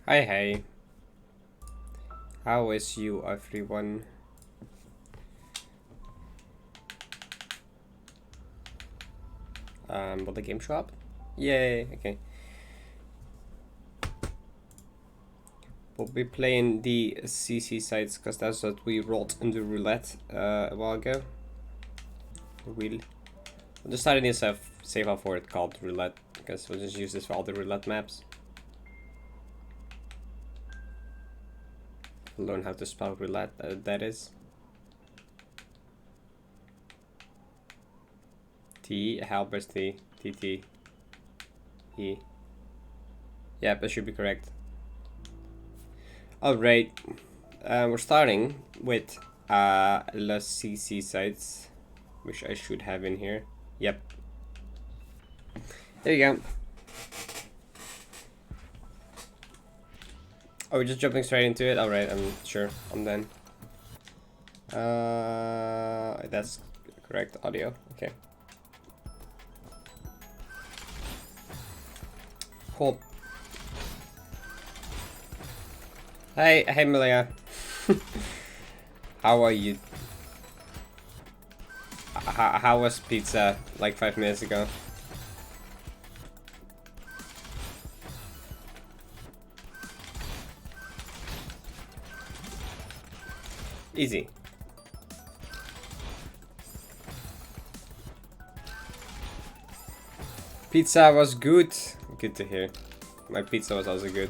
Hi, hey. How is you, everyone? Will the game show up? Yay, okay. We'll be playing the CC sites because that's what we rolled into roulette a while ago. We'll just start a new save file for it called roulette because we'll just use this for all the roulette maps. Learn how to spell roulette, that is. T, Halber's T, T, E. Yep, that should be correct. Alright, we're starting with the CC sites, which I should have in here. Yep. There you go. Oh, we're just jumping straight into it? Alright, I'm sure. I'm done. That's correct audio. Okay. Cool. Hey, Malia. How are you? How was pizza like 5 minutes ago? Easy. Pizza was good. Good to hear. My pizza was also good.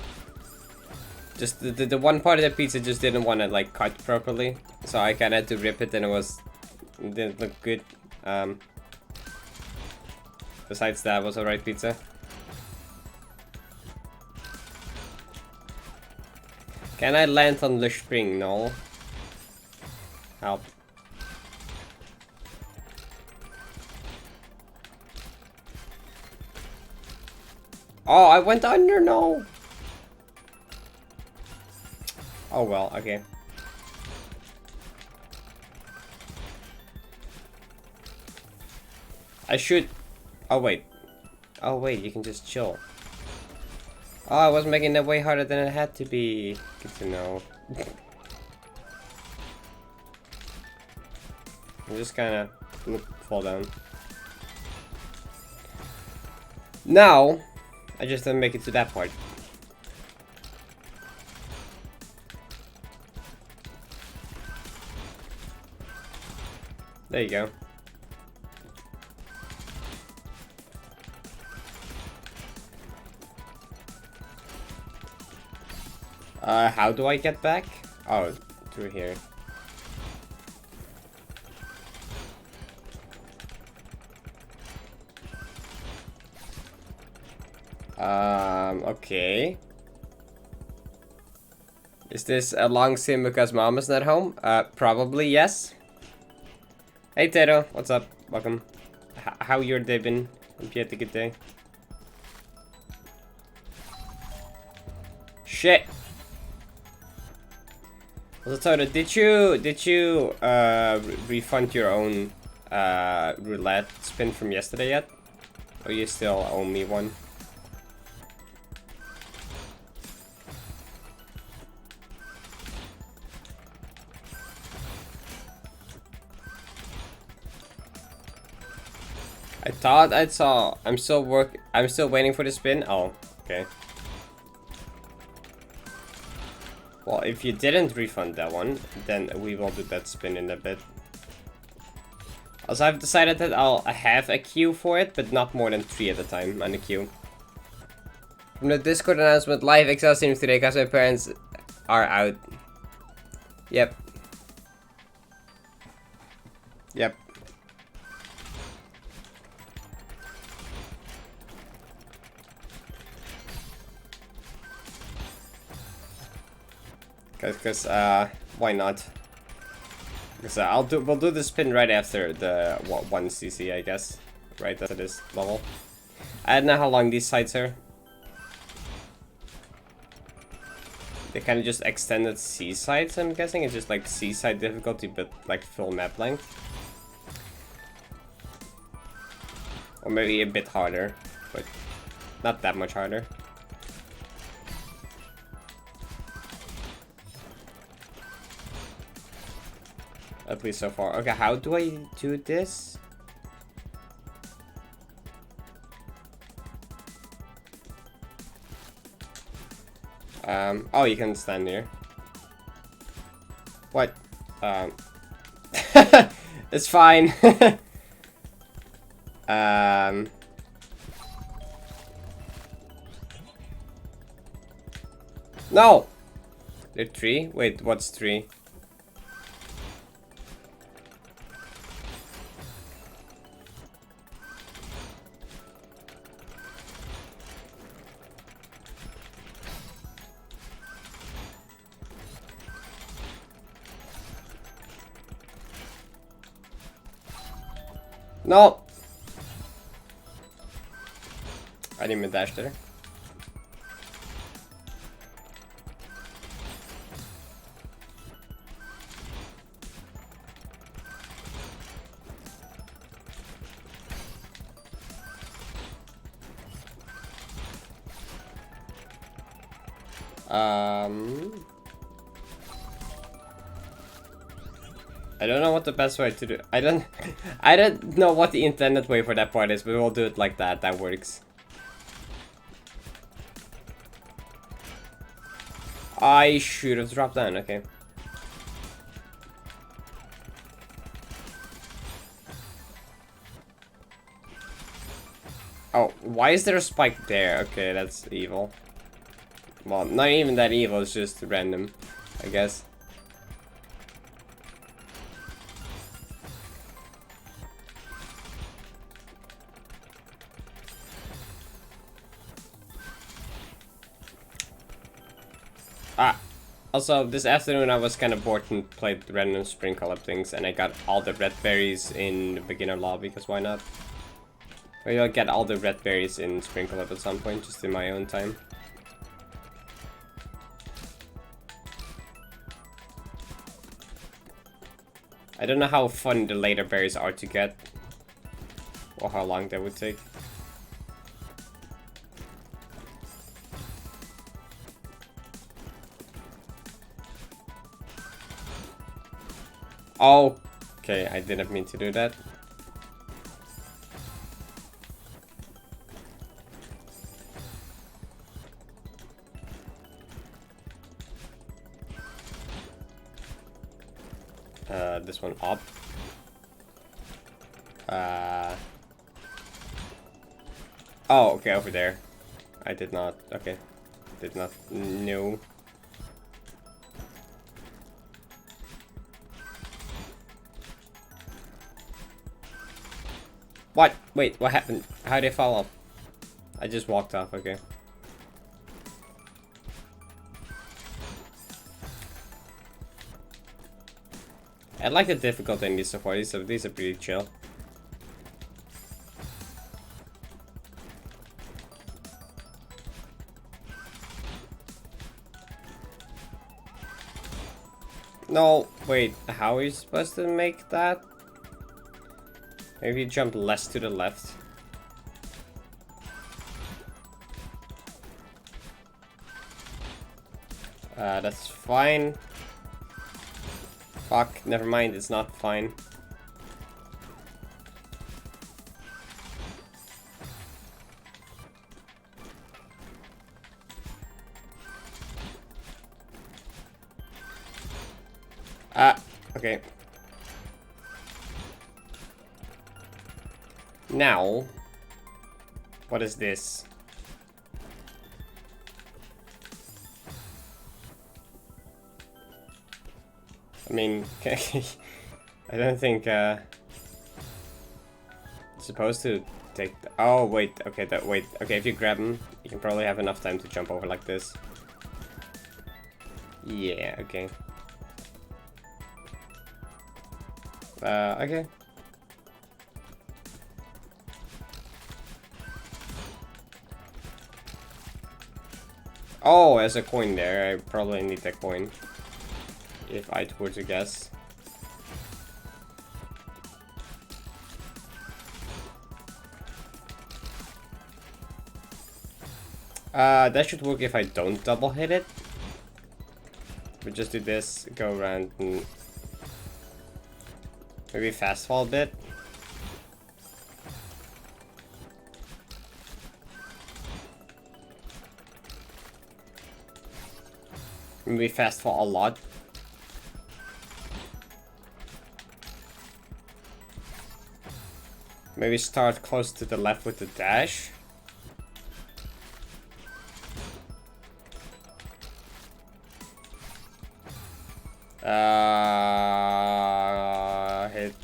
Just the one part of the pizza just didn't want to like cut properly, so I kind of had to rip it, and it didn't look good. Besides that, it was alright pizza. Can I land on the spring? No. Help. Oh, I went under. No. Oh well, okay. I should... Oh wait. Oh wait, you can just chill. Oh, I was making it way harder than it had to be. Good to know. I'm just kinda fall down. Now, I just didn't make it to that part. There you go. How do I get back? Oh, through here. Okay. Is this a long sim because mom is not home? Probably yes. Hey Tato, what's up? Welcome. How your day been? Hope you had a good day. Shit. So Tato, did you refund your own roulette spin from yesterday yet? Or you still owe me one? I thought I saw. I'm still waiting for the spin. Oh, okay. Well, if you didn't refund that one, then we will do that spin in a bit. Also, I've decided that I'll have a queue for it, but not more than 3 at a time on the queue. From the Discord announcement, live Excel streams today because my parents are out. Yep. Yep. Cause why not? Cause we'll do the spin right after the 1 CC, I guess. Right after this level. I don't know how long these sites are. They kind of just extended C sites, I'm guessing. It's just like C site difficulty, but like full map length. Or maybe a bit harder, but not that much harder. At least so far. Okay, how do I do this? Oh, you can stand here. What? It's fine. No! There 3? Wait, what's 3? No! I didn't even dash there. I don't know what the best way to do. I don't know what the intended way for that part is, but we'll do it like that. That works. I should have dropped down. Okay. Oh, why is there a spike there? Okay, that's evil. Well, not even that evil. It's just random, I guess. Also, this afternoon I was kind of bored and played random spring collab things, and I got all the red berries in the beginner lobby, because why not? Maybe I'll get all the red berries in spring collab at some point, just in my own time. I don't know how fun the later berries are to get, or how long that would take. Oh, okay, I didn't mean to do that. This one up. Oh, okay, over there. I did not, okay. Did not know. What? Wait, what happened? How did I fall off? I just walked off, okay. I like the difficulty in these so far. These are pretty chill. No, wait, how are you supposed to make that? Maybe jump less to the left. That's fine. Fuck, never mind, it's not fine. Okay. Now, what is this? I mean, I don't think, it's supposed to take, oh, wait, okay, wait, okay, if you grab him, you can probably have enough time to jump over like this. Yeah, okay. Okay. Oh, there's a coin there. I probably need that coin, if I were to guess. That should work if I don't double hit it. We just do this, go around and... Maybe fast fall a bit. Maybe fast fall a lot. Maybe start close to the left with the dash.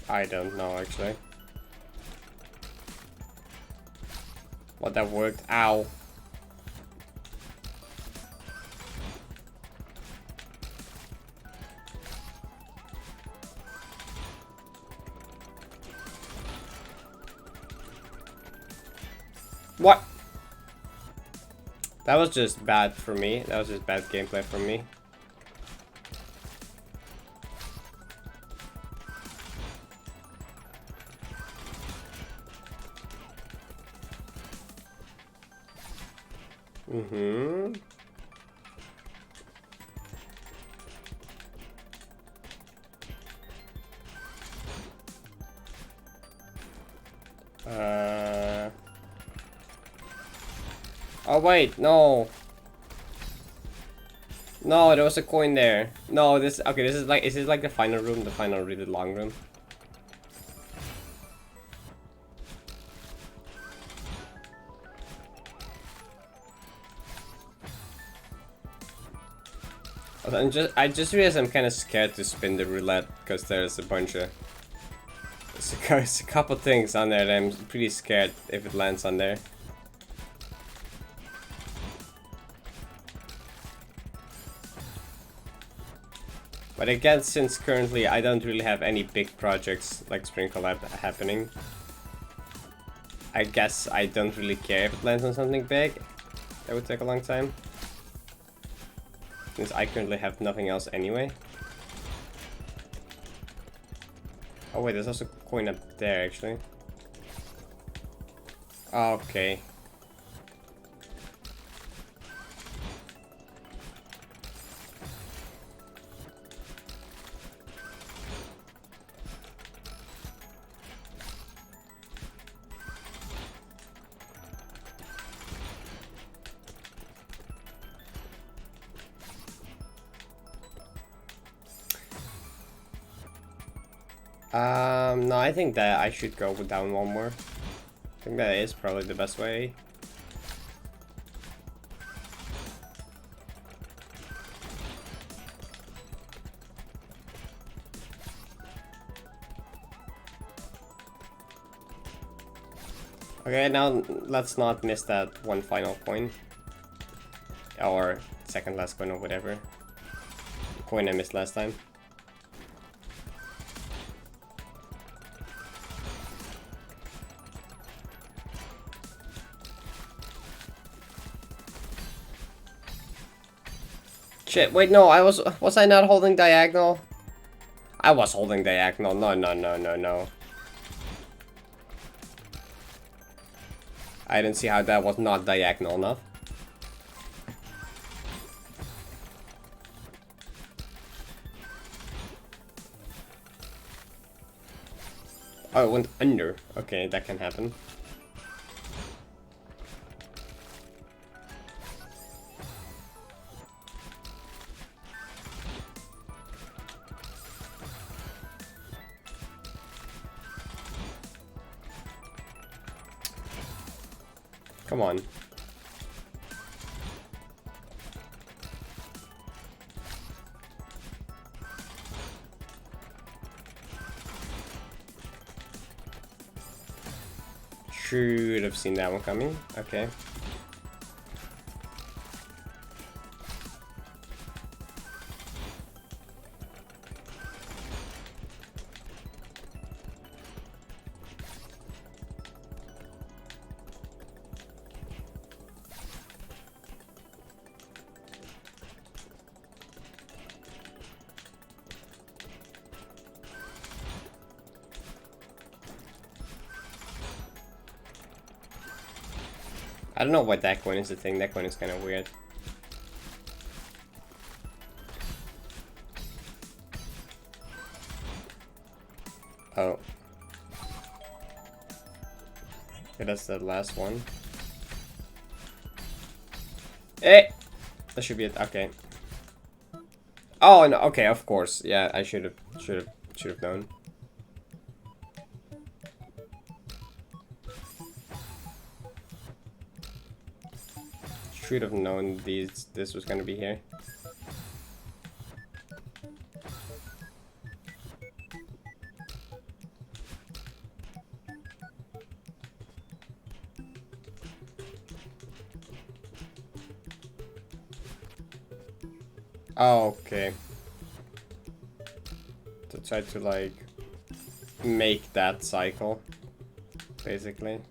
I don't know actually. What that worked. Ow. What? That was just bad for me. That was just bad gameplay for me. Mm-hmm. Oh wait, no. No, there was a coin there. No, this okay, this is like the final room, the final really long room. I just realized I'm kind of scared to spin the roulette because there's a bunch of there's a couple things on there that I'm pretty scared if it lands on there. But again, since currently I don't really have any big projects like Spring Collab happening, I guess I don't really care if it lands on something big. That would take a long time. Since I currently have nothing else anyway. Oh wait, there's also a coin up there actually. Okay. No, I think that I should go down one more. I think that is probably the best way. Okay, now let's not miss that one final coin. Or second last coin or whatever. The coin I missed last time. Shit, wait, no, was I not holding diagonal? I was holding diagonal. No. I didn't see how that was not diagonal enough. Oh, it went under. Okay, that can happen. Come on. Should have seen that one coming. Okay. I don't know why that coin is the thing. That coin is kind of weird. Oh. Okay, that's the last one. Eh! That should be it. Okay. Oh no. Okay, of course. Yeah, I should have known. Should have known this was gonna be here. Oh, okay. To try to like make that cycle, basically.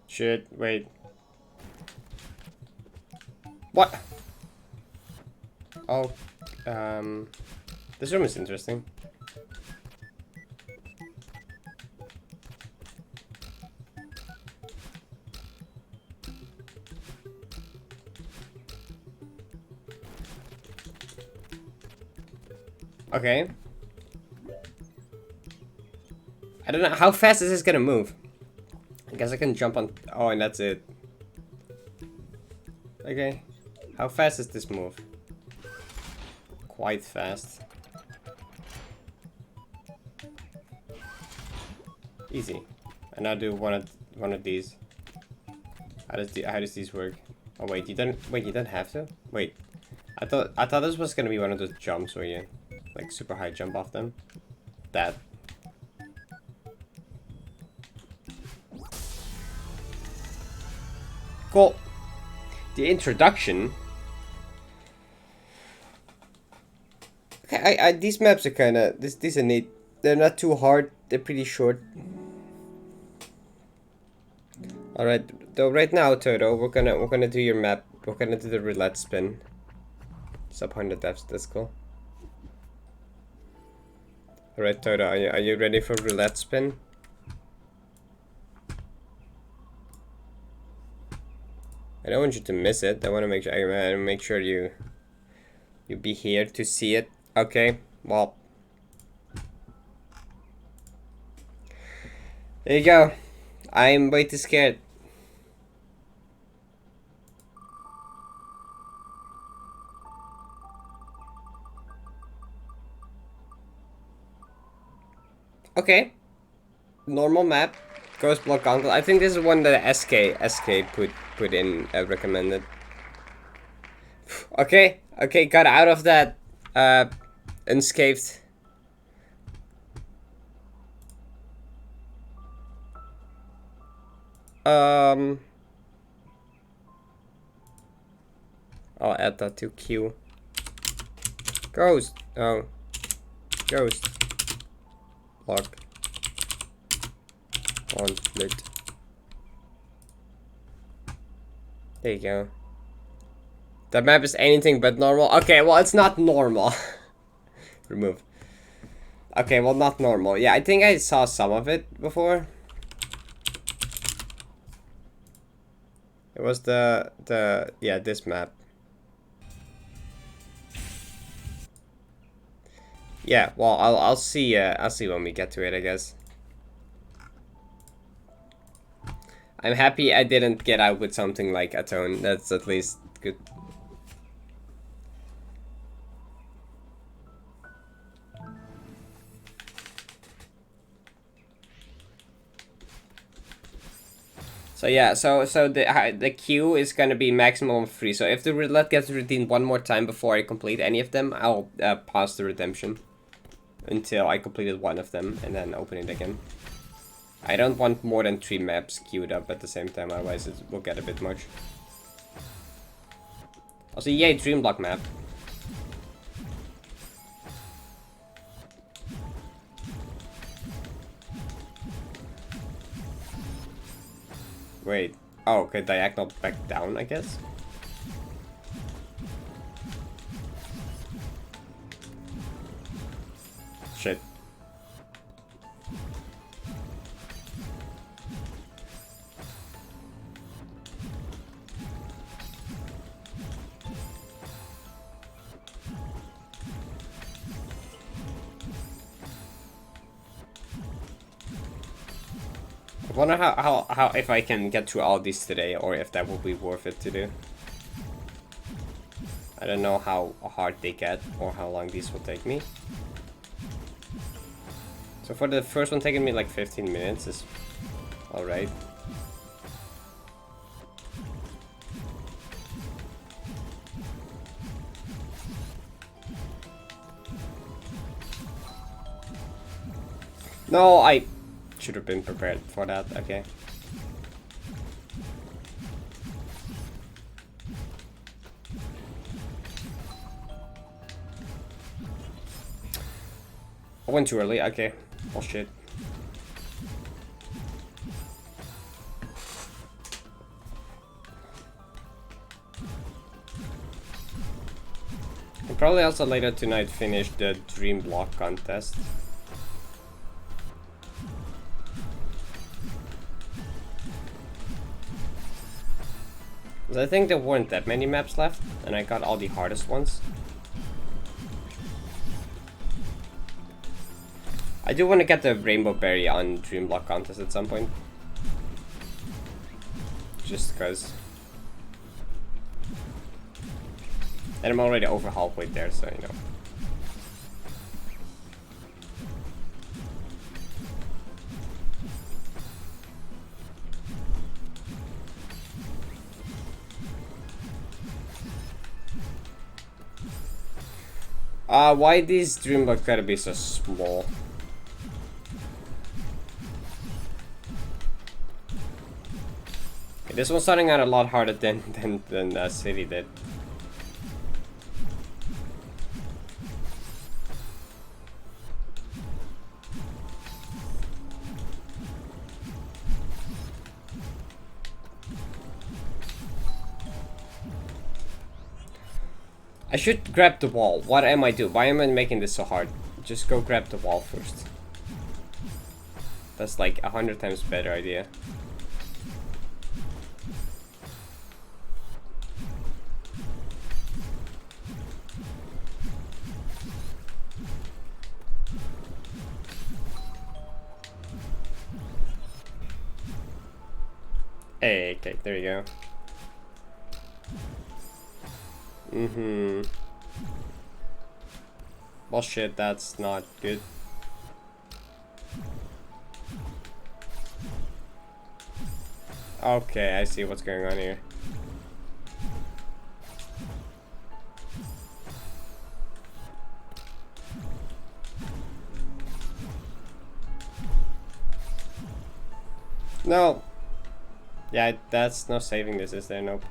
Shit, wait. What? Oh, this room is interesting. Okay. I don't know, how fast is this gonna move? I guess I can jump on, oh, and that's it. Okay. How fast is this move? Quite fast. Easy. And now do one of these. How does these work? Oh wait, you don't have to? Wait. I thought this was gonna be one of those jumps where you like super high jump off them. That. Cool. The introduction. Okay, these maps are kinda these are neat. They're not too hard, they're pretty short. Alright, though right now, Toto, we're gonna do your map. We're gonna do the roulette spin. Sub 100 depths, that's cool. Alright, Toto, are you ready for roulette spin? I don't want you to miss it. I want to make sure you be here to see it. Okay, well, there you go. I'm way too scared. Okay, normal map. Ghost block uncle. I think this is one that SK put in recommended. Okay, got out of that unscathed. I'll add that to queue. Ghost. Oh, ghost. Block. On split. There you go. That map is anything but normal. Okay, well, it's not normal. Remove. Okay, well, not normal. Yeah, I think I saw some of it before. It was yeah, this map. Yeah, well, I'll see when we get to it, I guess. I'm happy I didn't get out with something like Atone. That's at least good. So yeah, so the queue is gonna be maximum of 3. So if the roulette gets redeemed one more time before I complete any of them, I'll pause the redemption until I completed one of them and then open it again. I don't want more than 3 maps queued up at the same time, otherwise it will get a bit much. Also, yay, Dream Block map. Wait. Oh, okay, diagonal back down, I guess. Shit. I wonder how if I can get through all these today, or if that will be worth it to do. I don't know how hard they get, or how long these will take me. So for the first one taking me like 15 minutes is alright. No, I should have been prepared for that, okay. I went too early, okay. Oh shit. I'll probably also later tonight finish the Dream Block contest. I think there weren't that many maps left, and I got all the hardest ones. I do want to get the Rainbow Berry on Dream Block contest at some point. Just because. And I'm already over halfway there, so you know. Why these Dream Blocks gotta be so small? Okay, this one's starting out a lot harder than City did. I should grab the wall. What am I doing? Why am I making this so hard? Just go grab the wall first. That's like 100 times better idea. Hey, okay, there you go. Well, shit, that's not good. Okay, I see what's going on here. No. Yeah, that's no saving this, is there? Nope.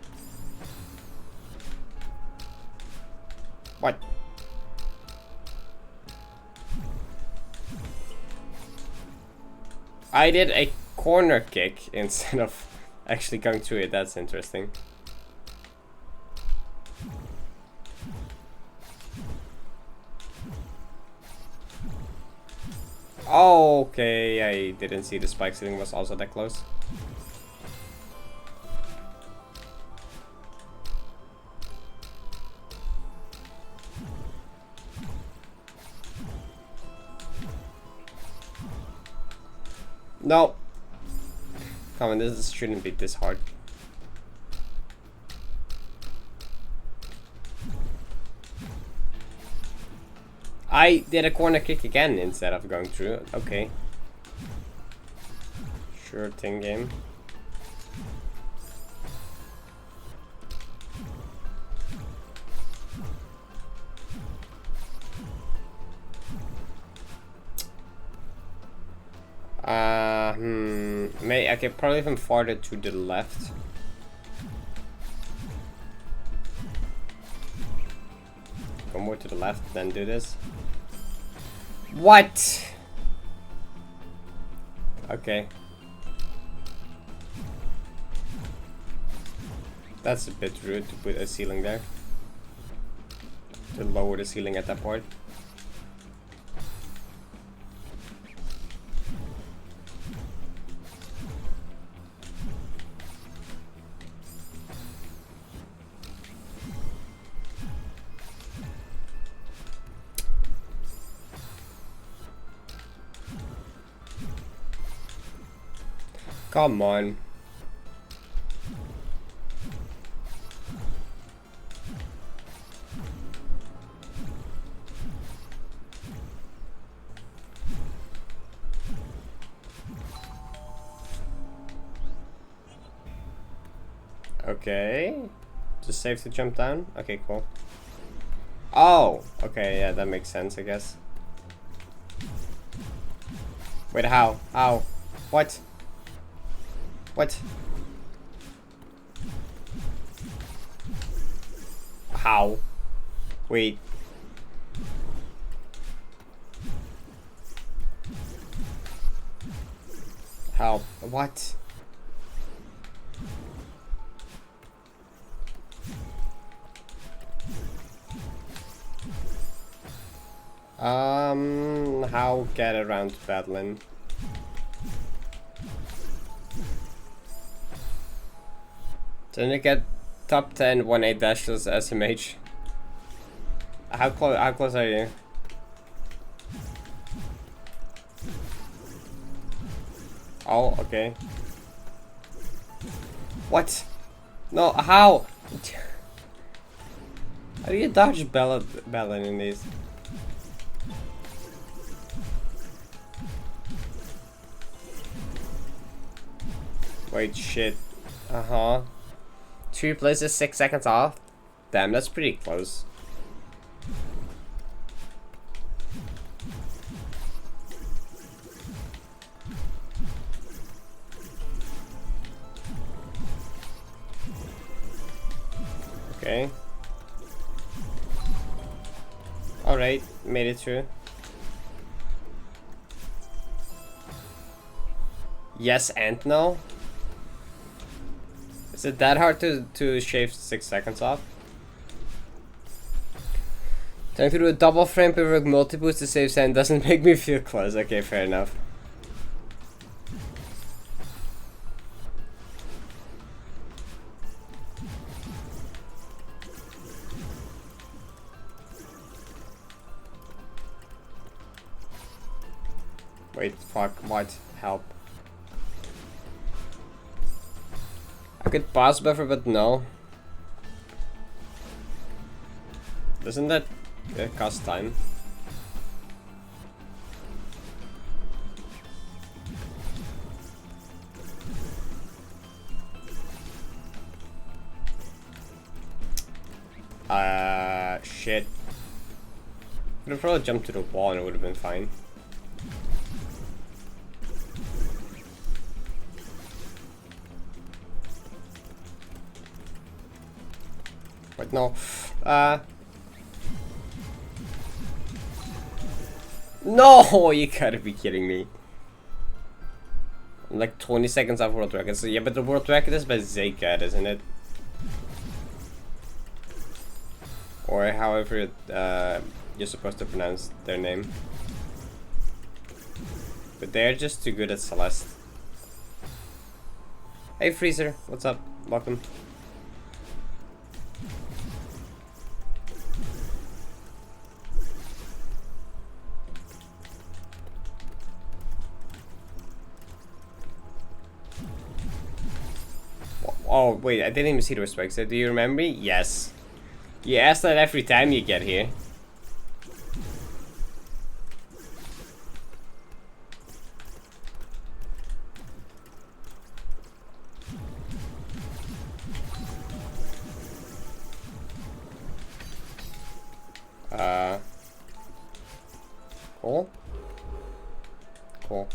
What? I did a corner kick instead of actually going through it. That's interesting. Oh, okay, I didn't see the spike ceiling was also that close. No. Come on, this shouldn't be this hard. I did a corner kick again instead of going through. Okay. Sure thing, game. Okay, probably even farther to the left. Go more to the left, then do this. What? Okay. That's a bit rude to put a ceiling there. To lower the ceiling at that point. Come on. Okay. Just safe to jump down? Okay, cool. Oh! Okay, yeah, that makes sense, I guess. Wait, how? How? What? What? How? Wait. How? What? How get around to Badland? Didn't it get top 10 1-8 dashes SMH? How close are you? Oh, okay. What? No, how? How do you dodge Bellin in these? Wait, shit. Uh-huh. 2 places, 6 seconds off? Damn, that's pretty close. Okay. Alright, made it through. Yes and no? Is it that hard to shave 6 seconds off? Trying to do a double frame pivot multi-boost to save sand doesn't make me feel close. Okay, fair enough. Wait, fuck, what? Help. I could pause buffer, but no. Doesn't that cost time? Shit. Could have probably jumped to the wall and it would have been fine. But no. No, you gotta be kidding me. I'm like 20 seconds off world record. So yeah, but the world record is by Zaycat, isn't it? Or however you're supposed to pronounce their name. But they're just too good at Celeste. Hey Freezer, what's up? Welcome. Oh wait, I didn't even see the respect. So do you remember me? Yes. You ask that every time you get here. Cool. Cool.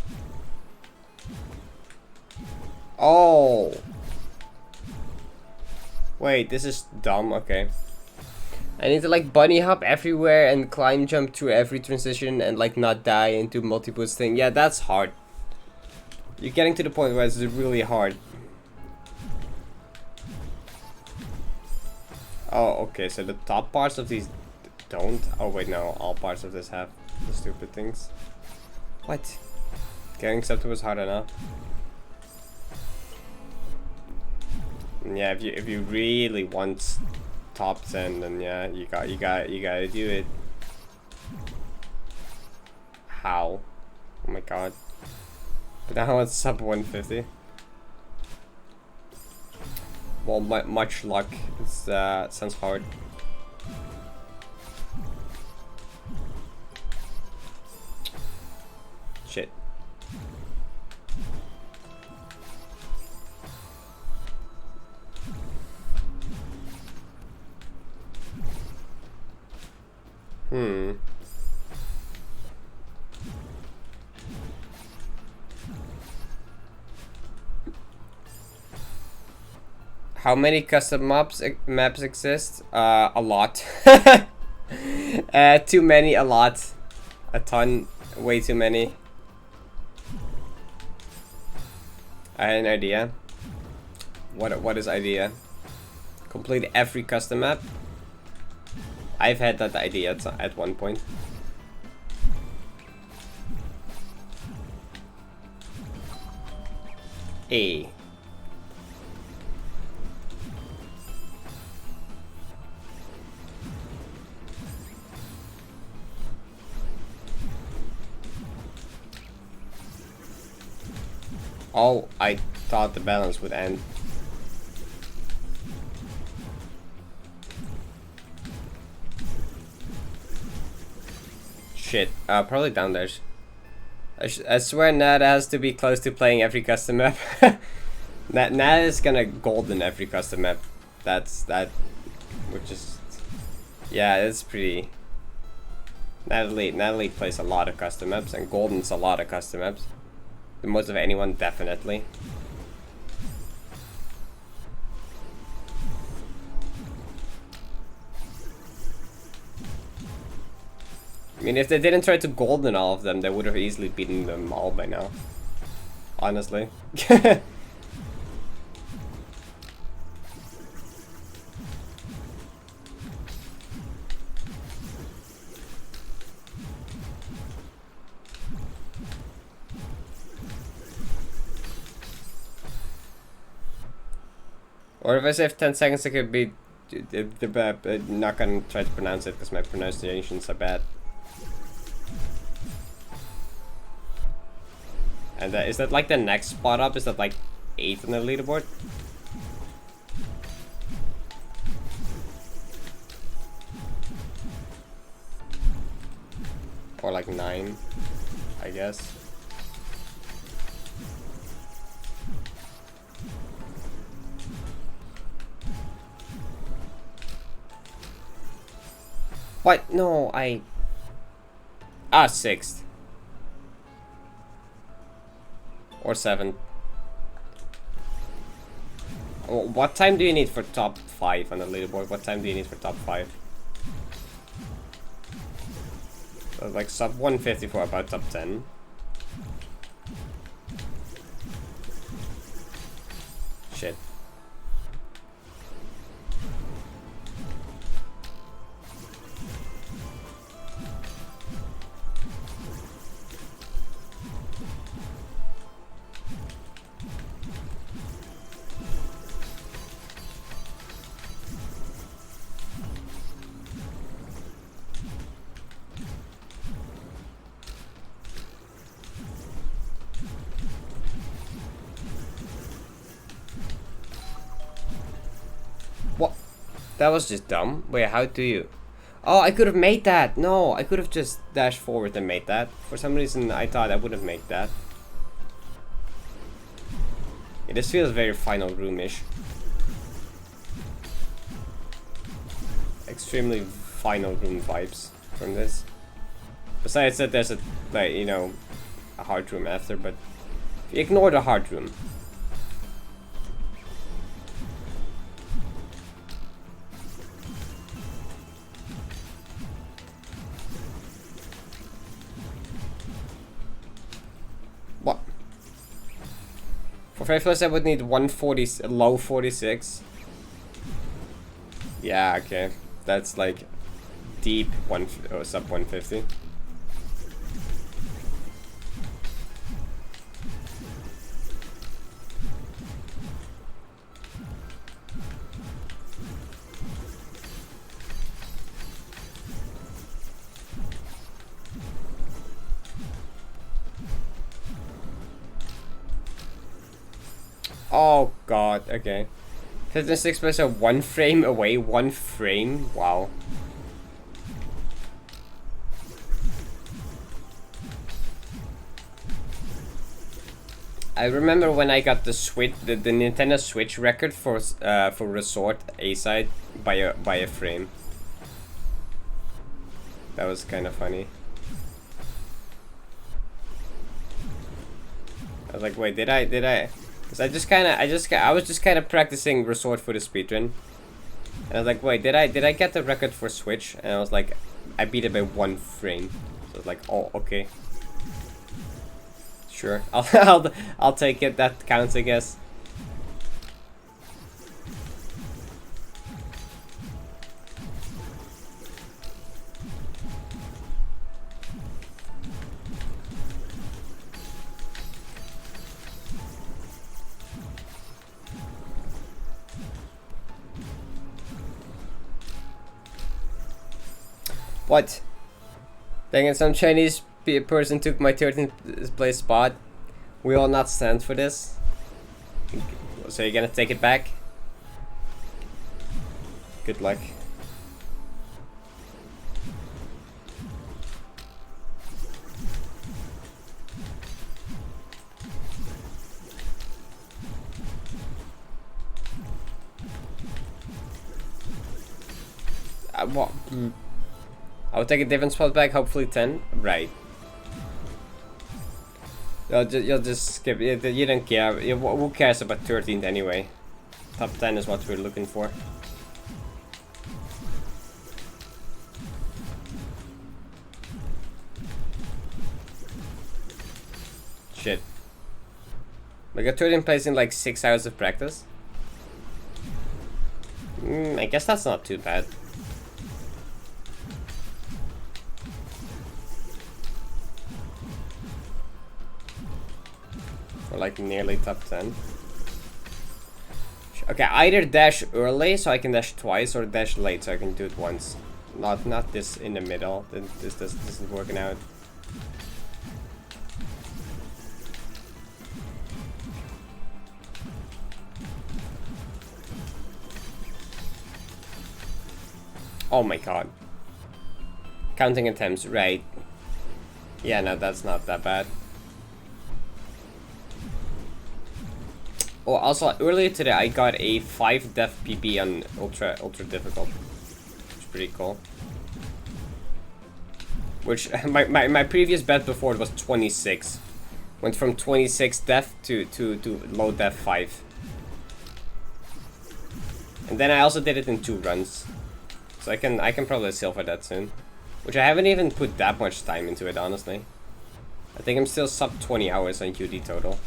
Oh. Wait, this is dumb. Okay. I need to like bunny hop everywhere and climb jump to every transition and like not die into multi-boost thing. Yeah, that's hard. You're getting to the point where it's really hard. Oh, okay, so the top parts of these don't. Oh wait, no, all parts of this have the stupid things. What? Getting accepted was hard enough. Yeah, if you really want top 10, then yeah, you gotta do it. How? Oh my god. But now it's sub 150. Well, much luck. It's sounds hard. Shit. How many custom maps exist? A lot. Too many, a lot. A ton, way too many. I had an idea. What is idea? Complete every custom map? I've had that idea at one point. A. Oh, I thought the balance would end. Shit, probably down there. I swear Nat has to be close to playing every custom map. Nat is gonna golden every custom map. That's that, which is, yeah, it's pretty. Natalie plays a lot of custom maps, and goldens a lot of custom maps. The most of anyone, definitely. I mean, if they didn't try to golden all of them, they would have easily beaten them all by now. Honestly. Or if I save 10 seconds, I could be not gonna try to pronounce it because my pronunciations are bad. And is that like the next spot up? Is that like 8th on the leaderboard? Or like 9, I guess. What? No, I... 6th. Or 7th. What time do you need for top 5 on the leaderboard? What time do you need for top 5? Like sub 150 for about top 10. Shit. That was just dumb. Wait, how do you... Oh, I could have made that. No, I could have just dashed forward and made that. For some reason, I thought I would have made that. Yeah, this feels very final room-ish. Extremely final room vibes from this. Besides that, there's a, like, you know, a hard room after, but if you ignore the hard room. What? For Faithless, I would need 140, low 46. Yeah, okay. That's like deep sub 150. Oh god, okay. 56% 1 frame away, 1 frame. Wow. I remember when I got the Switch, the Nintendo Switch record for Resort A-side by a frame. That was kind of funny. I was like, wait, did I? Because I was just kind of practicing Resort for the speedrun, and I was like, wait, did I get the record for Switch? And I was like, I beat it by 1 frame. So I was like, oh, okay. Sure, I'll take it. That counts, I guess. What? Dang it, some Chinese person took my 13th place spot. We all not stand for this. So you're gonna take it back? Good luck. What? I will take a different spot back, hopefully 10. Right. You'll just skip it. You don't care. Who cares about 13th anyway? Top 10 is what we're looking for. Shit. I got 13th place in like 6 hours of practice. I guess that's not too bad. Like nearly top 10. Okay, either dash early so I can dash twice, or dash late so I can do it once. Not this in the middle. This isn't working out. Oh my god. Counting attempts, right. Yeah, no, that's not that bad. Oh, also earlier today I got a 5 def PB on ultra difficult. It's pretty cool. Which my previous bet before it was 26. Went from 26 def to low def 5. And then I also did it in 2 runs. So I can probably silver that soon. Which I haven't even put that much time into it, honestly. I think I'm still sub 20 hours on UD total.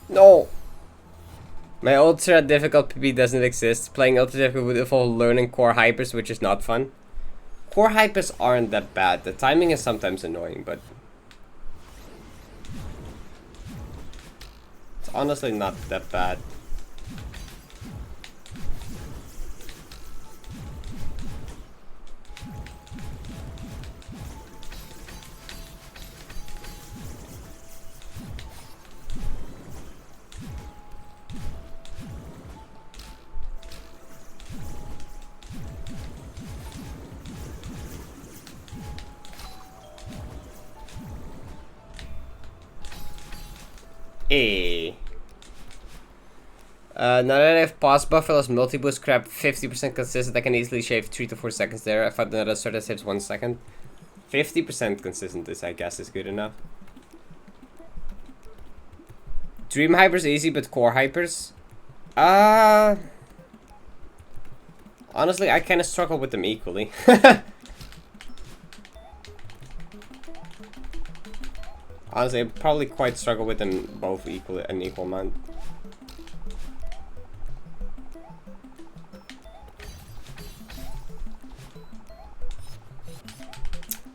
No! My ultra difficult PB doesn't exist. Playing ultra difficult would involve learning core hypers, which is not fun. Core hypers aren't that bad. The timing is sometimes annoying, but it's honestly not that bad. Hey. Now that I have pause buffer as multi-boost crap 50% consistent, I can easily shave 3 to 4 seconds there. I found another sort that saves 1 second. 50% consistent is, I guess, is good enough. Dream hypers easy, but core hypers? Honestly, I kind of struggle with them equally. Honestly, I probably quite struggle with them both equally, an equal amount.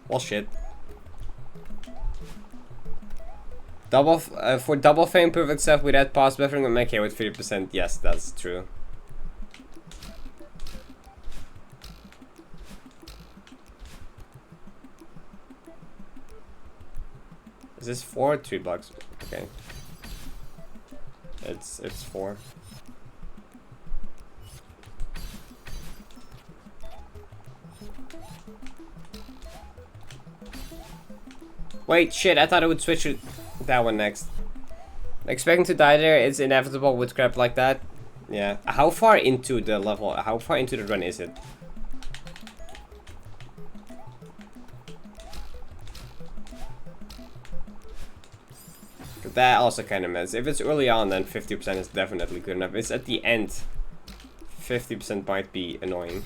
Well, shit. For double frame perfect stuff without pause buffering, I'm okay with 50%. Yes, that's true. Is this 4 or 3 blocks? Okay. It's 4. Wait, shit, I thought I would switch to that one next. Expecting to die there, it's inevitable with crap like that. Yeah. How far into the level, how far into the run is it? That also kind of matters. If it's early on, then 50% is definitely good enough. It's at the end. 50% might be annoying.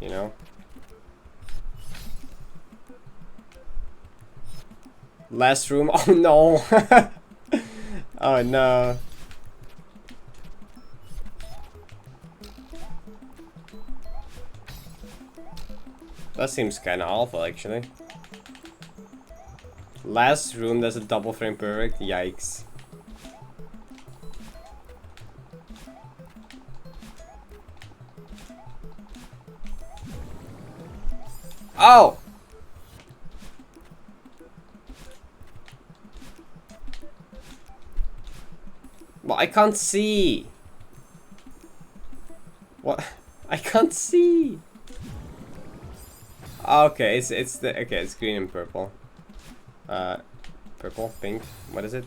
You know? Last room. Oh no! Oh no. That seems kind of awful, actually. Last room, there's a double frame perfect. Yikes. Oh! Well, I can't see. What? I can't see. Okay, it's green and purple. Purple, pink. What is it?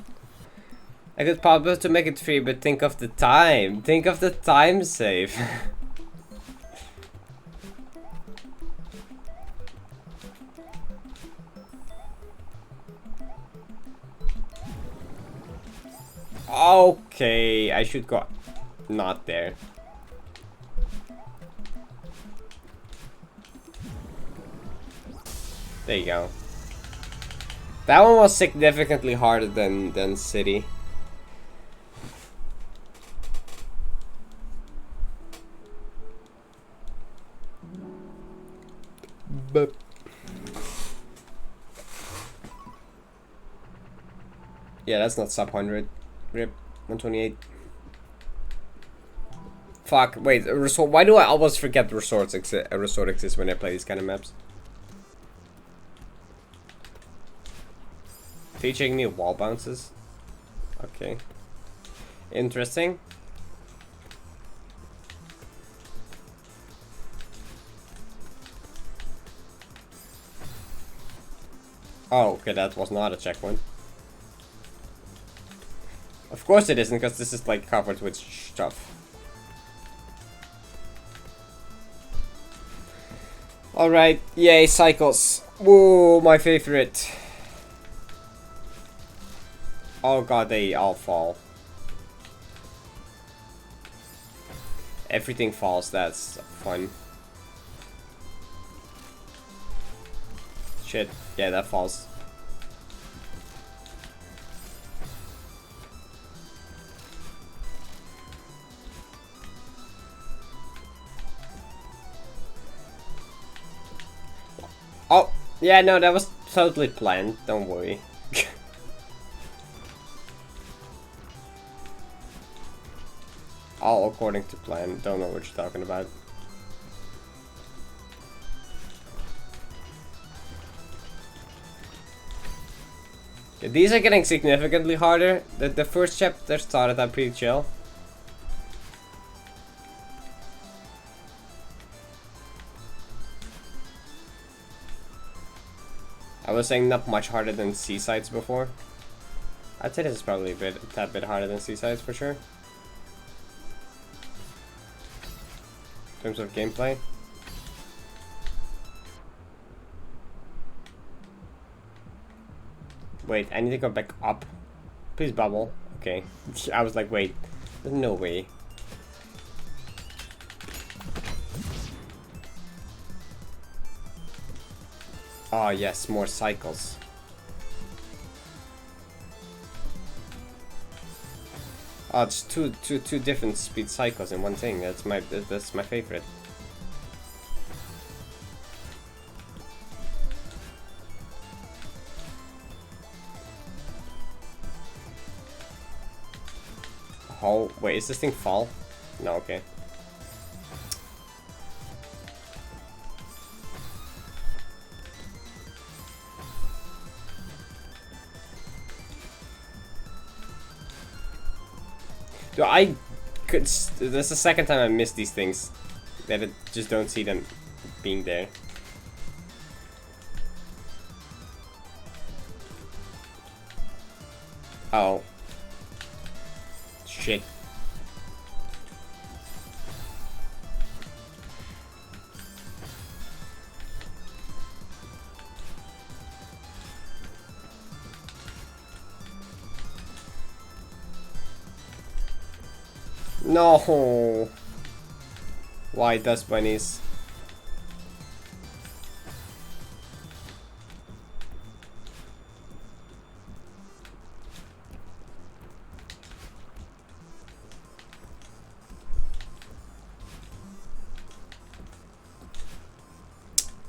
I could pop it to make it free, but think of the time. Think of the time save. Okay, I should go not there. There you go. That one was significantly harder than City. But yeah, that's not sub 100. Rip 128. Fuck. Wait. Resort. Why do I always forget resorts a resort exists when I play these kind of maps? Teaching me wall bounces. Okay. Interesting. Oh, okay, that was not a checkpoint. Of course it isn't, because this is like covered with stuff. Alright, yay, cycles. Whoa, my favorite. Oh god, they all fall. Everything falls, that's fun. Shit, yeah, that falls. Oh, yeah, no, that was totally planned, don't worry. All according to plan, don't know what you're talking about. Yeah, these are getting significantly harder. The first chapter started out pretty chill. I was saying not much harder than Seasides before. I'd say this is probably a tad bit harder than Seasides for sure. In terms of gameplay. Wait, I need to go back up. Please bubble. Okay. I was like, wait, there's no way. Oh yes, more cycles. Oh, it's two different speed cycles in one thing. That's my favorite. Oh, wait, is this thing fall? No, okay. Dude, I could. This is the second time I missed these things. That I just don't see them being there. Oh. Shit. No. Why dust bunnies?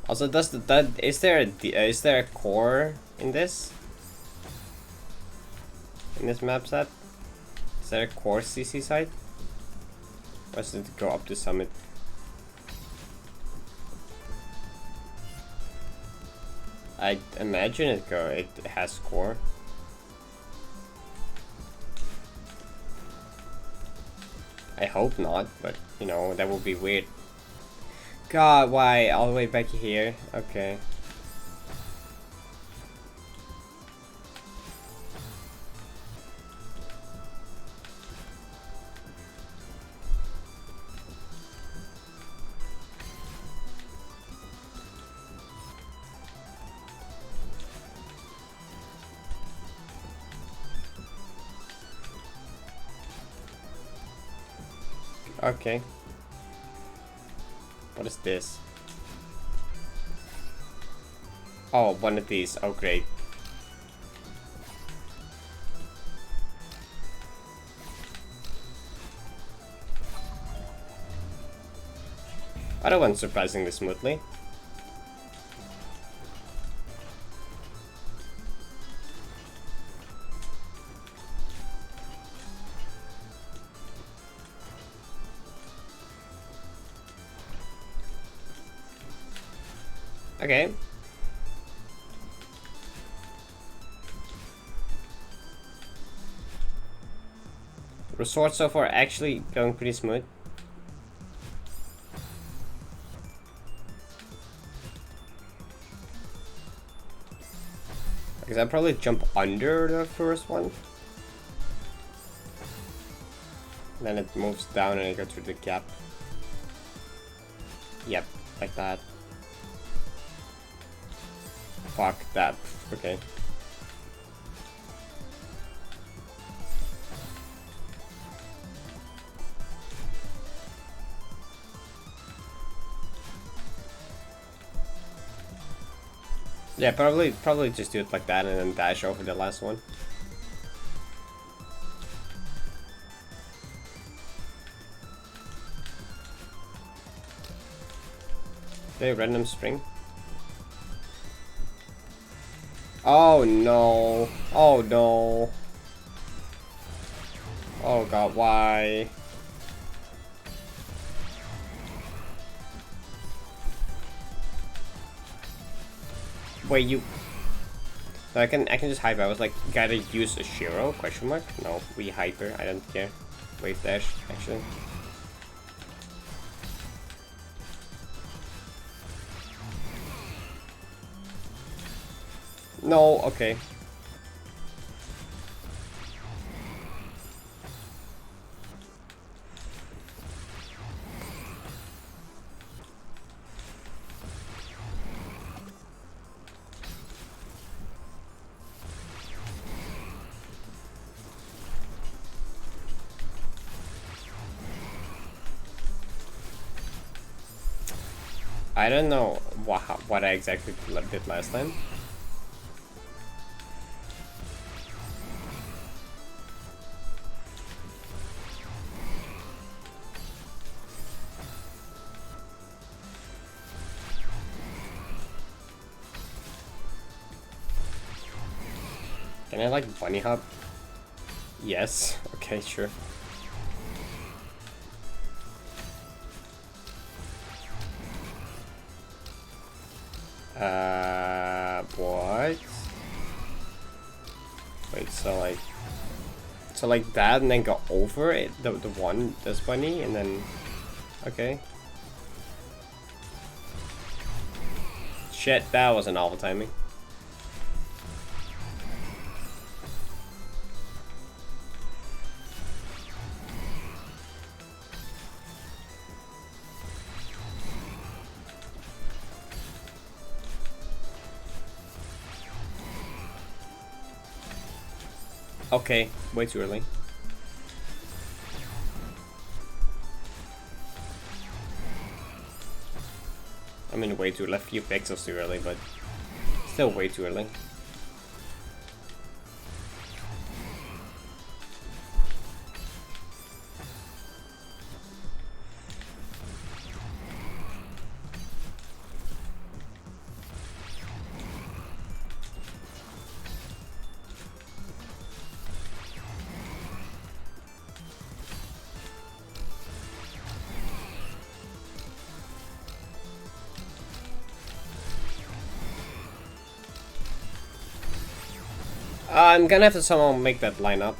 Also, is there a core in this map set? Is there a core CC site? Or does it go up to summit? I imagine it has core. I hope not, but you know, that would be weird. God, why? All the way back here? Okay. Okay. What is this? Oh, one of these. Oh, great. Other one surprisingly smoothly. Okay. Resort so far actually going pretty smooth. Because I'll probably jump under the first one. Then it moves down and I go through the gap. Yep, like that. Fuck that. Okay. Yeah, probably just do it like that and then dash over the last one. Okay, random spring. Oh no. Oh no. Oh god, why? Wait, you... So I can just hyper. I was like, gotta use a Shiro? Question mark? No, we hyper. I don't care. Wave dash, actually. No, okay. I don't know what I exactly did last time. Can I like bunny hop? Yes. Okay, sure. What? Wait, so like that, and then go over it, the one, this bunny, and then, okay. Shit, that was an awful timing. Okay, way too early. I mean, way too early. A few pixels too early, but still way too early. I'm gonna have to somehow make that line up.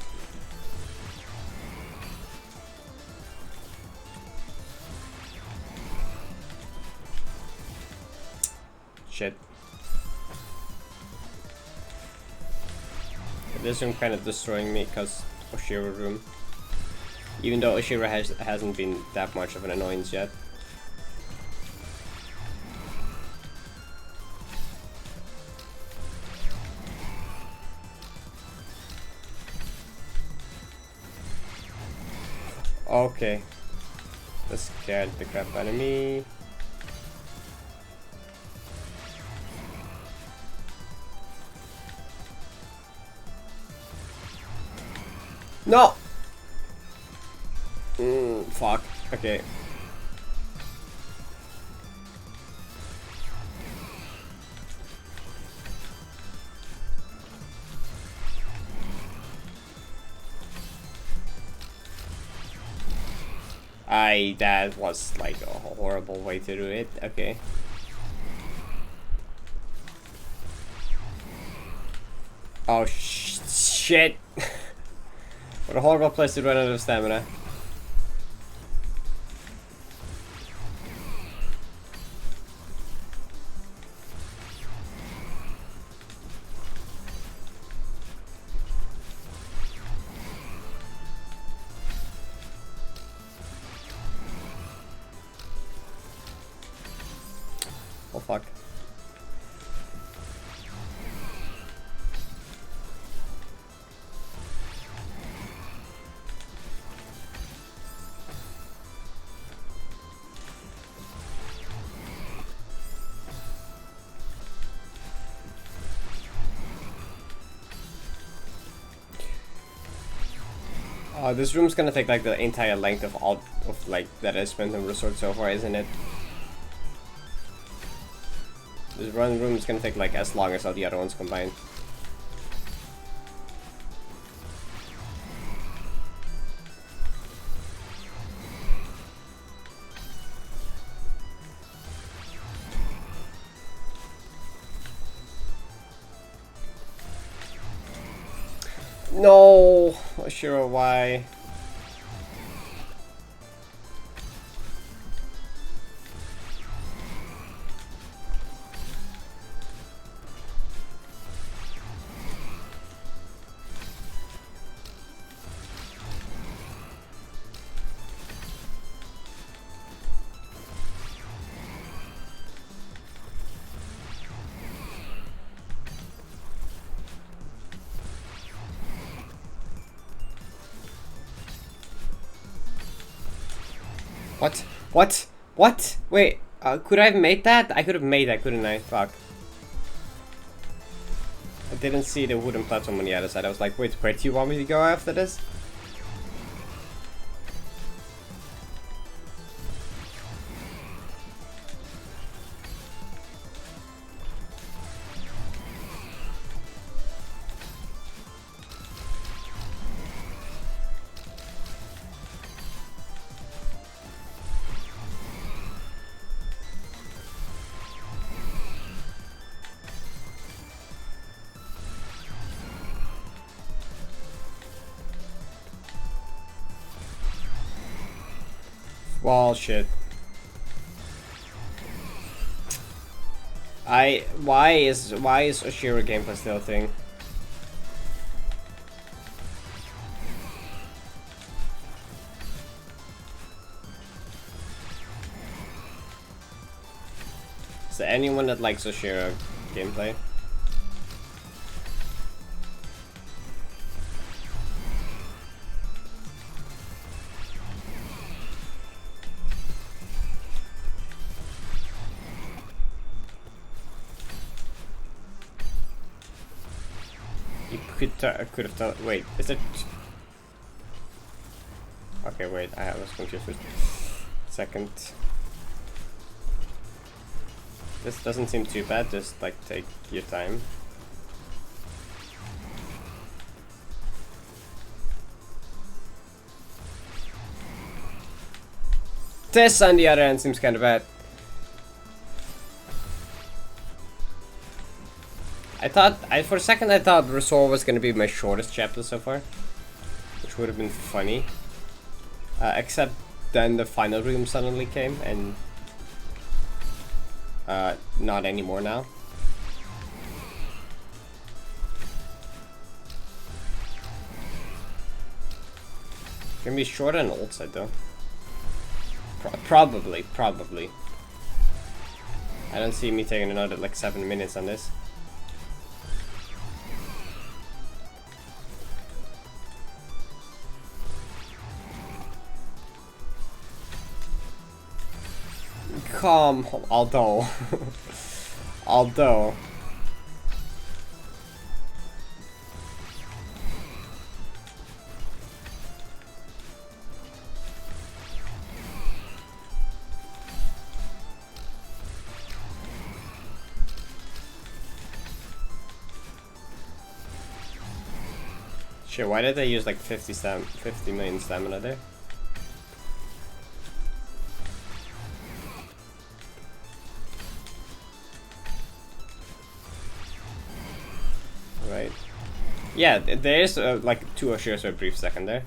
Shit. This room kind of destroying me because Oshiro room. Even though Oshiro hasn't been that much of an annoyance yet. Okay. That scared the crap out of me. No! Fuck. Okay. That was like a horrible way to do it. Okay. Oh shit! What a horrible place to run out of stamina. Oh fuck. This room's gonna take like the entire length of all of like that I spent on resort so far, isn't it? This run room is gonna take like as long as all the other ones combined. No, not sure why. What? What? What? Wait, could I have made that? I could have made that, couldn't I? Fuck. I didn't see the wooden platform on the other side. I was like, wait, where do you want me to go after this? Well, shit. Why is Oshiro gameplay still a thing? Is there anyone that likes Oshiro gameplay? You could have told. Wait, is it? Okay, wait. I was confused for a second. This doesn't seem too bad. Just like take your time. This, on the other hand, seems kind of bad. For a second I thought Resort was gonna be my shortest chapter so far, which would have been funny. Except then the final room suddenly came, and not anymore now. Gonna be shorter on the old side though. Probably. I don't see me taking another like 7 minutes on this. Although shit, why did they use like 50 million stamina there? Right. Yeah, there is like 2 Oshiros for a brief second there.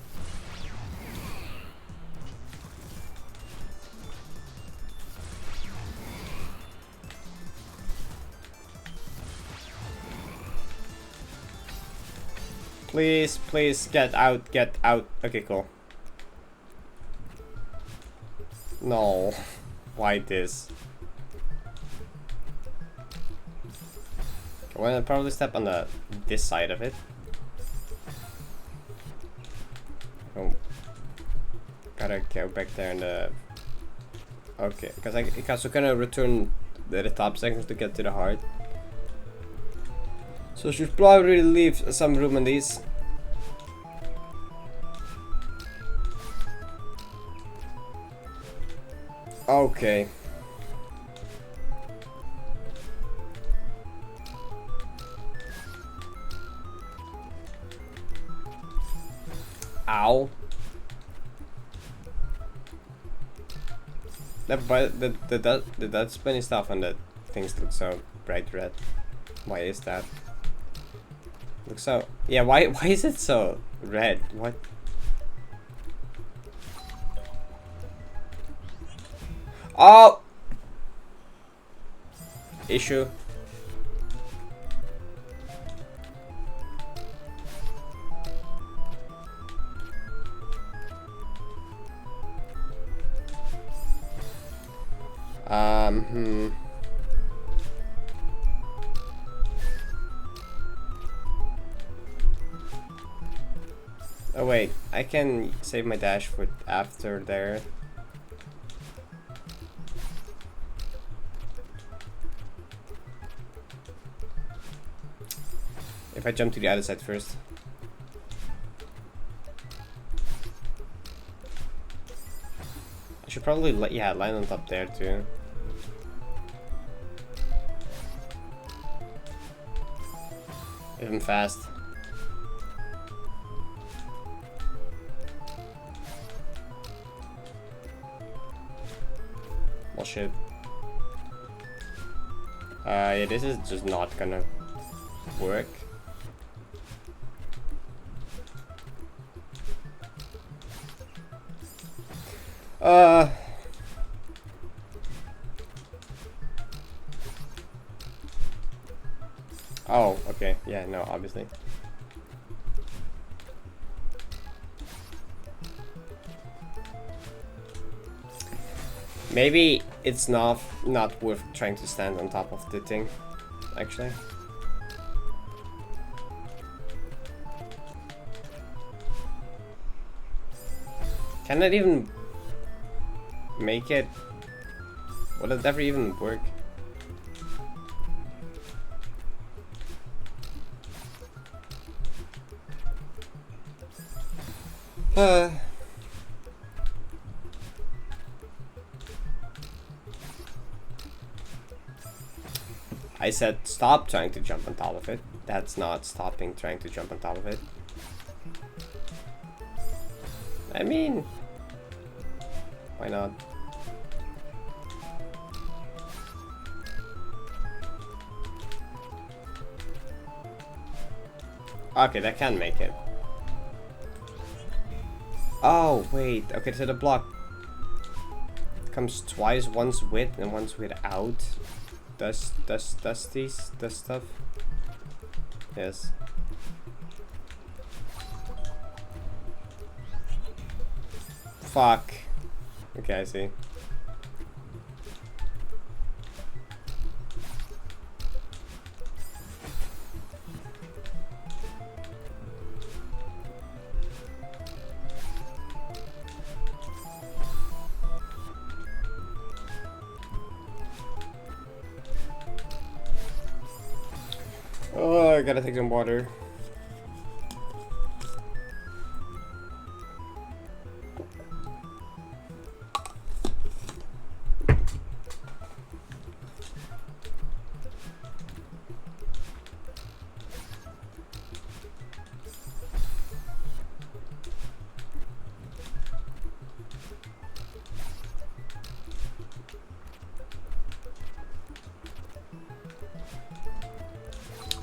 Please, get out. Okay, cool. No. Why this? I'm gonna probably step on this side of it. Oh. Gotta go back there in the... Okay, because we're gonna return the top sections to get to the heart. So should probably leave some room in these. Okay. Ow. The dot spinny stuff on the things look so bright red. Why is that? Looks so... Yeah, why is it so red? What? Oh! Issue. Oh wait, I can save my dash for after there. If I jump to the other side first. I should probably line on top there too. Even fast. Well, shit. Yeah, this is just not gonna work. Yeah, no, obviously. Maybe it's not worth trying to stand on top of the thing, actually. Can it even make it? Will it ever even work? I said stop trying to jump on top of it. That's not stopping trying to jump on top of it. I mean, why not? Okay, that can make it. Oh, wait. Okay, so the block comes twice, once with and once without. Does stuff? Yes. Fuck. Okay, I see. Oh, I gotta take some water.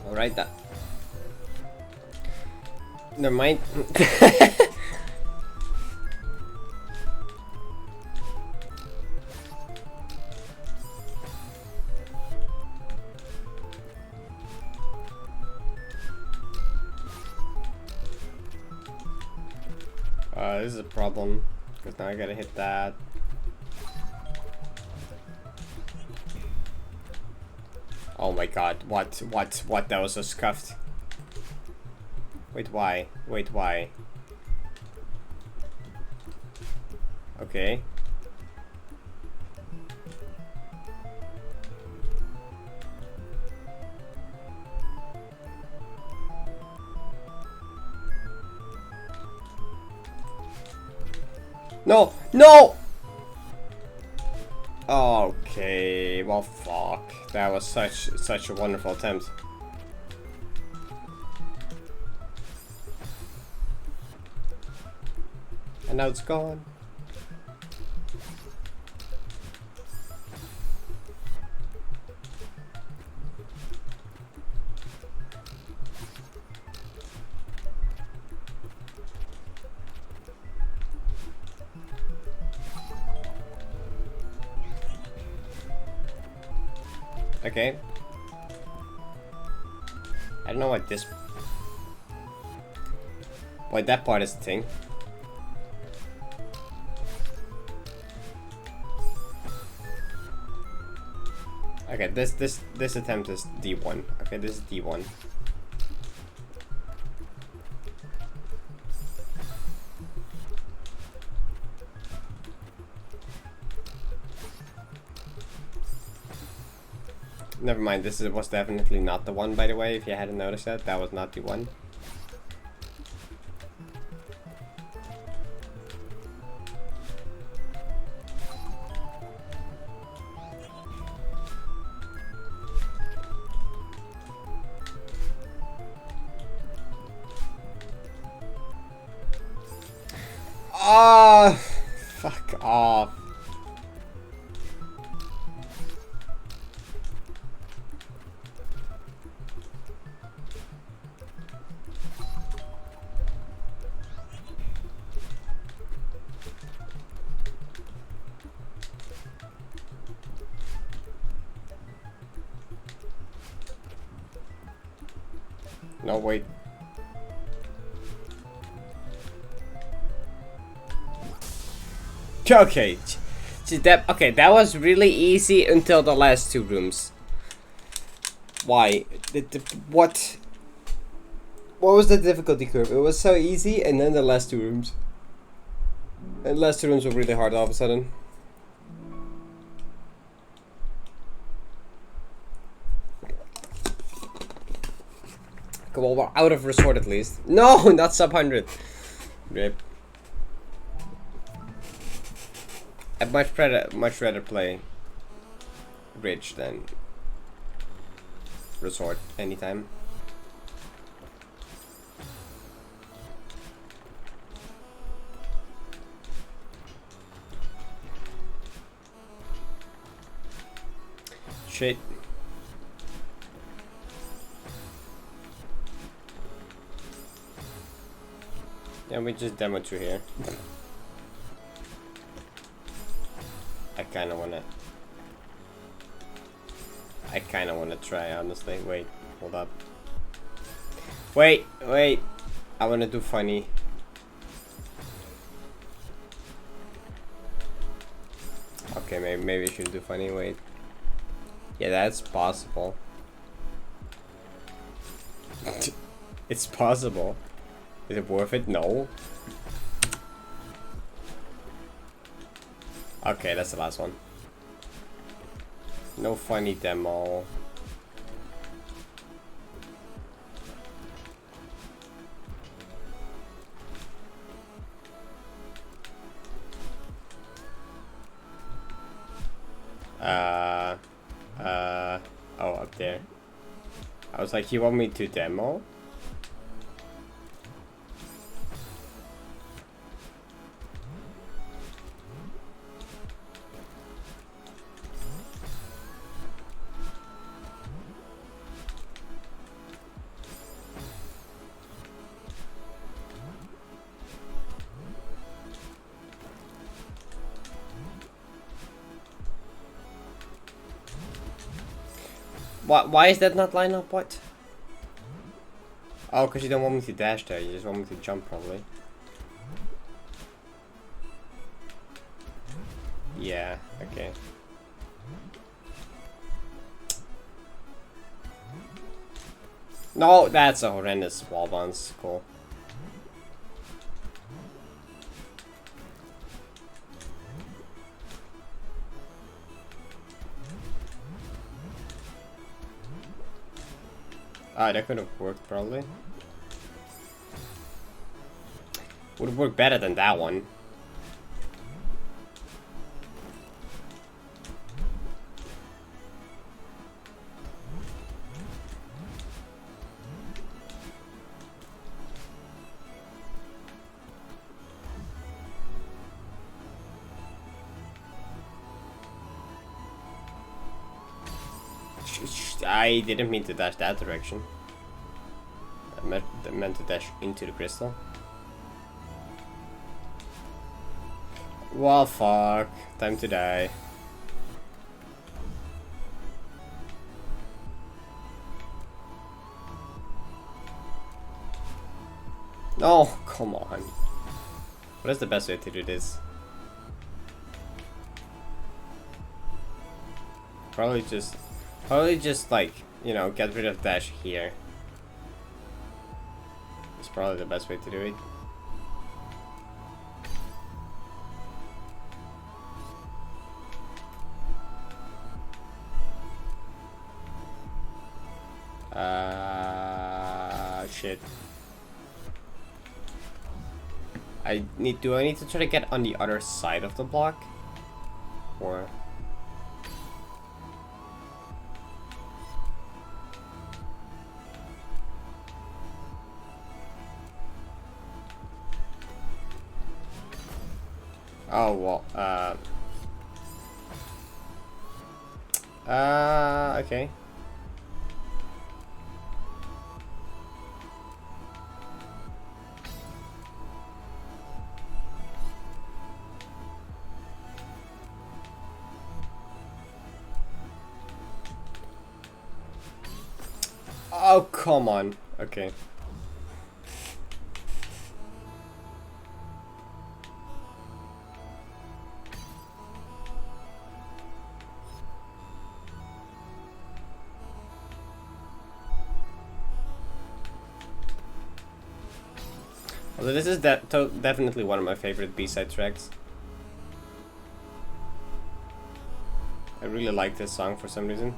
Alright, that. Never mind. This is a problem, because now I gotta hit that. Oh my god, what, that was so scuffed. Wait, why? Wait, why? Okay. No! No! Okay, well fuck. That was such a wonderful attempt. And now it's gone. Okay. I don't know what this... Wait, that part is the thing. Okay, this attempt is D1. Okay, this is D1. Never mind, this was definitely not the one, by the way, if you hadn't noticed that. That was not the one. Ah, fuck off. No, wait. Okay. Okay, that was really easy until the last two rooms. Why? What? What was the difficulty curve? It was so easy, and then the last two rooms. And the last two rooms were really hard all of a sudden. Come on, we're out of resort at least. No, not sub 100. Rip. I'd much rather play Ridge than Resort anytime. Shit. Yeah, we just demo through here. I kinda wanna try, honestly. Wait, hold up. Wait. I wanna do funny. Okay, maybe I should do funny. Wait. Yeah, that's possible. It's possible. Is it worth it? No. Okay, that's the last one. No funny demo. Oh, up there. I was like, you want me to demo? Why is that not line up? What? Oh, because you don't want me to dash there. You just want me to jump, probably. Yeah, okay. No, that's a horrendous wall bounce. Cool. Ah, that could have worked, probably. Would have worked better than that one. I didn't mean to dash that direction. I meant to dash into the crystal. Well, fuck. Time to die. No, come on. What is the best way to do this? Probably just like, you know, get rid of dash here. It's probably the best way to do it. Shit. Do I need to try to get on the other side of the block? Or... Oh, well, okay. Oh, come on. Okay. Although this is definitely one of my favorite B-side tracks. I really like this song for some reason.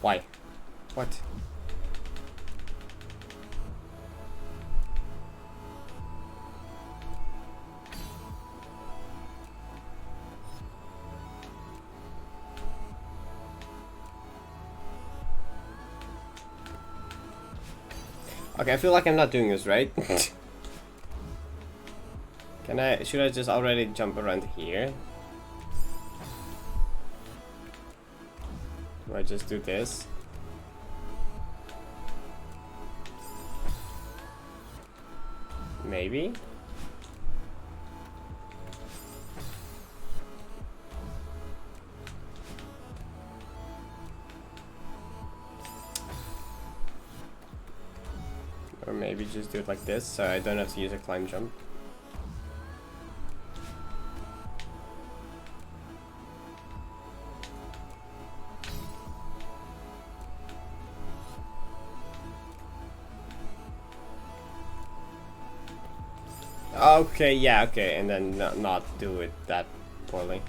Why? What? Okay, I feel like I'm not doing this right. Should I just already jump around here? Or I just do this? Maybe? Or maybe just do it like this, so I don't have to use a climb jump. Okay, yeah, okay, and then not do it that poorly.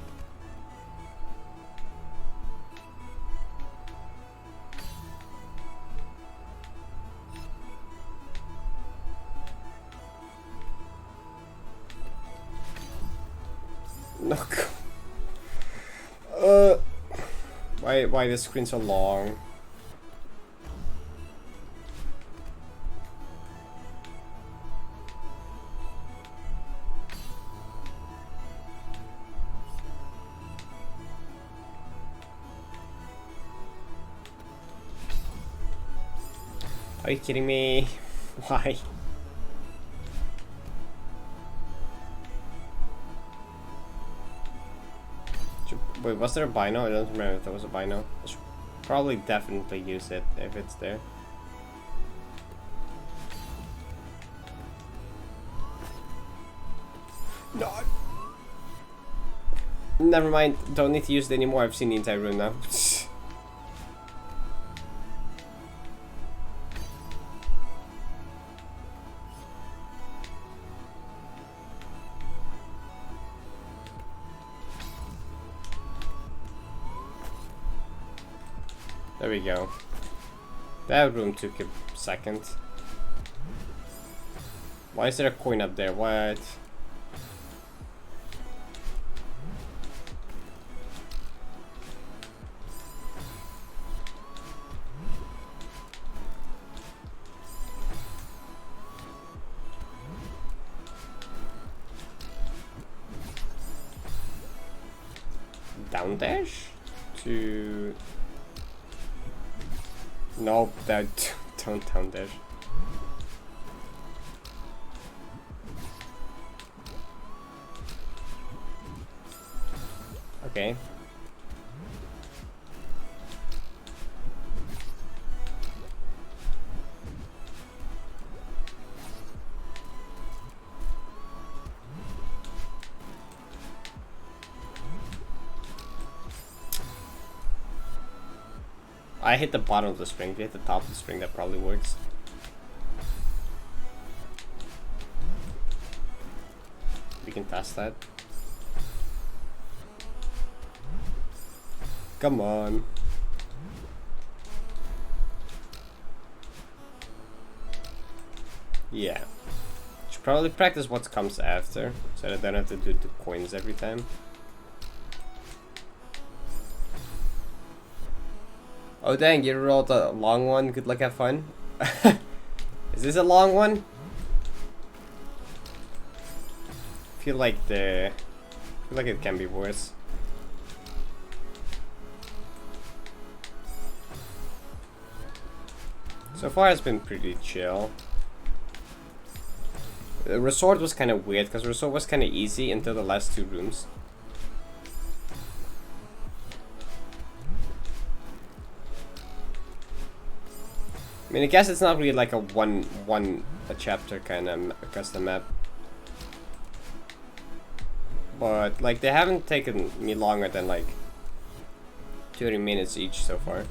No. Why the screen so long? Are you kidding me? Why? Wait, was there a bino? I don't remember if there was a bino. I should probably definitely use it if it's there. No. Never mind. Don't need to use it anymore. I've seen the entire room now. There we go. That room took a second. Why is there a coin up there? What? Down dash? To... Nope, that don't down dash. Okay. I hit the bottom of the string. If you hit the top of the string, that probably works. We can test that. Come on. Yeah. Should probably practice what comes after, so that I don't have to do the coins every time. Oh dang, you rolled a long one. Good luck, have fun. Is this a long one? I feel like it can be worse. So far it's been pretty chill. Resort was kind of weird, because Resort was kind of easy until the last 2 rooms. I mean, I guess it's not really like a a chapter kind of custom map. But, like, they haven't taken me longer than, like, 30 minutes each so far.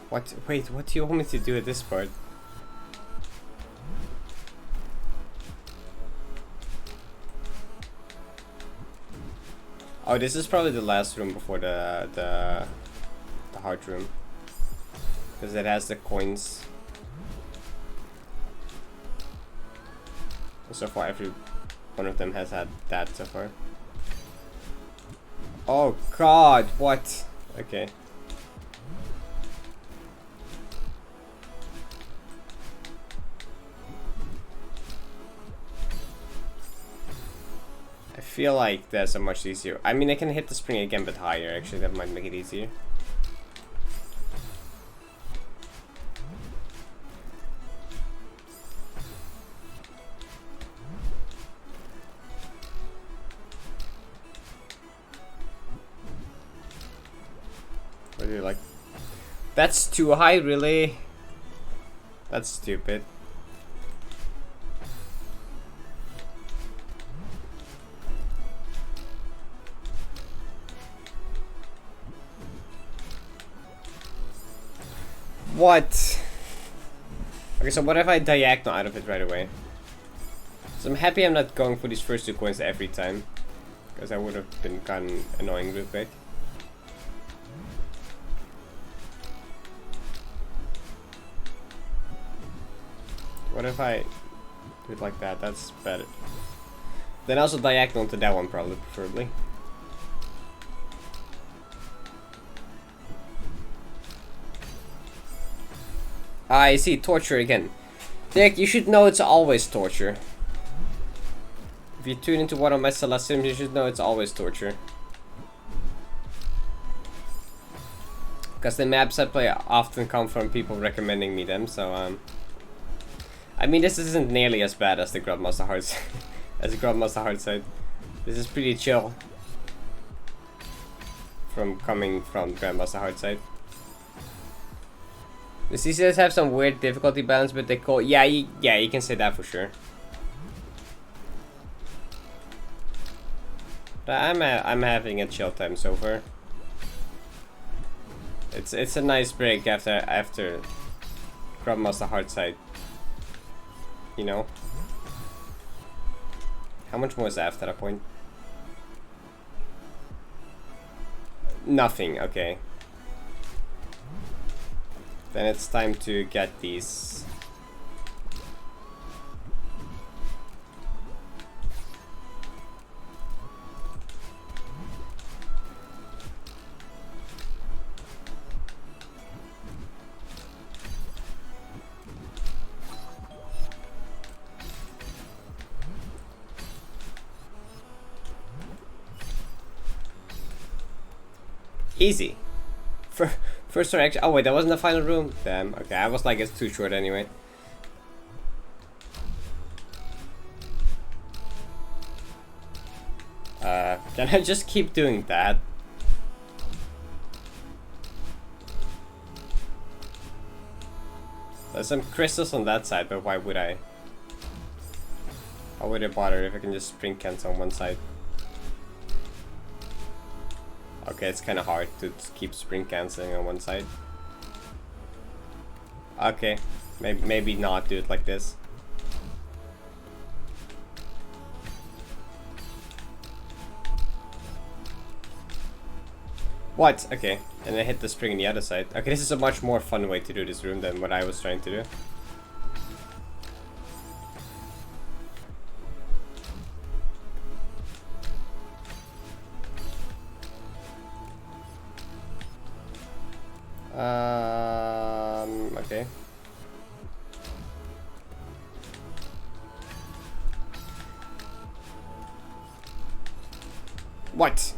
What? Wait, what do you want me to do at this part? Oh, this is probably the last room before the heart room. Because it has the coins. So far, every one of them has had that so far. Oh god, what? Okay. I feel like that's a much easier. I mean, I can hit the spring again, but higher. Actually, that might make it easier. What do you like? That's too high, really? That's stupid. What? Okay, so what if I diagonal out of it right away? So I'm happy I'm not going for these first 2 coins every time, because I would have been gotten annoying real quick. What if I do it like that? That's better. Then also diagonal to that one, probably, preferably. I see, torture again. Dick, you should know it's always torture. If you tune into one of my Celeste sims, you should know it's always torture. Because the maps I play often come from people recommending me them, so I mean, this isn't nearly as bad as the Grandmaster Hearts as the Grandmaster Hearts side. This is pretty chill. Coming from Grandmaster Hearts side. The CCS have some weird difficulty balance, but they call yeah, you can say that for sure. But I'm having a chill time so far. It's a nice break after Grandmaster Hearts side. You know? How much more is after that point? Nothing, okay. Then it's time to get these. Easy. First reaction. Oh wait, that wasn't the final room. Damn. Okay, I was like, it's too short anyway. Can I just keep doing that? There's some crystals on that side, but why would I? Why would I bother if I can just sprint cancel on one side? Okay, it's kind of hard to keep sprint canceling on one side. Okay, maybe not do it like this. What? Okay, and I hit the spring on the other side. Okay, this is a much more fun way to do this room than what I was trying to do. Okay. What?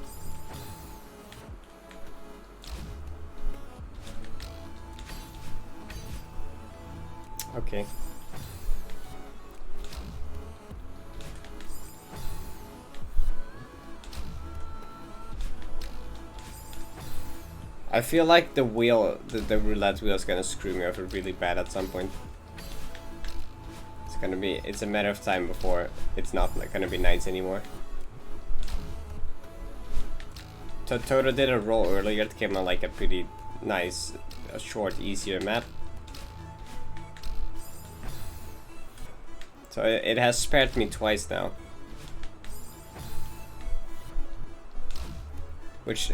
okay. I feel like the wheel, the roulette wheel is gonna screw me over really bad at some point. It's a matter of time before it's not like gonna be nice anymore. Toto did a roll earlier that came on like a pretty nice, short, easier map. So it has spared me twice now. Which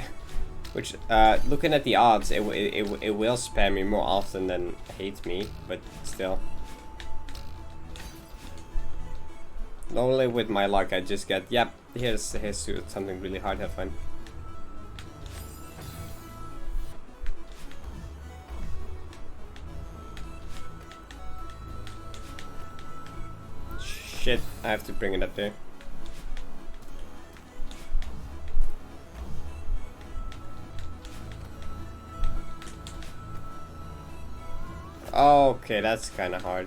looking at the odds, it will spam me more often than hate me, but still. Normally with my luck I just get, yep, here's something really hard, have fun. Shit, I have to bring it up there. Okay, that's kind of hard.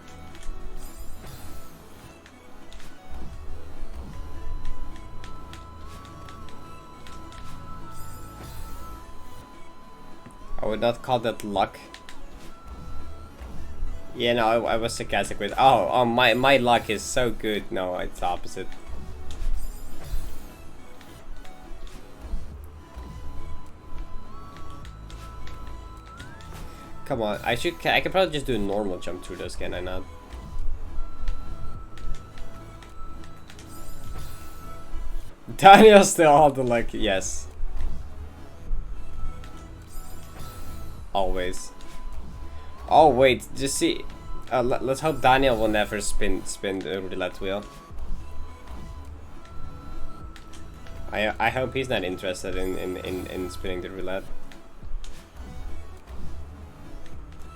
I would not call that luck. Yeah, no, I was sarcastic with. Oh, my luck is so good. No, it's the opposite. Come on, I could probably just do a normal jump through this, can I not? Daniel still all the luck, yes. Always. Oh wait, just see. Let's hope Daniel will never spin the roulette wheel. I hope he's not interested in spinning the roulette.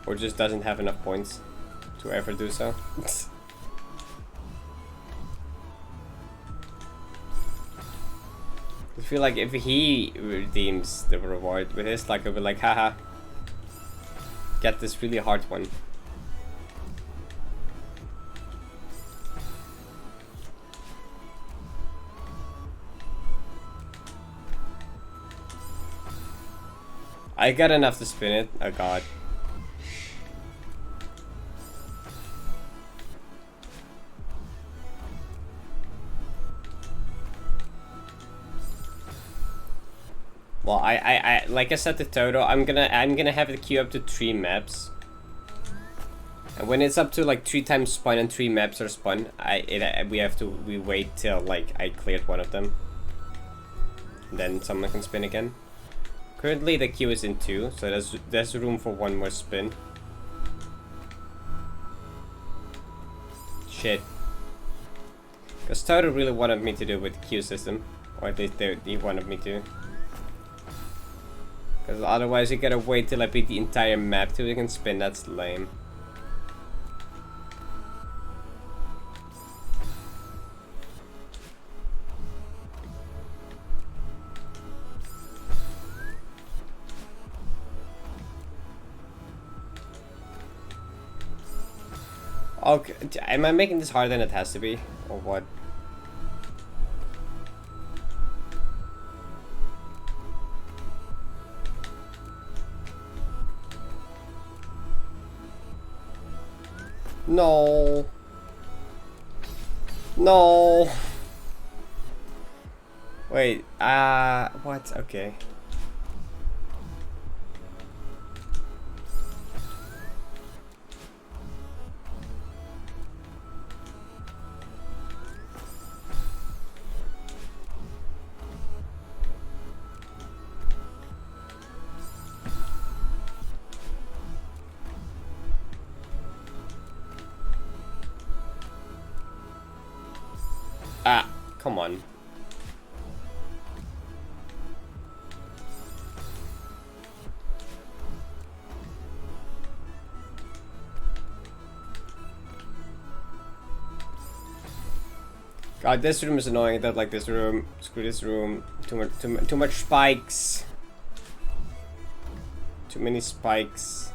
Or just doesn't have enough points to ever do so. I feel like if he redeems the reward with his luck, I'll be like, haha. Get this really hard one. I got enough to spin it. Oh god. Well, I like I said to Toto, I'm gonna have it queue up to 3 maps. And when it's up to like 3 times spun and 3 maps are spun, we wait till like I cleared one of them. And then someone can spin again. Currently the queue is in 2, so there's room for 1 more spin. Shit. Because Toto really wanted me to do with the queue system, or at least he wanted me to. Because otherwise you gotta wait till I beat the entire map till you can spin, that's lame. Okay, am I making this harder than it has to be? Or what? No. No. Wait, what? Okay. Ah, come on. God, this room is annoying. I don't like this room. Screw this room. Too much spikes. Too many spikes.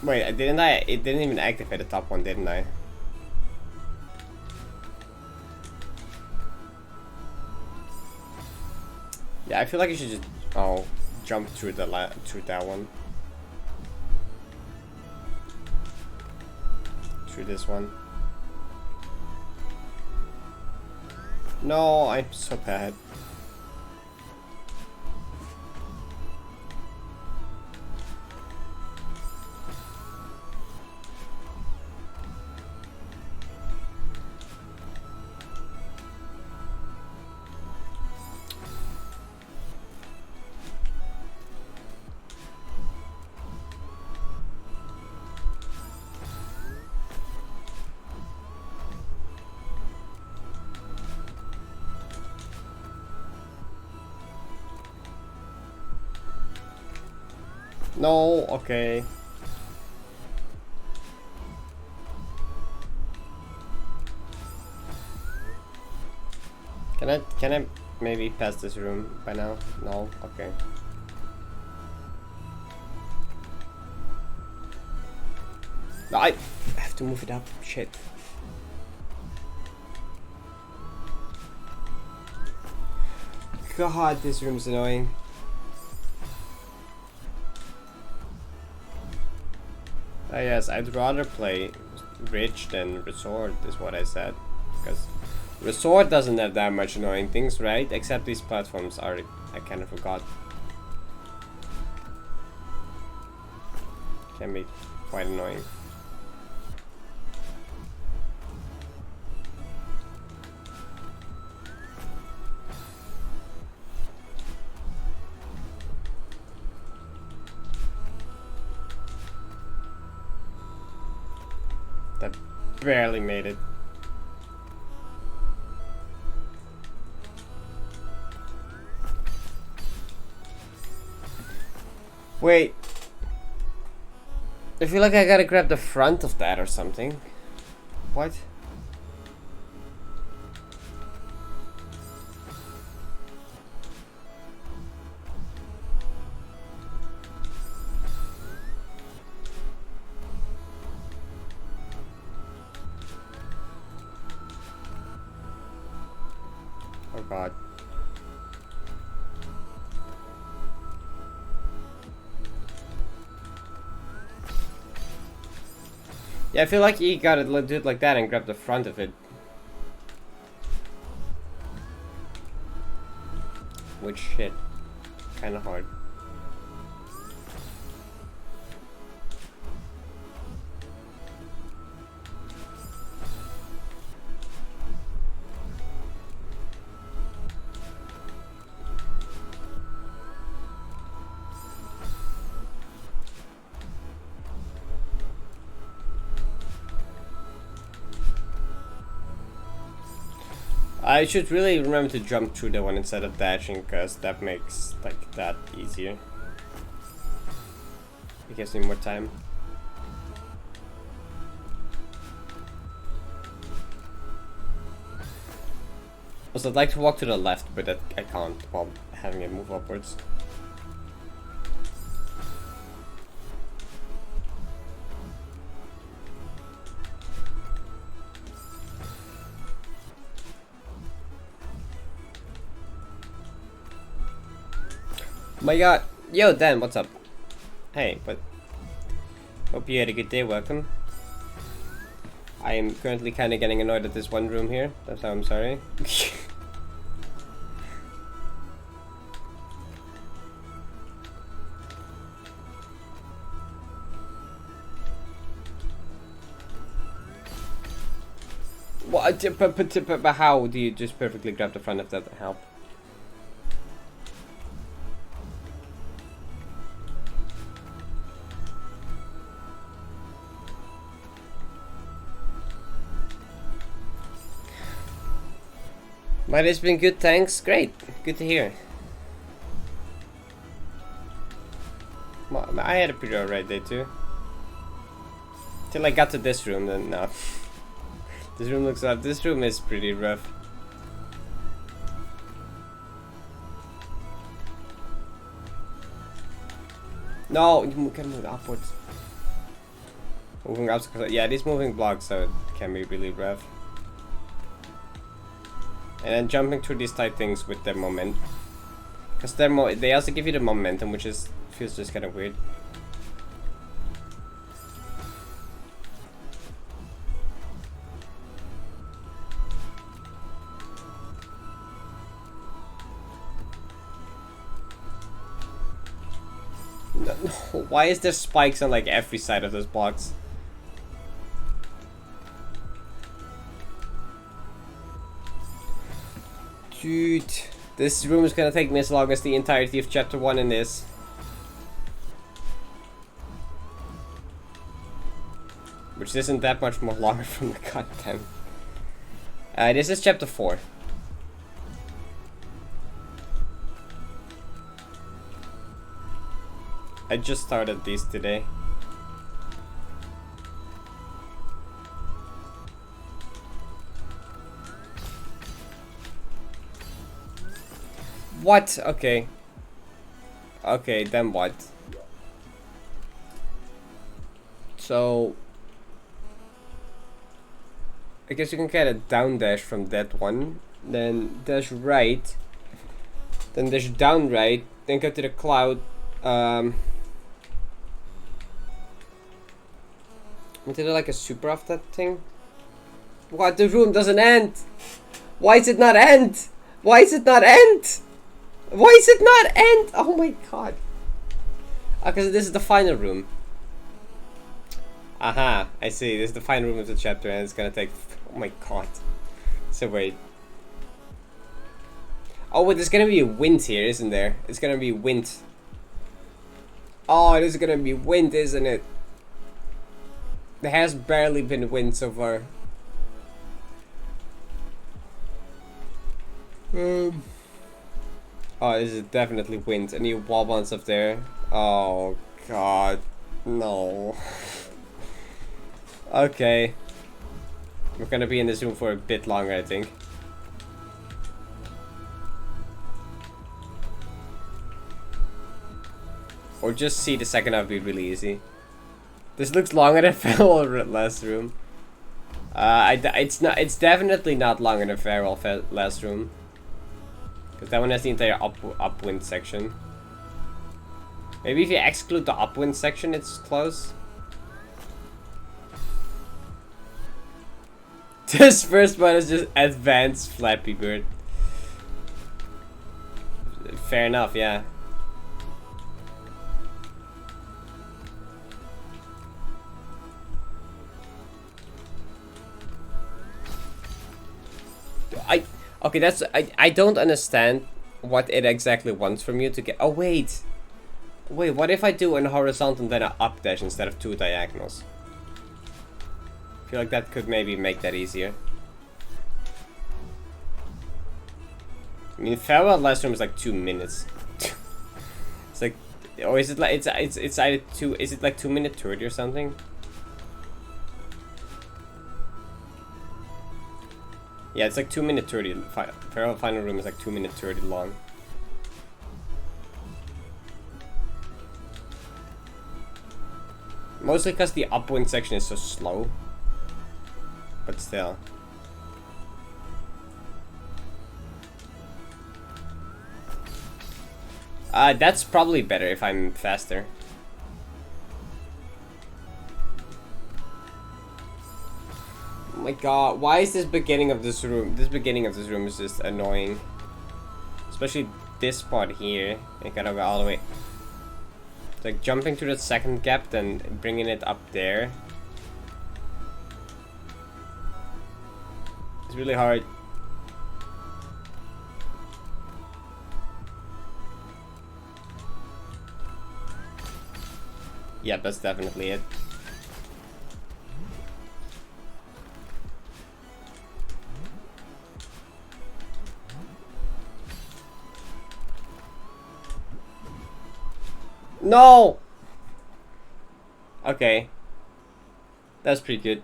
Wait, didn't I? It didn't even activate the top one, didn't I? Yeah, I feel like you should just jump through through that one. Through this one. No, I'm so bad. No, okay. Can I maybe pass this room by now? No, okay. No, I have to move it up. Shit. God, this room's annoying. Yes, I'd rather play Ridge than Resort, is what I said. Because Resort doesn't have that much annoying things, right? Except these platforms are... I kind of forgot. Can be quite annoying. That barely made it. Wait. I feel like I gotta grab the front of that or something. What? Oh god. Yeah, I feel like you gotta do it like that and grab the front of it. Which shit. Kinda hard. I should really remember to jump through the one instead of dashing, because that makes like that easier. It gives me more time. Also, I'd like to walk to the left, but that I can't while having it move upwards. My god. Yo, Dan, what's up? Hey, but... Hope you had a good day, welcome. I am currently kind of getting annoyed at this one room here. That's how I'm sorry. What? But how do you just perfectly grab the front of that help? My day's been good, thanks. Great. Good to hear. I had a pretty alright day too. Till I got to this room, then no. This room looks up. This room is pretty rough. No, you can move upwards. Moving obstacles. Yeah, these moving blocks, so it can be really rough. And then jumping through these tight things with the moment. Because they also give you the momentum, which feels just kind of weird. No, why is there spikes on like every side of those blocks? Dude, this room is gonna take me as long as the entirety of chapter 1 in this. Which isn't that much more longer from the content. This is chapter 4. I just started these today. What? Okay. Okay, then what? So I guess you can get a down dash from that one. Then dash right. Then dash down right. Then go to the cloud. Did it like a super off that thing? What? The room doesn't end! Why is it not end? Why is it not end? Why is it not end? Oh my god. Okay, so this is the final room. Aha, I see. This is the final room of the chapter and it's gonna take... Oh my god. So wait. Oh wait, there's gonna be wind here, isn't there? It's gonna be wind. Oh, this is gonna be wind, isn't it? There has barely been wind so far. Oh, this is definitely wind. A new wall bounce up there. Oh god, no. Okay, we're gonna be in this room for a bit longer, I think. Or just see the second half be really easy. This looks longer than Farewell last room. It's not. It's definitely not longer than Farewell last room. Because that one has the entire upwind section. Maybe if you exclude the upwind section, it's close. This first one is just advanced Flappy Bird. Fair enough, yeah. Okay, that's I don't understand what it exactly wants from you to get. Oh wait, what if I do an horizontal and then an up dash instead of 2 diagonals? I feel like that could maybe make that easier. I mean, Farewell last room is like 2 minutes. It's like, or is it like it's either 2? Is it like 2-minute 30 or something? Yeah, it's like 2-minute 30. Farewell final room is like 2-minute 30 long. Mostly because the upwind section is so slow. But still. That's probably better if I'm faster. Oh my god, why is this beginning of this room? This beginning of this room is just annoying. Especially this part here. I gotta go all the way. It's like jumping through the second gap, then bringing it up there. It's really hard. Yeah, that's definitely it. No! Okay. That's pretty good.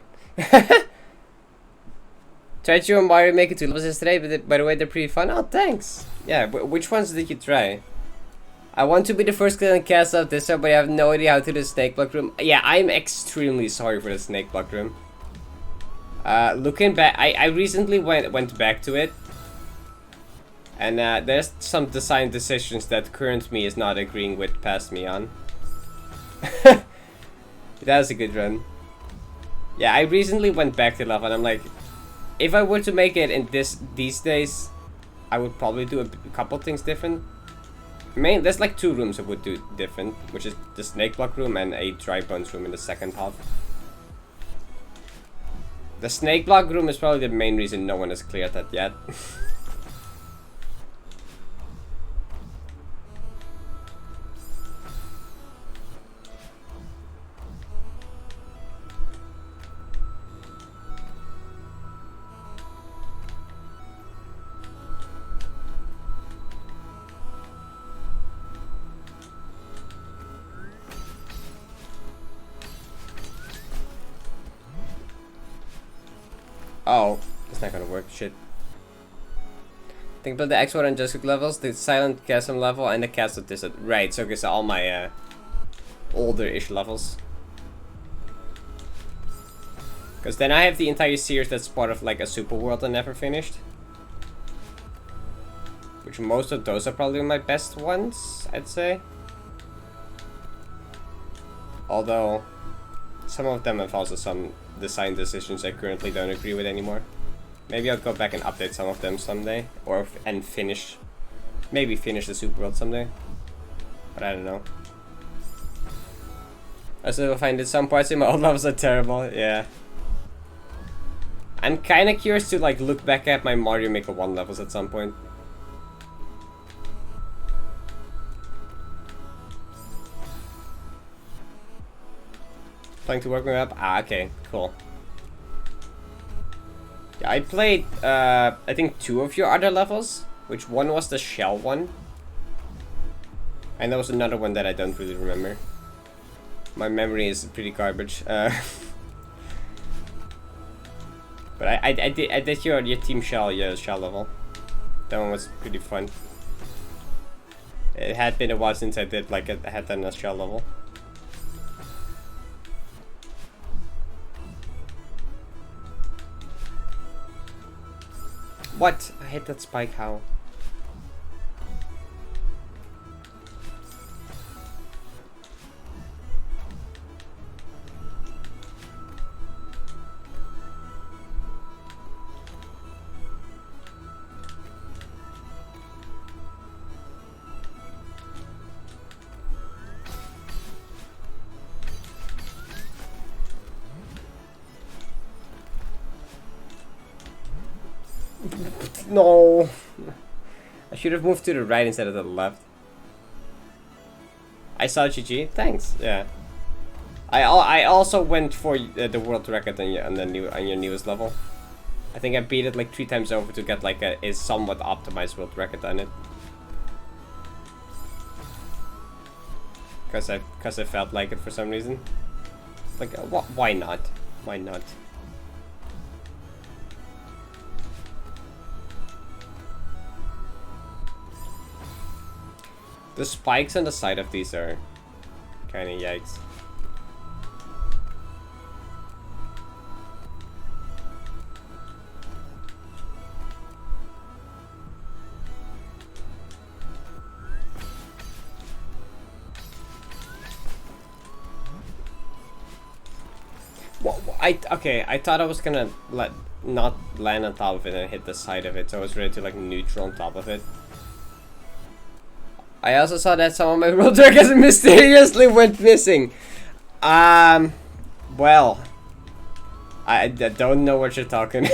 Tried you and Mario Maker 2 levels yesterday, but by the way, they're pretty fun. Oh, thanks! Yeah, which ones did you try? I want to be the first clan cast of this up, but I have no idea how to do the snake block room. Yeah, I'm extremely sorry for the snake block room. Looking back, I recently went back to it. And there's some design decisions that current me is not agreeing with past me on. That was a good run. Yeah, I recently went back to level and I'm like, if I were to make it in these days, I would probably do a couple things different. There's like 2 rooms I would do different, which is the snake block room and a dry bones room in the second half. The snake block room is probably the main reason no one has cleared that yet. Oh, it's not gonna work, shit. Think about the X1 and Jessica levels, the Silent Chasm level, and the Castle Desert. Right, so okay, so all my older-ish levels. Because then I have the entire series that's part of like a super world I never finished. Which most of those are probably my best ones, I'd say. Although, some of them have also some design decisions I currently don't agree with anymore. Maybe I'll go back and update some of them someday, and finish, maybe finish the super world someday. But I don't know. I still find that some parts in my old levels are terrible. Yeah. I'm kind of curious to like look back at my Mario Maker 1 levels at some point. Trying to work my way up? Ah, okay, cool. Yeah, I played, I think 2 of your other levels, which one was the shell one. And there was another one that I don't really remember. My memory is pretty garbage. But I did your Team Shell, your shell level. That one was pretty fun. It had been a while since I did, like, I had done a shell level. What? I hit that spike, how? No, I should have moved to the right instead of the left. I saw GG. Thanks. Yeah. I also went for the world record on your newest level. I think I beat it like 3 times over to get like a somewhat optimized world record on it. Cause I felt like it for some reason. Like why not? Why not? The spikes on the side of these are kind of yikes. Well, I thought I was gonna not land on top of it and hit the side of it, so I was ready to like neutral on top of it. I also saw that some of my world records mysteriously went missing. Well, I don't know what you're talking.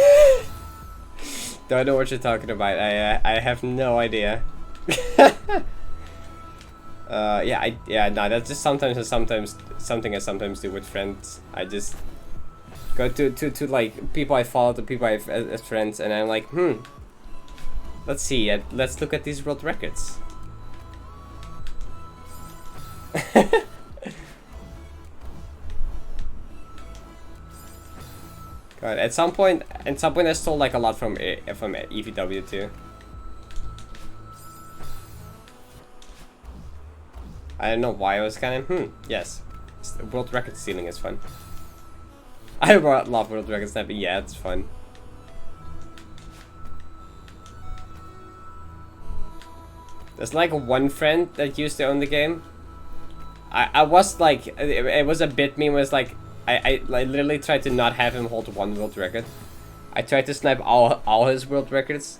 Don't know what you're talking about. I have no idea. No, that's just sometimes something I sometimes do with friends. I just go to like people I follow, to people I have as friends, and I'm like, let's see, let's look at these world records. God, at some point I stole like a lot from EVW too. I don't know why I was kind of, yes. World record stealing is fun. I love world record sniping, yeah, it's fun. There's like one friend that used to own the game. I was like, it was a bit meme, was like, I literally tried to not have him hold one world record. I tried to snipe all his world records.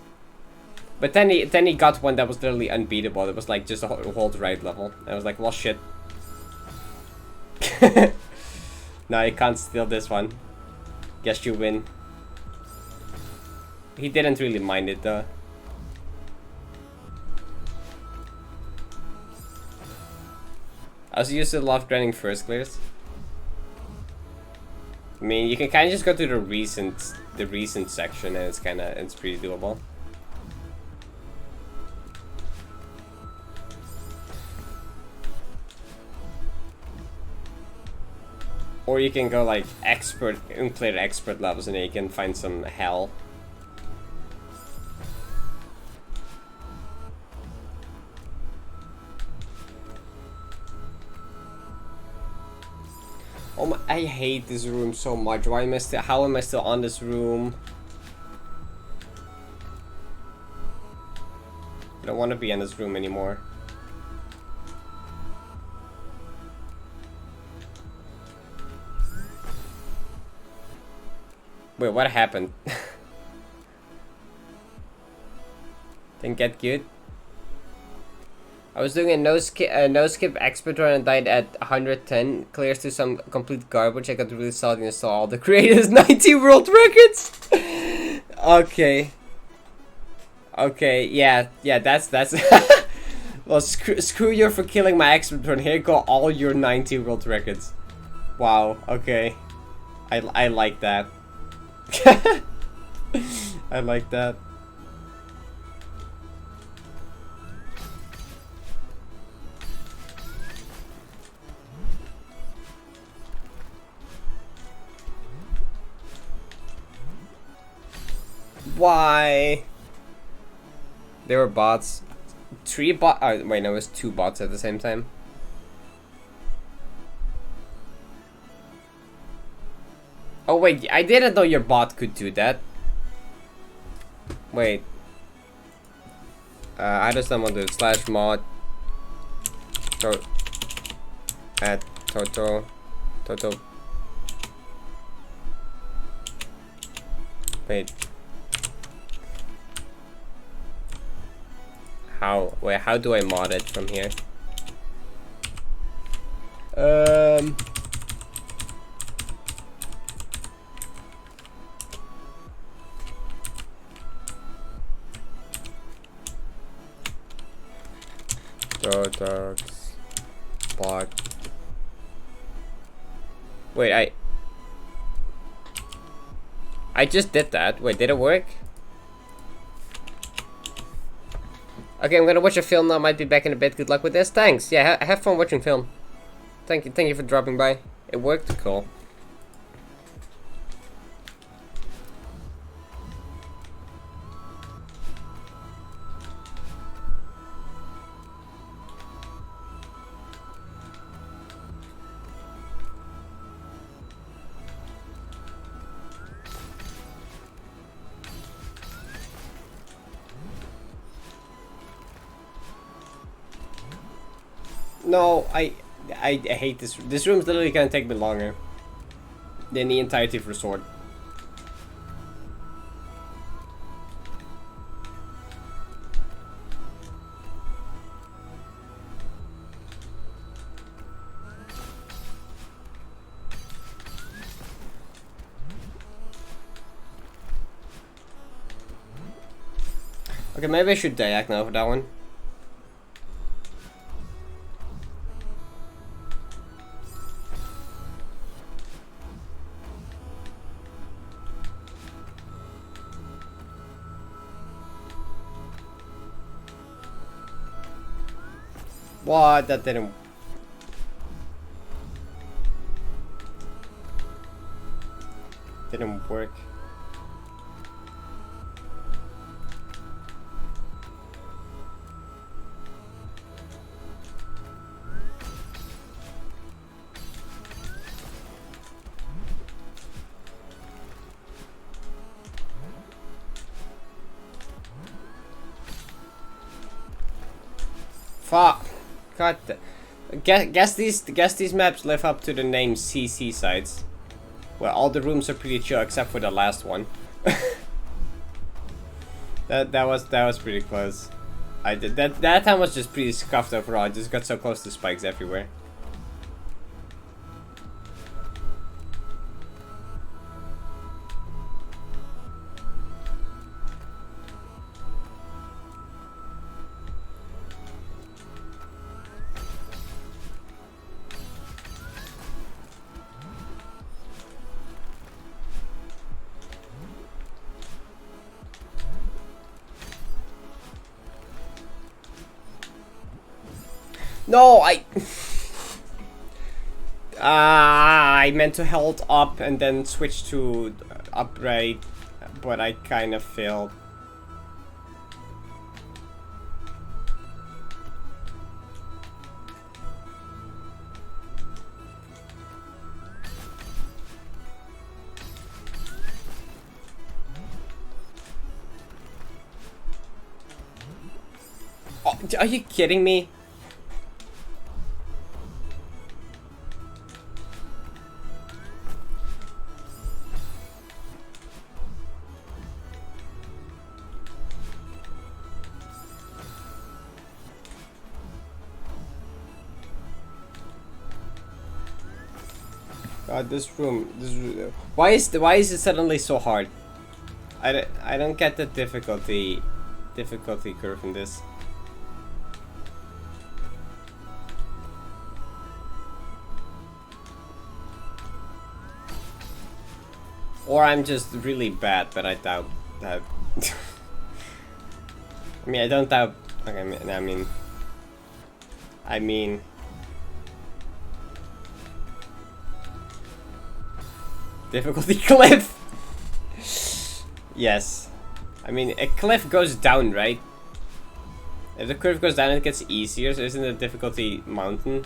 But then he got one that was literally unbeatable. It was like just a hold right level. I was like, well, shit. No, you can't steal this one. Guess you win. He didn't really mind it though. I also used to love grinding first clears. I mean, you can kind of just go to the recent section, and it's pretty doable. Or you can go like expert, unclear expert levels, and then you can find some hell. Oh my, I hate this room so much. Why am I still, how am I still on this room? I don't want to be in this room anymore. Wait, what happened? Didn't get good. I was doing a no skip expert run and died at 110. Clears to some complete garbage. I got really salty and saw all the creators 90 world records. Okay. Okay, yeah, that's well, screw you for killing my expert run. Here go all your 90 world records. Wow. Okay. I like that. I like that. Why? There were bots. 3 bots. Oh, wait, no, it was 2 bots at the same time. Oh wait, I didn't know your bot could do that. Wait. I just want to slash mod at Toto. Wait. How do I mod it from here? Dogs bot. Wait, I just did that. Wait, did it work? Okay, I'm gonna watch a film now. Might be back in a bit. Good luck with this. Thanks. Yeah, have fun watching film. Thank you for dropping by. It worked. Cool. No, I hate this. This room's literally gonna take me longer than the entirety of Resort. Okay, maybe I should diac now for that one. What? That didn't work. Fuck. God. Guess these maps live up to the name CC sites. Well, all the rooms are pretty chill except for the last one. that was pretty close. I did that time was just pretty scuffed overall. I just got so close to spikes everywhere. No, I meant to hold up and then switch to upright, but I kind of failed. Oh, are you kidding me? God, this room. Why is it suddenly so hard? I don't get the difficulty curve in this. Or I'm just really bad, but I doubt that. I mean, I don't doubt. Okay, I mean. Difficulty cliff. Yes. I mean, a cliff goes down, right? If the curve goes down, it gets easier. So isn't the difficulty mountain?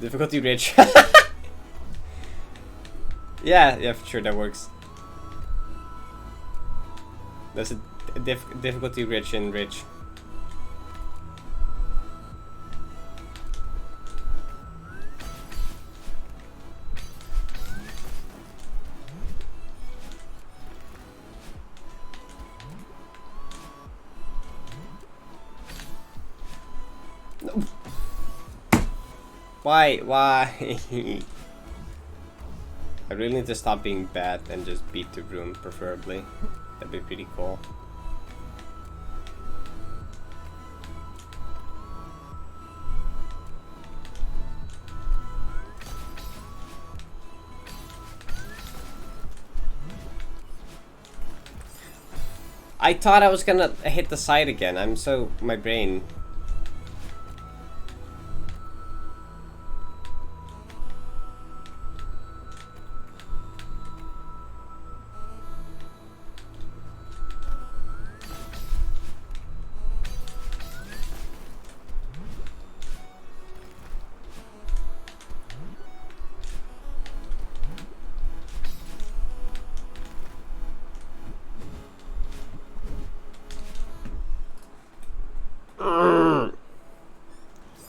Difficulty ridge. yeah, for sure that works. That's a difficulty ridge and ridge. No. Why? I really need to stop being bad and just beat the room, preferably. That'd be pretty cool. I thought I was gonna hit the side again. My brain.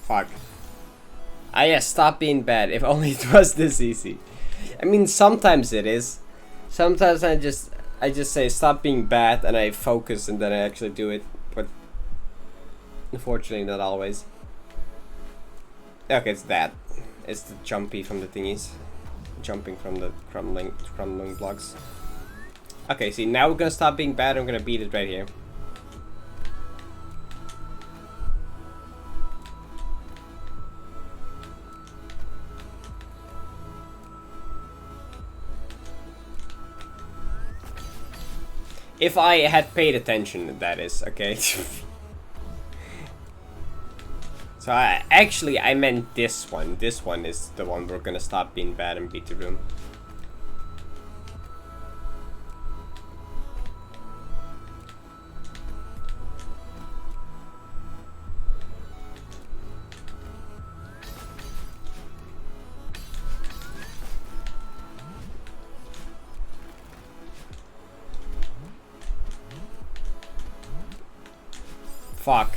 Fuck. Yes, stop being bad. If only it was this easy. I mean, sometimes it is. Sometimes I just say stop being bad and I focus and then I actually do it. But unfortunately, not always. Okay, it's that. It's the jumpy from the thingies. Jumping from the crumbling blocks. Okay, see, now we're gonna stop being bad. I'm gonna beat it right here. If I had paid attention, that is, okay? So I meant this one. This one is the one we're gonna stop being bad and beat the room. Fuck.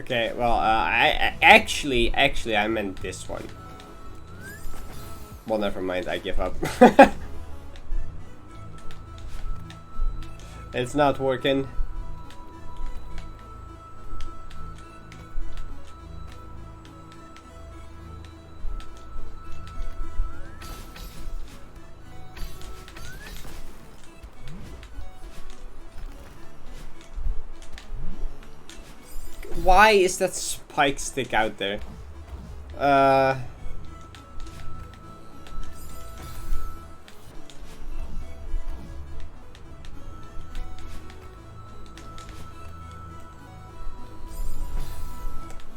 Okay, well, I actually, I meant this one. Well, never mind, I give up. It's not working. Why is that spike stick out there?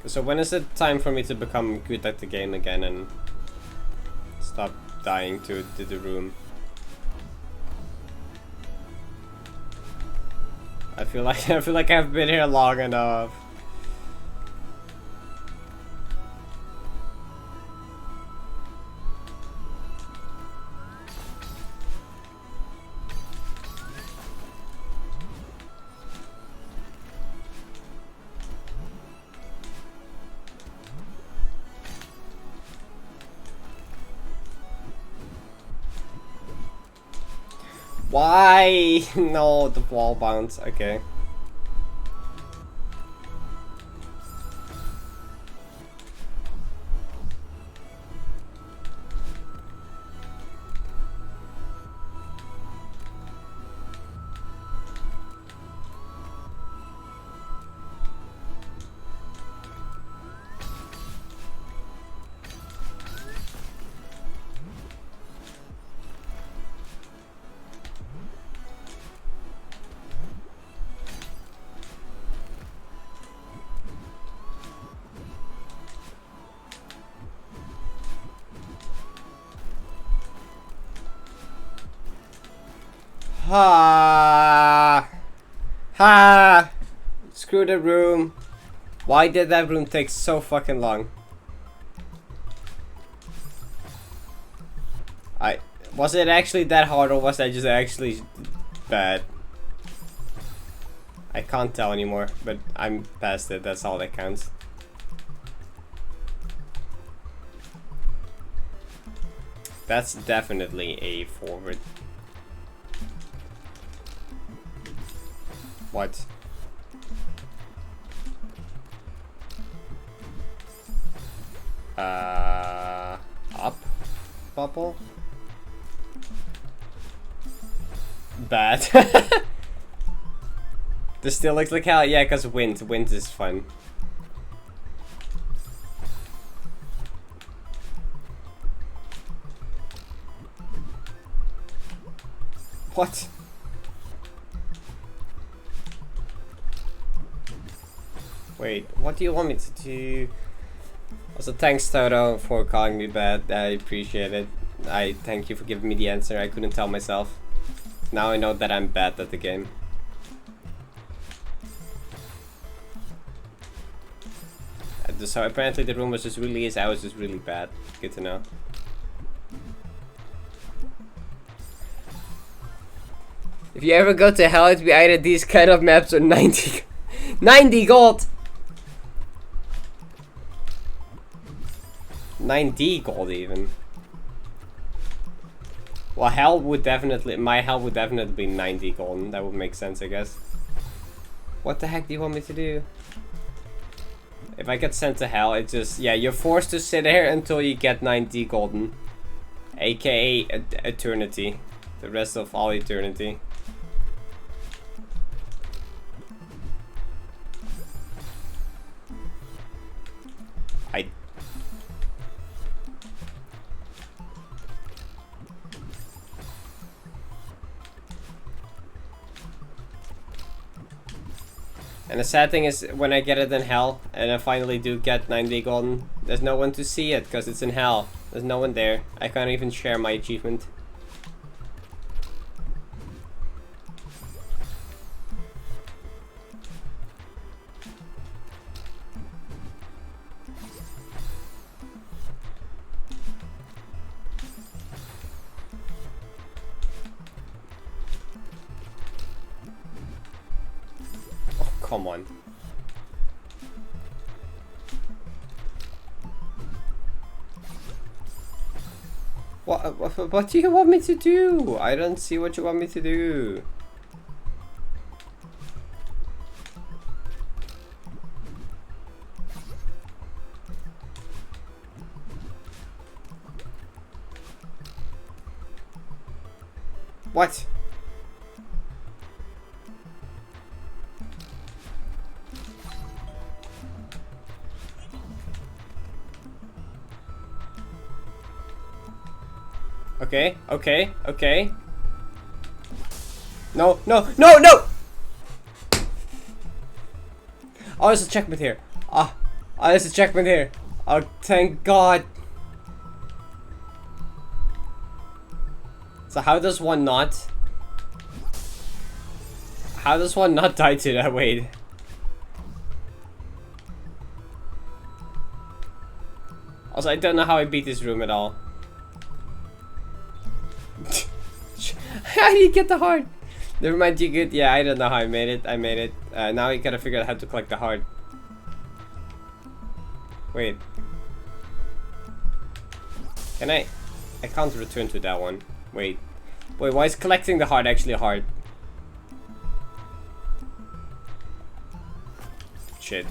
So when is it time for me to become good at the game again and stop dying to the room? I feel like I've been here long enough. Why? No, the wall bounce. Okay. Ha! Ha! Screw the room. Why did that room take so fucking long? Was it actually that hard or was that just actually bad? I can't tell anymore, but I'm past it, that's all that counts. That's definitely a forward. What? Up? Bubble? Bad. This still looks like hell. Yeah, because wind. Wind is fun. What? Wait, what do you want me to do? Also, thanks Toto for calling me bad. I appreciate it. I thank you for giving me the answer. I couldn't tell myself. Now I know that I'm bad at the game. So apparently the room was just really easy. I was just really bad. Good to know. If you ever go to hell, it'd be either these kind of maps or 90 gold. 90 gold even. Well, hell would definitely, my hell would definitely be 90 gold. That would make sense, I guess. What the heck do you want me to do? If I get sent to hell, it's just, yeah, you're forced to sit here until you get 90 golden. AKA eternity. The rest of all eternity. And the sad thing is, when I get it in hell, and I finally do get 90 golden, there's no one to see it, because it's in hell. There's no one there. I can't even share my achievement. Oh, come on. What do you want me to do? I don't see what you want me to do. What? Okay, okay, okay. No, no, no, no! Oh, there's a checkpoint here. Ah, there's a checkpoint here. Oh, thank God. So how does one not? How does one not die to that? Wait. Also, I don't know how I beat this room at all. How did you get the heart? Never mind, you good? Yeah, I don't know how I made it. I made it. Now you gotta figure out how to collect the heart. Wait. Can I can't return to that one. Wait. Wait, why is collecting the heart actually hard? Shit.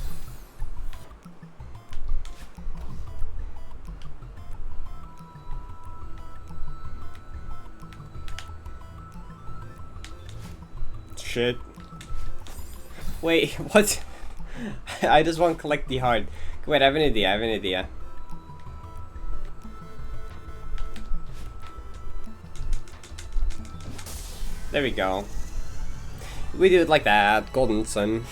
Shit. Wait, what? I just want to collect the heart. Wait, I have an idea, I have an idea. There we go. We do it like that, golden sun.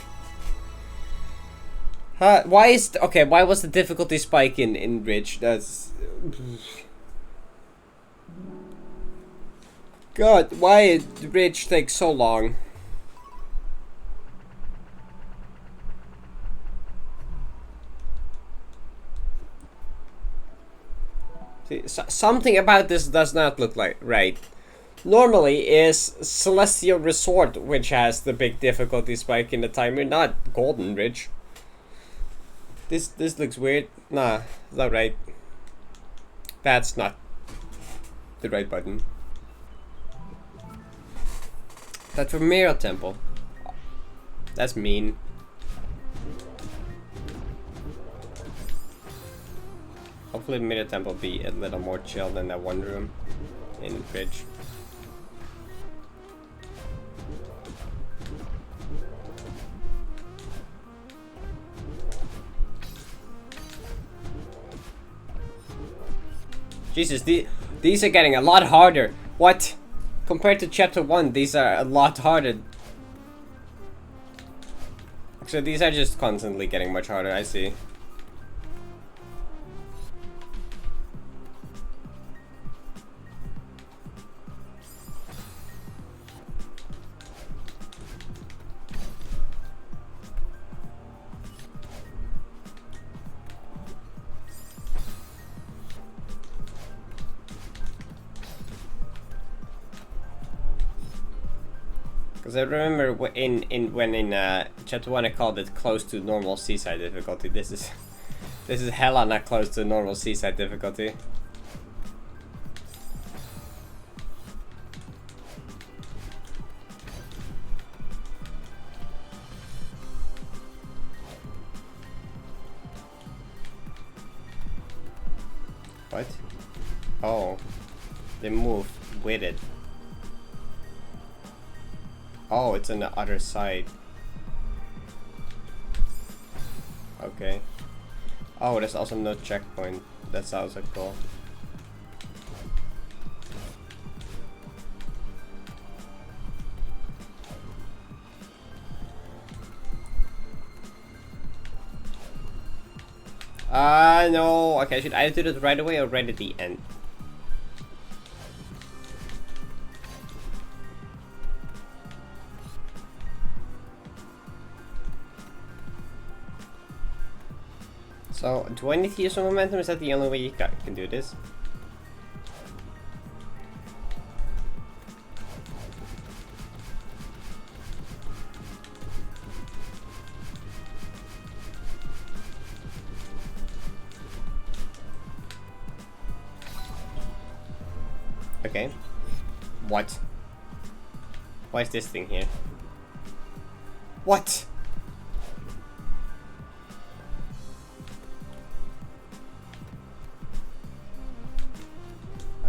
Why is... Okay, why was the difficulty spike in Ridge? That's... God, why did Ridge take so long? See, something about this does not look like right. Normally is Celestial Resort which has the big difficulty spike in the timer, not Golden Ridge. This looks weird. Nah, it's not right. That's not the right button. That's for Mirror Temple. That's mean. Hopefully Mirror Temple be a little more chill than that one room in Bridge. Jesus, these are getting a lot harder. What? Compared to chapter 1, these are a lot harder. So these are just constantly getting much harder, I see. Because I remember when in chapter 1 I called it close to normal seaside difficulty. This is hella not close to normal seaside difficulty. What? Oh, they move with it. Oh, it's on the other side. Okay. Oh, there's also no checkpoint. That's also cool. No. Okay, should I do this right away or right at the end? So, do I need to use some momentum? Is that the only way you can do this? Okay. What? Why is this thing here? What?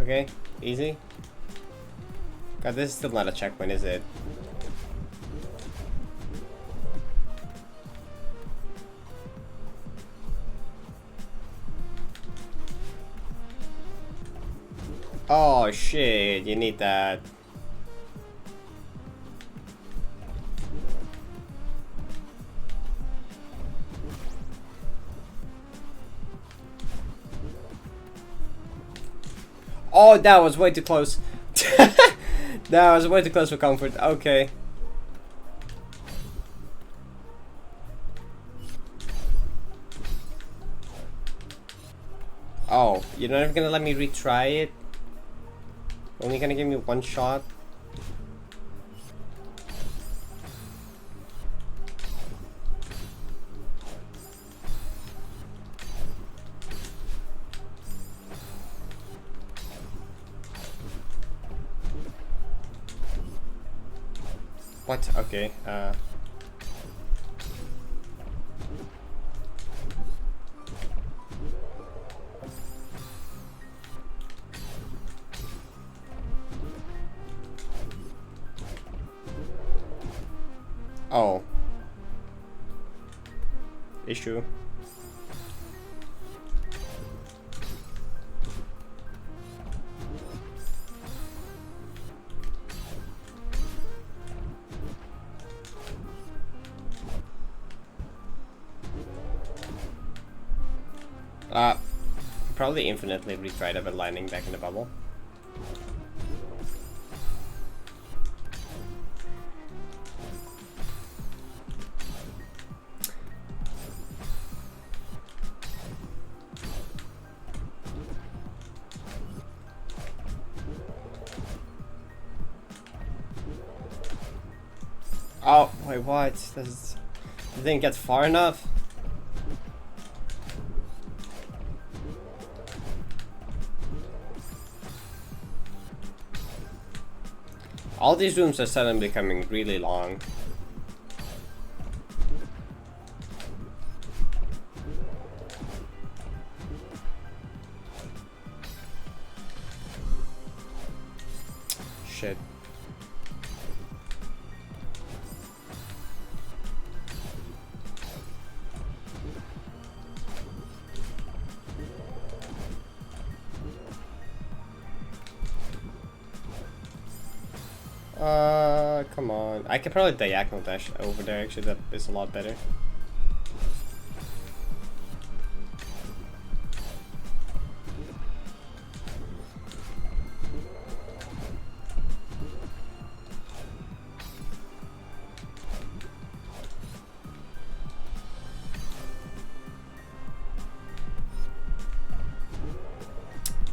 Okay, easy. God, this is still not a checkpoint, is it? Oh shit, you need that. Oh, that was way too close. That was way too close for comfort. Okay. Oh, you're not even gonna let me retry it? Only gonna give me one shot? What? Okay, oh. Issue. Probably infinitely retried of a landing back in the bubble. Oh, wait, what? This didn't get far enough? All these rooms are suddenly becoming really long. Shit. Come on. I could probably diagonal dash over there, actually, that is a lot better.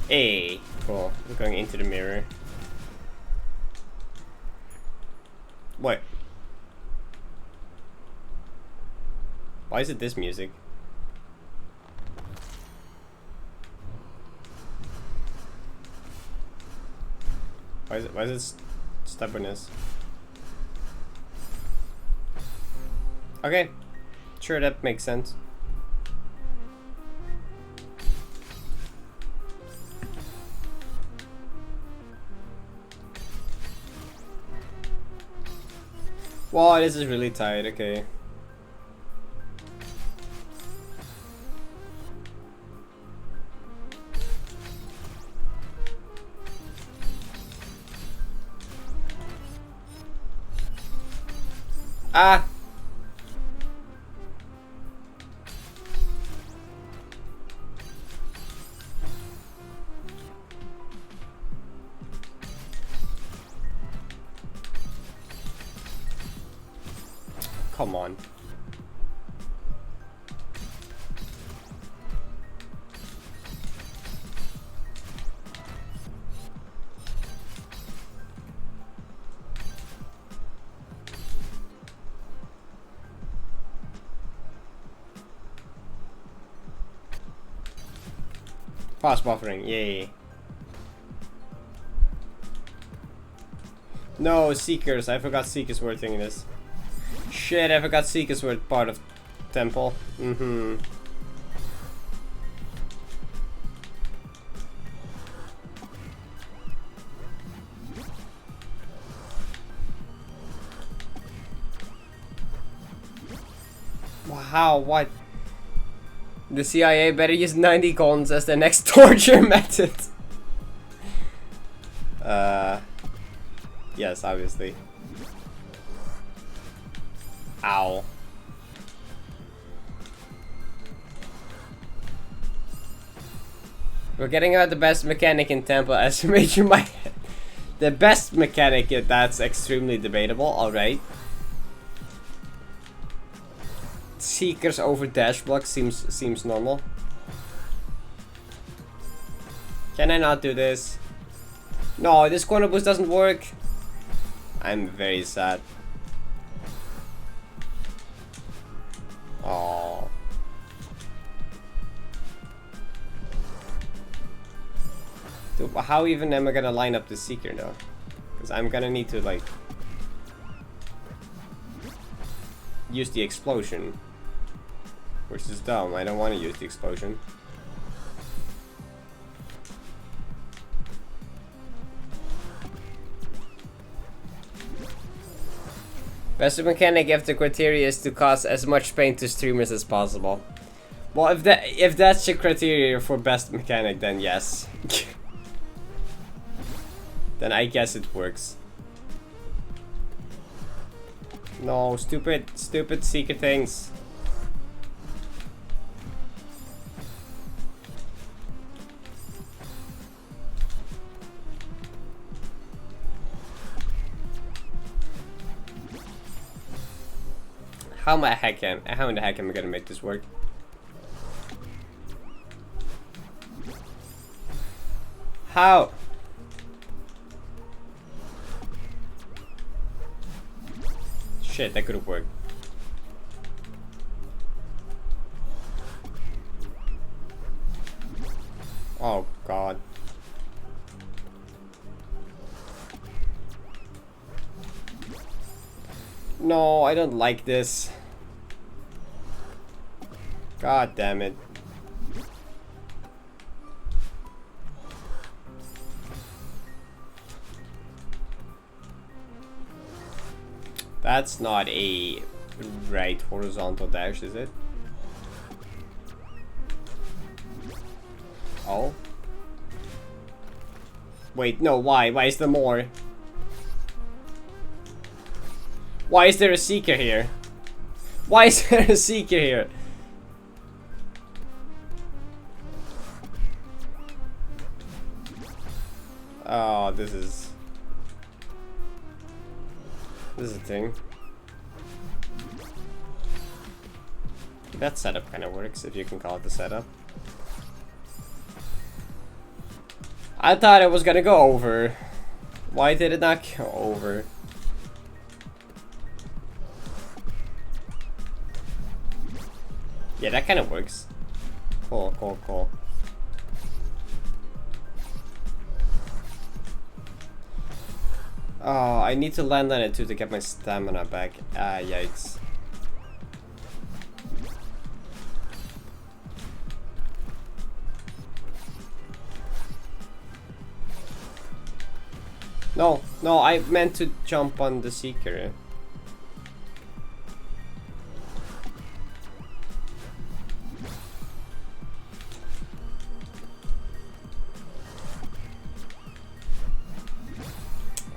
Hey, cool. We're going into the mirror. What? Why is it this music? Why is it stubbornness? Okay. Sure, that makes sense. Wow, this is really tight, okay. Ah! Come on. Fast buffering, yay. No, Seekers. I forgot Seekers were thing in this. Shit, I forgot Seekers were part of Temple. Mm-hmm. Wow, what? The CIA better use 90 cons as the next torture method. Yes, obviously. Ow. We're getting out the best mechanic in Temple as Major my head. The best mechanic, that's extremely debatable, alright. Seekers over dash block seems normal. Can I not do this? No, this corner boost doesn't work. I'm very sad. Oh. Dude, how even am I gonna line up the Seeker though? Because I'm gonna need to like use the explosion. Which is dumb, I don't want to use the explosion. Best mechanic if the criteria is to cause as much pain to streamers as possible. Well, if that's the criteria for best mechanic, then yes. Then I guess it works. No, stupid Seeker things. How in the heck am I gonna make this work? How? Shit, that could have worked. Oh god. No, I don't like this. God damn it. That's not a right horizontal dash, is it? Oh. Wait, no, why? Why is there more? Why is there a Seeker here? Why is there a Seeker here? Oh, this is a thing. That setup kind of works, if you can call it the setup. I thought it was gonna go over. Why did it not go over? Yeah, that kind of works. Cool, cool, cool. Oh, I need to land on it too to get my stamina back. Ah, yikes. No, no, I meant to jump on the Seeker.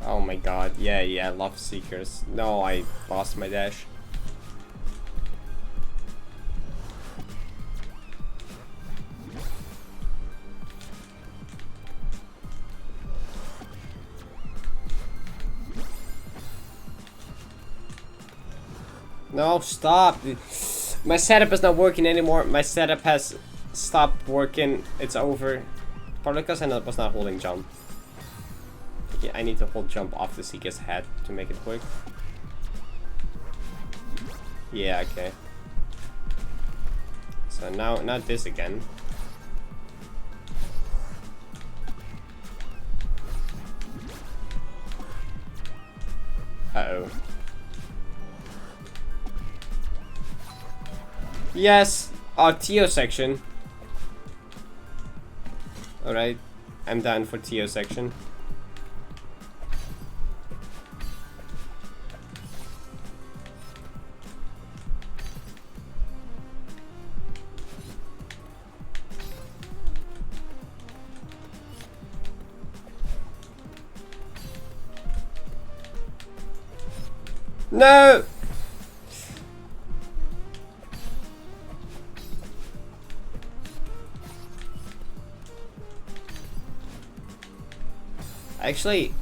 Oh my god, yeah, I love Seekers. No, I lost my dash. No, stop. My setup is not working anymore. My setup has stopped working. It's over. Probably because I was not holding jump. Okay, I need to hold jump off the Seeker's head to make it work. Yeah, okay. So now, not this again. No. Yes! Our TO section. Alright. I'm down for TO section. No! I actually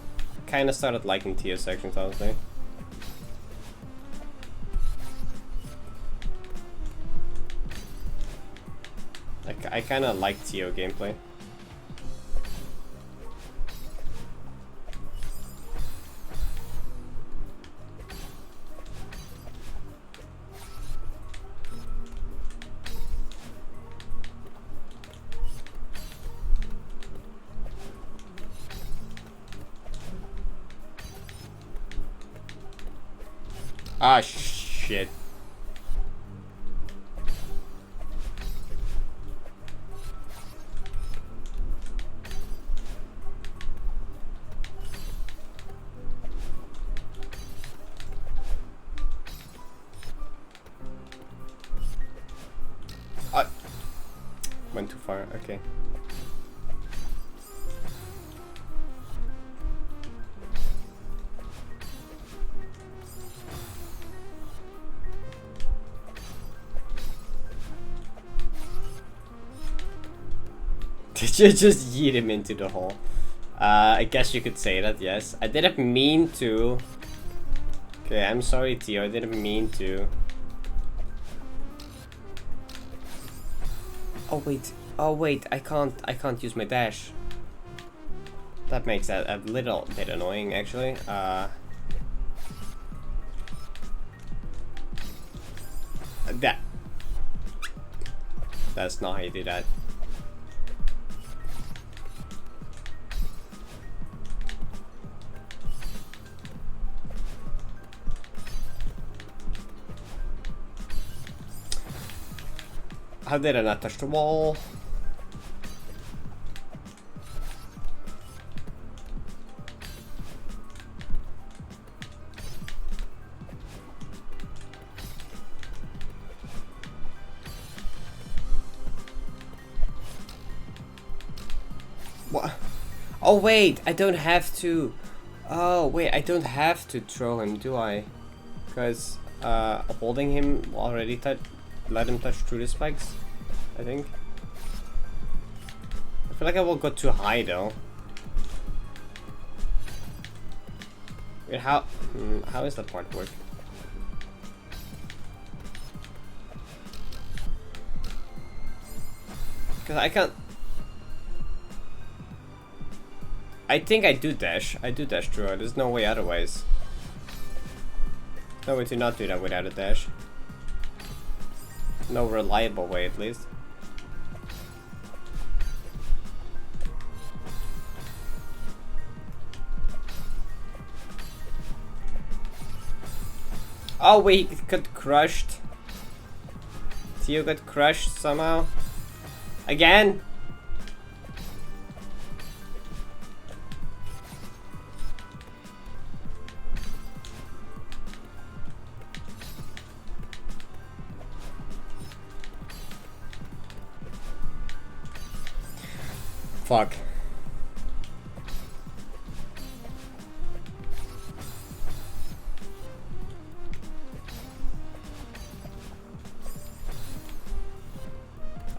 kind of started liking TO sections, honestly. Like, I kind of like TO gameplay. Ah, shit. Went too far, okay. Did you just yeet him into the hole? I guess you could say that, yes. I didn't mean to. Okay, I'm sorry, Tio. I didn't mean to. Oh wait. Oh wait. I can't use my dash. That makes that a little bit annoying, actually. That's not how you do that. How did I not touch the wall? What? Oh wait, I don't have to. Oh wait, I don't have to throw him, do I? Because holding him already let him touch through the spikes, I think. I feel like I will go too high though. Wait, how is that part work? Because I can't. I think I do dash. I do dash through it. There's no way otherwise. No way to not do that without a dash. No reliable way, at least. Oh wait, it got crushed. Theo got crushed somehow. Again? Fuck.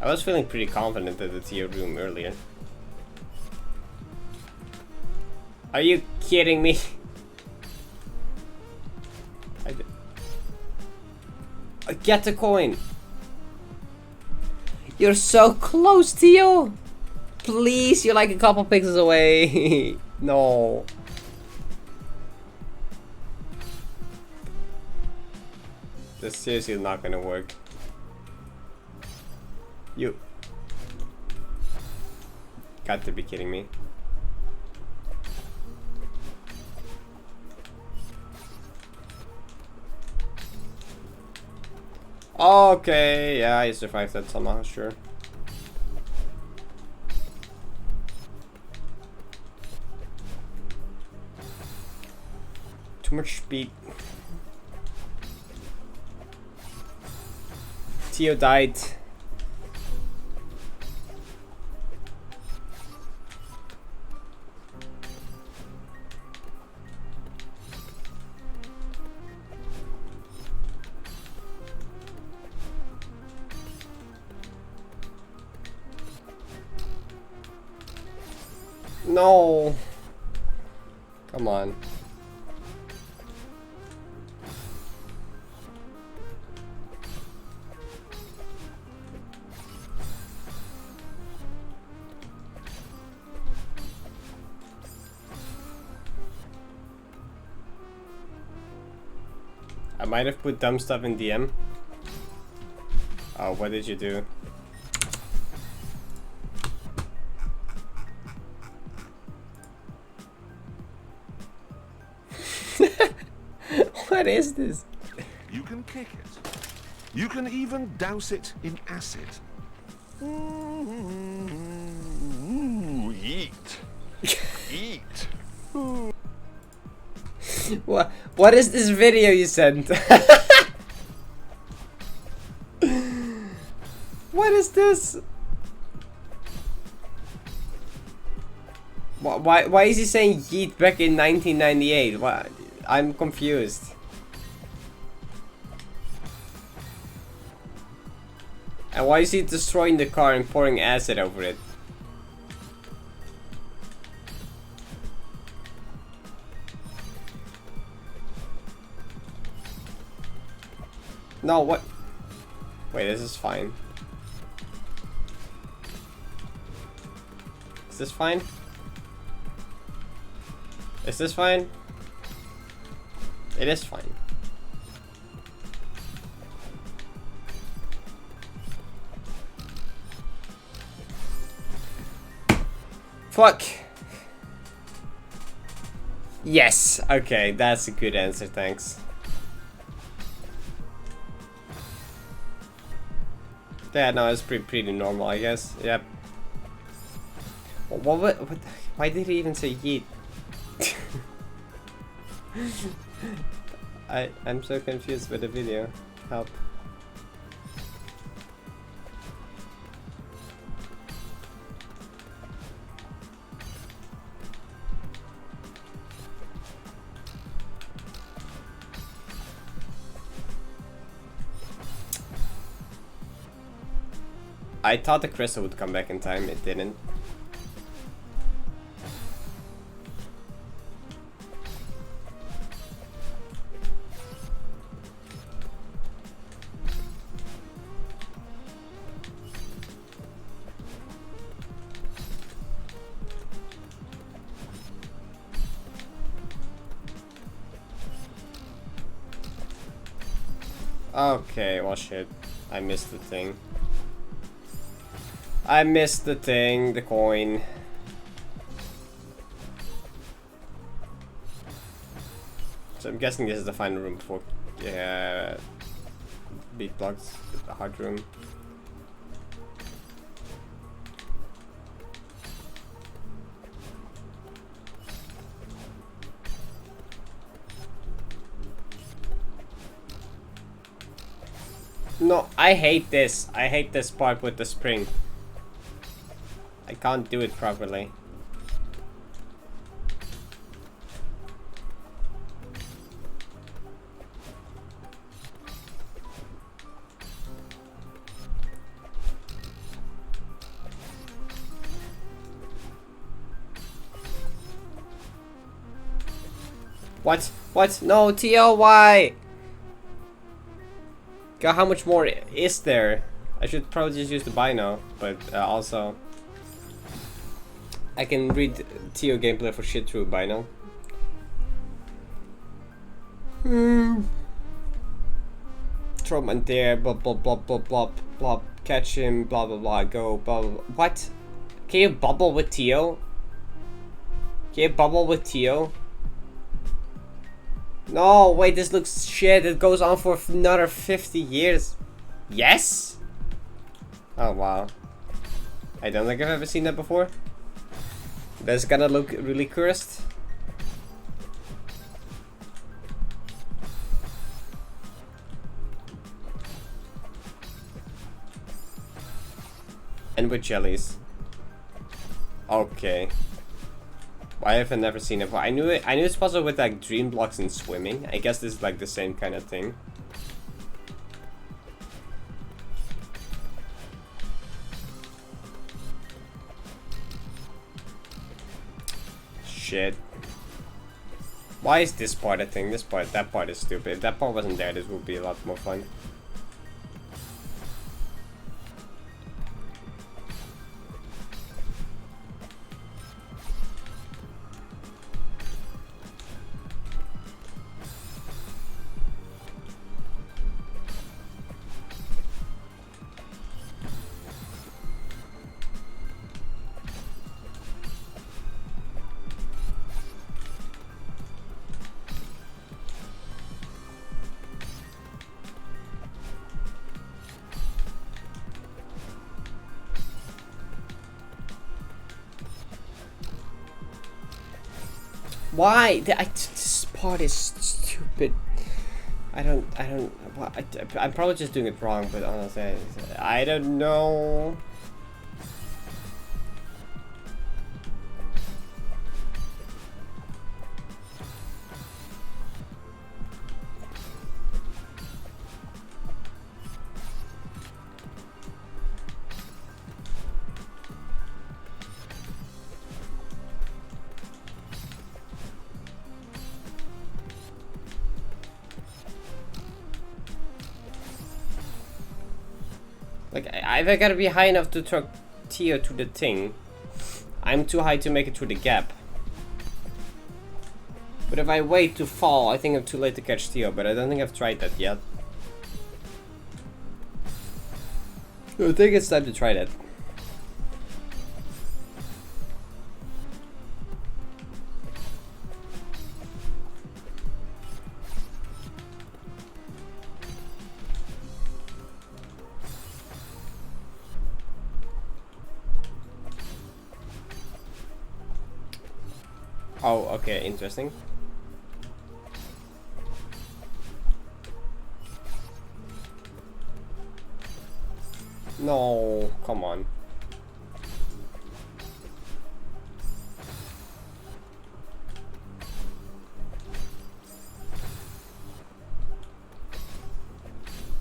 I was feeling pretty confident at the tier room earlier. Are you kidding me? Get the coin. You're so close, Theo. Please, you're like a couple pixels away. No. This seriously is not gonna work. You got to be kidding me. Okay, yeah, I survived that somehow, sure. Too much speed. Tio died. No. Come on. I might have put dumb stuff in DM. Oh, what did you do? What is this? You can kick it. You can even douse it in acid. Eat. Eat. What is this video you sent? What is this? Why is he saying yeet back in 1998? What? I'm confused. And why is he destroying the car and pouring acid over it? No, what? Wait, this is fine. Is this fine? Is this fine? It is fine. Fuck. Yes. Okay, that's a good answer. Thanks. Yeah, no, it's pretty normal, I guess. Yep. What, why did he even say yeet? I'm so confused with the video. Help. I thought the crystal would come back in time, it didn't. Okay, well shit. I missed the thing. I missed the thing, the coin. So I'm guessing this is the final room before beat blocks, the hard room. No, I hate this. I hate this part with the spring. I can't do it properly. What? What? No, TLY! God, how much more is there? I should probably just use the buy now, but also I can read TO gameplay for shit through by now. Throw him in there, blah blah blah blah blah blah. Catch him, blah blah blah. Go, blah blah. Blah. What? Can you bubble with TO? Can you bubble with TO? No, wait, this looks shit. It goes on for another 50 years. Yes? Oh, wow. I don't think I've ever seen that before. That's gonna look really cursed. And with jellies. Okay. Why have I never seen it before? I knew it's possible with like dream blocks and swimming. I guess this is like the same kind of thing. Shit. Why is this part a thing? That part is stupid. If that part wasn't there, this would be a lot more fun. Why? This part is stupid. I'm probably just doing it wrong, but honestly, I don't know. Like, I gotta be high enough to truck Tio to the thing. I'm too high to make it through the gap. But if I wait to fall, I think I'm too late to catch Tio, but I don't think I've tried that yet. I think it's time to try that. Oh, okay, interesting. No, come on.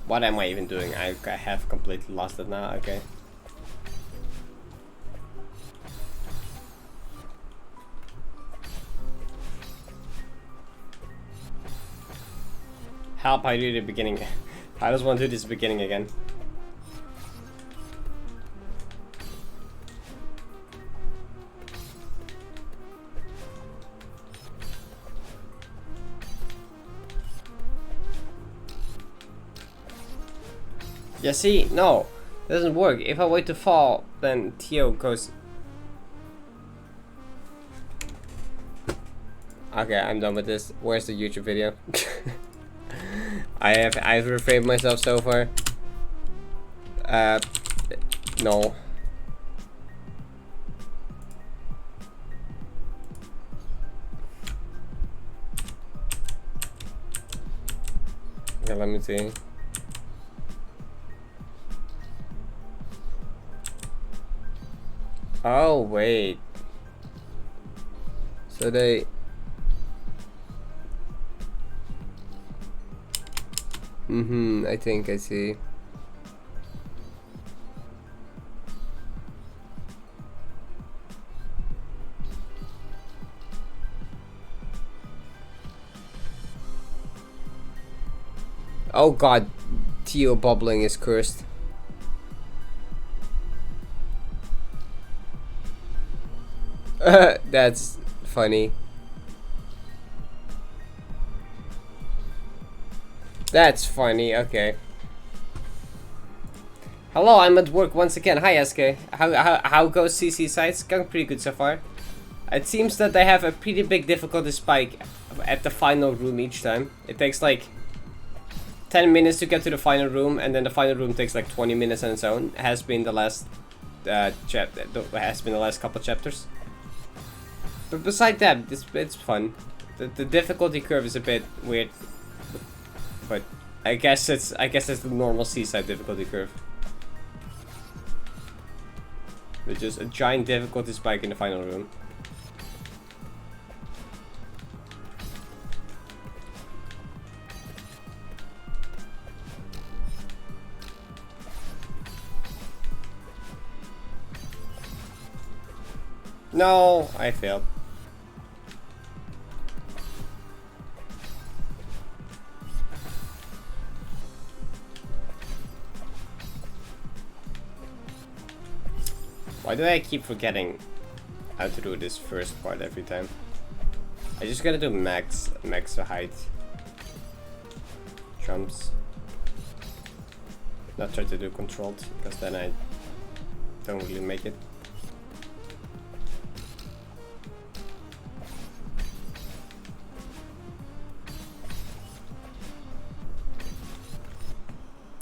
What am I even doing? I have completely lost it now, okay. Help, I do the beginning. I just want to do this beginning again. Yeah, see, no, it doesn't work. If I wait to fall, then Tio goes. Okay, I'm done with this. Where's the YouTube video? I've reframed myself so far. No. Okay, let me see. Oh, wait. So they... I think I see. Oh god, Tio bubbling is cursed. That's funny. That's funny, okay. Hello, I'm at work once again. Hi, SK. How goes CC sites? Going pretty good so far. It seems that they have a pretty big difficulty spike at the final room each time. It takes like 10 minutes to get to the final room, and then the final room takes like 20 minutes on its own. It has been the last couple chapters. But beside that, it's fun. The difficulty curve is a bit weird, but I guess it's the normal seaside difficulty curve. With just a giant difficulty spike in the final room. No, I failed. Why do I keep forgetting how to do this first part every time? I just gotta do max height jumps. Not try to do controlled, because then I don't really make it.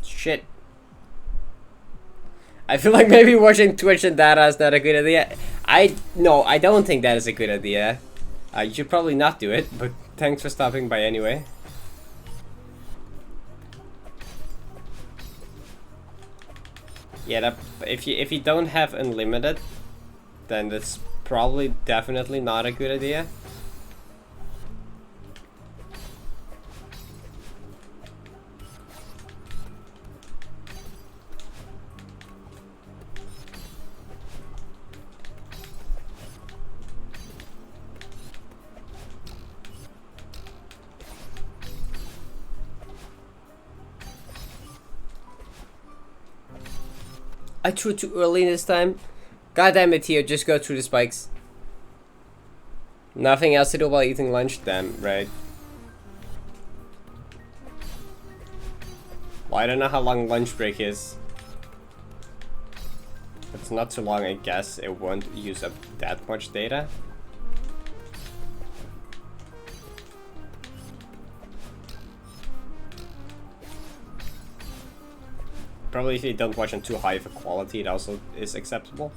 Shit. I feel like maybe watching Twitch and data is not a good idea. No, I don't think that is a good idea. You should probably not do it, but thanks for stopping by anyway. Yeah, if you don't have unlimited, then that's probably definitely not a good idea. I threw too early this time. God damn it, Theo, just go through the spikes. Nothing else to do while eating lunch? Damn, right. Well, I don't know how long lunch break is. If it's not too long, I guess it won't use up that much data. Probably if you don't watch on too high of a quality, it also is acceptable.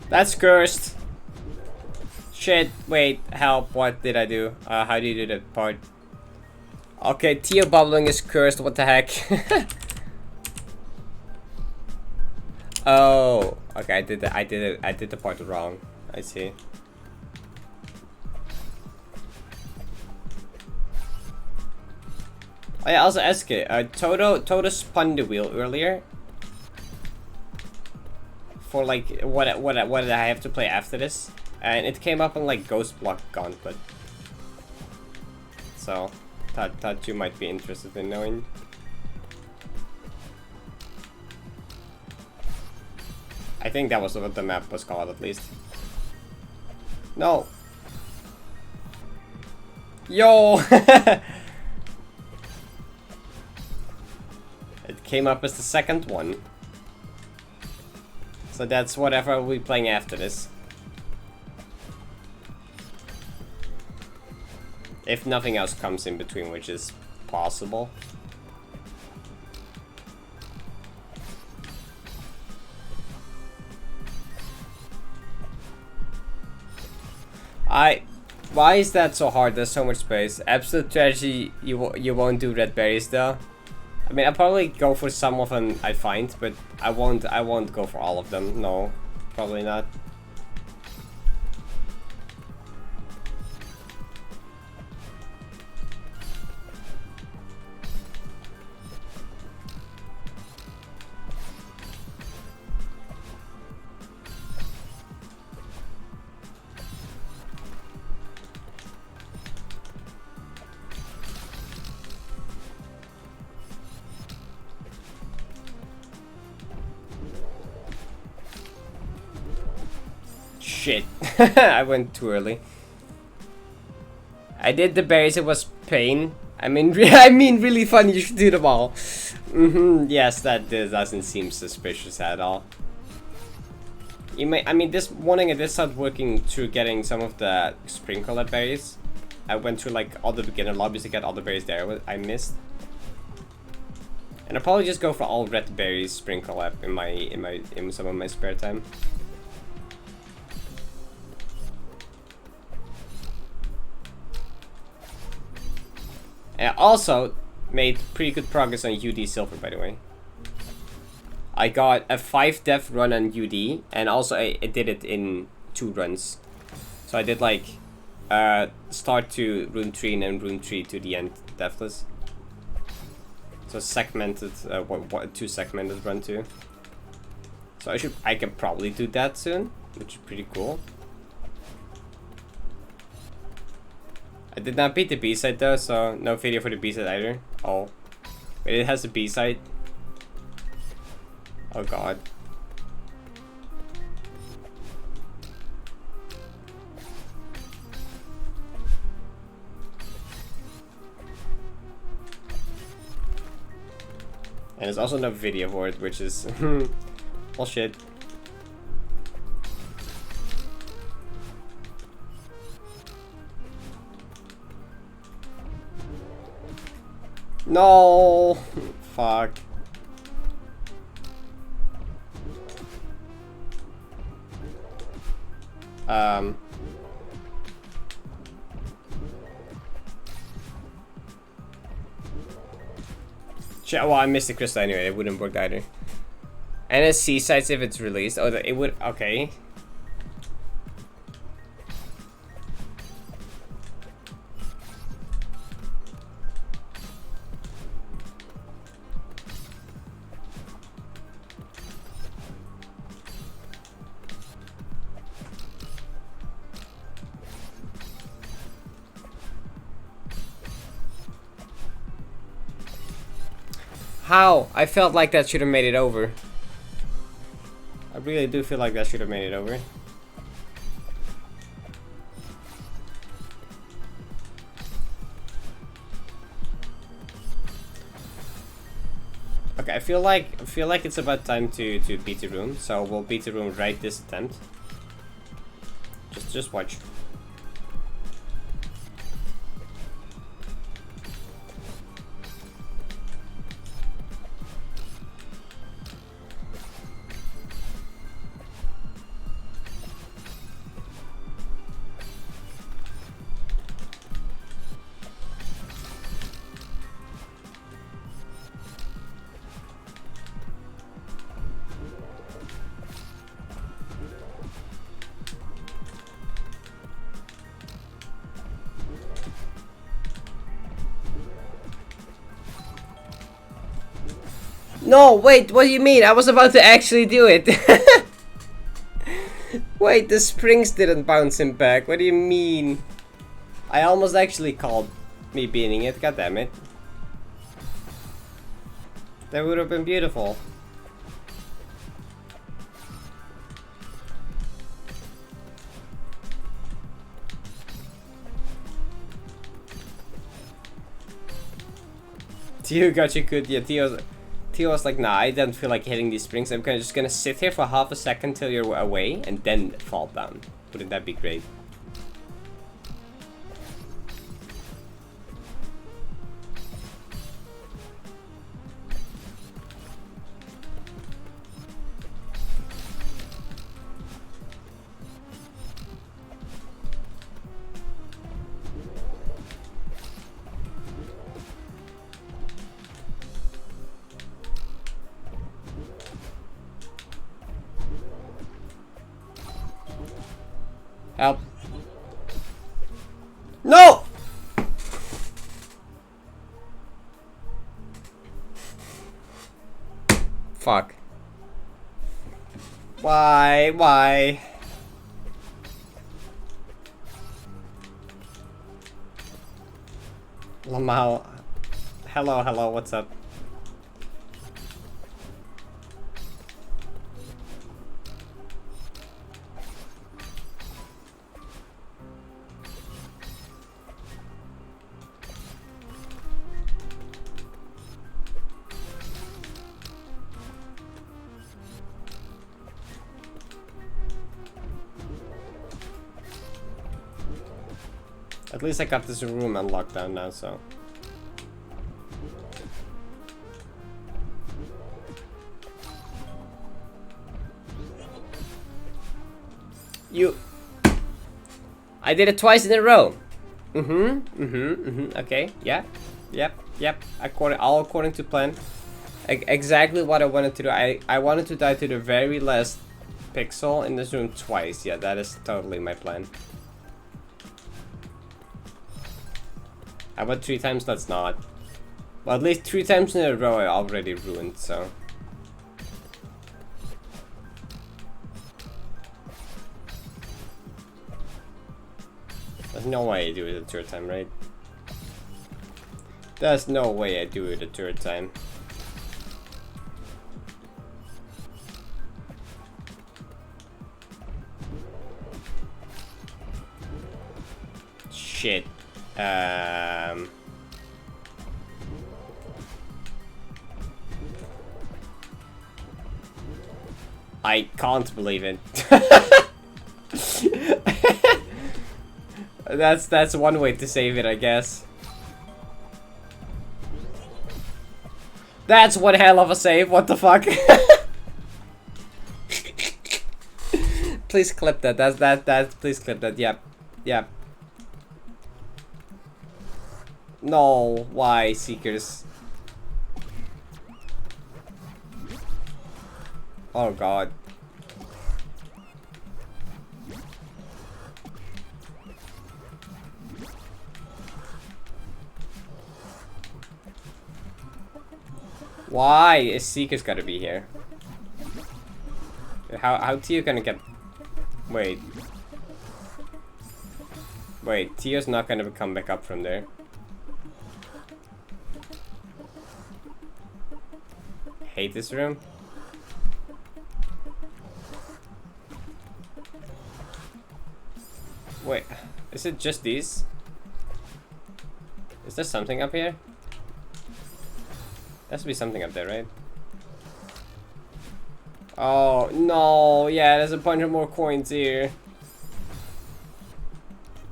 That's cursed. Shit, wait, help, what did I do? How do you do that part? Okay, Theo bubbling is cursed, what the heck? Oh, okay, I did the part wrong. I see. I also asked it. Toto spun the wheel earlier. For like what did I have to play after this? And it came up on like Ghost Block Gauntlet. So thought you might be interested in knowing. I think that was what the map was called, at least. No. Yo! It came up as the second one. So that's whatever we'll be playing after this. If nothing else comes in between, which is possible. Why is that so hard? There's so much space. Absolute strategy, you won't do red berries though. I mean, I'll probably go for some of them I find, but I won't go for all of them. No, probably not. Shit, I went too early. I did the berries, it was pain. I mean really fun, you should do them all. Yes, that doesn't seem suspicious at all. You may, I mean, this morning I did start working through getting some of the sprinkler berries. I went through like all the beginner lobbies to get all the berries there I missed. And I'll probably just go for all red berries sprinkle up in some of my spare time. And I also made pretty good progress on UD Silver, by the way. I got a 5 death run on UD, and also I did it in 2 runs. So I did like start to rune 3 and then rune 3 to the end deathless. So segmented, 2 segmented run too. So I can probably do that soon, which is pretty cool. I did not beat the B-side though, so no video for the B-side either. Oh, wait, it has a B-side. Oh god. And there's also no video for it, which is bullshit. No, fuck. Shit, well, I missed the crystal anyway. It wouldn't work either. And it's C-sides if it's released. Oh, it would. Okay. How? I felt like that should have made it over. I really do feel like that should have made it over. Okay, I feel like it's about time to beat the room, so we'll beat the room right this attempt. Just watch. No, wait, what do you mean? I was about to actually do it. Wait, the springs didn't bounce him back. What do you mean? I almost actually called me beating it. God damn it. That would have been beautiful. Tio got you good. Yeah, Tio was like, nah, I don't feel like hitting these springs. I'm just gonna sit here for half a second till you're away and then fall down. Wouldn't that be great? Help. No! Fuck. Why? Lamau. Hello, what's up? At least I got this room unlocked down now, so. You. I did it twice in a row. Okay, yeah. Yep. All according to plan. Exactly what I wanted to do. I wanted to die to the very last pixel in this room twice. Yeah, that is totally my plan. How about 3 times? Let's not. Well, at least 3 times in a row I already ruined, so. There's no way I do it a 3rd time, right? There's no way I do it a 3rd time. Shit. I can't believe it. That's one way to save it, I guess. That's one hell of a save. What the fuck? Please clip that. Please clip that. Yep. No, why, Seekers? Oh god. Why is Seeker's gotta be here? How Tio gonna get... Wait, Tio's not gonna come back up from there. Hate this room. Wait, is it just these? Is there something up here? There has to be something up there, right? Oh, no. Yeah, there's a bunch of more coins here.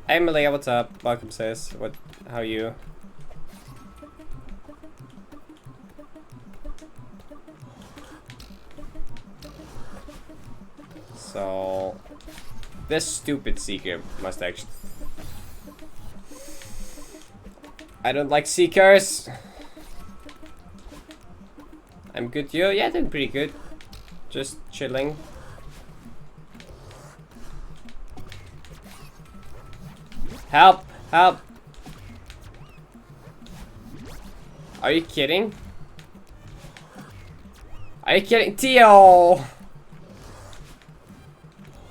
Hey, Malia, what's up? Welcome, sis. How are you? So... This stupid Seeker must actually... I don't like Seekers! I'm good, yo. Yeah, doing pretty good. Just chilling. Help! Help! Are you kidding? Are you kidding? Tio!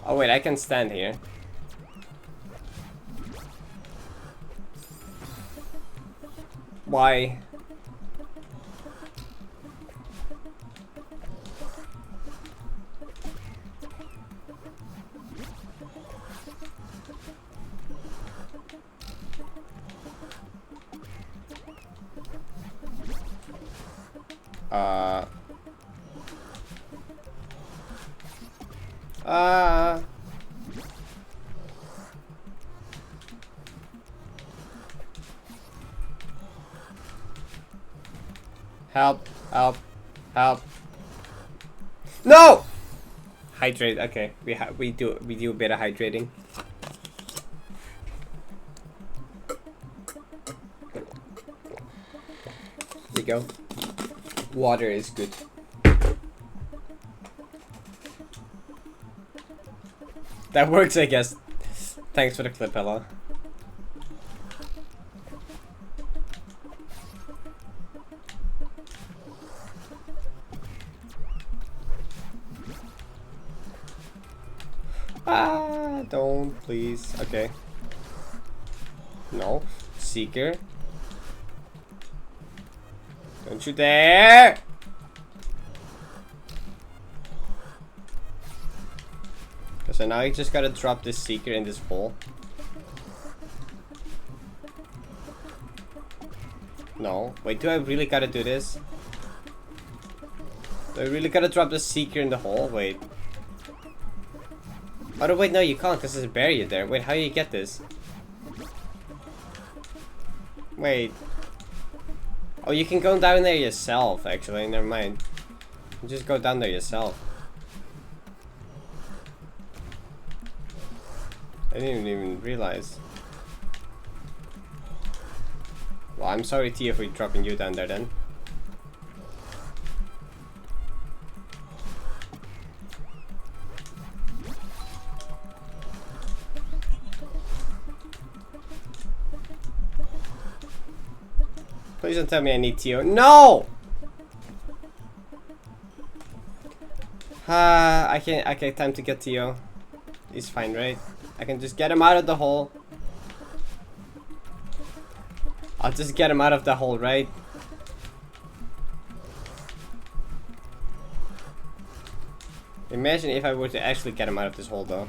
Oh wait, I can stand here. Why? Help, help, help. No! Hydrate, okay. We do a bit of hydrating. There you go. Water is good. That works, I guess. Thanks for the clip, Ella. Ah, don't, please. Okay. No. Seeker. Don't you dare! So now you just gotta drop this Seeker in this hole. No. Wait, do I really gotta do this? Do I really gotta drop the Seeker in the hole? Wait. Oh, no, wait, no, you can't, because there's a barrier there. Wait, how do you get this? Wait. Oh, you can go down there yourself, actually. Never mind. You just go down there yourself. I didn't even realize. Well, I'm sorry, Tia, for dropping you down there then. Please don't tell me I need Tio. No! I can't. Okay, time to get Tio. He's fine, right? I can just get him out of the hole. I'll just get him out of the hole, right? Imagine if I were to actually get him out of this hole, though.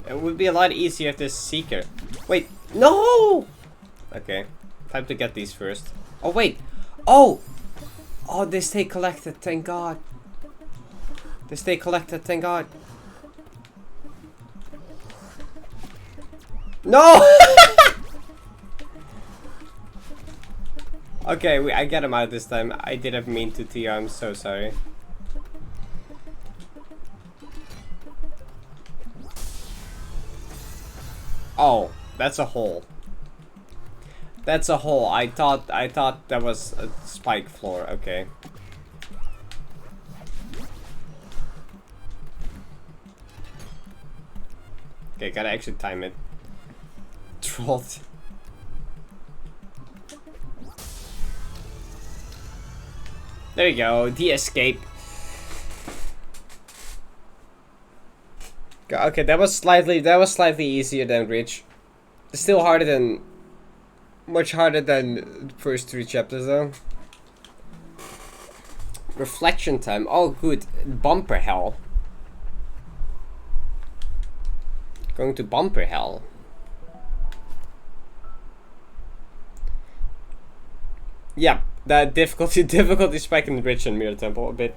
It would be a lot easier if this Seeker... Wait, no! Okay, time to get these first. Oh, wait! Oh! Oh, they stay collected, thank God. They stay collected, thank God. No! Okay, I get him out this time. I didn't mean to TR, I'm so sorry. Oh, that's a hole. That's a hole. I thought that was a spike floor. Okay. Okay, gotta actually time it. Trolled. There you go. The escape. Okay, that was slightly easier than Reach. Still harder than, much harder than the first 3 chapters though. Reflection time. Oh, good. Bumper hell. Going to bumper hell. Yeah, that difficulty spike in the bridge and mirror temple a bit.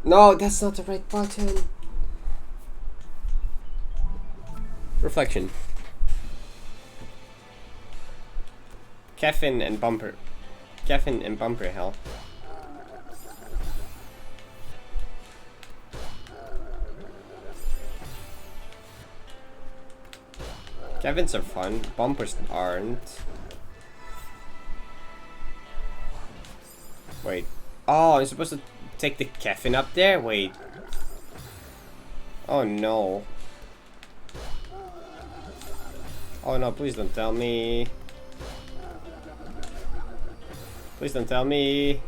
No, that's not the right button. Reflection. Caffeine and bumper hell. Caffeines are fun, bumpers aren't. Wait. Oh, I'm supposed to take the caffeine up there? Wait. Oh no. Oh no, please don't tell me. Please don't tell me.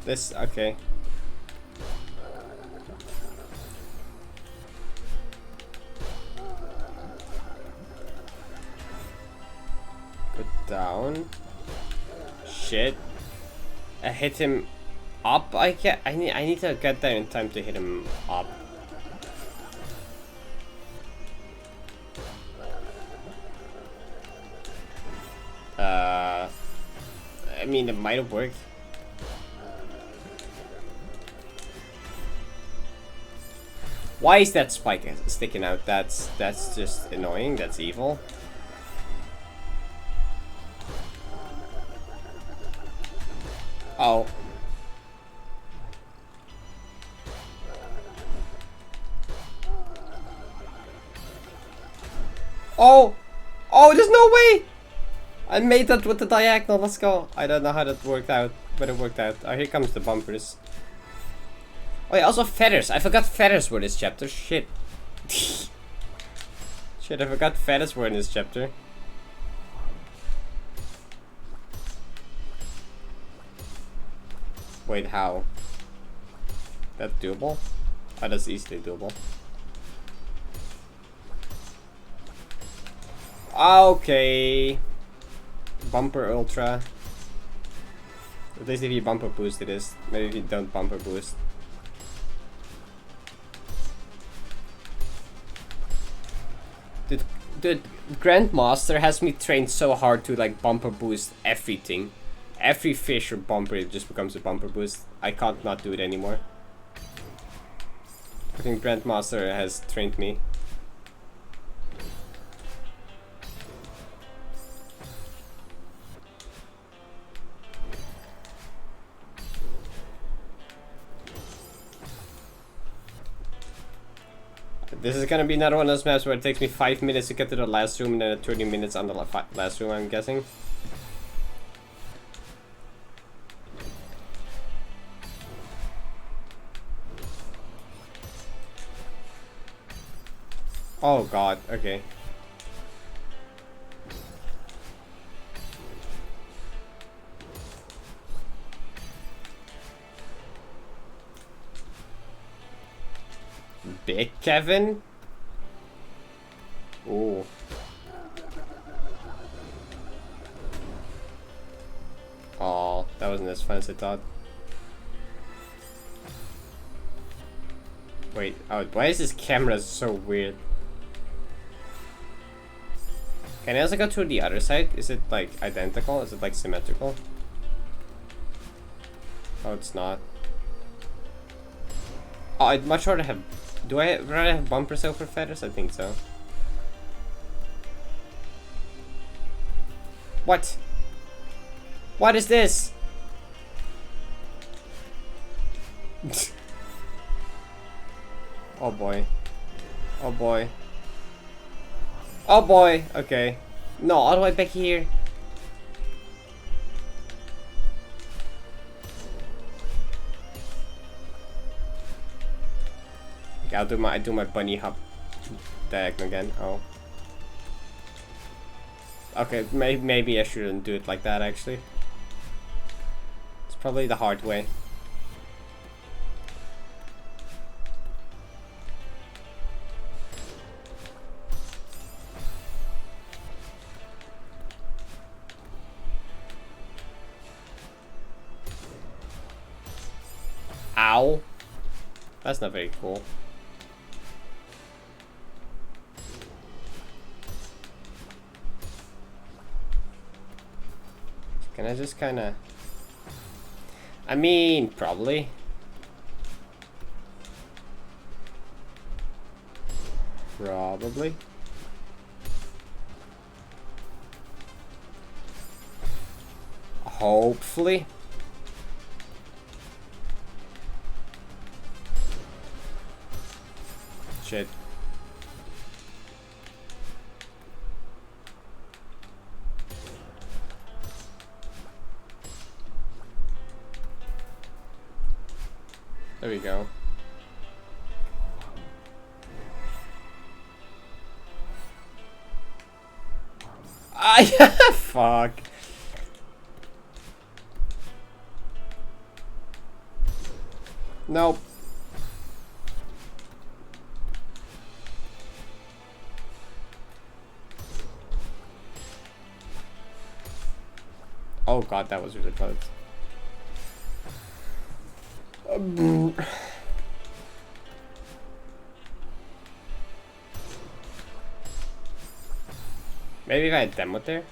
This, okay. Go down. Shit. I hit him up. I need to get there in time to hit him up. I mean, it might have worked. Why is that spike sticking out? That's just annoying. That's evil. Oh. Oh! Oh, there's no way! I made that with the diagonal, let's go. I don't know how that worked out, but it worked out. Oh, here comes the bumpers. Oh yeah, also feathers. I forgot feathers were this chapter. Shit. Shit, I forgot feathers were in this chapter. Wait, how? That's doable? Oh, that's easily doable. Okay. Bumper ultra. At least if you bumper boost it is. Maybe if you don't bumper boost. Dude, Grandmaster has me trained so hard to like bumper boost everything. Every fish or bumper, it just becomes a bumper boost. I can't not do it anymore. I think Grandmaster has trained me. This is gonna be another one of those maps where it takes me 5 minutes to get to the last room and then 30 minutes on the last room, I'm guessing. Oh god, okay. Big Kevin? Ooh. Oh, that wasn't as fun as I thought. Wait, oh, why is this camera so weird? Can I also go to the other side? Is it like identical? Is it like symmetrical? Oh, it's not. Oh, I'd much rather have... Do I rather have bumpers over feathers? I think so. What? What is this? Oh boy. Oh boy. Oh boy. Okay. No, all the way back here. Okay, I do my bunny hop diagonal again. Oh. Okay, maybe I shouldn't do it like that actually. It's probably the hard way. Ow. That's not very cool. Can I just kind of... I mean, probably. Probably. Hopefully. Shit. There we go. Ah, yeah, fuck. Nope. Oh god, that was really close. Maybe if I had demo there.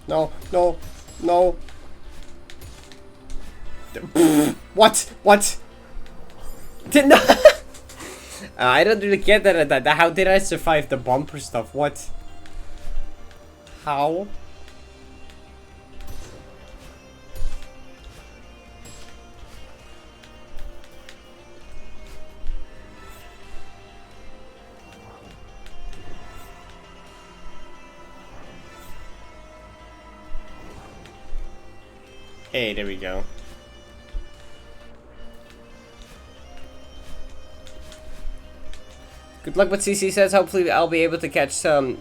No, no, no. What? What? Did not. I don't really get that. How did I survive the bumper stuff? What? How? Hey, there we go. Good luck with CC says. Hopefully I'll be able to catch some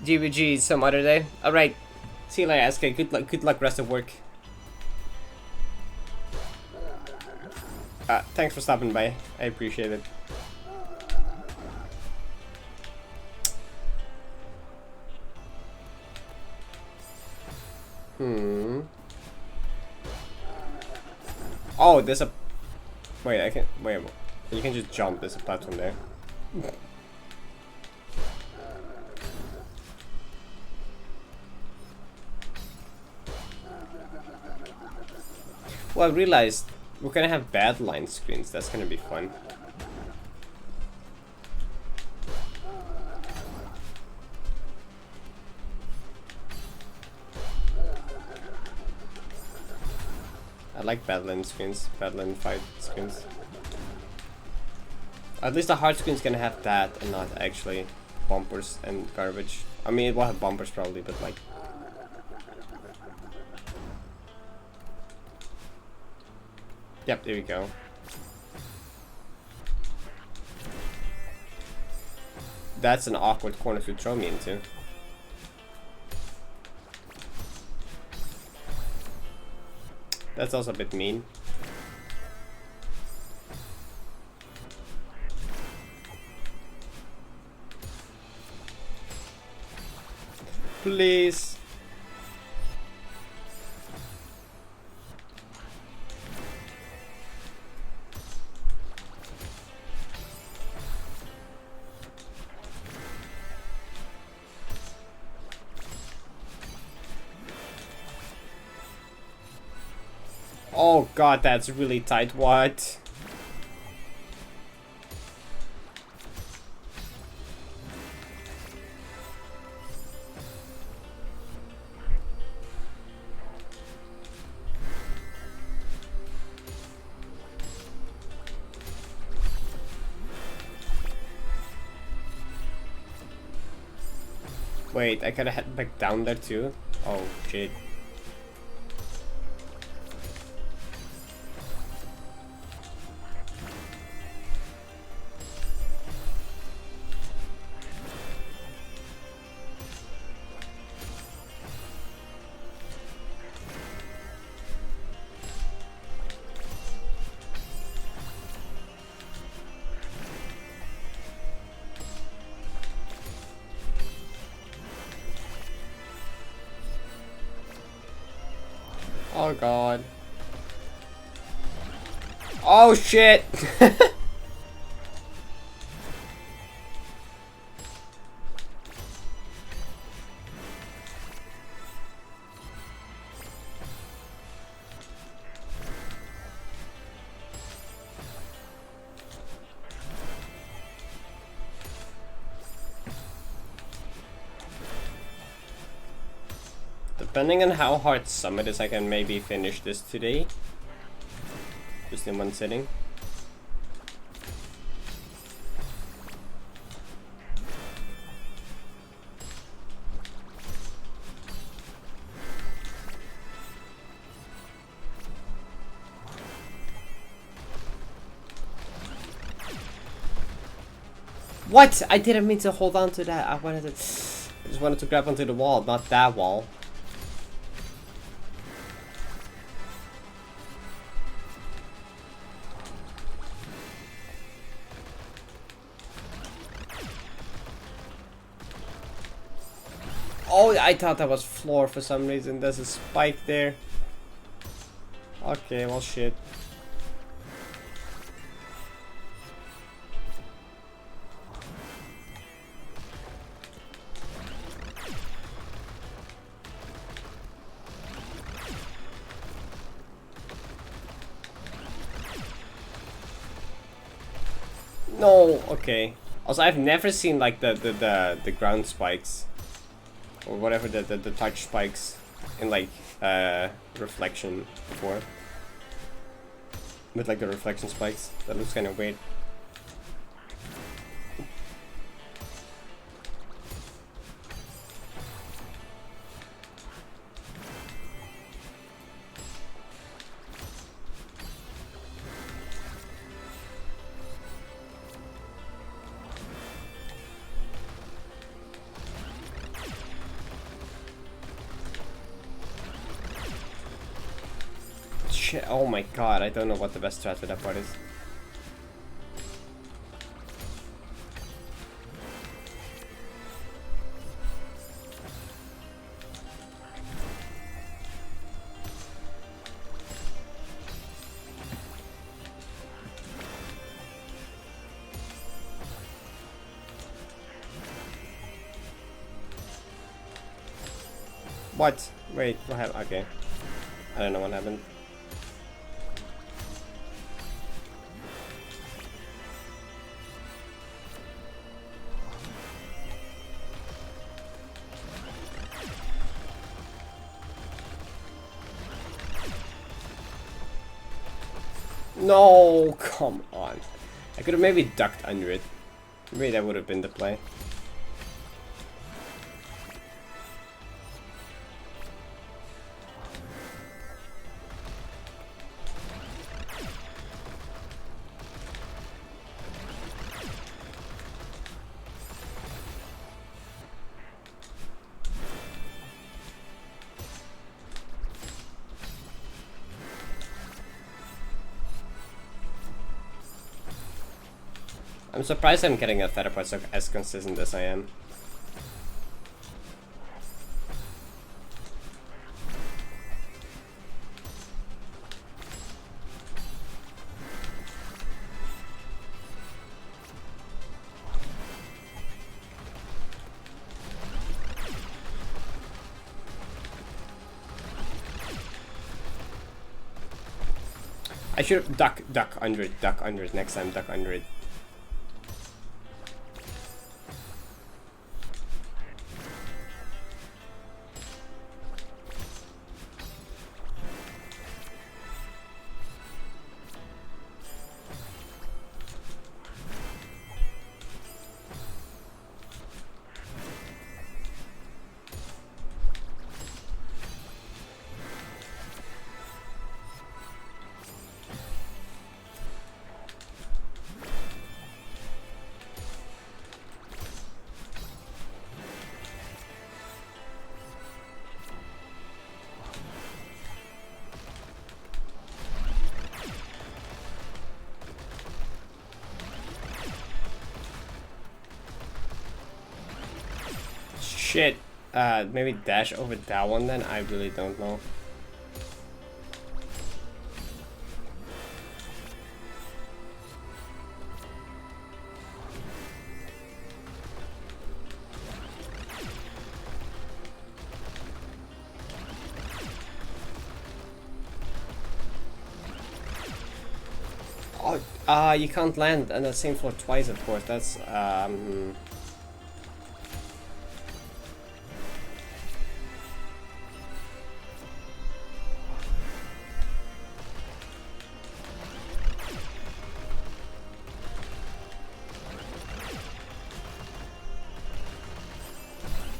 GVGs some other day. Alright. See you later, SK. Good luck rest of work. Thanks for stopping by. I appreciate it. Oh, there's a... Wait, I can... Wait, you can just jump. There's a platform there. Well, I realized we're gonna have bad line screens. That's gonna be fun. I like Badland screens, Badland fight screens. At least the hard screen's gonna have that and not actually bumpers and garbage. I mean, it will have bumpers probably, but like... Yep, there we go. That's an awkward corner to throw me into. That's also a bit mean. Please. Oh god, that's really tight. What? Wait, I gotta head back down there too? Oh shit. Oh god. Oh shit! Depending on how hard Summit is, I can maybe finish this today. Just in one sitting. What? I didn't mean to hold on to that. I just wanted to grab onto the wall, not that wall. Oh, I thought that was floor for some reason. There's a spike there. Okay, well shit. No, okay. Also, I've never seen like the ground spikes. Or whatever the touch spikes in like reflection before. With like the reflection spikes. That looks kind of weird. shit. Oh my god, I don't know what the best strat for that part is. What? Wait, what happened? Okay. I don't know what happened. No, come on. I could have maybe ducked under it. Maybe that would have been the play. I'm surprised I'm getting a feather part as consistent as I am. I should have duck under it next time, duck under it. Shit. Maybe dash over that one then? I really don't know. Oh, you can't land on the same floor twice, of course. That's,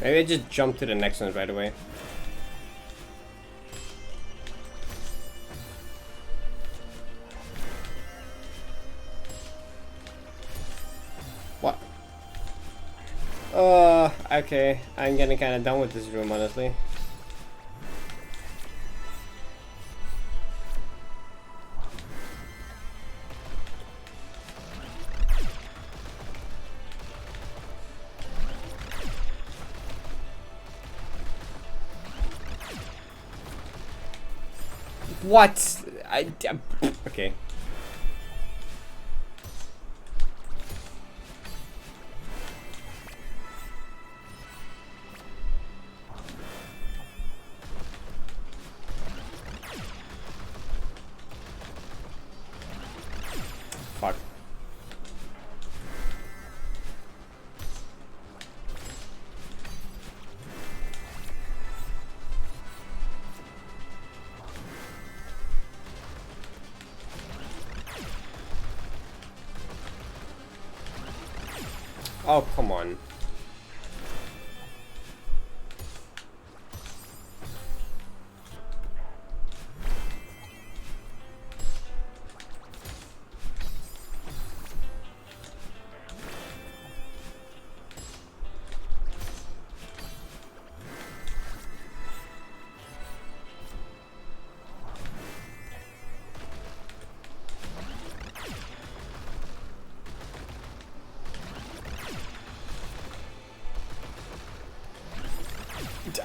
maybe I just jump to the next one right away. What? Okay. I'm getting kind of done with this room, honestly. What? Okay. Fuck. Oh, come on.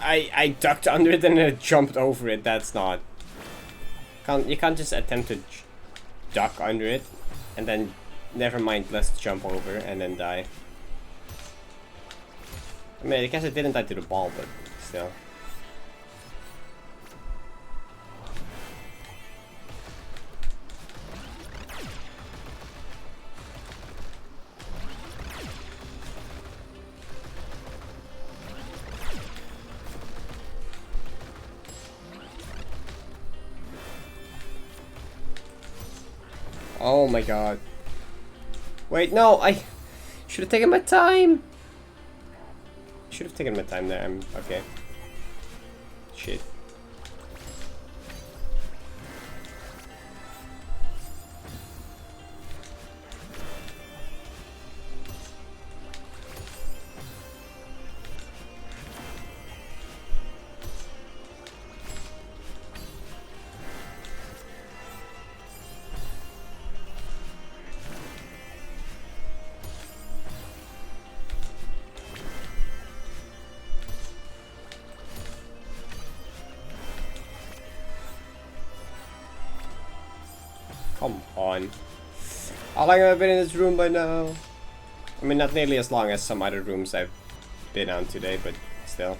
I ducked under it and it jumped over it. That's not... You can't just attempt to duck under it and then never mind, let's jump over and then die. I mean, I guess I didn't die to the ball, but still. Oh my god. Wait, no, I should have taken my time. Should have taken my time there. I'm okay. Shit. Come on. How long have I been in this room by now? I mean, not nearly as long as some other rooms I've been on today, but still.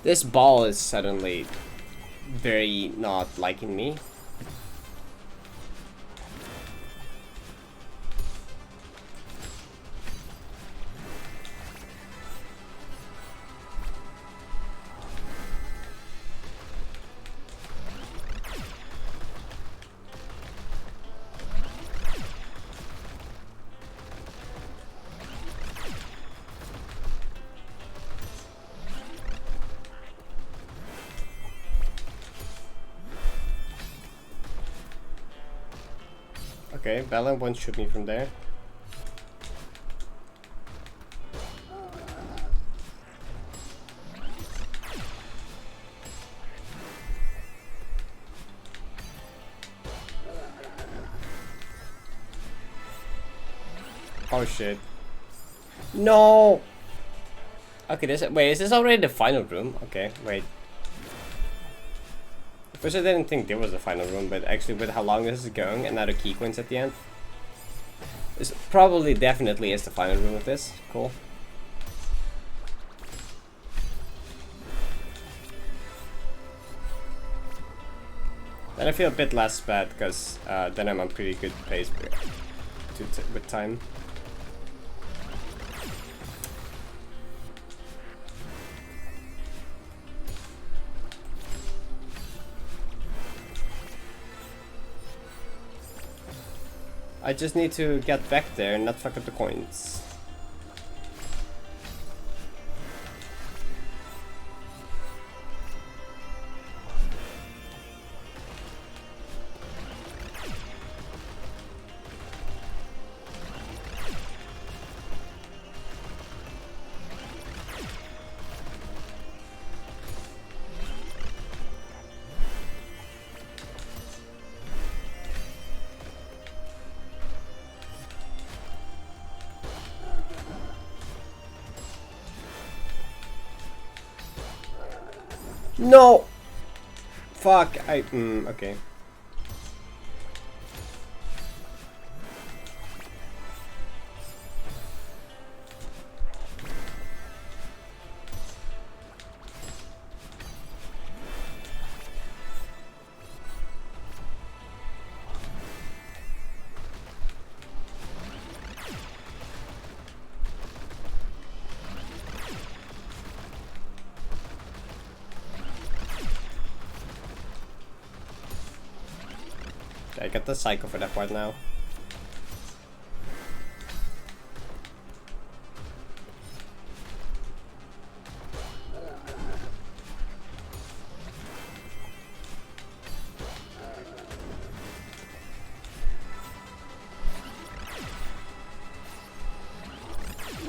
This ball is suddenly very not liking me. Okay, Bella won't shoot me from there. Oh shit. No! Okay, wait, is this already the final room? Okay, wait. First I didn't think there was a final room, but actually with how long this is going and now the key coins at the end. This probably definitely is the final room of this. Cool. Then I feel a bit less bad because then I'm on pretty good pace with time. I just need to get back there and not fuck up the coins. No! Fuck, okay. I got the psycho for that part now.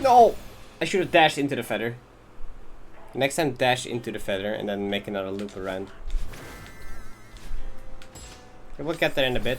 No! I should have dashed into the feather. Next time, dash into the feather and then make another loop around. We'll get there in a bit.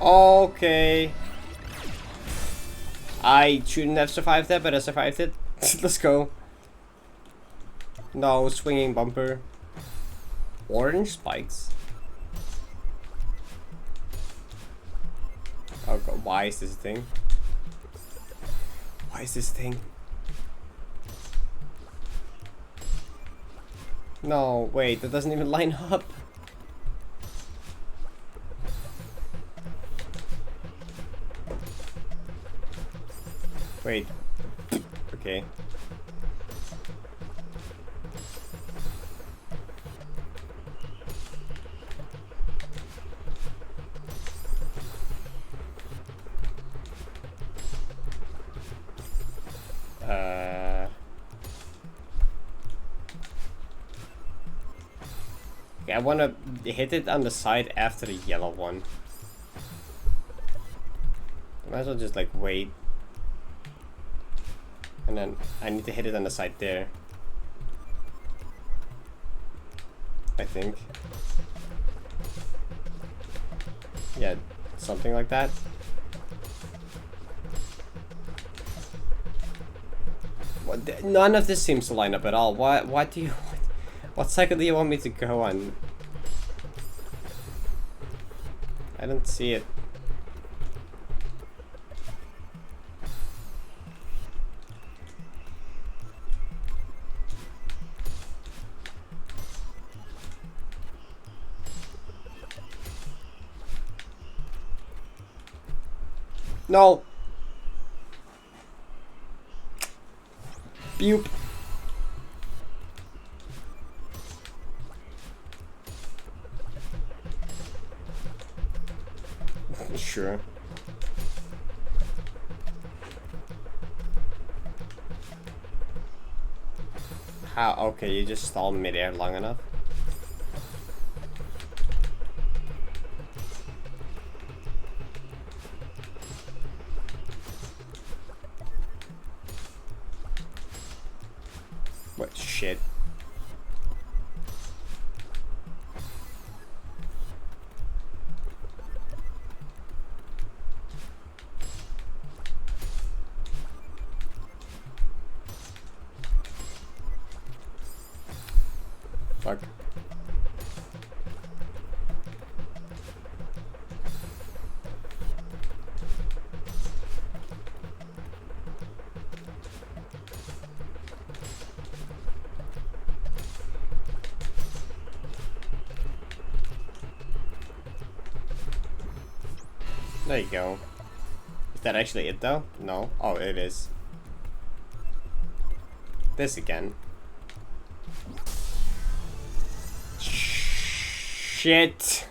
Okay. I shouldn't have survived that, but I survived it. Let's go. No, swinging bumper. Orange spikes. Oh god, why is this a thing? Why is this a thing? No, wait, that doesn't even line up. Wait. Okay. Okay, I wanna hit it on the side after the yellow one. Might as well just like wait. And then I need to hit it on the side there. I think. Yeah, something like that. What, none of this seems to line up at all. What do you... What cycle do you want me to go on? I don't see it. No. Boop. Sure. How? Okay, you just stall midair long enough. What shit? Fuck. There you go. Is that actually it though? No. Oh, it is. This again. Shit.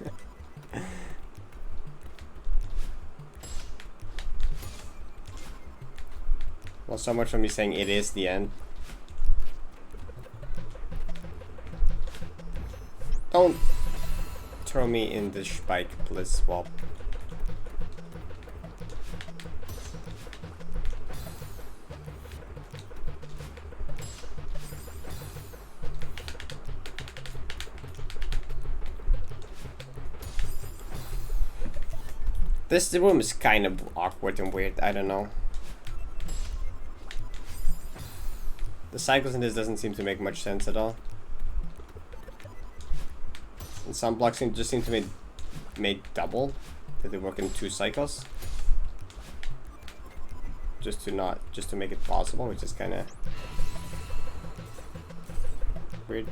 Well, so much for me saying it is the end. Don't throw me in the spike, please swap. This room is kind of awkward and weird, I don't know. The cycles in this doesn't seem to make much sense at all. And some blocks just seem to make double. That they work in 2 cycles. Just to make it possible, which is kinda weird.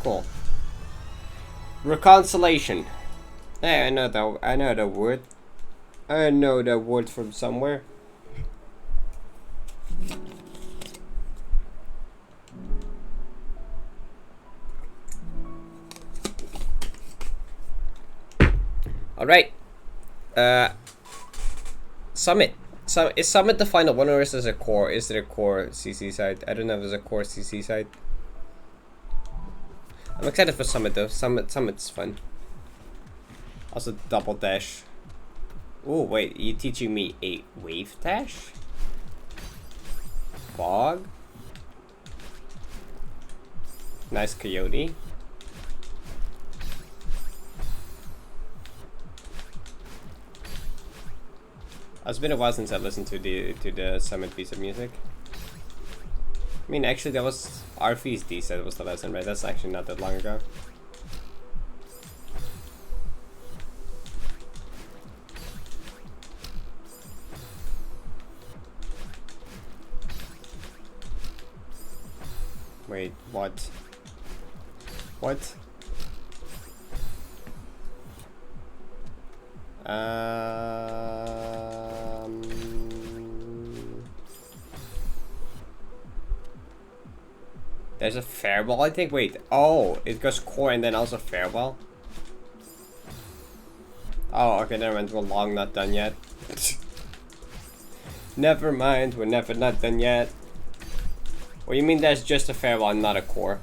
Cool. Reconciliation. Hey, I know the word. I know the word from somewhere. All right. Summit. So is Summit the final one, or is there a core? Is there a core CC side? I don't know if there's a core CC side. I'm excited for Summit though. Summit's fun. Also double dash. Oh wait, you teaching me a wave dash? Fog. Nice coyote. It's been a while since I listened to the Summit piece of music. I mean, actually, that was Arfie's D set was the lesson, right? That's actually not that long ago. Wait, what? What? There's a farewell, I think. Wait, oh, it goes core and then also farewell. Oh, okay, never mind. We're long not done yet. Never mind, we're never not done yet. Well, you mean that's just a farewell and not a core?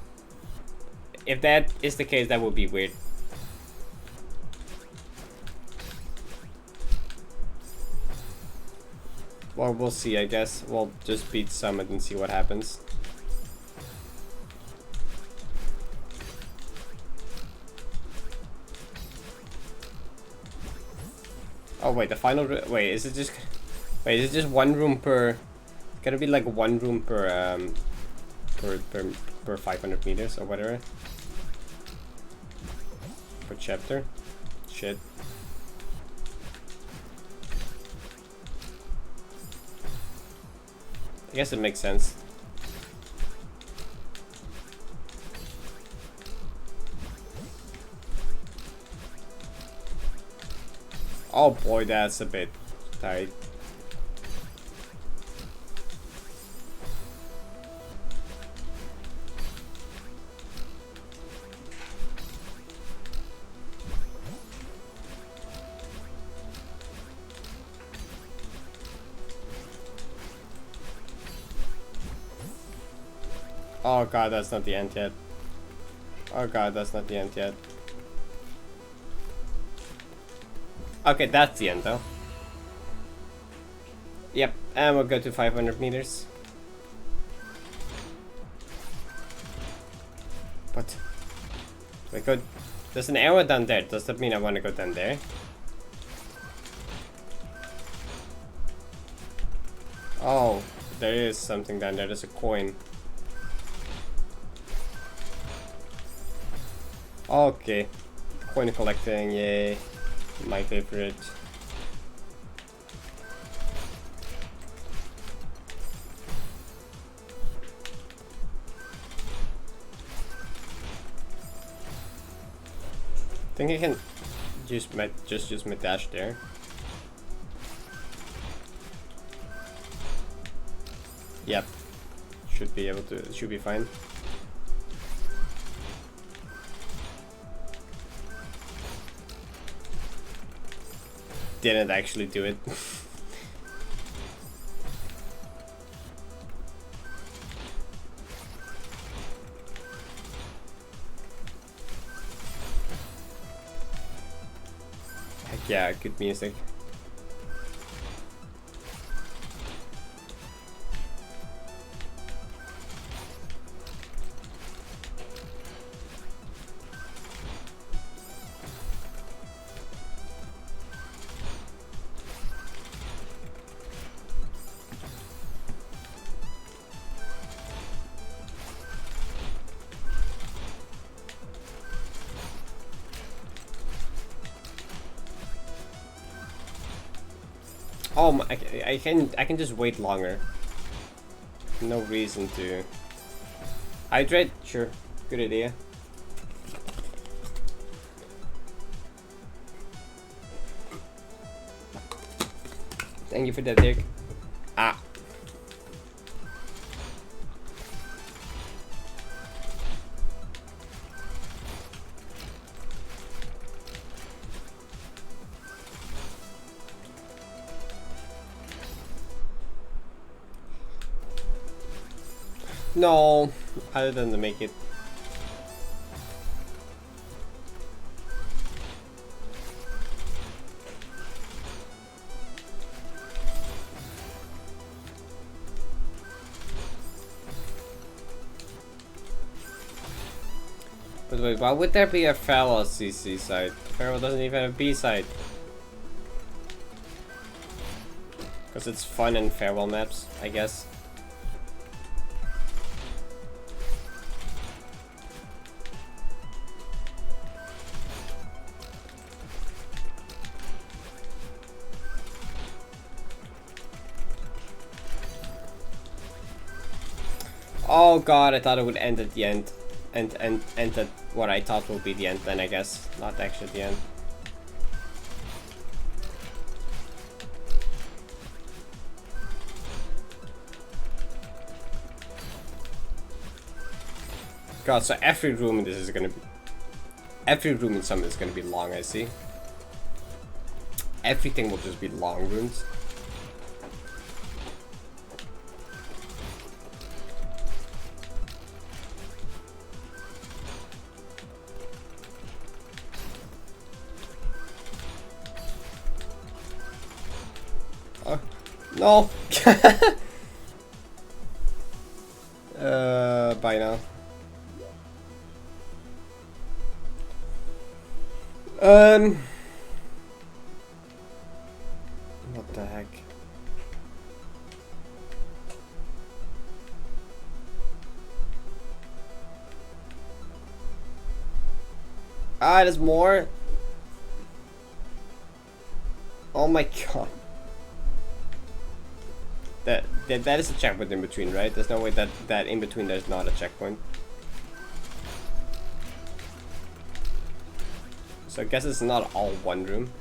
If that is the case, that would be weird. Well, we'll see, I guess. We'll just beat Summit and see what happens. Oh wait, the final wait, is it just is it just 1 room per, gonna be like 1 room per per 500 meters or whatever per chapter? Shit. I guess it makes sense. Oh boy, that's a bit tight. Oh god, that's not the end yet. Oh god, that's not the end yet. Okay, that's the end though. Yep, and we'll go to 500 meters. What? We go. There's an arrow down there. Does that mean I want to go down there? Oh, there is something down there. There's a coin. Okay. Coin collecting, yay. My favorite. I think I can just use my dash there. Yep. Should be able to, should be fine. Didn't actually do it. Heck yeah, good music. Oh, I can just wait longer. No reason to. Hydrate? Sure. Good idea. Thank you for that, Dick. Ah. No, I didn't make it. But wait, why would there be a Farewell CC side? Farewell doesn't even have a B side. Because it's fun in Farewell maps, I guess. Oh god, I thought it would end at the end. And end at what I thought would be the end then, I guess. Not actually the end. God, so every room in this is gonna be... Every room in some is gonna be long, I see. Everything will just be long rooms. No! Bye now. What the heck? Ah, there's more? Oh my god. That is a checkpoint in between, right? There's no way that in between there's not a checkpoint. So I guess it's not all one room.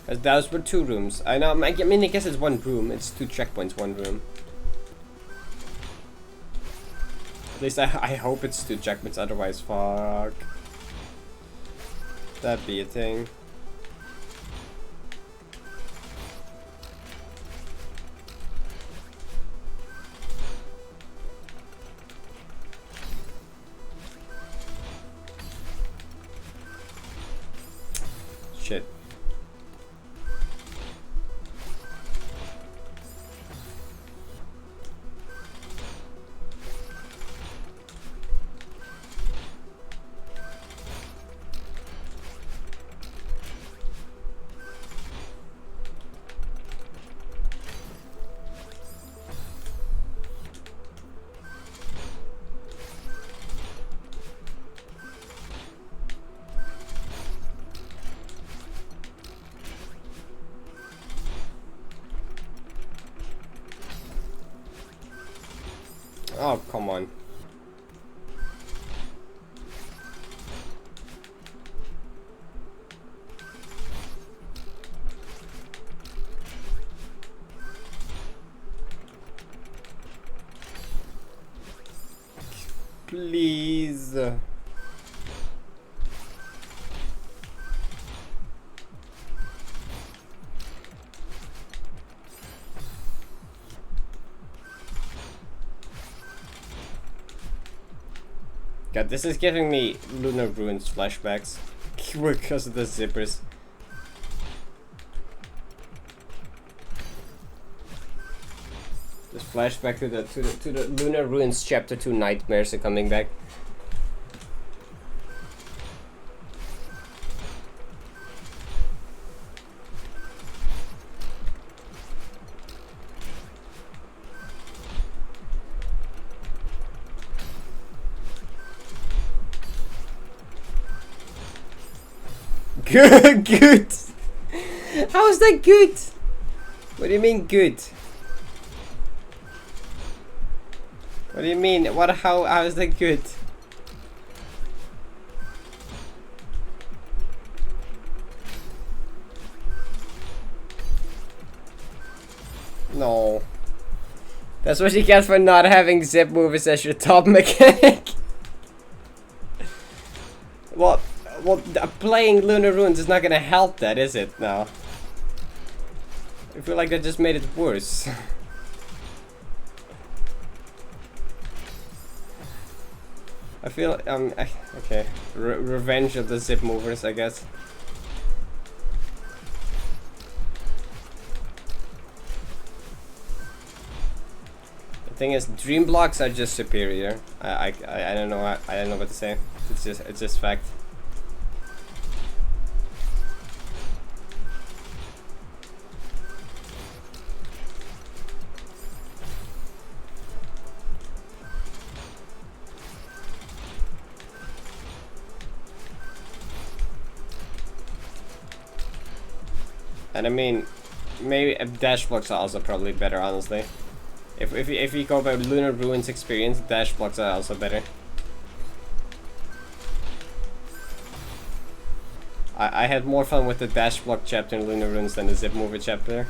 As those were two rooms. I know. I mean, I guess it's one room. It's two checkpoints, one room. At least I hope it's two checkpoints. Otherwise, fuck. That'd be a thing. Shit. Oh, come on. Please. God, this is giving me Lunar Ruins flashbacks because of the zippers. This flashback to the Lunar Ruins Chapter 2 nightmares are coming back. Good. How is that good? What do you mean good? What do you mean? How is that good? No. That's what you get for not having zip movers as your top mechanic. Well, playing Lunar Ruins is not gonna help that, is it, now? I feel like that just made it worse. I feel, okay. Revenge of the zip movers, I guess. The thing is, dream blocks are just superior. I don't know. I don't know what to say. It's just fact. And I mean, maybe dash blocks are also probably better, honestly. If you go by Lunar Ruins experience, dash blocks are also better. I had more fun with the dash block chapter in Lunar Ruins than the zip mover chapter.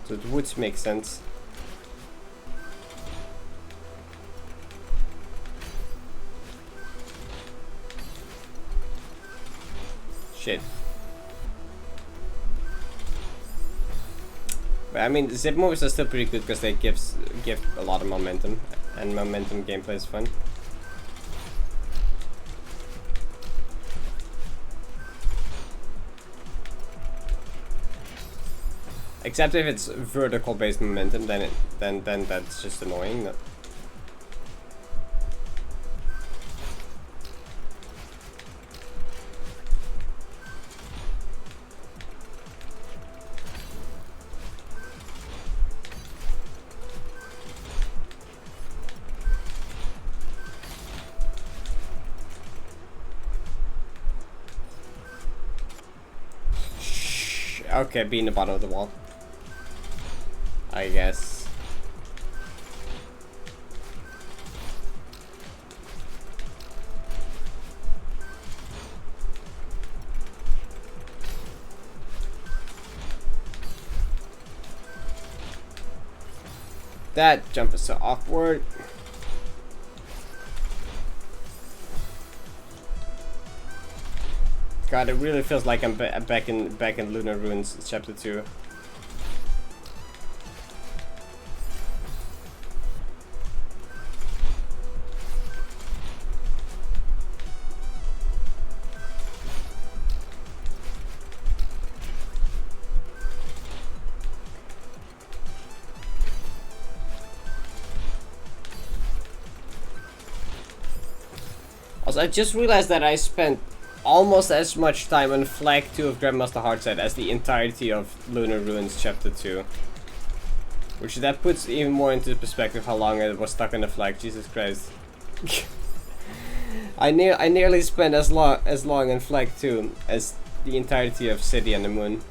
So it would make sense. Shit. But I mean, zip movers are still pretty good because they give a lot of momentum, and momentum gameplay is fun. Except if it's vertical based momentum, then that's just annoying. No. Okay, be in the bottom of the wall, I guess. That jump is so awkward. God, it really feels like I'm back in Lunar Ruins Chapter 2. Also, I just realized that I spent almost as much time on Flag 2 of Grandmaster Heartset as the entirety of Lunar Ruins Chapter 2. Which that puts even more into perspective how long I was stuck on the flag, Jesus Christ. I nearly spent as long in Flag 2 as the entirety of City and the Moon.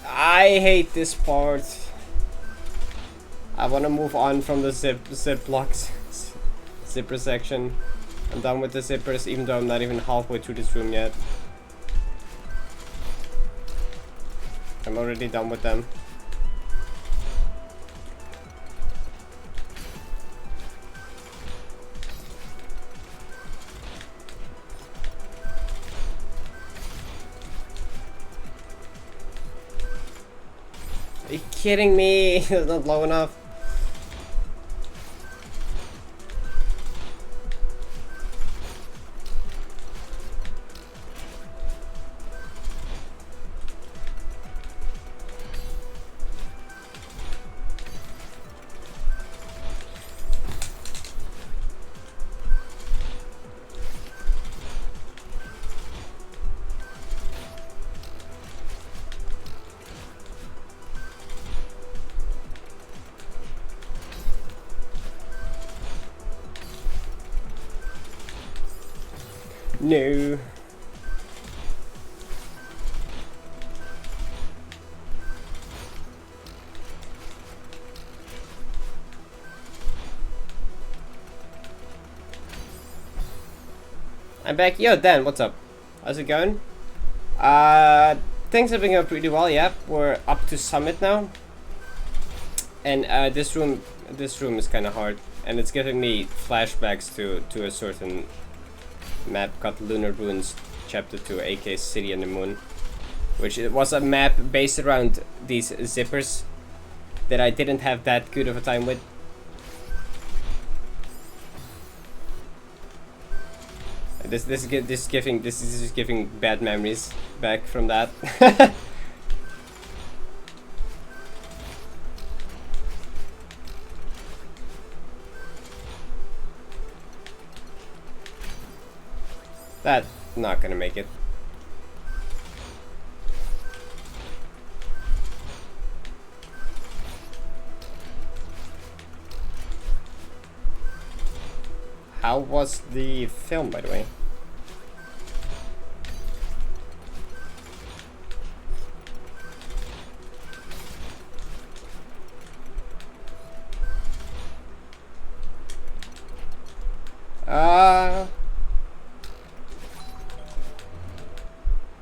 I hate this part. I want to move on from the zip blocks, zipper section. I'm done with the zippers, even though I'm not even halfway through this room yet. I'm already done with them. Are you kidding me? It's not low enough. No. I'm back. Yo, Dan, what's up? How's it going? Things have been going pretty well. Yep, we're up to summit now, and this room is kind of hard, and it's giving me flashbacks to a certain map called Lunar Ruins Chapter 2, aka City on the Moon, which it was a map based around these zippers that I didn't have that good of a time with. This is just giving bad memories back from that. That's not gonna make it. How was the film, by the way?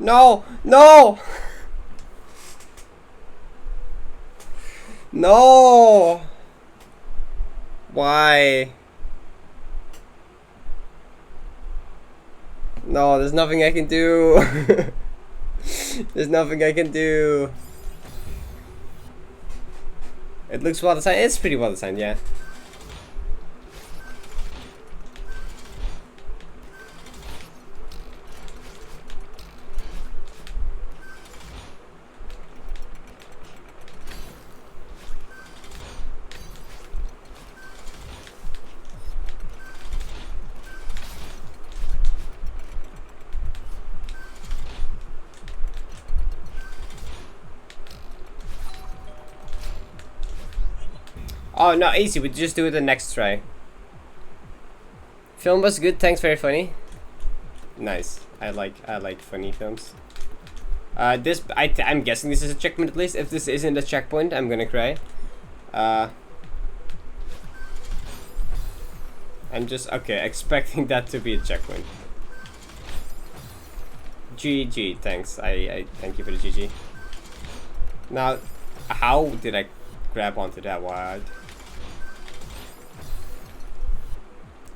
No! No! No! Why? No, there's nothing I can do. There's nothing I can do. It looks well designed. It's pretty well designed, yeah. Oh, no, easy. We just do it the next try. Film was good. Thanks. Very funny. Nice. I like funny films. I'm guessing this is a checkpoint at least. If this isn't a checkpoint, I'm gonna cry. I'm just expecting that to be a checkpoint. GG. Thanks. I thank you for the GG. Now, how did I grab onto that wide?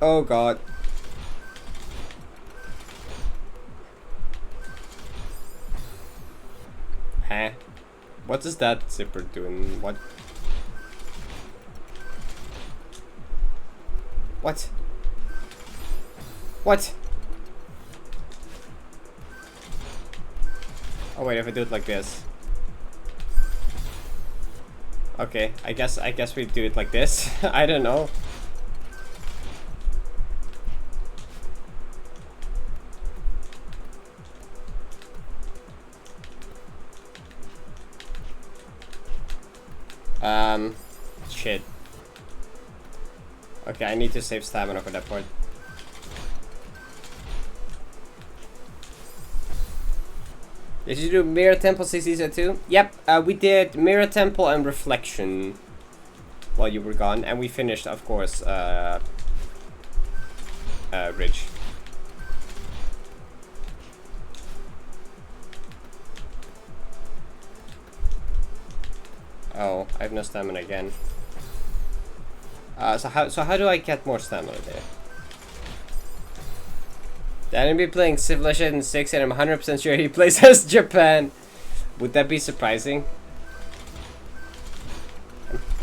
Oh god. Huh? What is that zipper doing? What? What? What? Oh wait, if I do it like this. Okay, I guess we do it like this. I don't know. Shit. Okay, I need to save stamina for that part. Did you do Mirror Temple CCs too? Yep, we did Mirror Temple and Reflection while you were gone, and we finished, of course, Ridge. Oh, I have no stamina again. So how do I get more stamina there? The enemy playing Civilization 6 and I'm 100% sure he plays as Japan. Would that be surprising?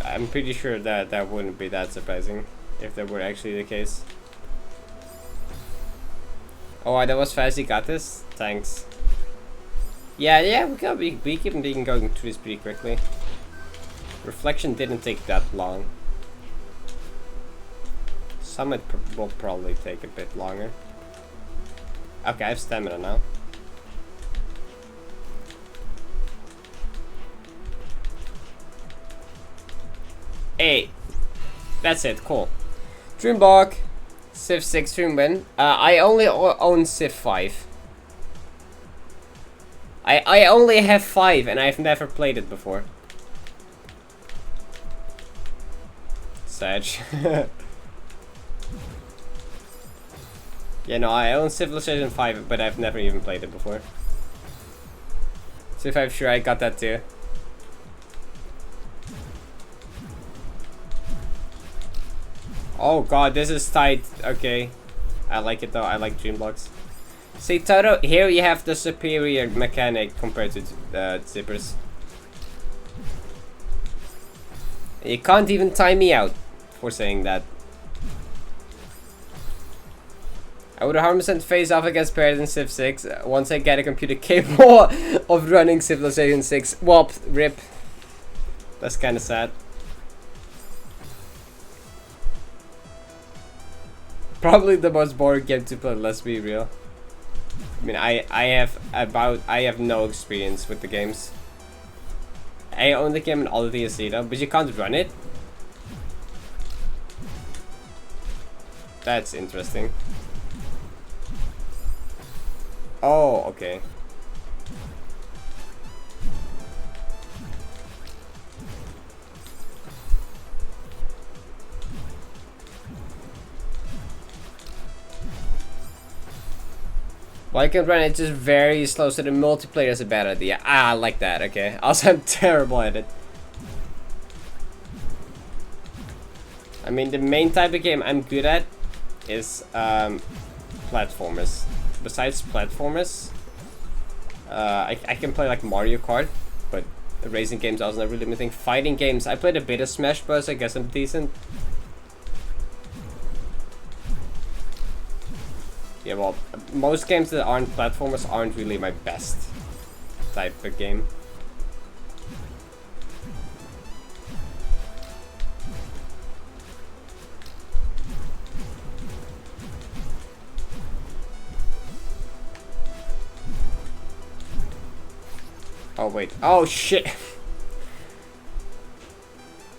I'm pretty sure that wouldn't be that surprising if that were actually the case. Oh, that was fast. You got this? Thanks. Yeah, we keep going through this pretty quickly. Reflection didn't take that long. Summit will probably take a bit longer. Okay, I have stamina now. Hey, that's it. Cool. Dreamblock. Civ 6 stream win. I only own Civ 5. I only have 5 and I've never played it before. Sad. Yeah, no, I own Civilization 5, but I've never even played it before. Civ 5, sure, I got that too. Oh god, this is tight. Okay. I like it though, I like dream blocks. See, Toto, here you have the superior mechanic compared to zippers. You can't even time me out for saying that. I would 100% face off against Parrot in Civ 6 once I get a computer capable of running Civilization 6. Whoop, rip. That's kind of sad. Probably the most boring game to play, let's be real. I mean, I have no experience with the games. I own the game in all of the DSC, but you can't run it. That's interesting. Oh, okay. Well, I can run it just very slow, so the multiplayer is a bad idea. Ah, I like that, okay. Also, I'm terrible at it. I mean, the main type of game I'm good at is platformers. Besides platformers, I can play like Mario Kart, but racing games also not really my thing. Fighting games, I played a bit of Smash Bros. I guess I'm decent. Yeah, well, most games that aren't platformers aren't really my best type of game. Oh wait, oh shit!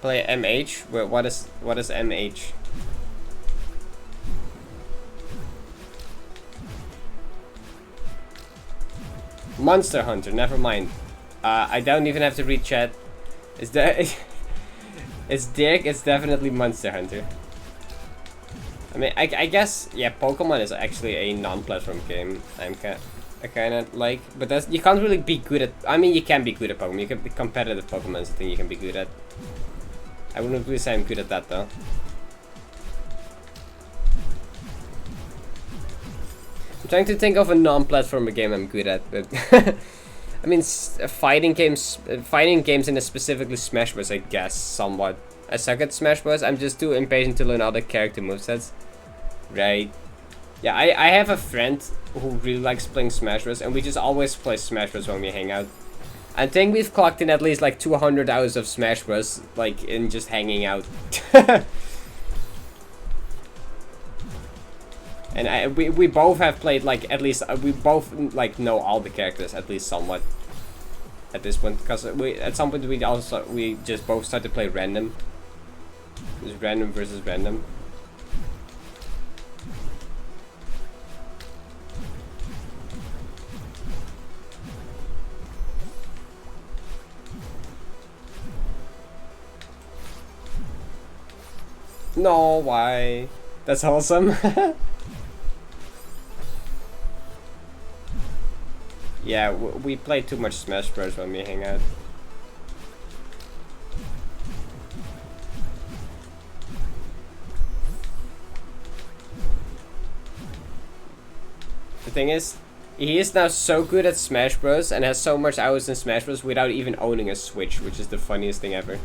Play MH? Wait, what is MH? Monster Hunter, never mind. I don't even have to read chat. Is that it's Dirk, it's definitely Monster Hunter. I mean, I guess, yeah, Pokemon is actually a non-platform game. I kind of like, but that's, you can't really be good at, I mean, you can be good at Pokemon. You can be competitive Pokemon is the thing you can be good at. I wouldn't really say I'm good at that though. I'm trying to think of a non-platformer game I'm good at, but I mean, fighting games in a specifically Smash Bros. I guess somewhat. I suck at Smash Bros. I'm just too impatient to learn other character movesets. Right. Yeah, I have a friend who really likes playing Smash Bros. And we just always play Smash Bros. When we hang out. I think we've clocked in at least like 200 hours of Smash Bros. Like in just hanging out. And we both have played like at least we both like know all the characters at least somewhat at this point, because we at some point we just both started to play random. It was random versus random. No, why? That's awesome. Yeah, we play too much Smash Bros. When we hang out. The thing is, he is now so good at Smash Bros. And has so much hours in Smash Bros. Without even owning a Switch, which is the funniest thing ever.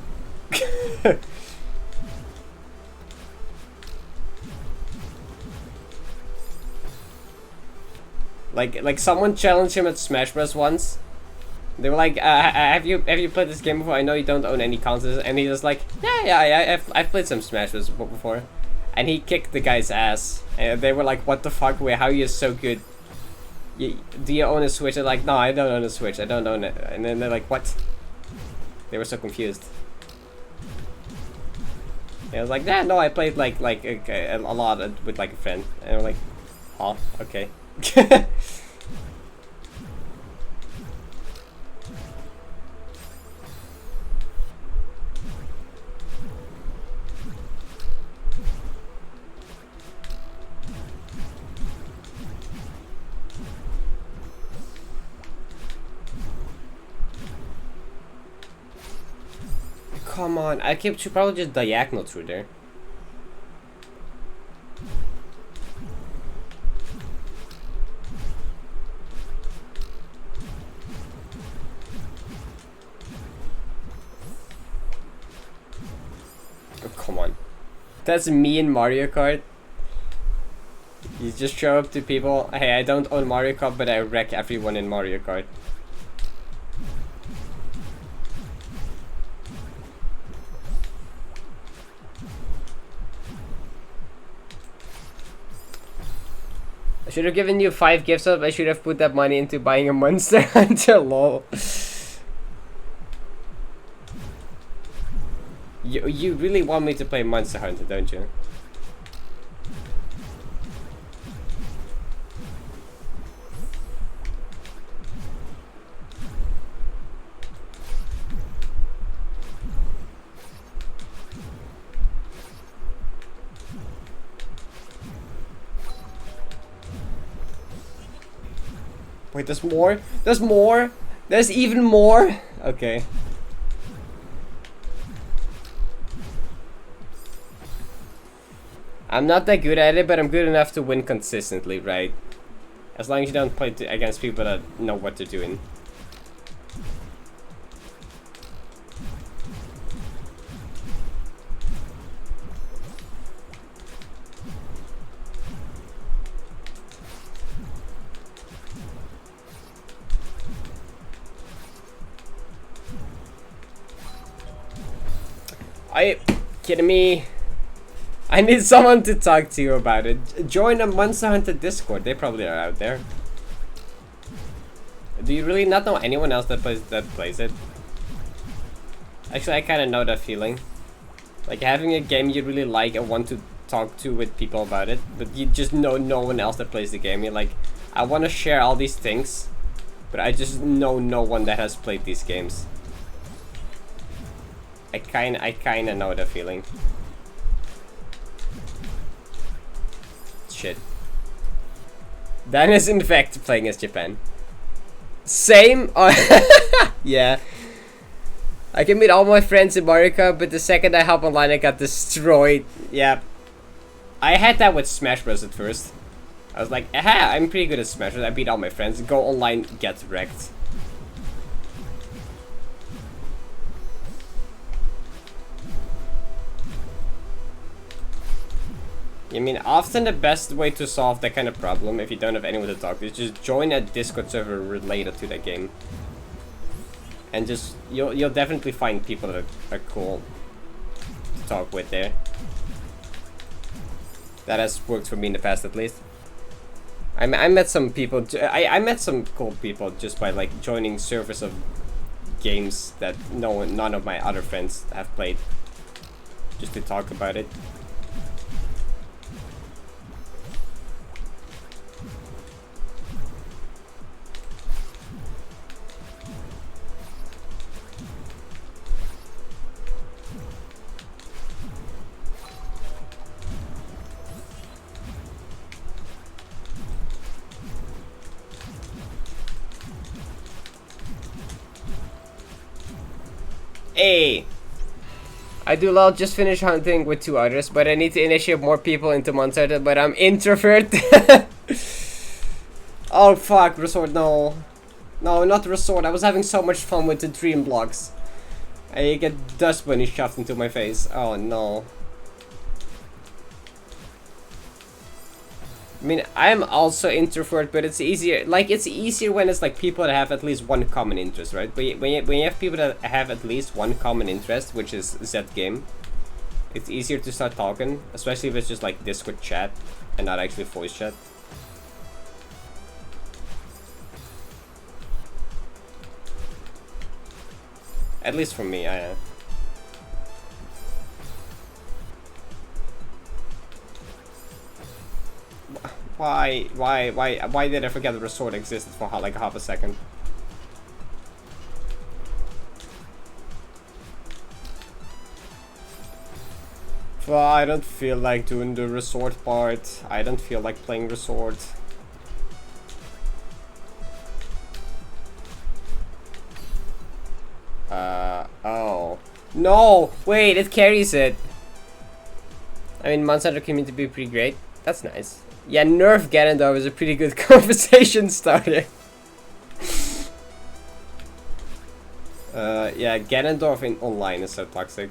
Like someone challenged him at Smash Bros. Once. They were like, have you played this game before? I know you don't own any consoles. And he was like, yeah, I've played some Smash Bros. Before. And he kicked the guy's ass. And they were like, what the fuck? Wait, how are you so good? Do you own a Switch? They're like, no, I don't own a Switch. I don't own it. And then they're like, what? They were so confused. I was like, yeah, no, I played like a lot with like a friend, and I'm like, oh, okay. Come on, I should probably just diagonal through there. Oh, come on. That's me in Mario Kart. You just show up to people, hey, I don't own Mario Kart, but I wreck everyone in Mario Kart. I should have given you 5 gifts up. I should have put that money into buying a Monster Hunter. Lol. You really want me to play Monster Hunter, don't you? Wait, there's more? There's more? There's even more? Okay. I'm not that good at it, but I'm good enough to win consistently, right? As long as you don't play against people that know what they're doing. Are you kidding me? I need someone to talk to you about it. Join a Monster Hunter Discord. They probably are out there. Do you really not know anyone else that plays it? Actually, I kind of know that feeling. Like having a game you really like and want to talk to with people about it, but you just know no one else that plays the game. You're like, I want to share all these things, but I just know no one that has played these games. I kind of know the feeling. Shit. Dan is in fact playing as Japan. Same? Yeah. I can meet all my friends in Mario Kart, but the second I hop online I got destroyed. Yeah. I had that with Smash Bros at first. I was like, aha, I'm pretty good at Smash Bros. I beat all my friends. Go online, get wrecked. I mean, often the best way to solve that kind of problem, if you don't have anyone to talk to, is just join a Discord server related to that game. And just, you'll definitely find people that are cool to talk with there. That has worked for me in the past, at least. I met some people, I met some cool people just by like joining servers of games that none of my other friends have played. Just to talk about it. Hey! I do lol, just finished hunting with 2 others, but I need to initiate more people into Monster Hunter, but I'm introvert. Oh fuck, Resort, no. No, not Resort, I was having so much fun with the dream blocks. I get dust bunny shoved into my face. Oh no. I mean, I'm also introvert, but it's easier. Like, it's easier when it's like people that have at least one common interest, right? But when you have people that have at least one common interest, which is that game, it's easier to start talking, especially if it's just like Discord chat and not actually voice chat. At least for me, Why did I forget the resort existed for like half a second? Well, I don't feel like doing the resort part. I don't feel like playing resort. Oh. No! Wait, it carries it. I mean, Monster Hunter came in to be pretty great. That's nice. Yeah, nerf Ganondorf is a pretty good conversation starter. Yeah, Ganondorf in online is so toxic.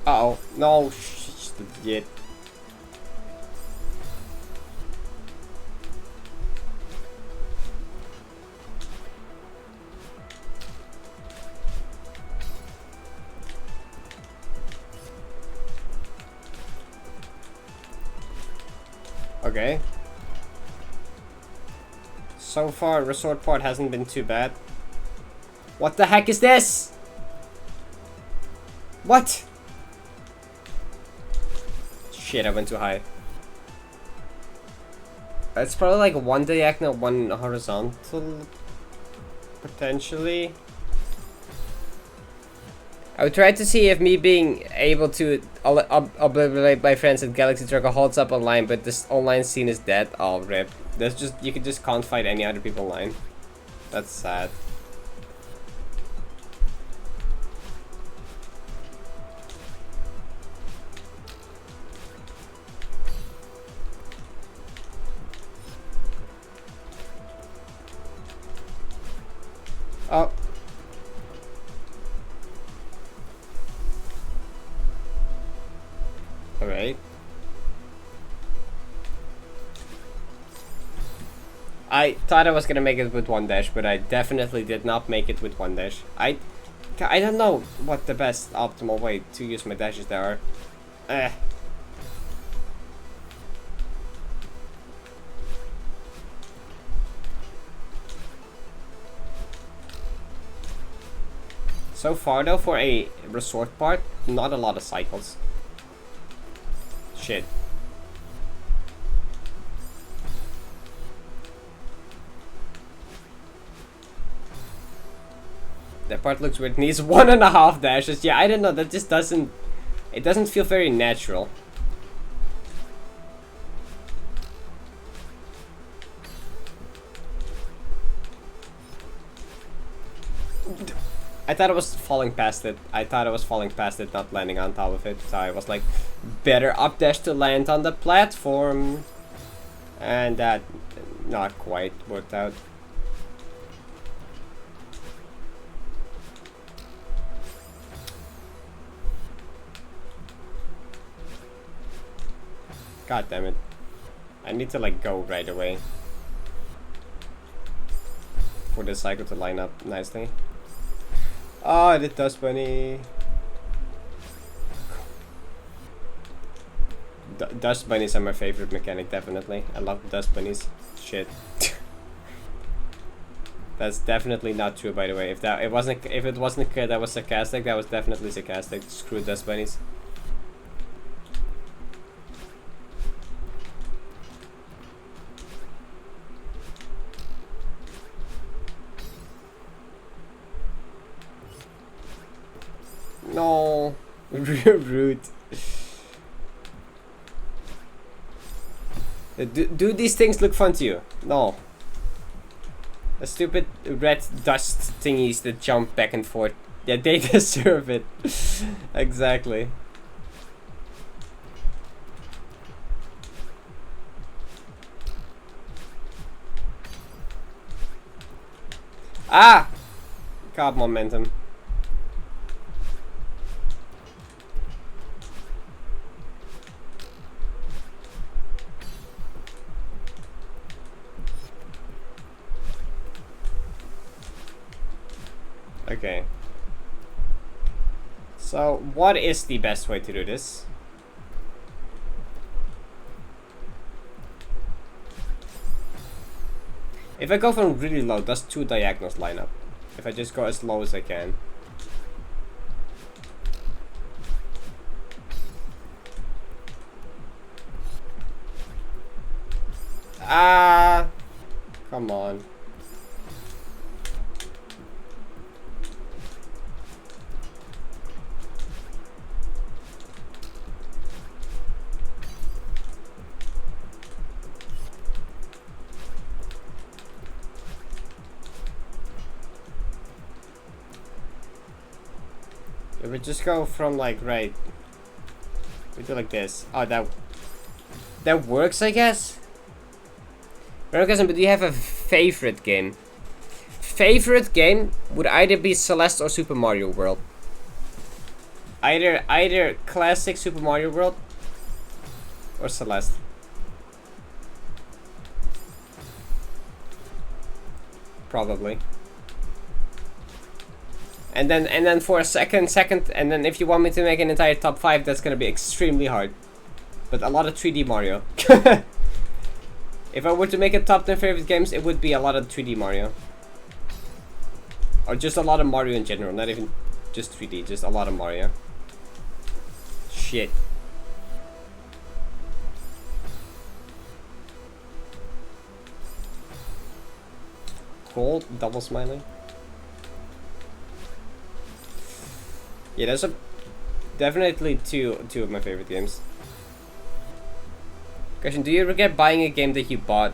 Uh-oh. No, shit. Okay. So far, resort part hasn't been too bad. What the heck is this? What? Shit, I went too high. It's probably like one diagonal, one horizontal, potentially. I would try to see if me being able to obliterate my friends at Galaxy Trucker holds up online, but this online scene is dead. Oh, rip. There's just, you just can't fight any other people online. That's sad. Oh. Alright. I thought I was gonna make it with one dash, but I definitely did not make it with one dash. I don't know what the best optimal way to use my dashes there are. So far though, for a resort part, not a lot of cycles. Shit. That part looks weird. It needs 1.5 dashes. Yeah, I don't know. That just doesn't... It doesn't feel very natural. I thought I was falling past it. I thought I was falling past it, not landing on top of it. So I was like, better up dash to land on the platform. And that not quite worked out. God damn it. I need to like go right away for this cycle to line up nicely. Oh, the dust bunny. Dust bunnies are my favorite mechanic, definitely. I love dust bunnies. Shit. That's definitely not true, by the way. If it wasn't clear that was sarcastic, that was definitely sarcastic. Screw dust bunnies. No, rude. Do these things look fun to you? No. The stupid red dust thingies that jump back and forth. Yeah, they deserve it. Exactly. Ah! God, momentum. Okay. So, what is the best way to do this? If I go from really low, does 2 diagonals line up? If I just go as low as I can. Ah, come on. If we just go from like right, we do like this. Oh, that works, I guess. But do you have a favorite game? Favorite game would either be Celeste or Super Mario World. Either classic Super Mario World or Celeste. Probably. And then for a second, and then if you want me to make an entire top 5, that's gonna be extremely hard. But a lot of 3D Mario. If I were to make a top 10 favorite games, it would be a lot of 3D Mario. Or just a lot of Mario in general, not even just 3D, just a lot of Mario. Shit. Cool, double smiley. Yeah, those are definitely two of my favorite games. Question: do you regret buying a game that you bought?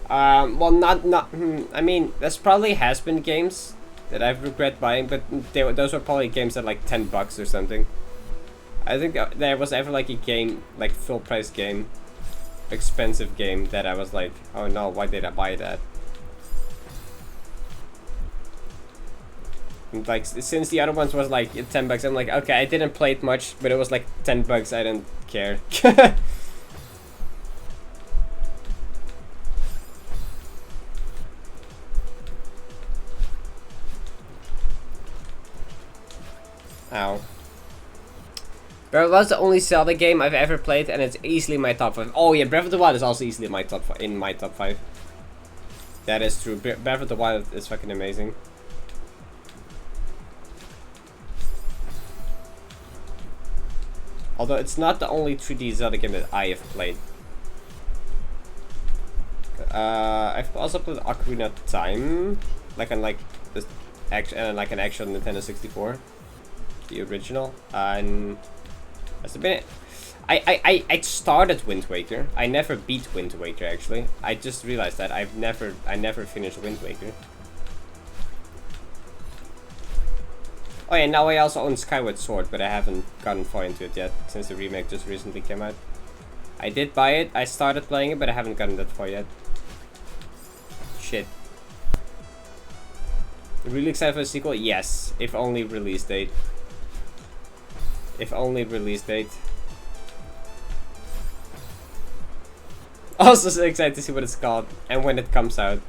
Well, I mean, there's probably has been games that I've regret buying, but those were probably games at like $10 or something. I think there was ever like a game, like full price game, expensive game that I was like, oh no, why did I buy that? And like since the other ones was like $10, I'm like, okay, I didn't play it much, but it was like $10. I didn't care. Ow. Breath of the Wild is the only Zelda game I've ever played, and it's easily my top 5. Oh yeah, Breath of the Wild is also easily my top 5, in my top 5. That is true. Breath of the Wild is fucking amazing. Although it's not the only 3D Zelda game that I have played. I've also played Ocarina of Time, like on like this like an actual Nintendo 64, the original. And that's been. I started Wind Waker. I never beat Wind Waker actually. I just realized that I never finished Wind Waker. Oh yeah, now I also own Skyward Sword, but I haven't gotten far into it yet since the remake just recently came out. I did buy it. I started playing it, but I haven't gotten that far yet. Shit. Really excited for the sequel? Yes, if only release date. If only release date. Also so excited to see what it's called and when it comes out.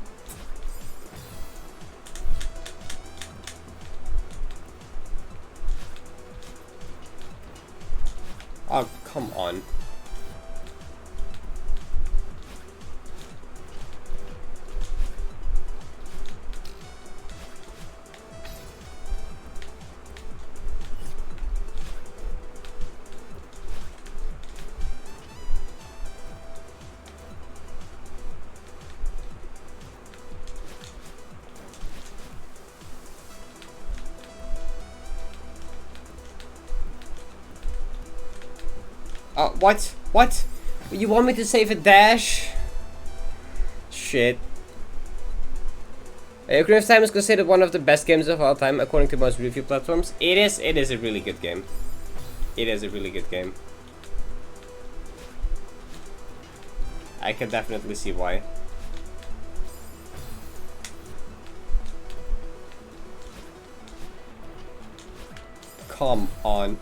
Oh, come on. What? What? You want me to save a dash? Shit. Ocarina of Time is considered one of the best games of all time according to most review platforms. It is a really good game. It is a really good game. I can definitely see why. Come on.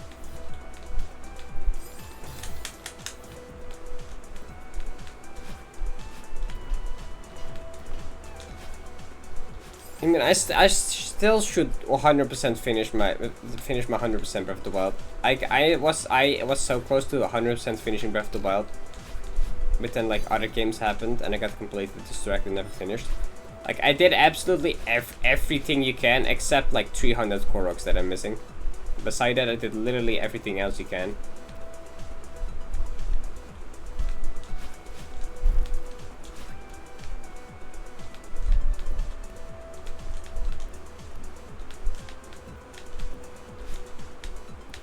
I mean, I still should 100% finish my 100% Breath of the Wild. I was so close to 100% finishing Breath of the Wild, but then like other games happened and I got completely distracted and never finished. Like, I did absolutely everything you can, except like 300 Koroks that I'm missing. Beside that, I did literally everything else you can.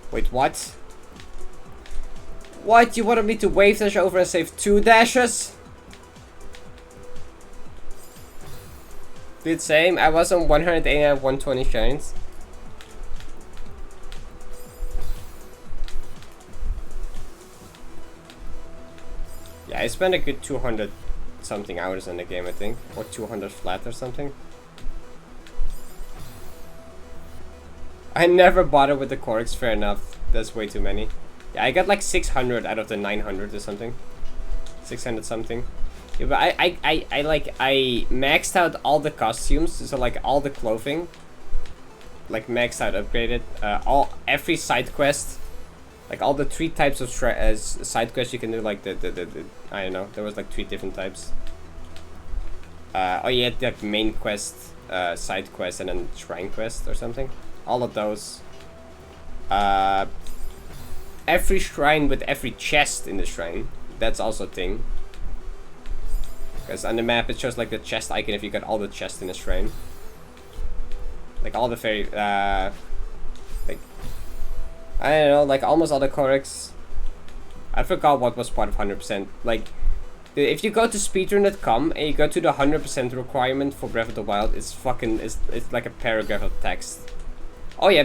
Wait, what? What? You wanted me to wave dash over and save 2 dashes? Did same. I was on 180 and 120 shines. Yeah, I spent a good 200 something hours in the game, I think. Or 200 flat or something. I never bothered with the Koroks, fair enough. That's way too many. Yeah, I got like 600 out of the 900 or something. 600 something. Yeah, but I maxed out all the costumes, so like all the clothing. Like maxed out, upgraded. Every side quest. Like all the 3 types of side quests you can do, like the I don't know, there was like 3 different types. Oh yeah, the main quest, side quest, and then shrine quest or something. All of those. Every shrine with every chest in the shrine. That's also a thing. Because on the map it shows like the chest icon if you got all the chests in the shrine. Like all the very, like, I don't know, like almost all the Koroks. I forgot what was part of 100%. Like, if you go to speedrun.com and you go to the 100% requirement for Breath of the Wild, it's fucking, it's like a paragraph of text. Oh yeah,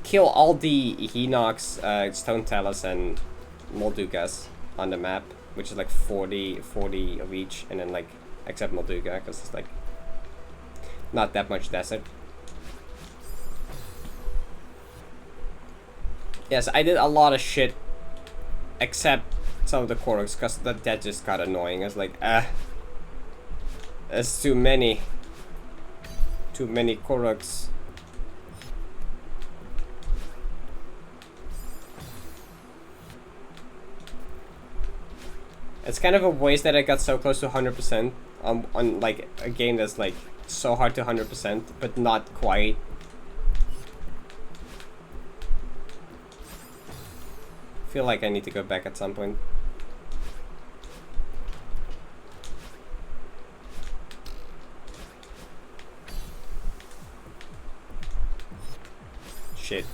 kill all the Hinox, Stone Talus, and Moldugas on the map, which is like 40 of each, and then like, except Molduga, because it's like, not that much desert. Yes, I did a lot of shit, except some of the Koroks, because that just got annoying. I was like, there's too many Koroks. It's kind of a waste that I got so close to 100% on like a game that's like so hard to 100%, but not quite. Feel like I need to go back at some point. Shit.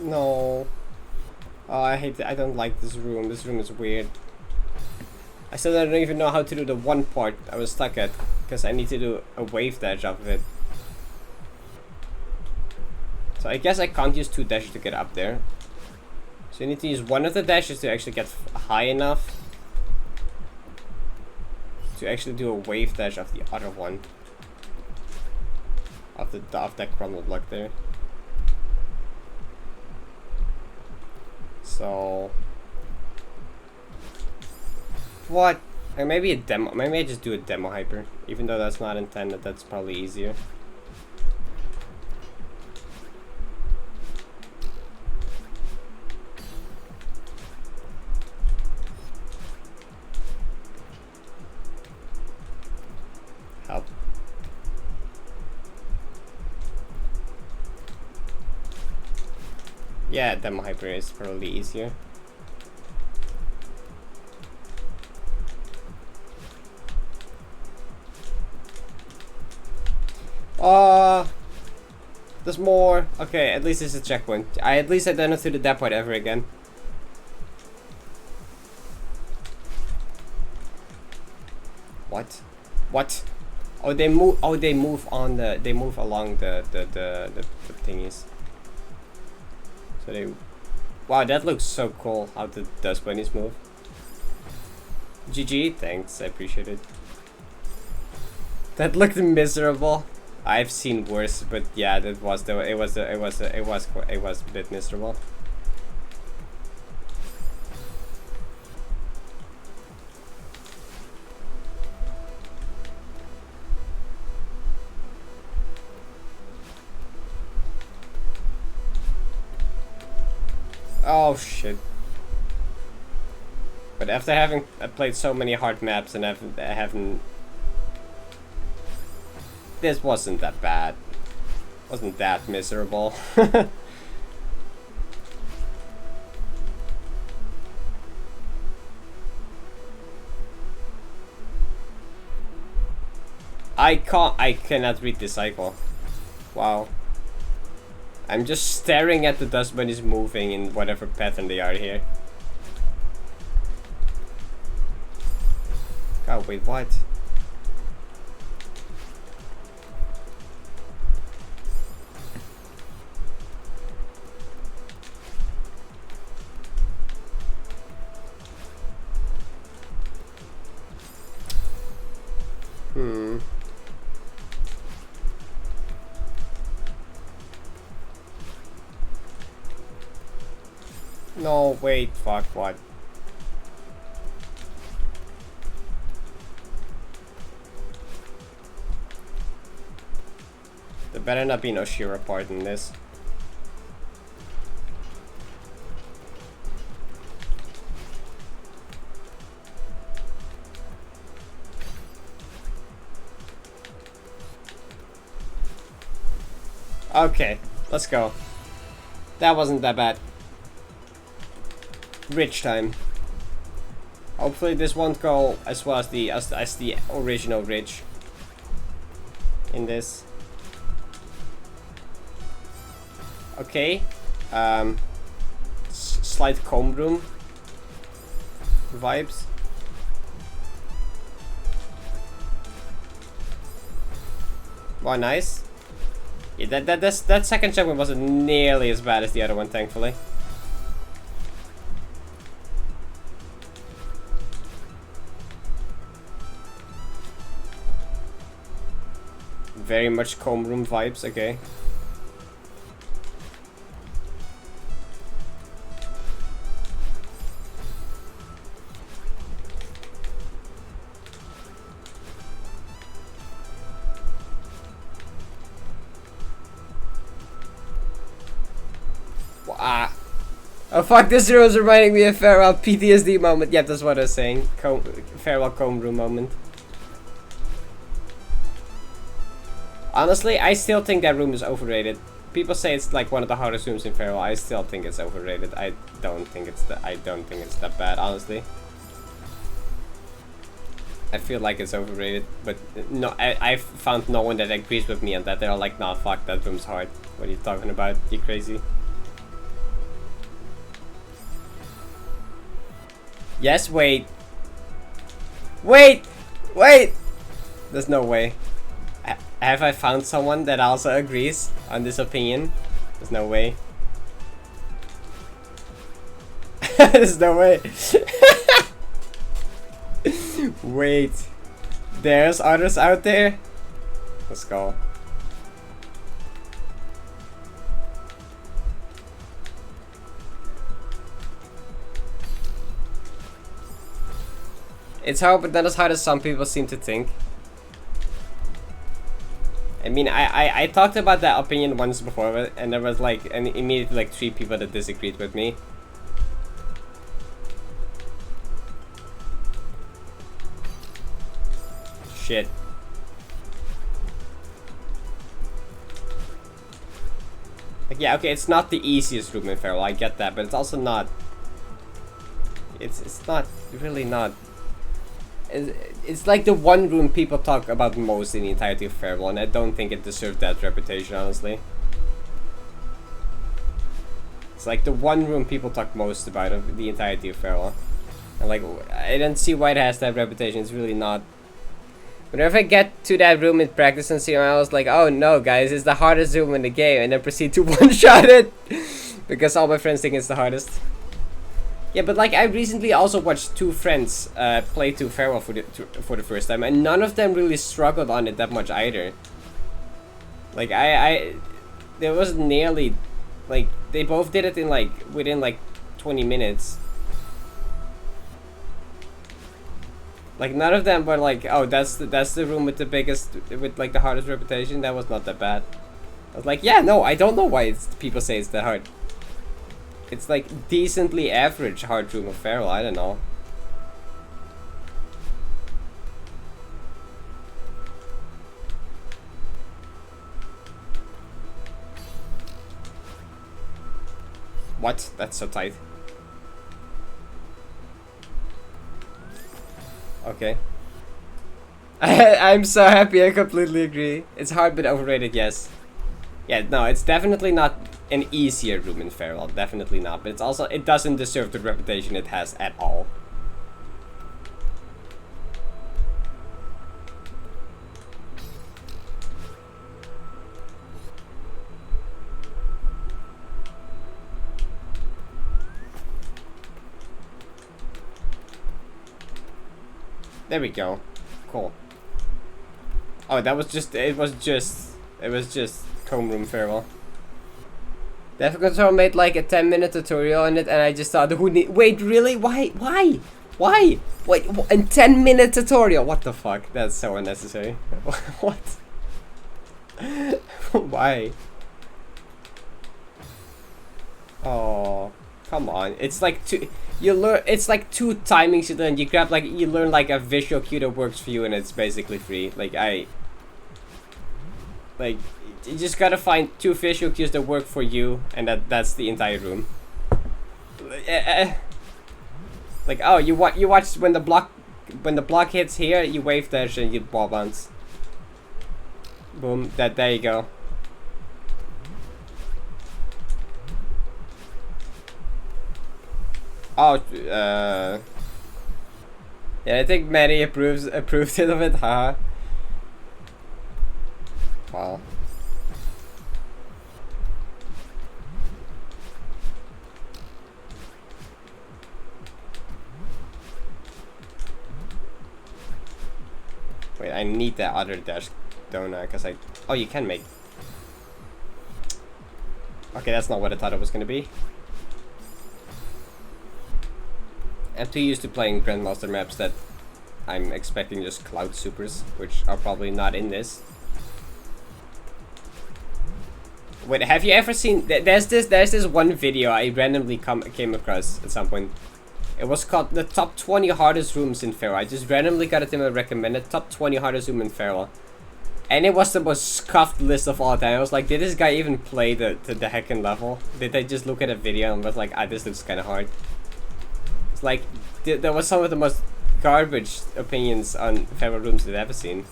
No. Oh, I hate it. I don't like this room. This room is weird. I still don't even know how to do the one part I was stuck at, because I need to do a wave dash off of it. So I guess I can't use 2 dashes to get up there. So you need to use one of the dashes to actually get high enough to actually do a wave dash of the other one. Of that crumble block there. So what? Or maybe a demo. Maybe I just do a demo hyper, even though that's not intended. That's probably easier. Help. Yeah, demo hyper is probably easier. There's more. Okay, at least it's a checkpoint. At least I don't have to do that part ever again. What? What? Oh, they move. Oh, they move on the. They move along the thingies. So they. Wow, that looks so cool. How the dust bunnies move. GG, thanks. I appreciate it. That looked miserable. I've seen worse, but yeah, that was it was a bit miserable. Oh shit. But after having played so many hard maps and haven't this wasn't that bad. Wasn't that miserable. I cannot read this cycle. Wow. I'm just staring at the dust bunnies moving in whatever pattern they are here. God, wait, what? No, wait, fuck, what? There better not be no Shira part in this. Okay, let's go. That wasn't that bad. Ridge time. Hopefully this won't go as well as the original ridge in this. Okay. Slight comb room vibes. Wow, nice. Yeah, that second checkpoint wasn't nearly as bad as the other one, thankfully. Very much comb room vibes, okay. Oh fuck, this room is reminding me of Farewell PTSD moment. Yeah, that's what I was saying. Farewell comb room moment. Honestly, I still think that room is overrated. People say it's like one of the hardest rooms in Farewell. I still think it's overrated. I don't think it's that bad, honestly. I feel like it's overrated, but no, I found no one that agrees with me on that. They're like, nah, fuck, that room's hard. What are you talking about? You crazy? Yes, wait. Wait! Wait! There's no way. Have I found someone that also agrees on this opinion? There's no way. There's no way. Wait. There's others out there? Let's go. It's hard, but not as hard as some people seem to think. I mean, I talked about that opinion once before, and there was like, immediately like 3 people that disagreed with me. Shit. Like, yeah, okay, it's not the easiest room in Farewell, I get that, but it's also not. It's not, really not. It's like the one room people talk about most in the entirety of Farewell, and I don't think it deserved that reputation, honestly. It's like the one room people talk most about of the entirety of Farewell. And like, I don't see why it has that reputation, it's really not. Whenever I get to that room in practice and see, I was like, oh no guys, it's the hardest room in the game, and then proceed to one-shot it! Because all my friends think it's the hardest. Yeah, but like I recently also watched 2 friends play to Farewell for the first time, and none of them really struggled on it that much either. Like there was nearly, like they both did it in like within like 20 minutes. Like none of them were like, oh, that's the room with the biggest, with like the hardest reputation. That was not that bad. I was like, yeah, no, I don't know why people say it's that hard. It's like decently average hard room of Feral, I don't know. What? That's so tight. Okay. I'm so happy, I completely agree. It's hard but overrated, yes. Yeah, no, it's definitely not an easier room in Feral, definitely not. But it's also, it doesn't deserve the reputation it has at all. There we go. Cool. Oh, that was just, it was just Comb Room Farewell. Death Control made like a 10-minute tutorial on it, and I just thought, wait, really? Why? Wait, a 10-minute tutorial? What the fuck? That's so unnecessary. What? Why? Oh, come on. It's like it's like 2 timings you learn. You grab like, you learn like a visual cue that works for you, and it's basically free. You just gotta find 2 visual cues that work for you, and that's the entire room. Like, oh, you watch when the block hits here, you wave dash and you wall bounce. Boom, there you go. Oh, yeah, I think Manny approved it of it, haha. Wow. Wait, I need that other dash, don't I? Cause oh, you can make. Okay, that's not what I thought it was gonna be. I'm too used to playing Grandmaster maps that I'm expecting just Cloud Supers, which are probably not in this. Wait, have you ever seen? There's this one video I randomly came across at some point. It was called the top 20 hardest rooms in Feral. I just randomly got it in my recommended top 20 hardest room in Feral, and it was the most scuffed list of all time. I was like, did this guy even play the heckin' level? Did they just look at a video and was like, ah, this looks kind of hard? It's like there was some of the most garbage opinions on Feral rooms that I've ever seen.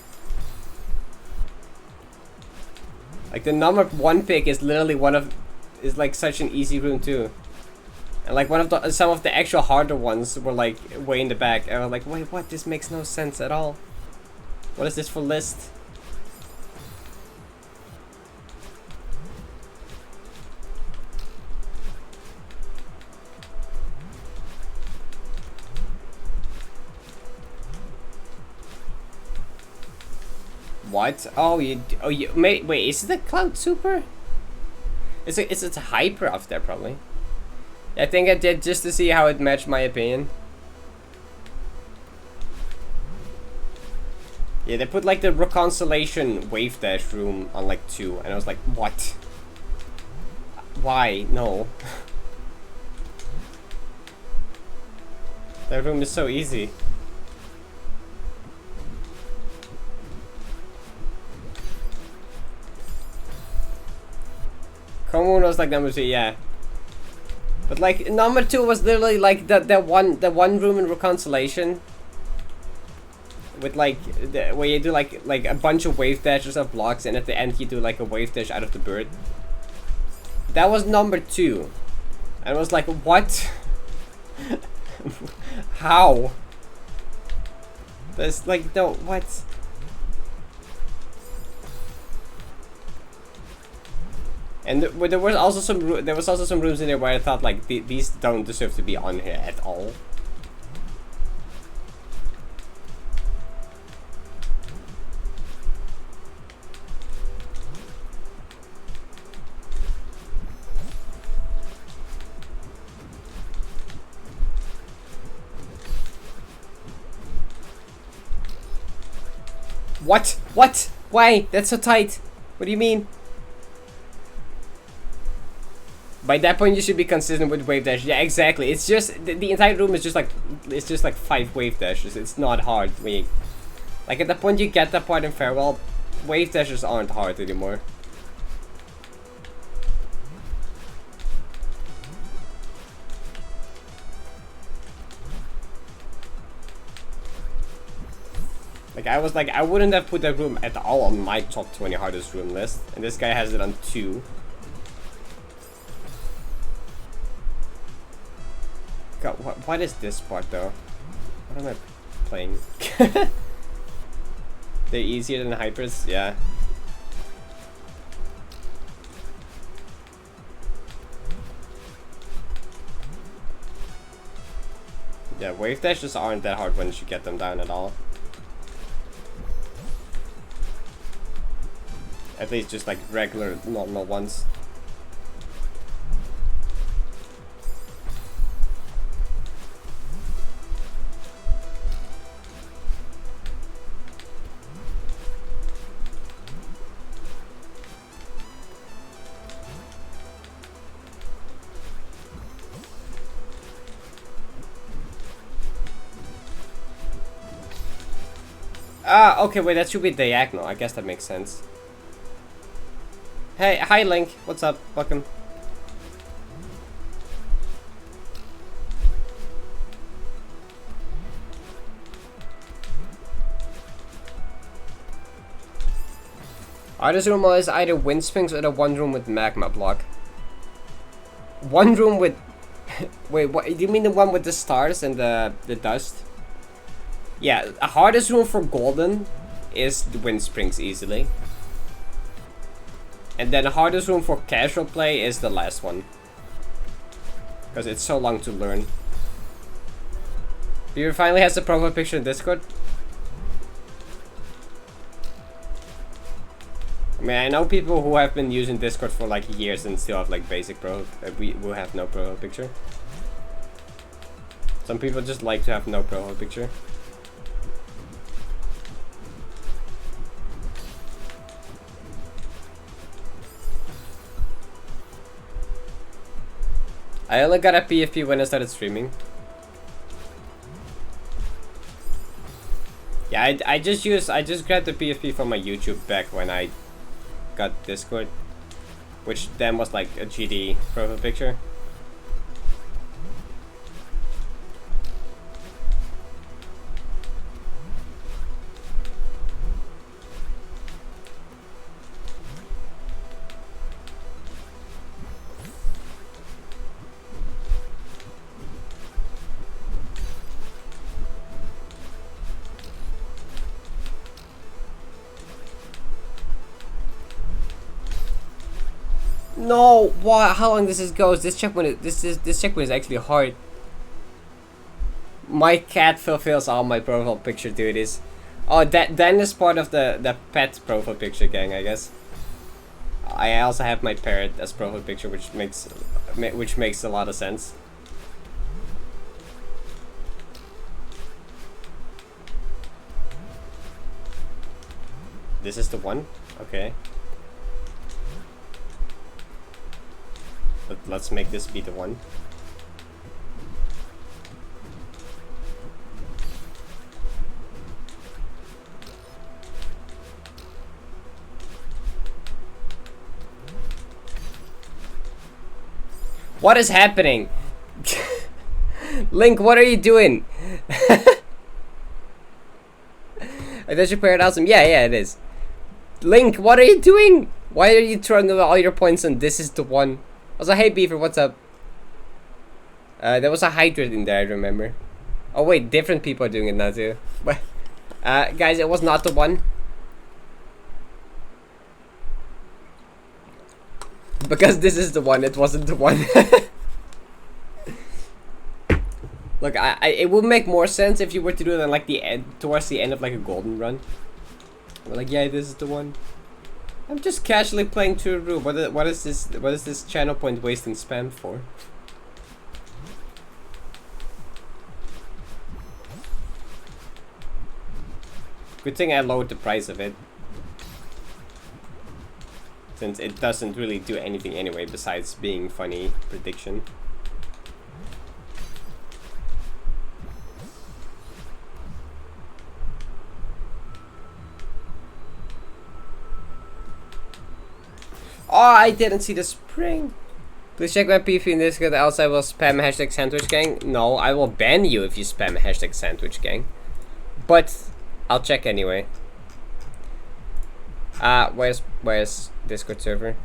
Like the number 1 pick is literally is like such an easy room too. And like some of the actual harder ones were like way in the back. And I was like, wait, what? This makes no sense at all. What is this for list? What? Oh, you wait, is it a Cloud Super? It's a hyper up there probably. I think I did just to see how it matched my opinion. Yeah, they put like the Reconciliation Wave Dash room on like 2, and I was like, what? Why? No. That room is so easy. Common was like number 2, yeah. But like number 2 was literally like that one room in Reconciliation with like where you do like a bunch of wave dashes of blocks, and at the end you do like a wave dash out of the bird. That was number 2, and I was like, what? How? There's like no what? And there was also some rooms in there where I thought like these don't deserve to be on here at all. What? What? Why? That's so tight. What do you mean? By that point, you should be consistent with wave dash. Yeah, exactly. It's just the entire room is just like 5 wave dashes. It's not hard. Like at the point you get that part in Farewell, wave dashes aren't hard anymore. Like I wouldn't have put that room at all on my top 20 hardest room list, and this guy has it on 2. God, what is this part though? What am I playing? They're easier than hypers, yeah. Yeah, wave dashes aren't that hard once you get them down at all. At least just like regular normal ones. Ah, okay, wait, that should be diagonal. I guess that makes sense. Hey, hi Link. What's up? Welcome. Artist room is either wind springs or the one room with magma block. One room with... Wait, what? Do you mean the one with the stars and the dust? Yeah, a hardest room for golden is the wind springs easily. And then the hardest room for casual play is the last one. Because it's so long to learn. Beaver finally has a profile picture in Discord. I mean, I know people who have been using Discord for like years and still have like basic we will have no profile picture. Some people just like to have no profile picture. I only got a PFP when I started streaming. Yeah, I just grabbed the PFP from my YouTube back when I got Discord, which then was like a GD profile picture. No, what? How long this goes? This checkpoint is actually hard. My cat fulfills all my profile picture duties. Oh, that then is part of the pet profile picture gang, I guess. I also have my parrot as profile picture, which makes a lot of sense. This is the one? Okay. Let's make this be the one. What is happening? Link, what are you doing? That's your parrot awesome. Yeah, it is. Link, what are you doing? Why are you throwing all your points on this is the one? Also, hey Beaver, what's up? There was a hydrate in there, I remember. Oh wait, different people are doing it now too. But guys, it was not the one. Because this is the one, it wasn't the one. Look, it would make more sense if you were to do it on like the end, towards the end of like a golden run. We're like, yeah, this is the one. I'm just casually playing to a room. What is this channel point wasting spam for? Good thing I lowered the price of it. since it doesn't really do anything anyway besides being funny prediction. Oh, I didn't see the spring. Please check my PV in Discord, else I will spam hashtag sandwich gang. No, I will ban you if you spam hashtag sandwich gang. But I'll check anyway. Where's Discord server?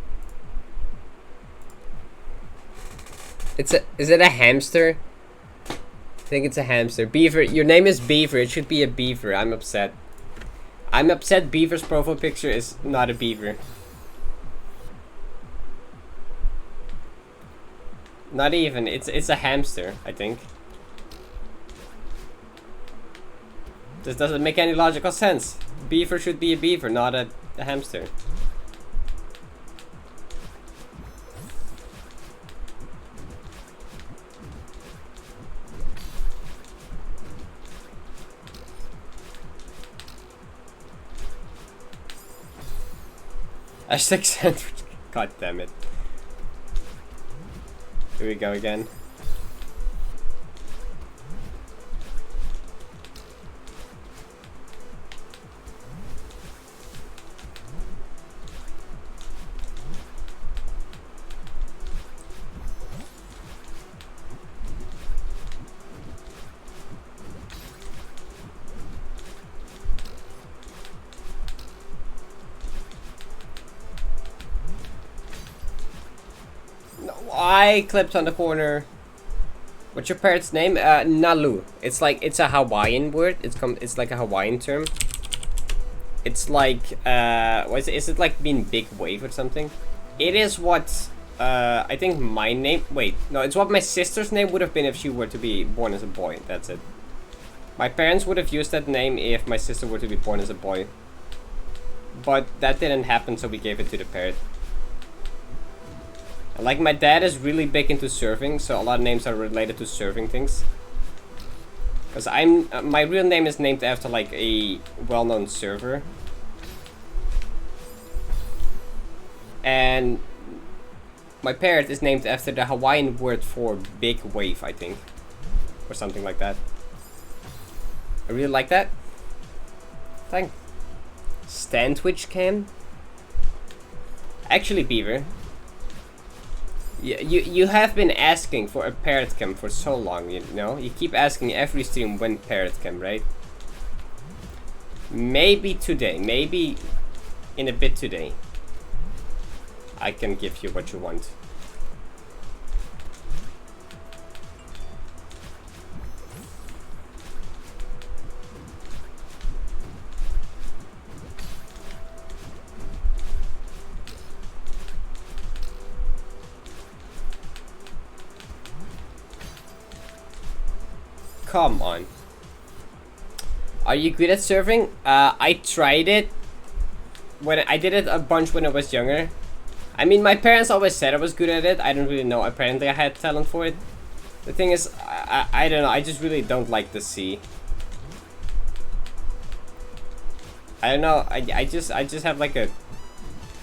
Is it a hamster? I think it's a hamster. Beaver, your name is Beaver. It should be a beaver. I'm upset. I'm upset Beaver's profile picture is not a beaver. Not even. It's a hamster, I think. This doesn't make any logical sense. Beaver should be a beaver, not a hamster. Hashtag sandwich. God damn it. Here we go again. I clipped on the corner. What's your parrot's name? Nalu. It's a Hawaiian word. It's like a Hawaiian term. It's like what is it? Is it like being big wave or something? It is what I think my name. Wait, no, it's what my sister's name would have been if she were to be born as a boy. That's it. My parents would have used that name if my sister were to be born as a boy. But that didn't happen, so we gave it to the parrot. Like, my dad is really big into surfing, so a lot of names are related to surfing things. Because my real name is named after like a well-known surfer. And my parrot is named after the Hawaiian word for big wave, I think. Or something like that. I really like that. Thanks. Sandwich cam? Actually, Beaver. You have been asking for a parrot cam for so long, you know? You keep asking every stream when parrot cam, right? Maybe today, maybe in a bit today, I can give you what you want. Come on. Are you good at surfing? I tried it. I did it a bunch when I was younger. I mean, my parents always said I was good at it. I don't really know. Apparently, I had talent for it. The thing is, I don't know. I just really don't like the sea. I don't know. I just have like a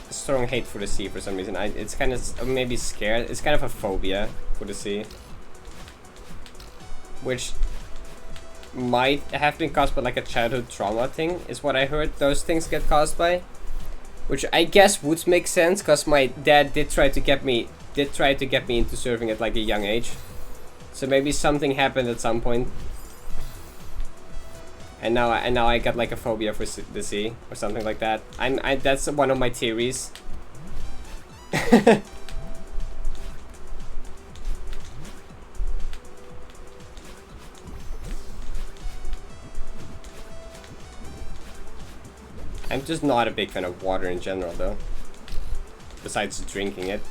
strong hate for the sea for some reason. It's kind of maybe scared. It's kind of a phobia for the sea, which might have been caused by like a childhood trauma thing, is what I heard those things get caused by. Which I guess would make sense, because my dad did try to get me into surfing at like a young age. So maybe something happened at some point. And now I got like a phobia for the sea or something like that. That's one of my theories. I'm just not a big fan of water in general, though. Besides drinking it.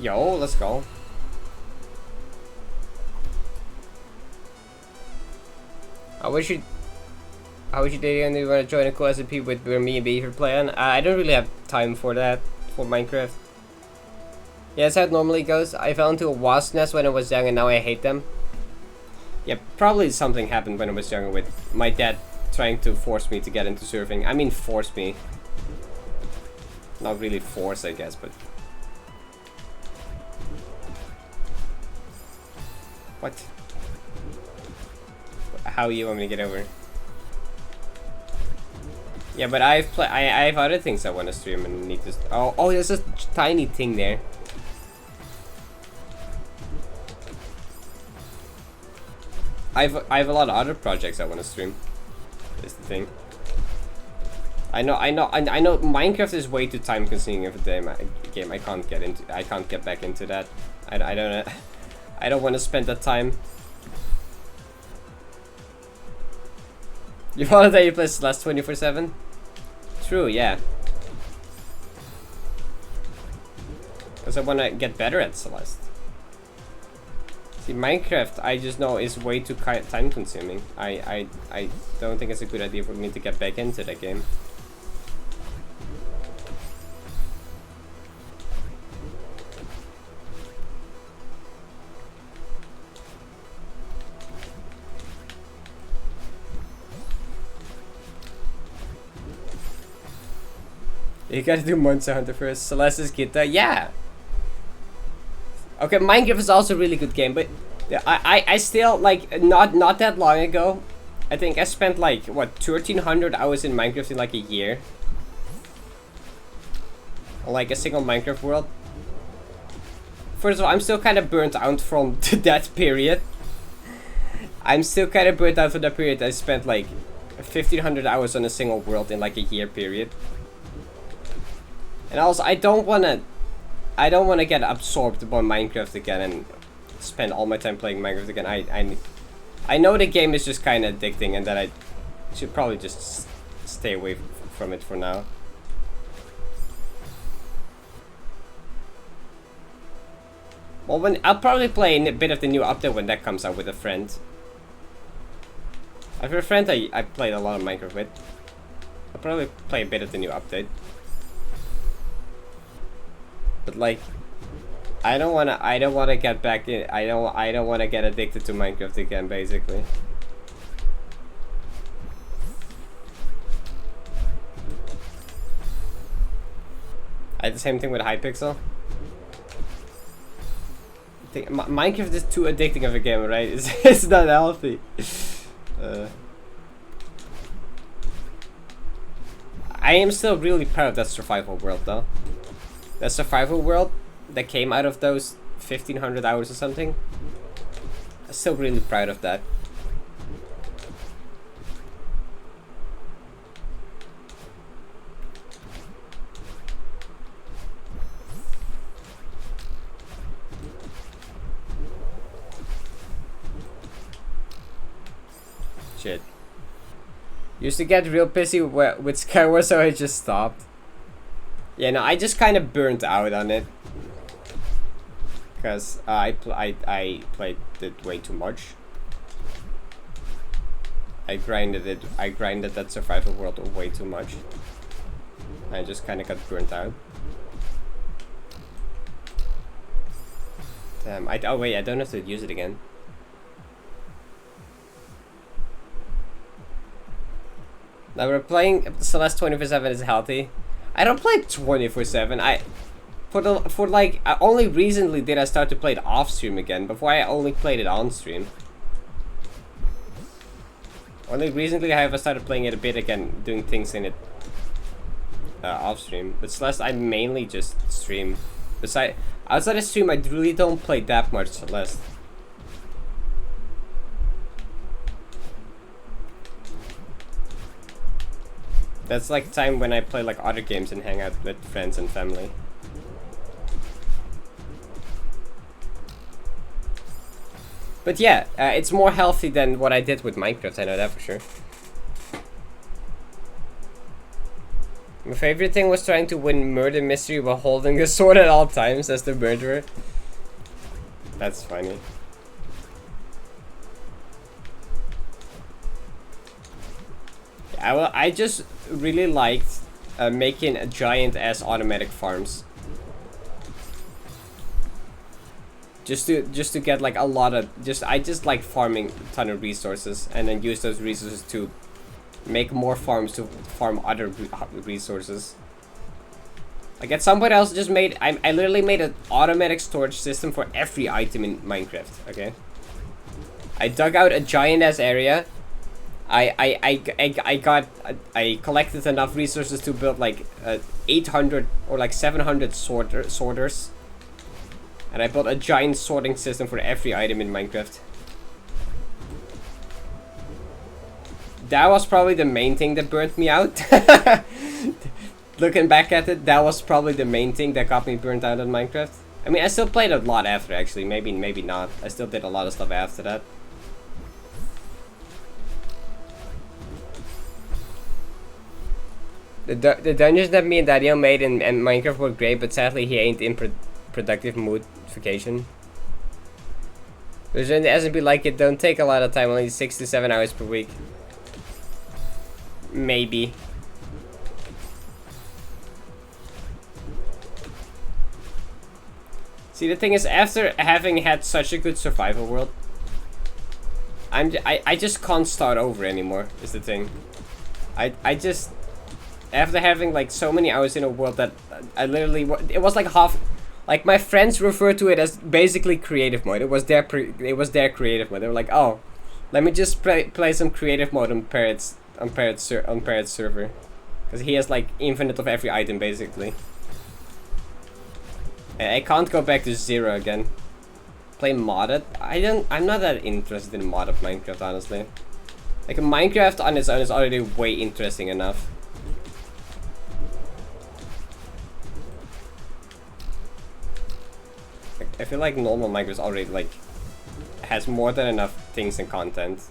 Yo, let's go. I wish you... How would you do you want to join a cool SMP with where me and Beaver play on? I don't really have time for that, for Minecraft. Yeah, that's how it normally goes. I fell into a wasp nest when I was young and now I hate them. Yeah, probably something happened when I was younger with my dad trying to force me to get into surfing. I mean force me. Not really force, I guess, but... What? How you want me to get over? Yeah, but I have other things I want to stream and need to... Oh, there's a tiny thing there. I have a lot of other projects I want to stream. Is the thing. I know Minecraft is way too time consuming of a game. I can't get back into that. I don't want to spend that time. You want that you play Celeste 24/7? True, yeah. Because I want to get better at Celeste. See, Minecraft, I just know is way too time consuming. I don't think it's a good idea for me to get back into that game. You gotta do Monster Hunter first. Celeste's Guitar, yeah. Okay, Minecraft is also a really good game, but I still like not that long ago. I think I spent like what 1,300 hours in Minecraft in like a year. Like a single Minecraft world. First of all, I'm still kind of burnt out from that period. I'm still kind of burnt out from that period. I spent like 1,500 hours on a single world in like a year period. And also, I don't wanna get absorbed by Minecraft again and spend all my time playing Minecraft again. I know the game is just kind of addicting, and that I should probably just stay away from it for now. Well, I'll probably play a bit of the new update when that comes out with a friend. I have a friend I played a lot of Minecraft with. I'll probably play a bit of the new update. But like, I don't wanna get back in. I don't wanna get addicted to Minecraft again, basically. I had the same thing with Hypixel. Minecraft is too addicting of a game, right? It's not healthy. I am still really proud of that survival world, though. That survival world that came out of those 1,500 hours or something. I'm still really proud of that. Shit. Used to get real pissy with Skyward, so I just stopped. Yeah, no, I just kind of burnt out on it. Because I played it way too much. I grinded that survival world way too much. I just kind of got burnt out. Damn, oh wait, I don't have to use it again. Now we're playing Celeste 24/7 is healthy. I don't play 24/7. For like only recently did I start to play it off stream again. Before I only played it on stream. Only recently I have started playing it a bit again, doing things in it off stream. But Celeste I mainly just stream. Outside of stream I really don't play that much Celeste. That's like time when I play like other games and hang out with friends and family. But yeah, it's more healthy than what I did with Minecraft, I know that for sure. My favorite thing was trying to win murder mystery while holding a sword at all times as the murderer. That's funny. I just really liked making a giant ass automatic farms. Just to get like a lot of I just like farming a ton of resources and then use those resources to make more farms to farm other resources. Like at some point I also just made I literally made an automatic storage system for every item in Minecraft. Okay. I dug out a giant ass area. I collected enough resources to build like 800 or like 700 sorters. And I built a giant sorting system for every item in Minecraft. That was probably the main thing that burnt me out. Looking back at it, that was probably the main thing that got me burnt out on Minecraft. I mean, I still played a lot after, actually. Maybe not. I still did a lot of stuff after that. The dungeons that me and Daddy made in Minecraft were great, but sadly he ain't in productive modification. There's an SMP like it don't take a lot of time, only 6 to 7 hours per week. Maybe. See, the thing is, after having had such a good survival world, I just can't start over anymore, is the thing. I just, after having like so many hours in a world that I literally, it was like half, like my friends refer to it as basically creative mode. It was their creative mode. They were like, oh, let me just play some creative mode on Parrot's server, because he has like infinite of every item basically. I can't go back to 0 again. Play modded? I'm not that interested in modded Minecraft, honestly. Like Minecraft on its own is already way interesting enough. I feel like normal Minecraft already like has more than enough things and content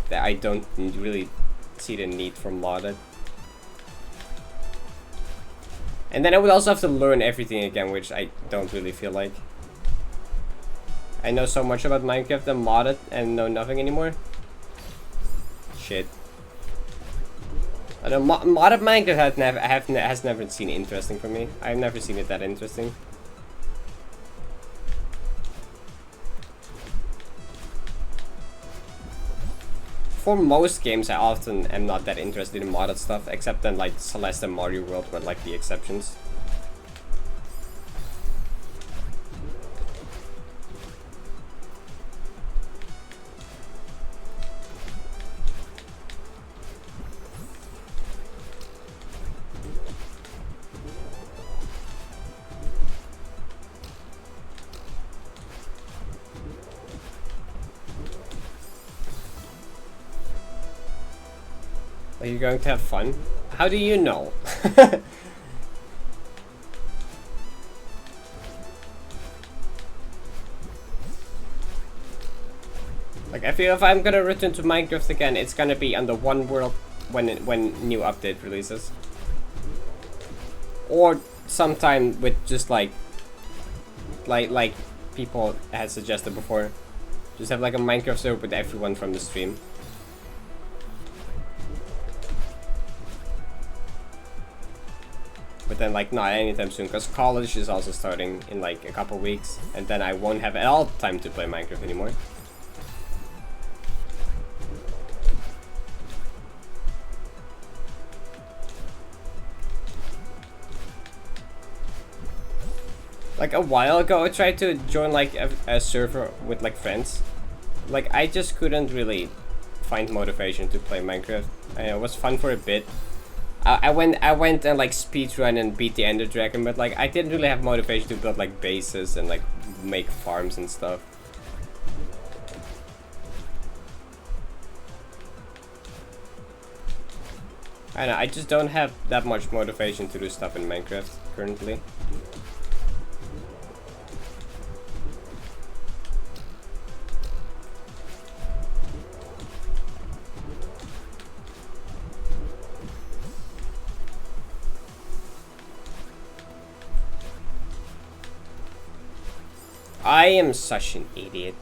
that I don't really see the need for modded. And then I would also have to learn everything again, which I don't really feel like. I know so much about Minecraft and modded and know nothing anymore. Shit. I know modded Minecraft has never seen interesting for me. I've never seen it that interesting. For most games, I often am not that interested in modded stuff, except then like Celeste and Mario World were like the exceptions. Are you going to have fun? How do you know? Like, I feel if I'm gonna return to Minecraft again, it's gonna be on the one world when new update releases, or sometime with just like people had suggested before, just have like a Minecraft server with everyone from the stream. But then like not anytime soon, because college is also starting in like a couple weeks, and then I won't have at all time to play Minecraft anymore. Like a while ago, I tried to join like a server with like friends. Like I just couldn't really find motivation to play Minecraft. It was fun for a bit. I went and like speedrun and beat the Ender Dragon, but like I didn't really have motivation to build like bases and like make farms and stuff. I don't know, I just don't have that much motivation to do stuff in Minecraft currently. I am such an idiot.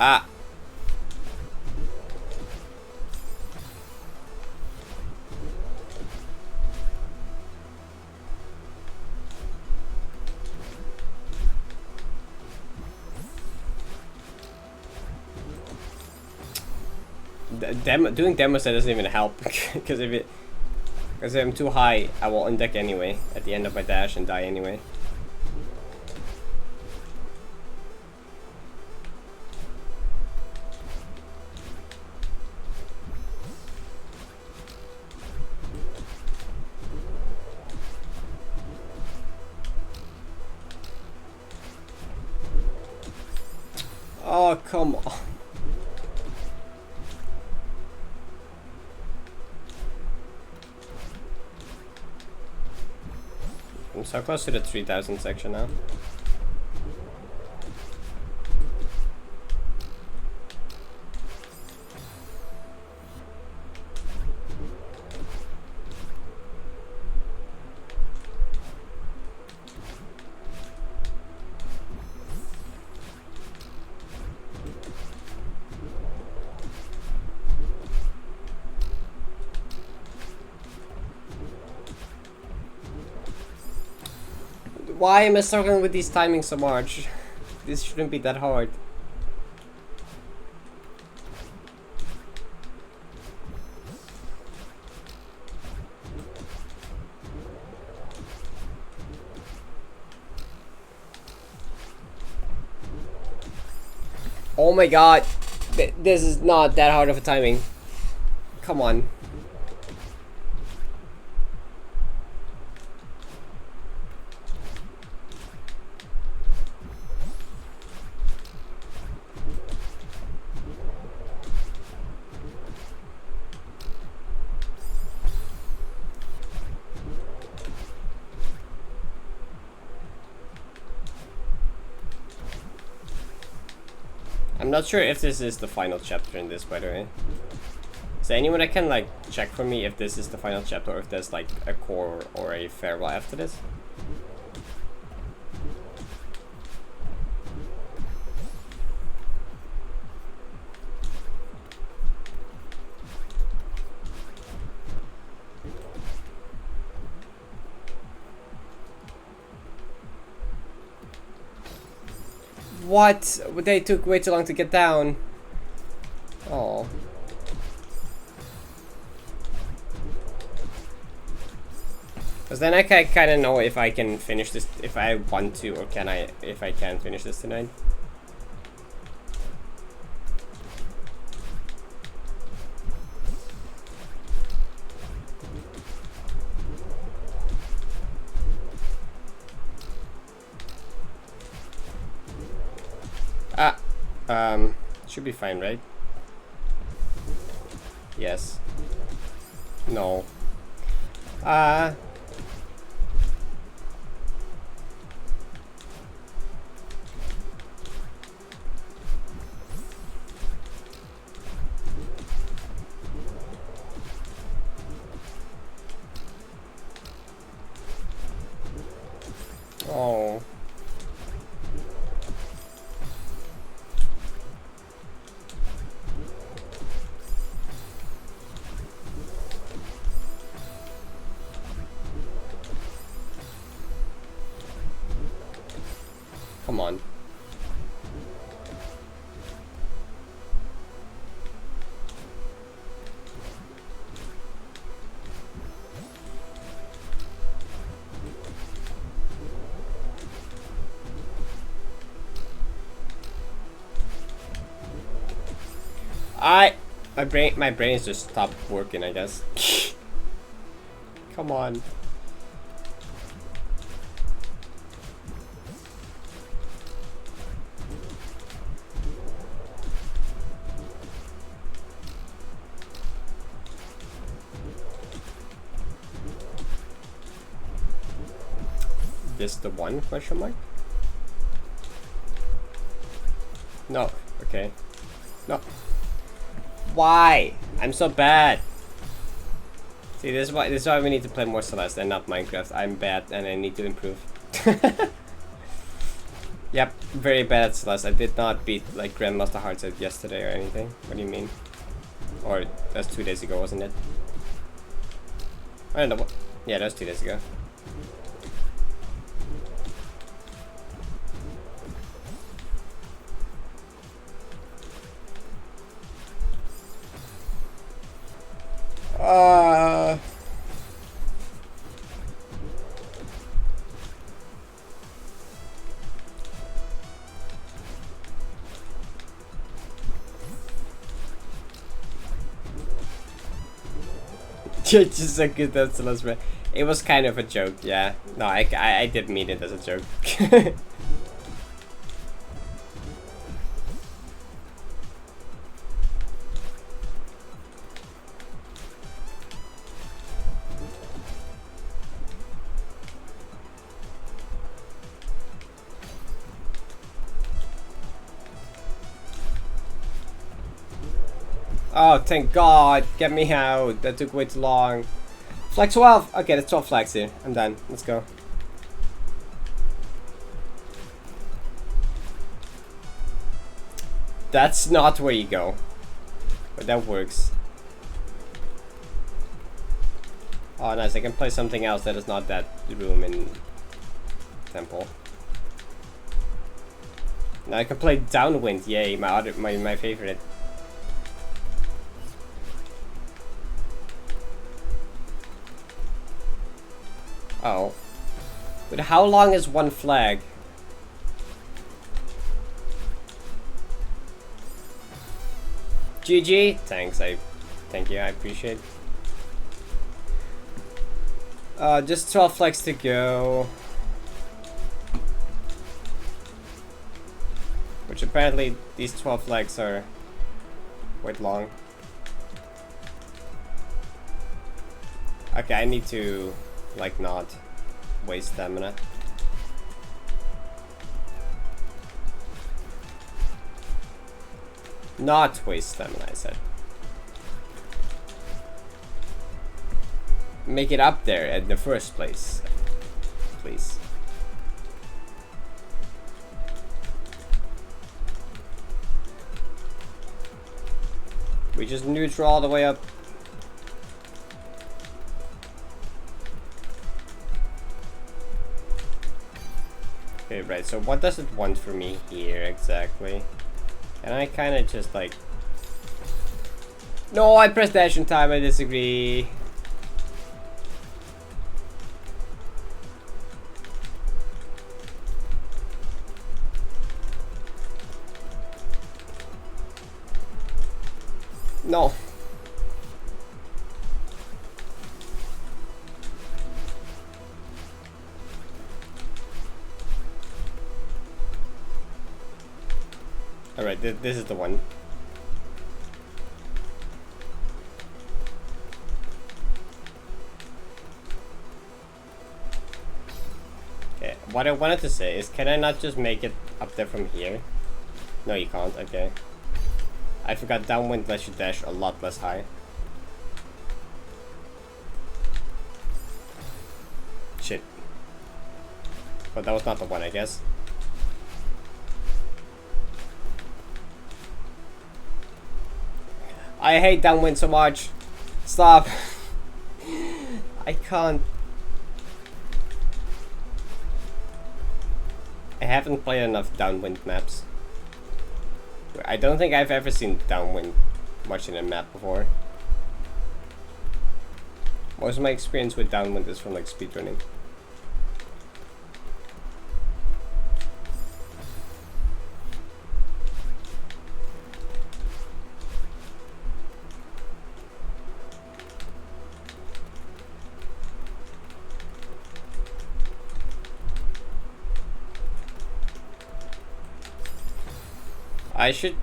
Ah. Doing demos that doesn't even help because if I'm too high, I will undeck anyway at the end of my dash and die anyway. Oh, come on. I'm so close to the 3000 section now. Why am I struggling with these timings so much? This shouldn't be that hard. Oh my god. This is not that hard of a timing. Come on. I'm not sure if this is the final chapter in this, by the way. Is there anyone that can like check for me if this is the final chapter or if there's like a core or a farewell after this? What? They took way too long to get down. Oh. Because then I can kind of know if I can finish this, if I want to, or can I, if I can finish this tonight. Should be fine, right? Yes. No. Oh. Come on. My brain's just stopped working, I guess. Come on. This the one question mark? No. Okay. No. Why? I'm so bad. See, this is why we need to play more Celeste and not Minecraft. I'm bad and I need to improve. Yep, very bad at Celeste. I did not beat like Grandmaster Hearts out yesterday or anything. What do you mean? Or that's 2 days ago, wasn't it? I don't know what. Yeah, that was 2 days ago. Just so good that's Celeste. It was kind of a joke, yeah. No, I did mean it as a joke. Oh, thank God. Get me out. That took way too long. Flag 12. Okay, there's 12 flags here. I'm done. Let's go. That's not where you go. But that works. Oh, nice. I can play something else that is not that room in Temple. Now I can play Downwind. Yay, my favorite. Oh. But how long is one flag? GG. Thanks, thank you, I appreciate. Just 12 flags to go. Which apparently these 12 flags are quite long. Okay, I need to like not waste stamina. Not waste stamina, I said. Make it up there in the first place, please. We just neutral all the way up. Okay, right, so what does it want for me here exactly? And I kind of just like... No, I pressed dash in time, I disagree. No. Alright, this is the one. Okay, what I wanted to say is, can I not just make it up there from here? No, you can't, okay. I forgot downwind lets you dash a lot less high. Shit. But that was not the one, I guess. I hate downwind so much. Stop. I can't. I haven't played enough downwind maps. I don't think I've ever seen downwind much in a map before. Most of my experience with downwind is from like speedrunning.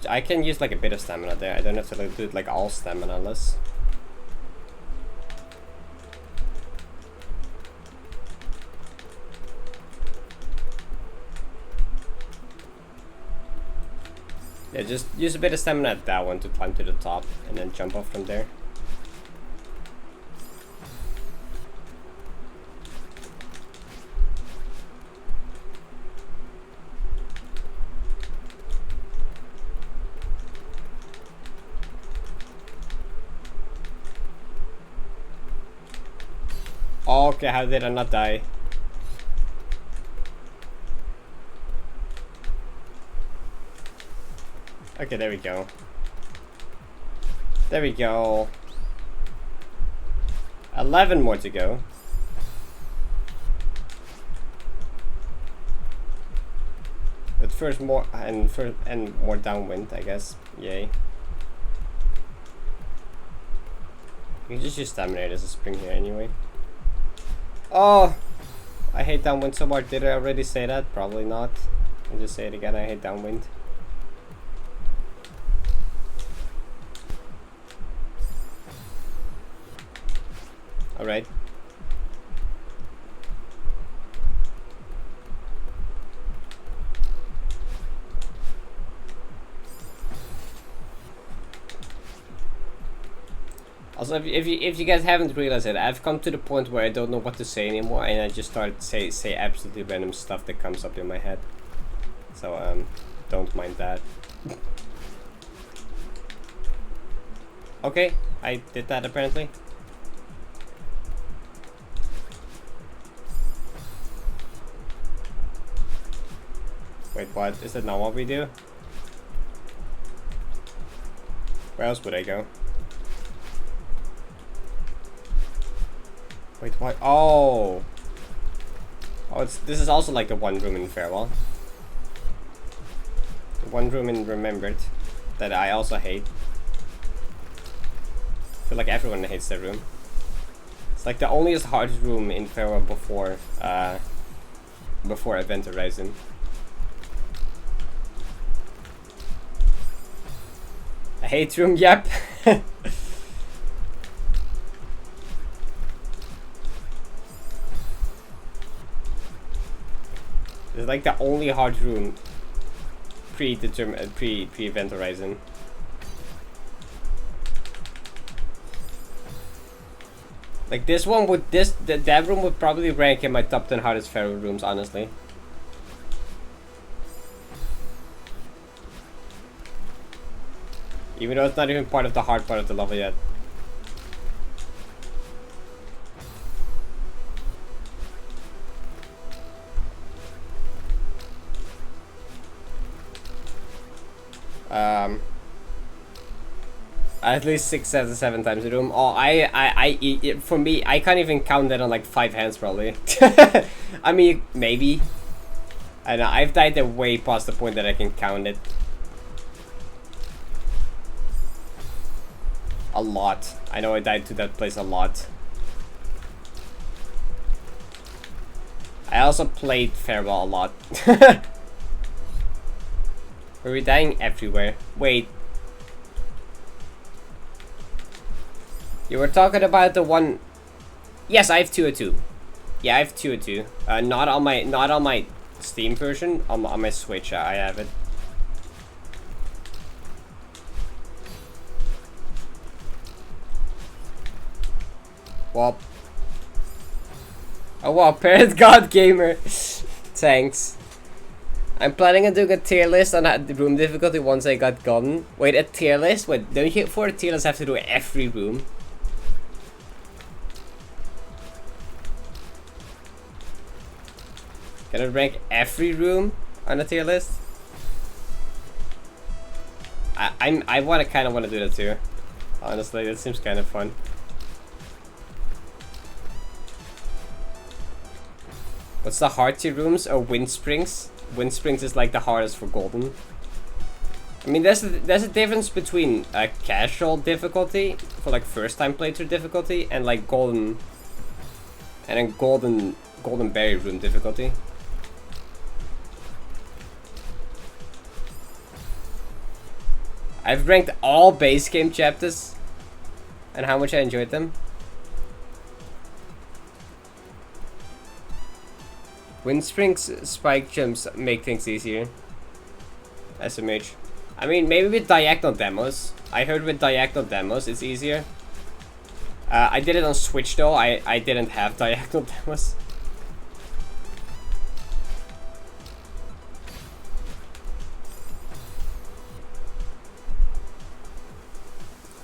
I can use like a bit of stamina there. I don't have to like, do it like all stamina-less. Yeah, just use a bit of stamina at that one to climb to the top and then jump off from there. Okay, how did I not die? Okay, there we go. There we go. 11 more to go. But first more and more downwind, I guess. Yay. You can just use stamina as a spring here anyway. Oh, I hate downwind so much. Did I already say that? Probably not. I'll just say it again. I hate downwind. All right. Also, if you guys haven't realized it, I've come to the point where I don't know what to say anymore, and I just start say absolutely random stuff that comes up in my head. So don't mind that. Okay, I did that apparently. Wait, what? Is that not what we do? Where else would I go? Wait, what? Oh! Oh, this is also like the one room in Farewell. The one room in Remembered that I also hate. I feel like everyone hates that room. It's like the only hardest room in Farewell before Event Horizon. I hate room, yep. It's like the only hard room pre-Event Horizon. Like this one would that room would probably rank in my top 10 hardest Pharaoh rooms, honestly. Even though it's not even part of the hard part of the level yet. At least 6 out of 7 times the room. Oh, for me, I can't even count that on like 5 hands probably. I mean, maybe. I know, I've died there way past the point that I can count it. A lot. I know I died to that place a lot. I also played Farewell a lot. We're dying everywhere. Wait. You were talking about the one. Yes, I have 202. Yeah, I have 202. Not on my Steam version. On my Switch, I have it. Well. Oh wow, Parrot God Gamer. Thanks. I'm planning on doing a tier list on the room difficulty once I got gone. Wait, a tier list? Wait, don't you for a tier list have to do every room? Can I rank every room on a tier list? I kind of want to do that too. Honestly, that seems kind of fun. What's the hard tier rooms? Oh, Wind Springs. Wind Springs is like the hardest for Golden. I mean, there's a difference between a casual difficulty for like first time playthrough difficulty and like Golden and then Golden Berry room difficulty. I've ranked all base game chapters and how much I enjoyed them. Wind Springs spike jumps make things easier. SMH. I mean, maybe with diagonal demos. I heard with diagonal demos it's easier. I did it on Switch though. I didn't have diagonal demos.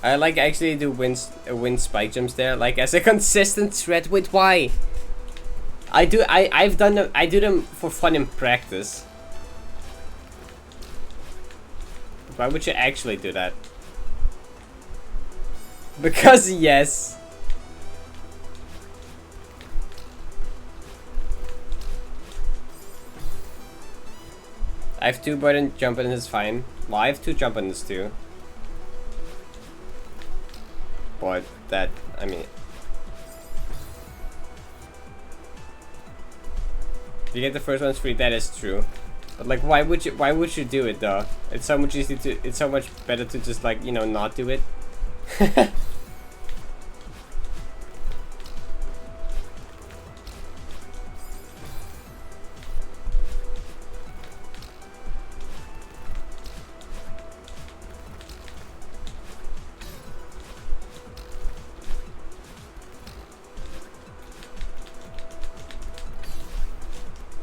I like actually do wind spike jumps there, like as a consistent threat with why. I've done them. I do them for fun in practice. Why would you actually do that? Because yes. I have 2 button jump buttons is fine. Well, I have 2 jump buttons too. But that, I mean, if you get the first one's free, that is true. But like, why would you do it though? It's so much easier to, it's so much better to just like, you know, not do it.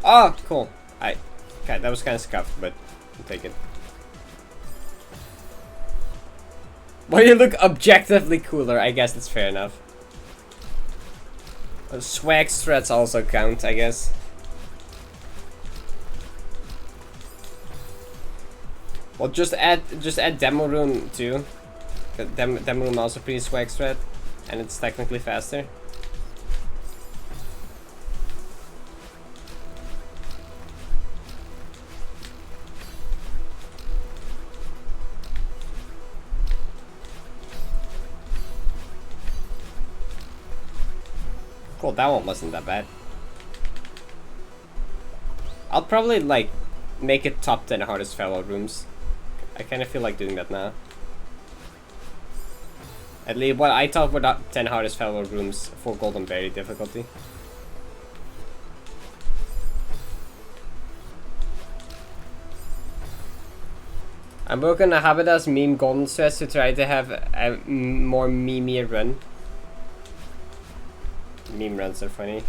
Oh, cool. Okay, that was kind of scuffed, but I'll take it. Well, you look objectively cooler. I guess that's fair enough. Swag threats also count, I guess. Well, just add demo room too. The demo room also pretty swag threat, and it's technically faster. Cool, that one wasn't that bad. I'll probably like make it top 10 hardest fellow rooms. I kind of feel like doing that now. At least what I thought were 10 hardest fellow rooms for Golden Berry difficulty. I'm working on a Habitas meme golden stress to try to have a more meme run. Meme runs are funny.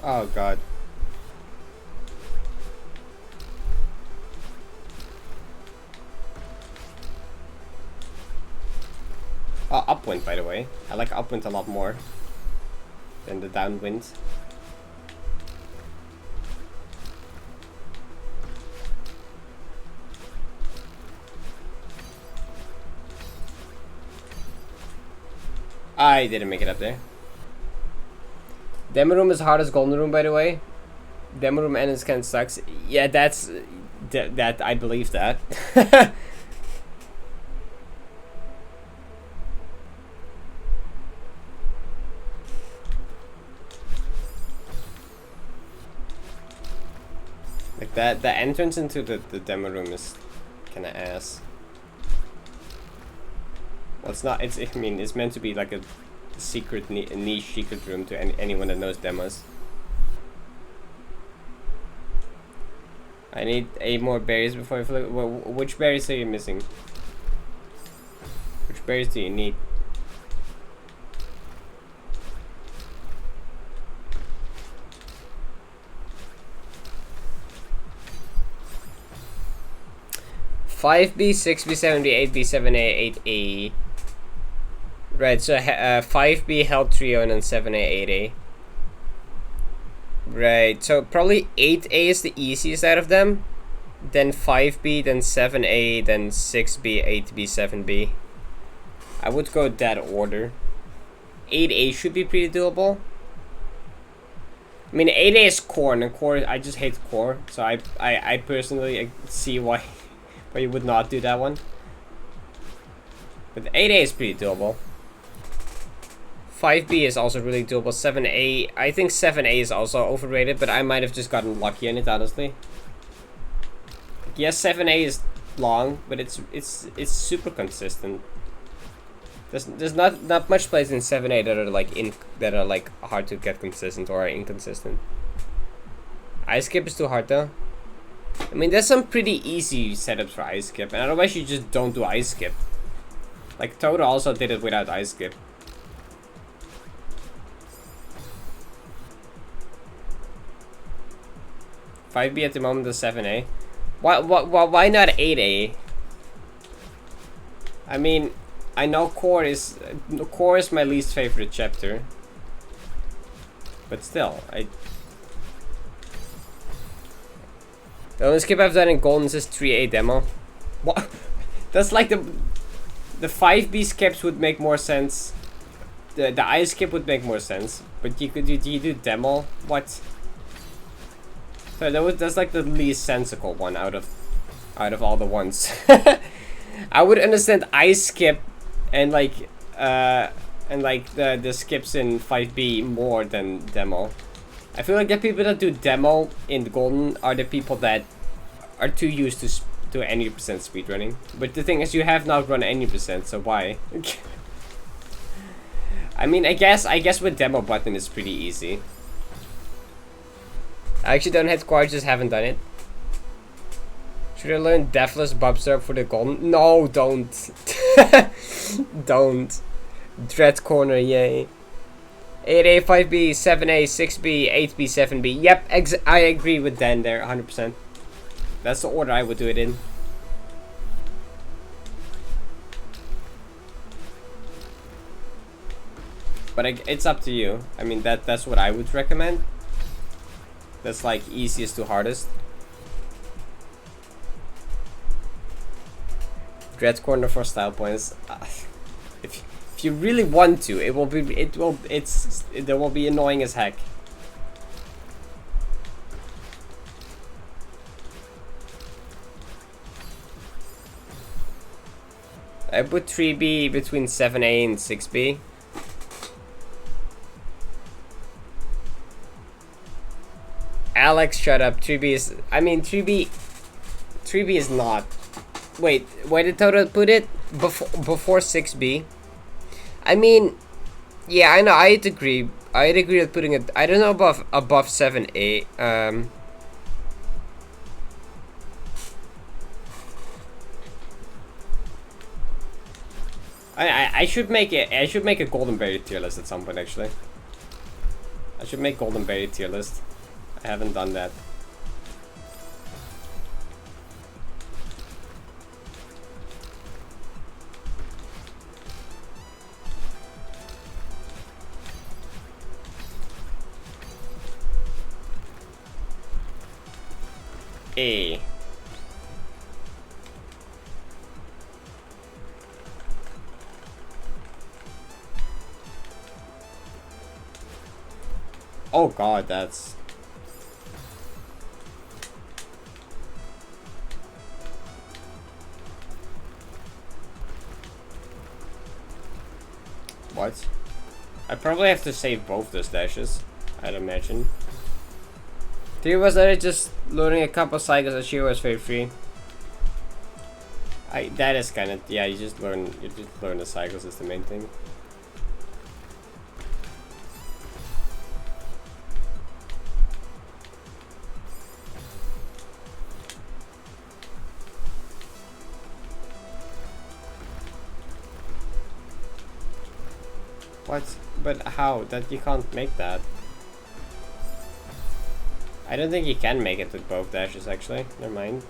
Oh god. Oh, upwind by the way. I like upwind a lot more than the downwind. I didn't make it up there. Demo room is hard as golden room, by the way. Demo room and it's kind of sucks. Yeah, that's that I believe that. Like that, the entrance into the demo room is kind of ass. Well, it's not. It's. I mean, it's meant to be like a secret niche secret room to anyone that knows demos. I need 8 more berries before I flip. Well, which berries are you missing? Which berries do you need? Five B, 6B, 7B, 8B, 7A, 8A. Right, so 5B held trio and then 7A, 8A. Right, so probably 8A is the easiest out of them. Then 5B, then 7A, then 6B, 8B, 7B. I would go that order. 8A should be pretty doable. I mean, 8A is core, and core, I just hate core. So I personally see why you would not do that one. But 8A is pretty doable. 5B is also really doable. 7A, I think 7A is also overrated, but I might have just gotten lucky in it, honestly. Yes, 7A is long, but it's super consistent. There's not much plays in 7A that are like hard to get consistent or are inconsistent. Ice skip is too hard though. I mean, there's some pretty easy setups for ice skip, and otherwise you just don't do ice skip. Like Toad also did it without ice skip. Five B at the moment is 7A. Why not 8A? I mean, I know core is my least favorite chapter, but still, the only skip I've done in Golden is 3A demo. What? That's like the 5B skips would make more sense. The I skip would make more sense, but you do demo. What? So that's like the least sensical one out of all the ones. I would understand I skip and like the skips in 5B more than demo. I feel like the people that do demo in Golden are the people that are too used to any percent speedrunning. But the thing is, you have not run any percent, so why? I mean, I guess with demo button it's pretty easy. I actually don't have core, I just haven't done it. Should I learn Deathless Bobster for the Golden? No, don't. Don't. Dread Corner, yay. 8A, 5B, 7A, 6B, 8B, 7B. Yep, I agree with Dan there, 100%. That's the order I would do it in. But it's up to you. I mean, that's what I would recommend. That's like easiest to hardest. Dread Corner for style points. If you really want to, there will be annoying as heck. I put 3B between 7A and 6B. Alex, shut up. 3B is... I mean, 3B is not... Wait, where did Toto put it? Before 6B? I mean... Yeah, I know, I'd agree. I'd agree with putting it... I don't know above 7A. I should make a Golden Berry tier list at some point, actually. I should make Golden Berry tier list. I haven't done that. A. Oh god, that's... What? I probably have to save both those dashes, I'd imagine. Three was that just loading a couple cycles as she was very free. That is kind of, yeah, you just learn the cycles is the main thing. What? But how? That you can't make that. I don't think you can make it with both dashes, actually. Never mind.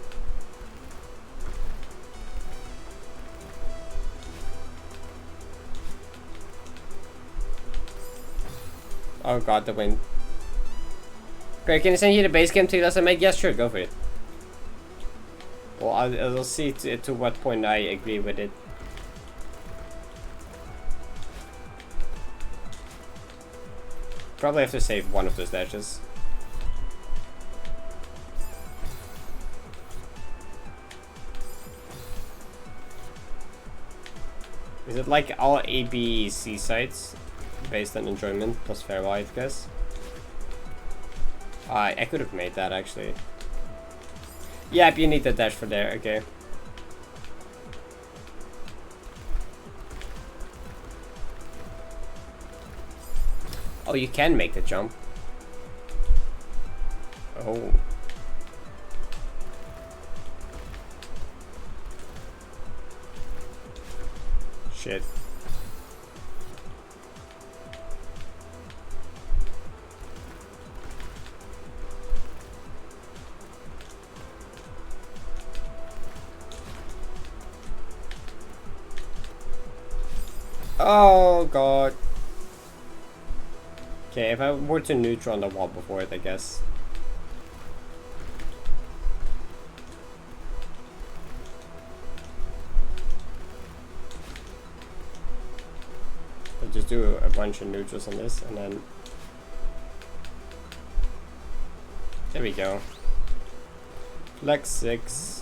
Oh god, the wind. Great, can I send you the base game to us? I make? Yes, sure, go for it. Well, I'll see to what point I agree with it. Probably have to save one of those dashes. Is it like all A, B, C sites based on enjoyment plus farewell, I guess? I could have made that actually. Yep, you need the dash for there, okay. Oh, you can make the jump. Oh. Shit. Oh god. Okay, if I were to neutral on the wall before it, I guess. I'll just do a bunch of neutrals on this, and then... There we go. Flex 6.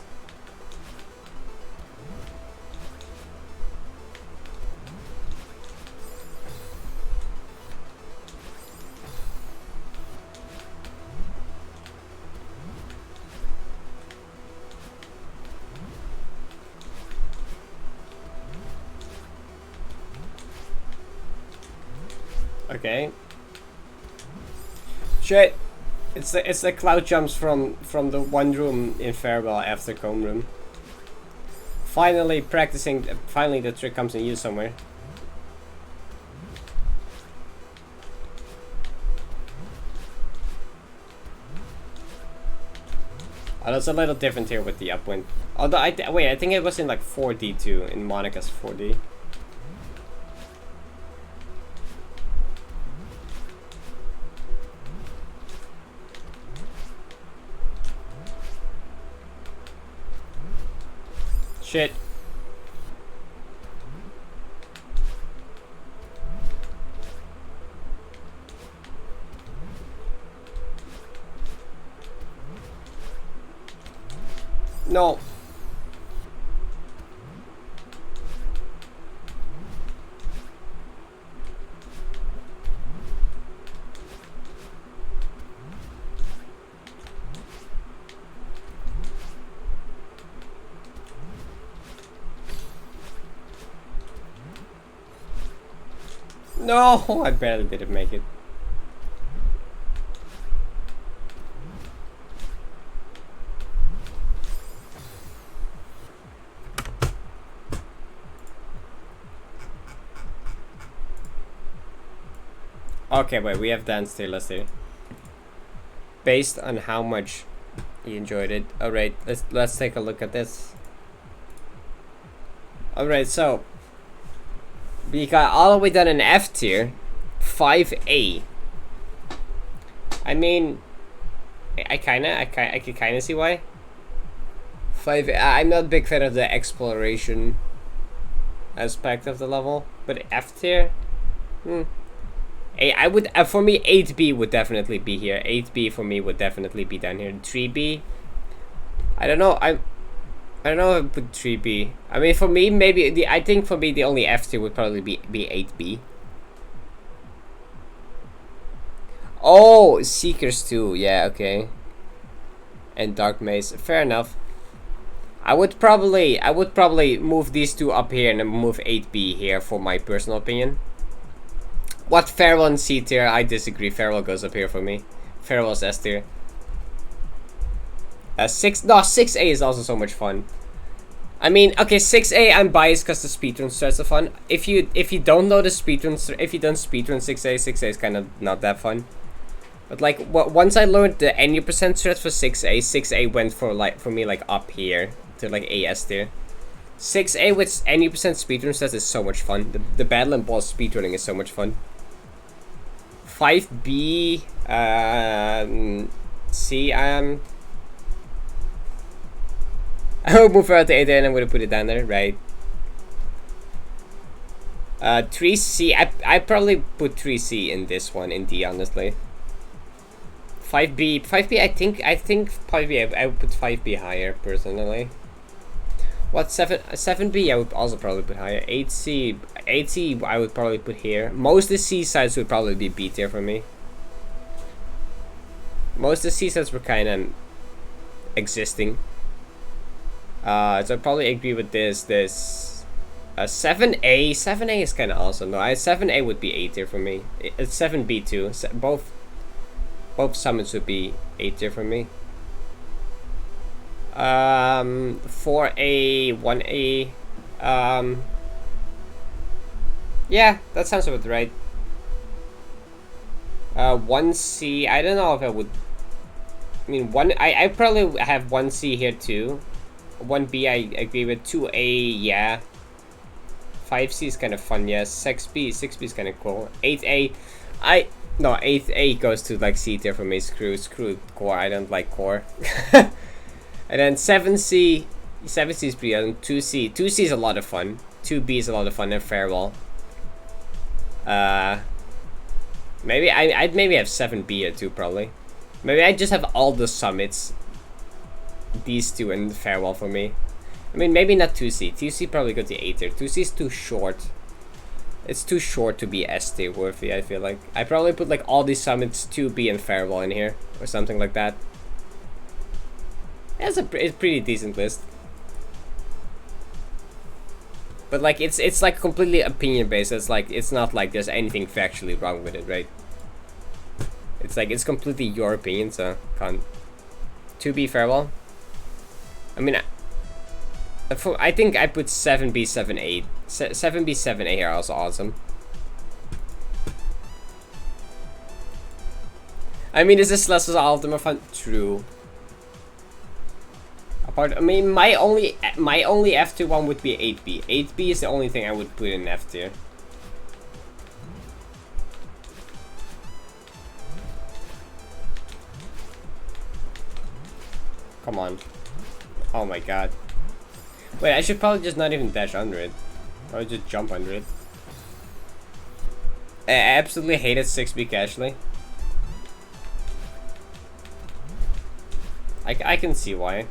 Okay. Shit! It's the cloud jumps from the one room in Farewell after comb room. Finally practicing. Finally, the trick comes in use somewhere. Oh, that's a little different here with the upwind. Although I think it was in like 4D too, in Monica's 4D. Shit. No. No, I barely didn't make it. Okay, wait, we have dance still, let's see. Based on how much you enjoyed it. Alright, let's take a look at this. Alright, so we got all the way down in F tier, 5A. I mean, I could kinda see why. 5A, I'm not a big fan of the exploration aspect of the level, but F tier, I would, for me, 8B would definitely be here. 8B for me would definitely be down here. 3B, I don't know. I don't know if I put 3B. I mean, for me, maybe I think for me the only F tier would probably be 8B. Oh, Seekers too. Yeah, okay. And Dark Maze. Fair enough. I would probably move these two up here and then move 8B here for my personal opinion. What Farewell and C tier? I disagree. Farewell goes up here for me. Farewell's S tier. 6A is also so much fun. I mean, okay, 6A I'm biased because the speedrun starts are fun. If you don't know the speedrun, if you don't speedrun 6A is kind of not that fun. But like, once I learned the any percent strats for 6A went for me like up here to like AS tier. 6A with any percent speedrun strats is so much fun. The battle and boss speedrunning is so much fun. 5B, C, I will move out to 8 and I'm gonna put it down there, right? 3C, I probably put 3C in this one, in D, honestly. 5B, I think 5B, I would put 5B higher, personally. What, 7B I would also probably put higher. 8C I would probably put here. Most of the C sides would probably be B tier for me. Most of the C sides were kind of existing. So I probably agree with this. 7A is kind of awesome though. 7A would be A tier for me. It's 7B too. Both summons would be A tier for me. 4A, 1A, yeah, that sounds about right. 1C, I don't know if I would, I mean, I probably have 1C here too. 1B I agree with. 2A, yeah. 5C is kind of fun, yes. 6B is kind of cool. 8A, no, 8A goes to like C tier for me. Screw core. I don't like core. And then 7C is pretty good. 2C is a lot of fun. 2B is a lot of fun, and farewell. Maybe I'd maybe have 7B here too, probably. Maybe I just have all the summits. These two and farewell for me. I mean, maybe not 2C. 2C probably go to A tier. 2C is too short. It's too short to be S tier worthy, I feel like. I probably put like all these summits 2B and farewell in here. Or something like that. It's a pretty decent list. But like it's like completely opinion based. It's like it's not like there's anything factually wrong with it, right? It's like it's completely your opinion, so can't. 2B farewell. I mean, I think I put 7B 7A. 7B 7A here also awesome. I mean, is this less as all of them are fun? True. I mean, my only F tier one would be 8B. 8B is the only thing I would put in F tier. Come on. Oh my god. Wait, I should probably just not even dash under it. Probably just jump under it. I absolutely hated 6B casually. I can see why.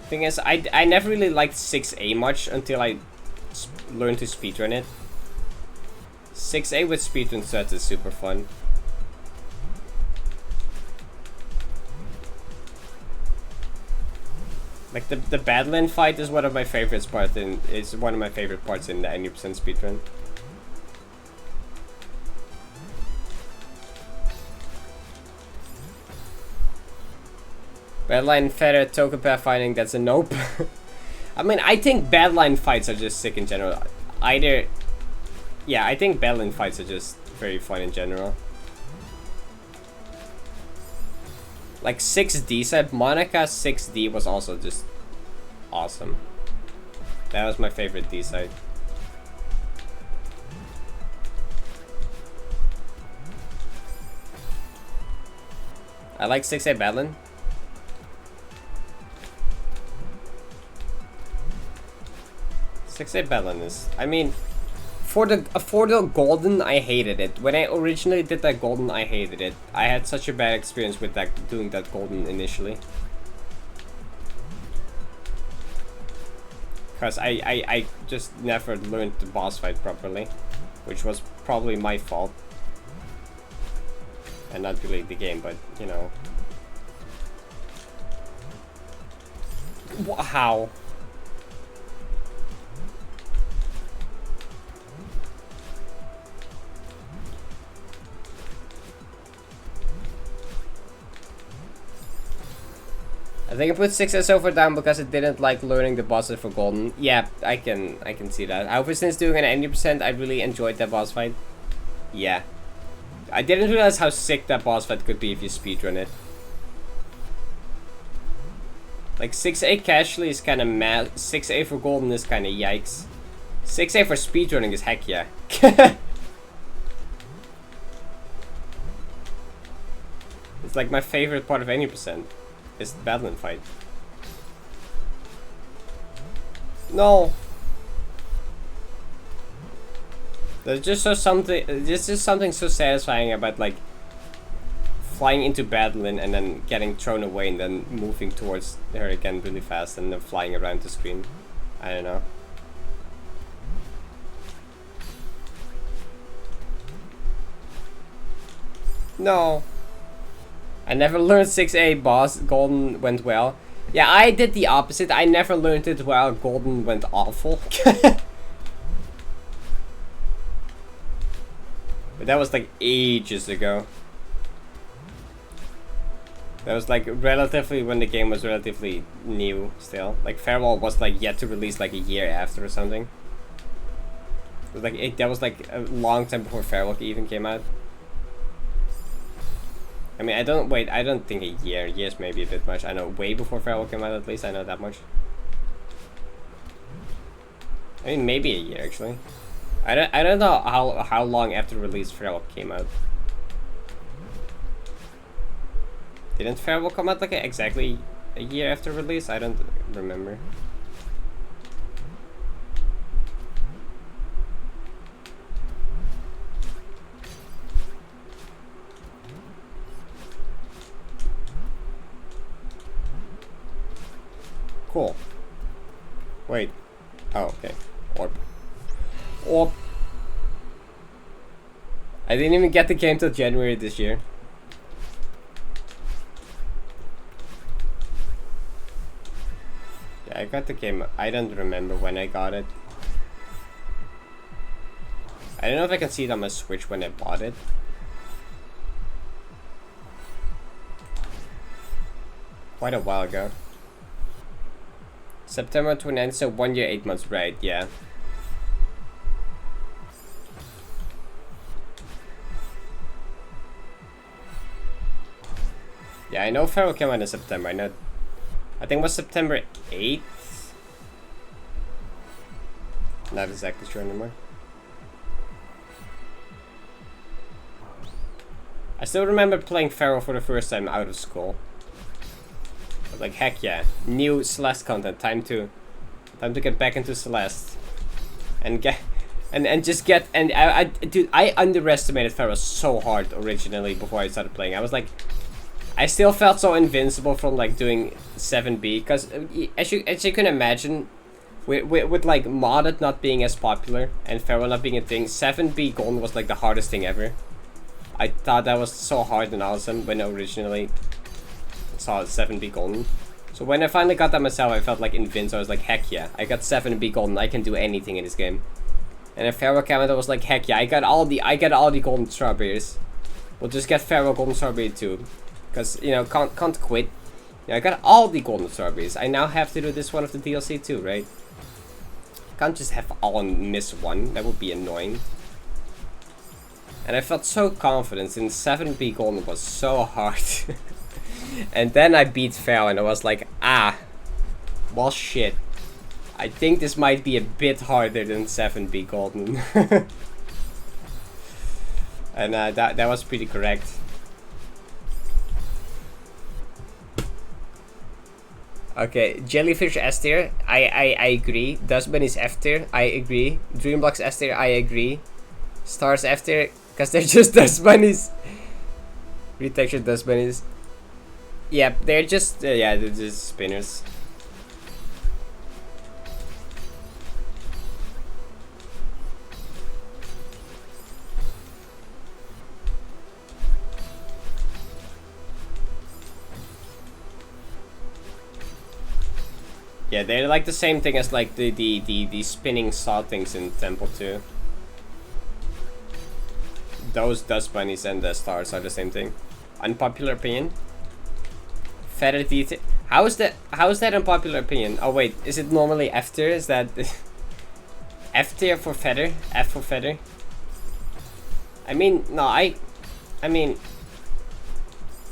Thing is, I never really liked 6A much until I learned to speedrun it. 6A with speedrun sets is super fun. Like the Badland fight is one of my favorite parts in the 90% speedrun. Badline Feather Token fighting, that's a nope. I mean, I think Badline fights are just sick in general. Yeah, I think Badline fights are just very fun in general. Like 6D said, Monica 6D was also just awesome. That was my favorite D side. I like 6A Badland. Badland is, I mean, for the golden, I hated it. When I originally did that golden, I hated it. I had such a bad experience with that, doing that golden initially. Because I just never learned the boss fight properly, which was probably my fault. And not really the game, but, you know. How? I think I put 6S over down because it didn't like learning the bosses for golden. Yeah, I can see that. However, since doing an 90%, I really enjoyed that boss fight. Yeah. I didn't realize how sick that boss fight could be if you speedrun it. Like 6A casually is kind of mad. 6A for golden is kind of yikes. 6A for speedrunning is heck yeah. It's like my favorite part of 80%. Is the Badland fight. No. There's just something so satisfying about like flying into Badland and then getting thrown away and then moving towards her again really fast and then flying around the screen. I don't know. No. I never learned 6A boss. Golden went well. Yeah, I did the opposite. I never learned it well. Golden went awful. But that was like ages ago. That was like relatively when the game was relatively new still. Like Farewell was like yet to release like a year after or something. It was like that was like a long time before Farewell even came out. I mean, I don't think a year. Years maybe a bit much. I know way before Farewell came out at least. I know that much. I mean, maybe a year actually. I don't know how long after release Farewell came out. Didn't Farewell come out like exactly a year after release? I don't remember. Cool. Wait. Oh, okay. Orb. Orb. I didn't even get the game till January this year. Yeah, I got the game. I don't remember when I got it. I don't know if I can see it on my Switch when I bought it. Quite a while ago. September 29th, so 1 year, 8 months, right, yeah. Yeah, I know Farewell came out in September, I know. I think it was September 8th? Not exactly sure anymore. I still remember playing Farewell for the first time out of school. I was like, heck yeah, new Celeste content, time to get back into Celeste. And get dude, I underestimated Farewell so hard originally before I started playing. I was like, I still felt so invincible from like doing 7B, because as you can imagine, with like modded not being as popular and Farewell not being a thing, 7B Golden was like the hardest thing ever. I thought that was so hard and awesome when I originally saw 7B Golden. So when I finally got that myself, I felt like invincible. I was like, heck yeah, I got 7B Golden, I can do anything in this game. And then Farewell came out, I was like, heck yeah, I got all the golden strawberries. We'll just get Farewell Golden Strawberry too. Because, you know, can't quit. Yeah, I got all the golden strawberries. I now have to do this one of the DLC too, right? Can't just have all and miss one. That would be annoying. And I felt so confident since 7B Golden was so hard. And then I beat Farewell and I was like, ah, well shit. I think this might be a bit harder than 7B Golden. And that was pretty correct. Okay, Jellyfish S tier, I agree. Dustbin is F tier, I agree. Dreamblocks S tier, I agree. Stars F tier, because they're just dust bunnies. Retextured dust bunnies. Yeah, they're just, yeah, they're just spinners. Yeah, they're like the same thing as like the spinning saw things in Temple 2. Those dust bunnies and the stars are the same thing. Unpopular opinion? Feather detail. How is that unpopular opinion? Oh wait, is it normally F tier? Is that F tier for feather? F for feather? I mean, no, I mean,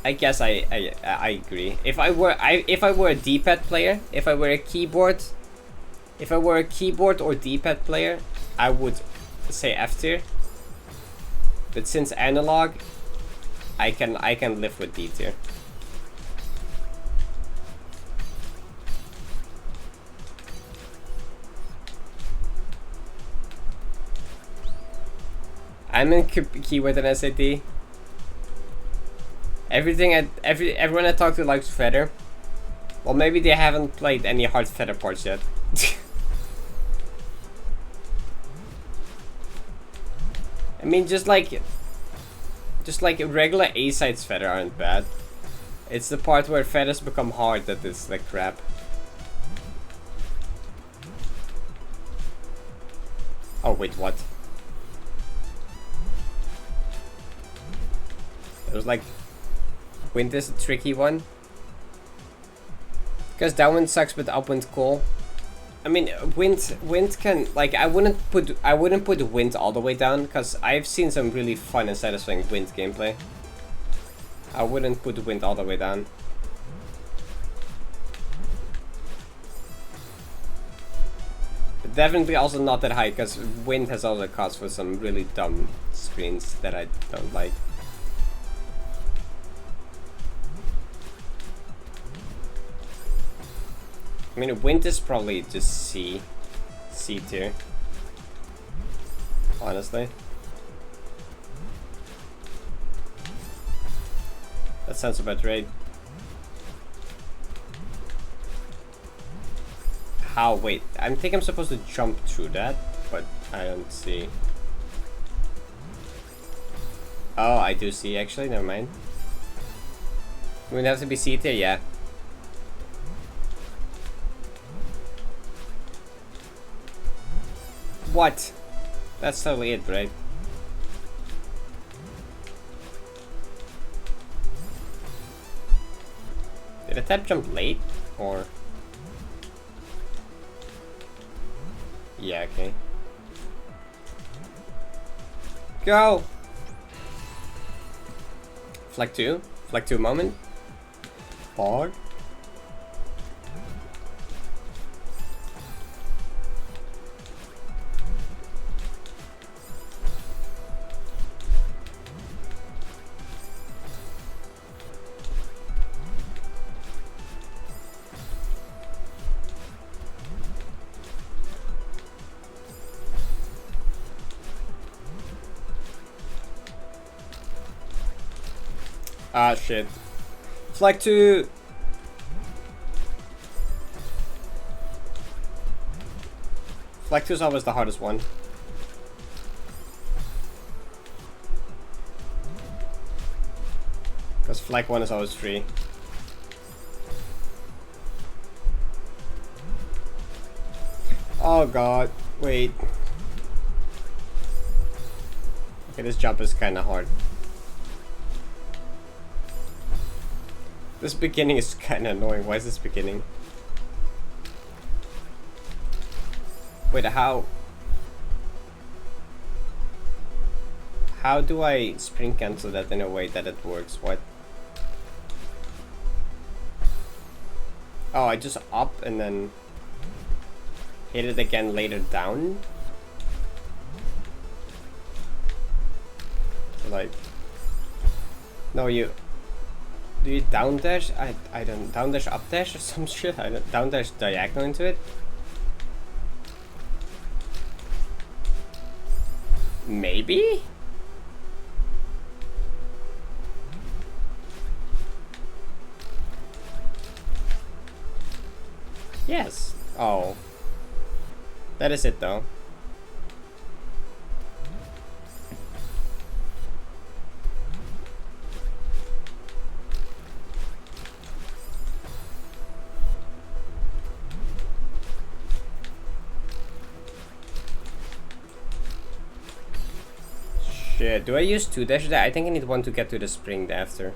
I guess I agree. If I were a D-pad player, if I were a keyboard or D-pad player, I would say F tier. But since analog, I can live with D tier. I'm in keyword and SAT. Everyone I talk to likes feather. Well, maybe they haven't played any hard feather parts yet. I mean, just like regular A-sides feather aren't bad. It's the part where feathers become hard that is like crap. Oh wait, what? It was like, wind is a tricky one. Because downwind sucks, but upwind cool. I mean, wind can, like, I wouldn't put wind all the way down, because I've seen some really fun and satisfying wind gameplay. I wouldn't put wind all the way down. Definitely also not that high, because wind has also caused for some really dumb screens that I don't like. I mean, wind is probably just C tier. Honestly. That sounds about right. How? Wait, I think I'm supposed to jump through that, but I don't see. Oh, I do see actually, never mind. Would it have to be C tier? Yeah. What? That's totally it, right? Did a tap jump late? Or... yeah, okay. Go! Flag 2? Flag 2 moment? Fog? Ah, shit. Flag 2! Flag 2 is always the hardest one. Because flag 1 is always free. Oh god, wait. Okay, this jump is kinda hard. This beginning is kinda annoying. Why is this beginning? Wait, how do I sprint cancel that in a way that it works? What? Oh, I just up and then hit it again later down? Like, no, you do you down dash? I don't down dash up dash or some shit. I don't down dash diagonal into it. Maybe. Yes. Oh, that is it though. Shit, do I use 2 dash there? I think I need 1 to get to the spring after.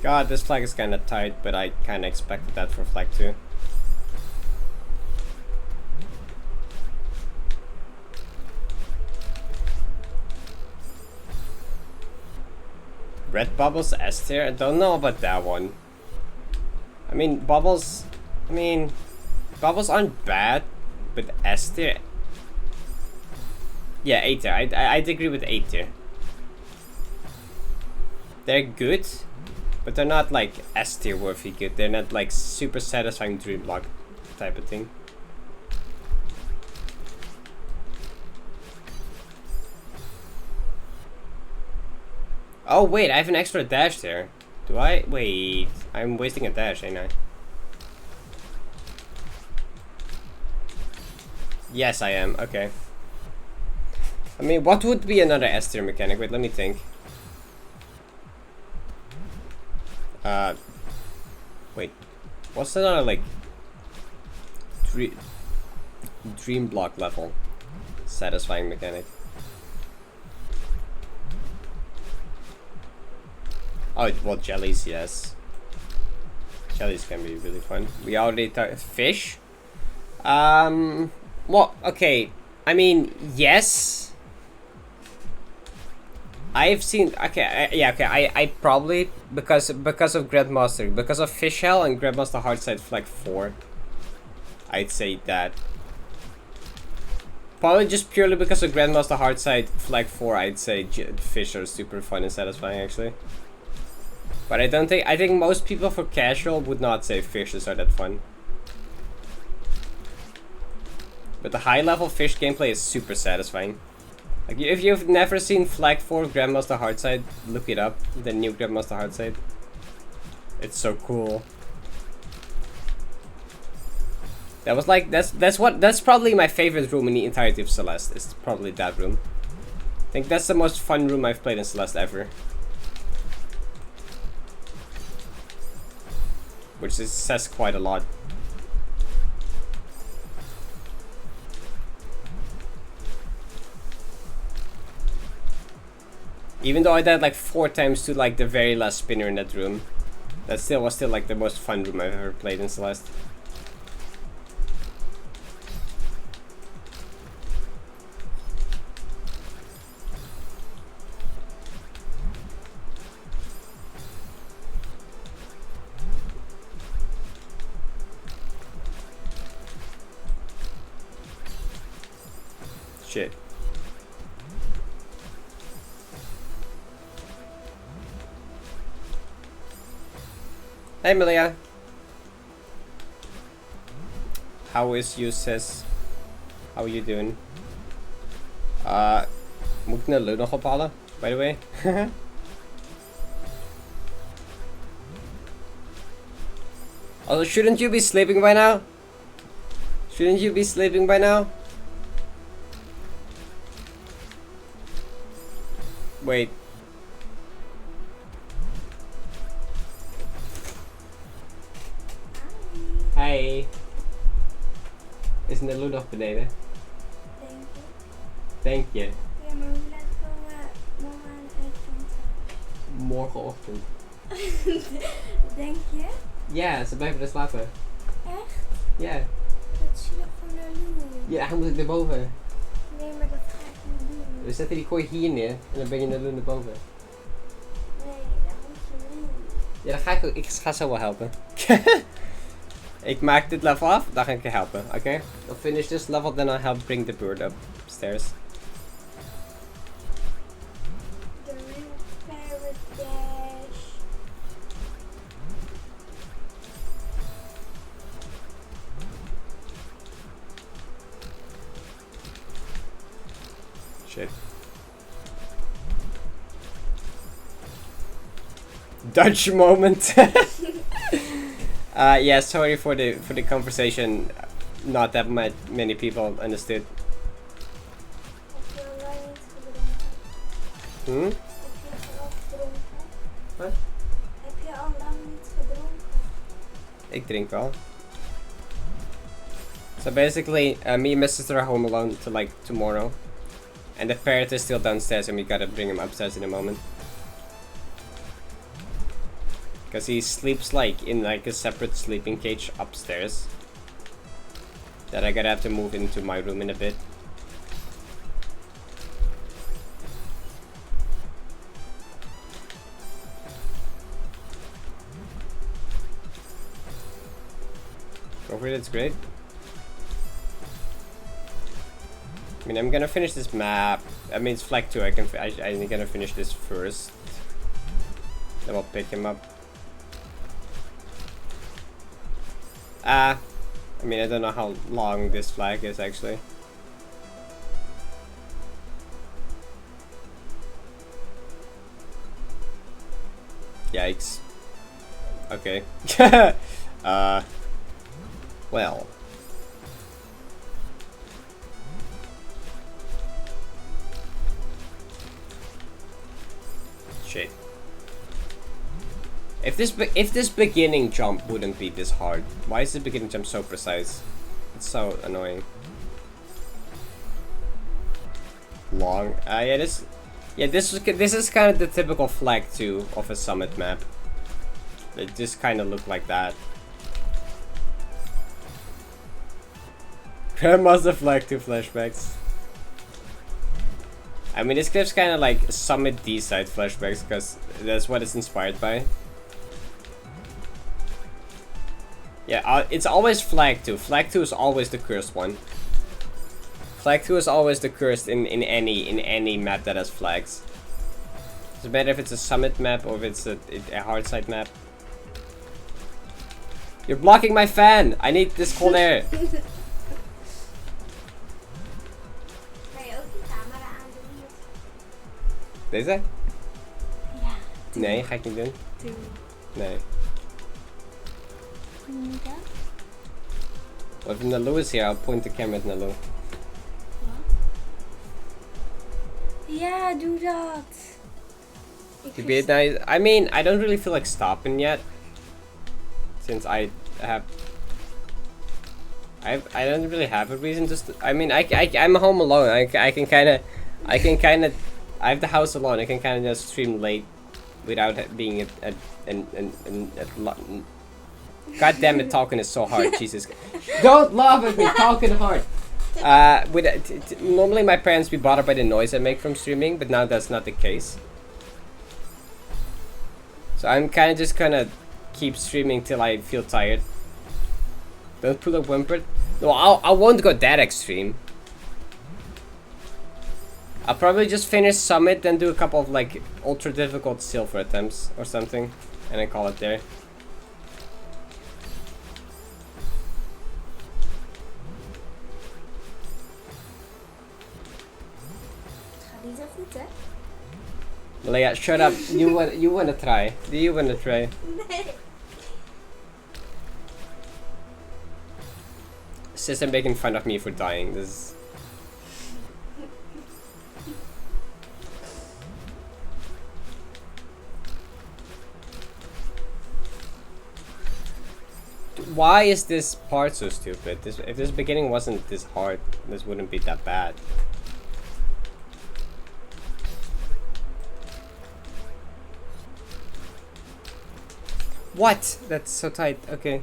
God, this flag is kinda tight, but I kinda expected that for flag 2. Red bubbles S tier? I don't know about that one. I mean, bubbles aren't bad, but S tier. Yeah, A tier. I'd agree with A tier. They're good, but they're not like S tier worthy good. They're not like super satisfying dream block type of thing. Oh wait, I have an extra dash there. Do I? Wait, I'm wasting a dash, ain't I? Yes, I am. Okay. I mean, what would be another S tier mechanic? Wait, let me think. Wait, what's another like dream block level satisfying mechanic? Oh, well, jellies, yes. Jellies can be really fun. We already talked fish. Well, okay. I mean, yes. I've seen. Okay, yeah, okay. I probably because of Grandmaster, because of Fish Hell and Grandmaster Hardside Flag 4. I'd say that. Probably just purely because of Grandmaster Heartside Flag 4, I'd say fish are super fun and satisfying actually. But I think most people for casual would not say fishes are that fun. But the high level fish gameplay is super satisfying. Like if you've never seen Flag 4 Grandmaster Heartside, look it up, the new Grandmaster Heartside. It's so cool. That was like that's probably my favorite room in the entirety of Celeste. It's probably that room. I think that's the most fun room I've played in Celeste ever. Which says quite a lot. Even though I died like 4 times to like the very last spinner in that room, that was still like the most fun room I've ever played in Celeste. Shit. Hey Malia. How is you, sis? How are you doing? Moet ik naar Lou nog ophalen, by the way? Also, shouldn't you be sleeping by now? Shouldn't you be sleeping by now? Wait. Hey. Is Nelu nog beneden? Denk je? Ja, maar hoe laat komen morgen aan de uitzending? Morgenochtend. Denk je? Ja, ze blijven er slapen. Echt? Ja. Dat is nog van Nelu. Ja, dan moet ik naar boven. Nee, maar dat ga ik niet doen. We zetten die kooi hier neer en dan ben je Nelu naar boven. Nee, dat moet je doen. Ja, dan ga ik ook. Ik ga zo wel helpen. Ik maak dit level af, dan ga ik je helpen, oké? Okay? I'll finish this level, then I'll help bring the bird upstairs. The real Parrot dash. Shit. Dutch moment. Yeah, sorry for the conversation. Not that many people understood. Heb je al lang niet gedronken? Hmm? Heb je al gedronken? Wat? Heb je al lang niet gedronken? Ik drink wel. So basically, me and my sister are home alone till like tomorrow. And the parrot is still downstairs and we gotta bring him upstairs in a moment. Because he sleeps like in like a separate sleeping cage upstairs. That I gotta have to move into my room in a bit. Go for it, it's great. I mean, I'm gonna finish this map. I mean, it's flag 2. I'm gonna finish this first. Then we'll pick him up. I mean, I don't know how long this flag is actually. Yikes. Okay. Well. Shit. If this beginning jump wouldn't be this hard, why is the beginning jump so precise? It's so annoying. Long. Yeah, this is kind of the typical flag 2 of a summit map. It just kind of look like that. Grandmaster flag 2 flashbacks. I mean, this clip's kind of like Summit D-side flashbacks because that's what it's inspired by. Yeah, it's always flag 2. Flag 2 is always the cursed one. Flag 2 is always the cursed in any map that has flags. Doesn't matter if it's a summit map or if it's a hard side map. You're blocking my fan! I need this cold air! Ga je ook die camera aandoen hier? Deze? Ja. Nee, ga ik niet doen. Doe. Nee. Hoe moet dat? Well, if Nalu is here, I'll point the camera at Nalu. Wat? Ja, doe dat. To be nice. I mean, I don't really feel like stopping yet. Since I don't really have a reason to I mean, I'm home alone. I can kind of, I have the house alone. I can kind of just stream late without being at God damn it, talking is so hard. Jesus. Don't laugh at me, talking hard. Normally my parents be bothered by the noise I make from streaming, but now that's not the case. So I'm kind of just gonna keep streaming till I feel tired. Don't pull up whimpered. No, I won't go that extreme. I'll probably just finish Summit, then do a couple of like ultra difficult silver attempts or something, and then call it there. Niet zo goed, hè? Leia, shut up. You wanna try? Do you wanna try? Nee. Sister making fun of me for dying. This is... Why is this part so stupid? If this beginning wasn't this hard, this wouldn't be that bad. What? That's so tight. Okay.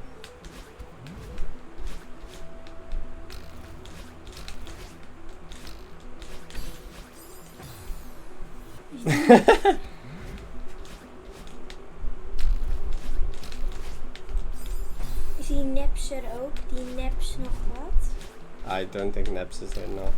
Is die Neps er ook? Die Neps nog wat? I don't think Neps is there, no.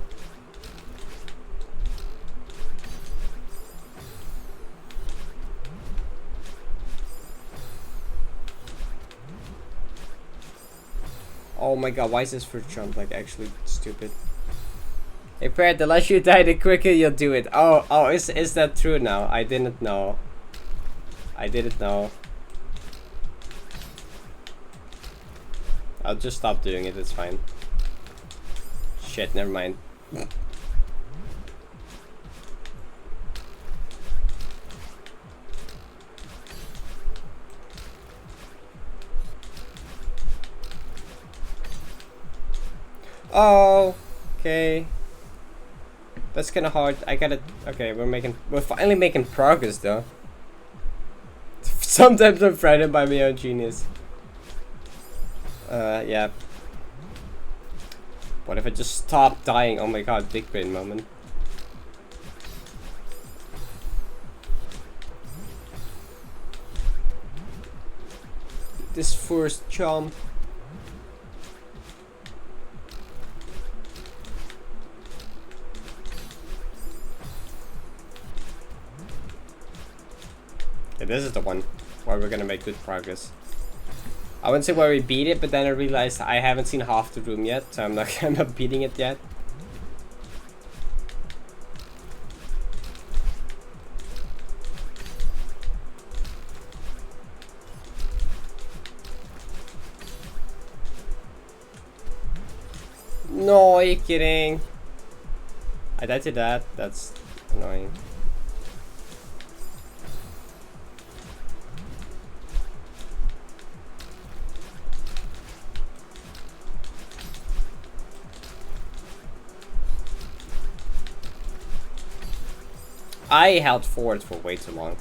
Oh my god, why is this first jump like actually stupid? Hey Parrot, the less you die, the quicker you'll do it. Oh, is that true now? I didn't know. I didn't know. I'll just stop doing it, it's fine. Shit, never mind. Oh, okay. That's kind of hard. I gotta. Okay, we're finally making progress though. Sometimes I'm frightened by my own genius. Yeah. What if I just stop dying? Oh my god, big brain moment. This first jump. Yeah, this is the one where we're gonna make good progress. I wouldn't say where we beat it, but then I realized I haven't seen half the room yet, so I'm not beating it yet. No, are you kidding? I died to that. That's annoying. I held forward for way too long.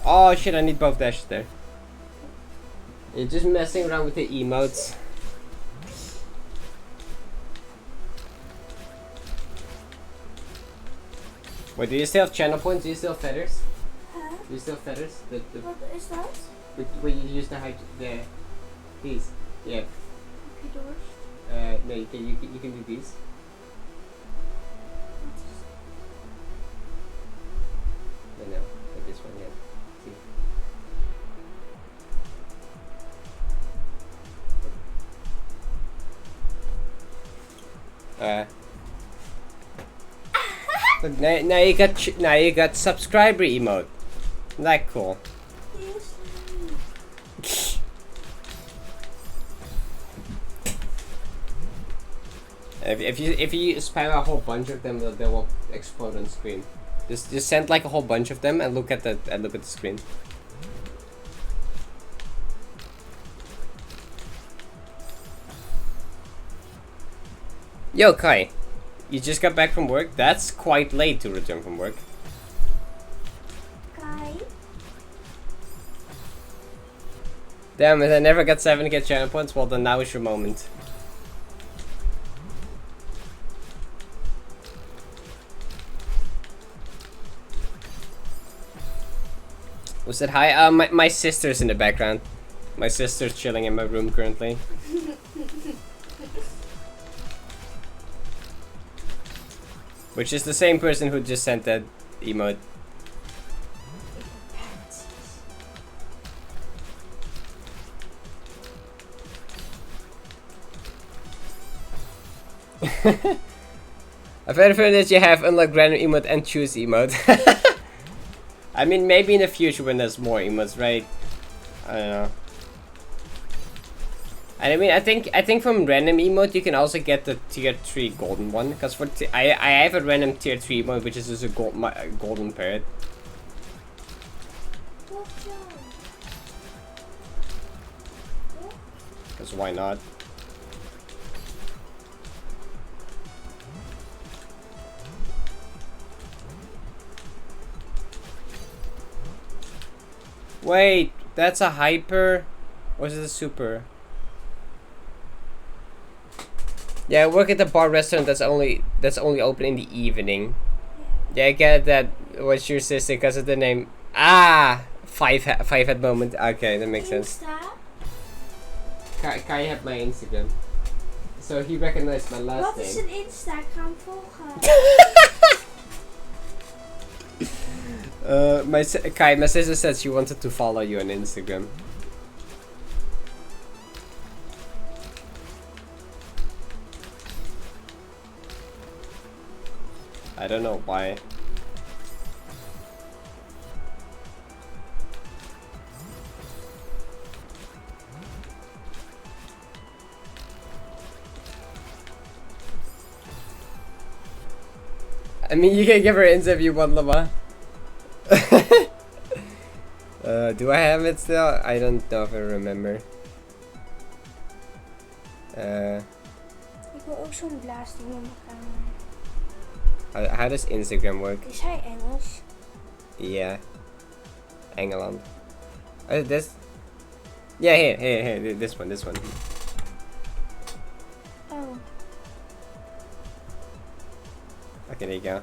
Oh shit, I need both dashes there. You're just messing around with the emotes. Wait, do you still have channel points? Do you still have feathers? Huh? Do you still have feathers? What is that? Where you use the hide these? Yeah. Heb je dorst? No, you can do these. No, like this one, yeah. But now you got subscriber emote. Isn't that cool? If you spam a whole bunch of them, they will explode on screen. Just send like a whole bunch of them and look at the screen. Yo, Kai, you just got back from work? That's quite late to return from work. Kai? Damn it, I never got 7k channel points. Well, then now is your moment. Who said hi? My sister's in the background. My sister's chilling in my room currently. Which is the same person who just sent that emote. I've heard that you have unlock random emote and choose emote. I mean, maybe in the future when there's more emotes, right? I don't know. And I mean, I think from random emote you can also get the tier 3 golden one. Because for I have a random tier 3 emote which is just a golden parrot. Because why not? Wait, that's a hyper? Or is it a super? Yeah, I work at the bar restaurant that's only open in the evening. Yeah, I get that. What's your sister because of the name? Ah, five head moment. Okay, that makes sense. Kai had my Instagram, so he recognized my last name. Wat is een Insta? Ik ga hem volgen. My sister said she wanted to follow you on Instagram. I don't know why. I mean, you can give her Insta if you want, Lama. Do I have it still? I don't know if I remember. Ik wil ook zo'n blaasding in mijn kamer. How does Instagram work? Is hij Engels? Yeah. Engeland. This? Yeah, here, this one. Oh. Okay, there you go.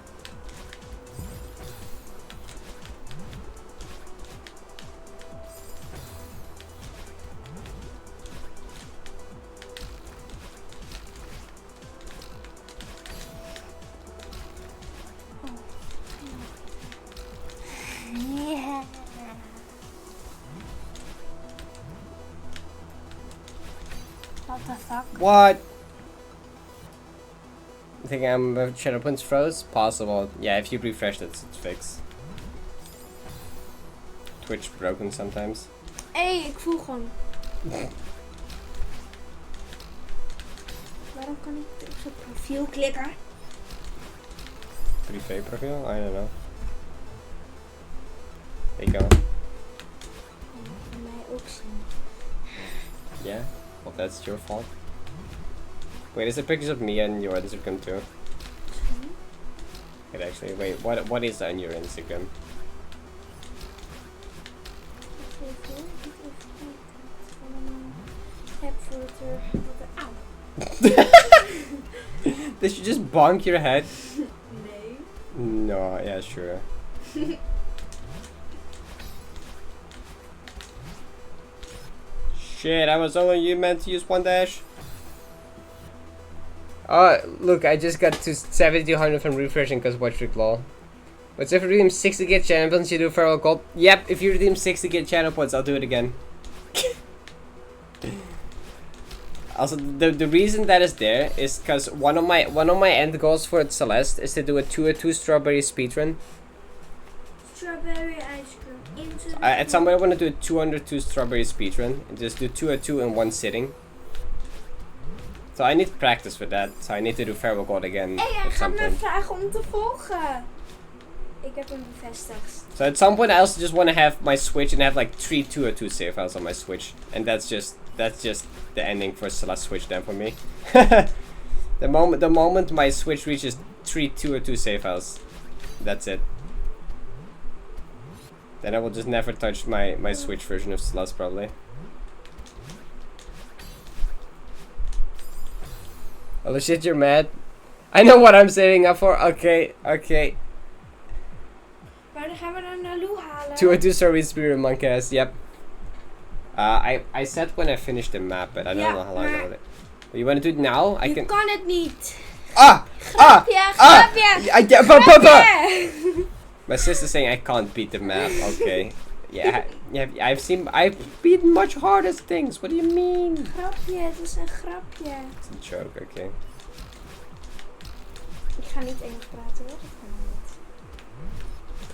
Yeah. What the fuck? What? I think shadow points froze? Possible. Yeah, if you refresh it, it's fixed. Twitch broken sometimes. Hé, ik vroeg hem. Waarom kan ik op zijn profiel klikken? Privé profiel? I don't know. There you go. Voor mij ook zien. Yeah? Well, that's your fault. Wait, is there pictures of me on your Instagram too? Wait, actually, wait, what is on your Instagram? Did you just bonk your head? Nee. No, yeah, sure. Shit, I was only you meant to use one dash. Oh, look, I just got to 7200 from refreshing because watch Rick Law. What's if you redeem 60 get channel points, you do feral gold? Yep, if you redeem 60 get channel points, I'll do it again. Also, the reason that is there is because one of my end goals for Celeste is to do a 2-2 strawberry speedrun. Strawberry ice cream into the At some point I want to do a 202 strawberry speedrun and just do 2-2 in one sitting. So I need practice for that. So I need to do feral gold again Hey, hij at some gaat me point. vragen om te volgen. Ik heb hem bevestigd. So at some point I also just want to have my Switch and have like 3 2-2 save files on my Switch, and that's just the ending for Celeste Switch then for me. the moment my Switch reaches 3 2-2 save files, that's it. Then I will just never touch my Switch version of Celeste probably. Oh shit, you're mad? I know what I'm saving up for. Okay. Maar dan gaan we dan naar Lou halen. 2-2 Strawberry Spirit Monkass, yep. I said when I finished the map, but I don't know how long I want it. You want to do it now? I Je can. kan het niet. Grapje! Grapje! My sister's saying I can't beat the map. Okay. Yeah, I've beaten much harder things. What do you mean? Grapje, het is een grapje. It's a joke, okay. Ik ga niet Engels praten hoor, dat kan niet.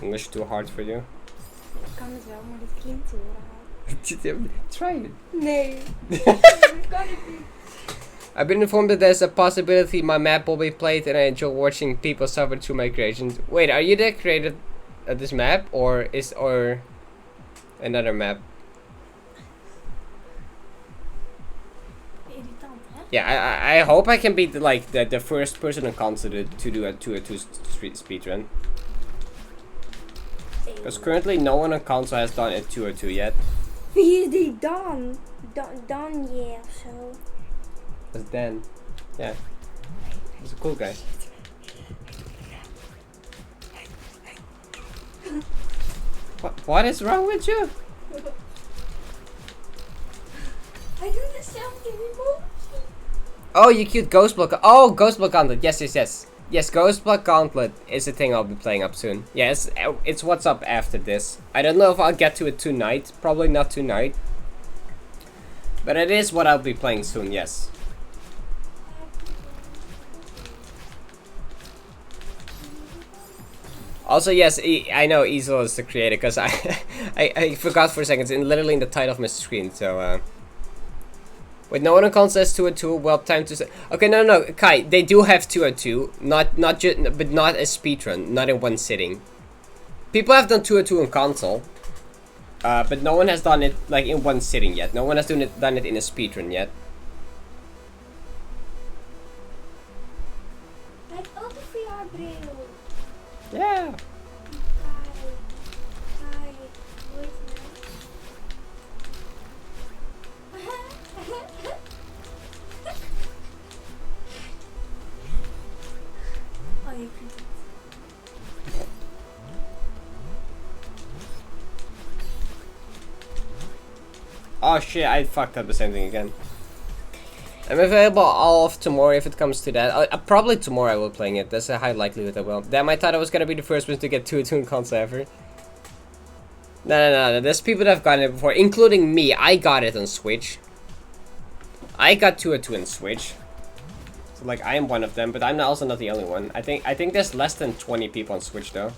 English too hard for you? Ik kan het wel, maar dat klinkt heel raar. Try it. Nee. Ik kan het niet. I've been informed that there's a possibility my map will be played and I enjoy watching people suffer through my creations. Wait, are you the creator of this map or another map? Irritant, hè? Yeah, I hope I can be the first person on console to do a 2-2 speedrun. Because currently no one on console has done a 2-2 yet. Wie is die Dan? Danje of zo. That's Dan. Yeah. He's a cool guy. What is wrong with you? Hij doet hetzelfde emotie. Oh, you cute Ghost Block. Oh, Ghost Block Gauntlet. Yes. Yes, Ghost Block Gauntlet is a thing I'll be playing up soon. Yeah, it's what's up after this. I don't know if I'll get to it tonight. Probably not tonight. But it is what I'll be playing soon, yes. Also, yes, I know Easel is the creator because I forgot for a second. It's literally in the title of my screen. So, wait, no one on console has 2-2. Well, time to say. Okay, no, Kai. They do have 2-2. Not just, but not a speedrun. Not in one sitting. People have done 2-2 on console. But no one has done it like in one sitting yet. No one has done it in a speedrun yet. Hij heeft ook een VR-bril. Yeah. Hi. Hoe heet hij nou? Oh, je vindt het. Oh shit, I fucked up the same thing again. I'm available all of tomorrow if it comes to that. Probably tomorrow I will be playing it. There's a high likelihood I will. Damn, I thought I was gonna be the first one to get 2-2 in console ever. No. There's people that have gotten it before, including me. I got it on Switch. I got 2-2 in Switch. So like, I am one of them, but I'm also not the only one. I think there's less than 20 people on Switch though.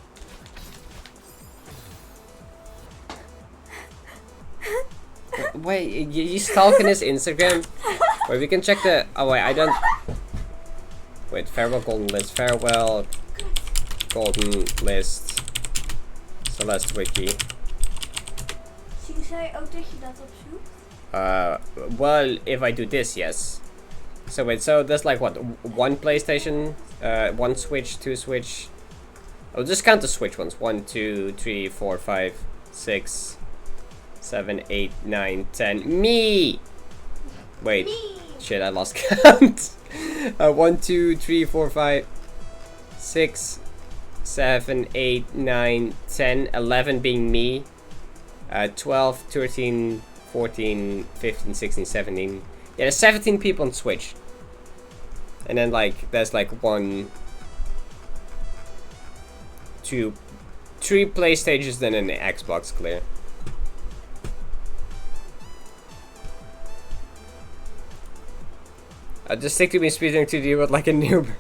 Wait, you stalking his Instagram? Wait, we can check the. Oh wait, I don't. Wait, farewell golden list. Farewell golden list. Celeste wiki. Zie jij ook dat je dat opzoekt? Well, if I do this, yes. So wait, so there's like what? One PlayStation, one Switch, two Switch. I'll just count the Switch ones. 1, 2, 3, 4, 5, 6, 7, 8, 9, 10. Me! Wait. Me. Shit, I lost count. 1, 2, 3, 4, 5, 6, 7, 8, 9, 10, 11 being me. 12, 13, 14, 15, 16, 17. Yeah, there's 17 people on Switch. And then like there's like 1, 2, 3 PlayStations, then an Xbox clear. Just stick to me speedrunning 2D with like a noob.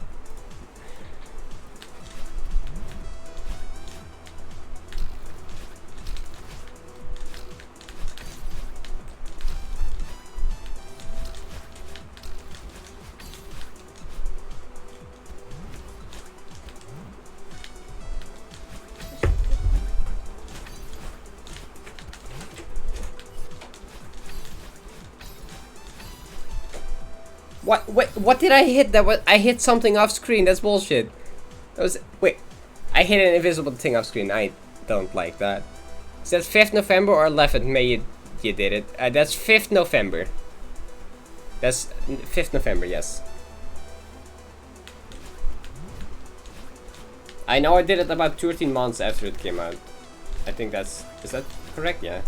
What did I hit? I hit something off screen. That's bullshit. That was wait. I hit an invisible thing off screen. I don't like that. Is that 5th November or 11th May you did it? That's 5th November. That's 5th November, yes. I know I did it about 13 months after it came out. I think is that correct? Yeah.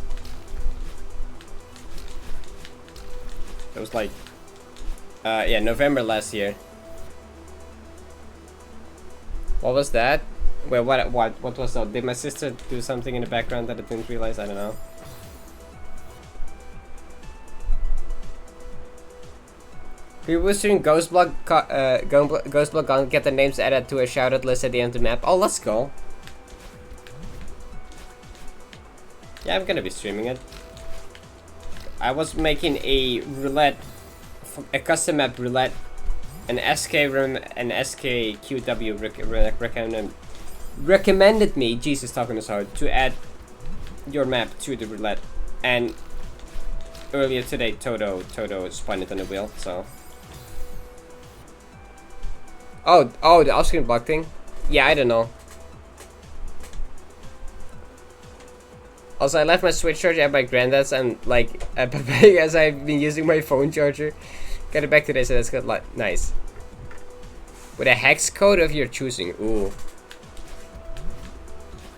It was like yeah, November last year. What was that? Wait, what was that? Did my sister do something in the background that I didn't realize? I don't know. People was doing Ghostblock gonna get the names added to a shouted list at the end of the map. Oh, let's go. Yeah, I'm gonna be streaming it. I was making a roulette, a custom map roulette, an SKQW recommended me, Jesus talking us hard, to add your map to the roulette, and earlier today Toto spun it on the wheel, so. Oh, the off-screen block thing? Yeah, I don't know. Also, I left my Switch charger at my granddad's and like as I've been using my phone charger. Got it back today, so that's good. Nice. With a hex code of your choosing. Ooh.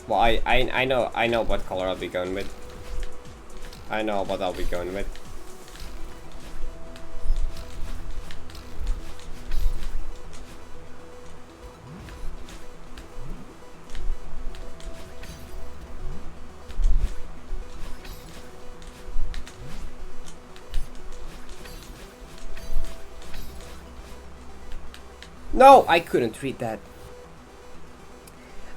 Well, I know what color I'll be going with. I know what I'll be going with. No, I couldn't read that.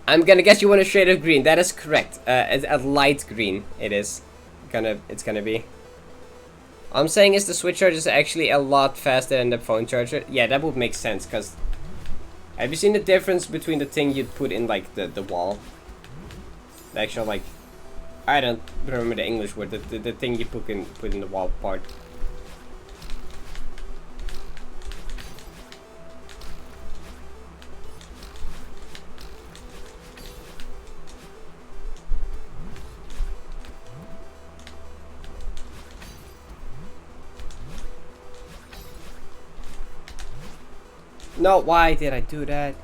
I'm gonna guess you want a shade of green. That is correct. A light green. It's gonna be. I'm saying is the Switch charger is actually a lot faster than the phone charger. Yeah, that would make sense. Cause have you seen the difference between the thing you'd put in like the wall? The actual like, I don't remember the English word. The thing you put in the wall part. No, why did I do that?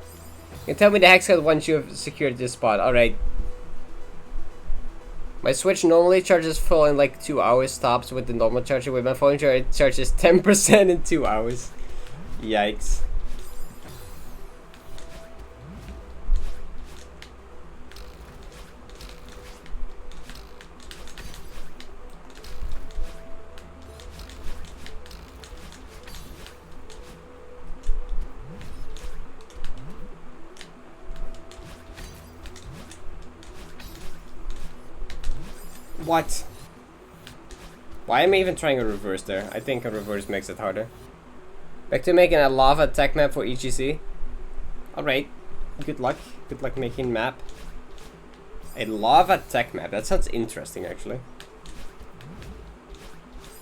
You can tell me the hex code once you have secured this spot. Alright. My Switch normally charges full in like 2 hours tops with the normal charger. With my phone charger, it charges 10% in 2 hours. Yikes. What? Why am I even trying a reverse there? I think a reverse makes it harder. Back to making a lava attack map for EGC. Alright. Good luck. Good luck making map. A lava attack map. That sounds interesting actually.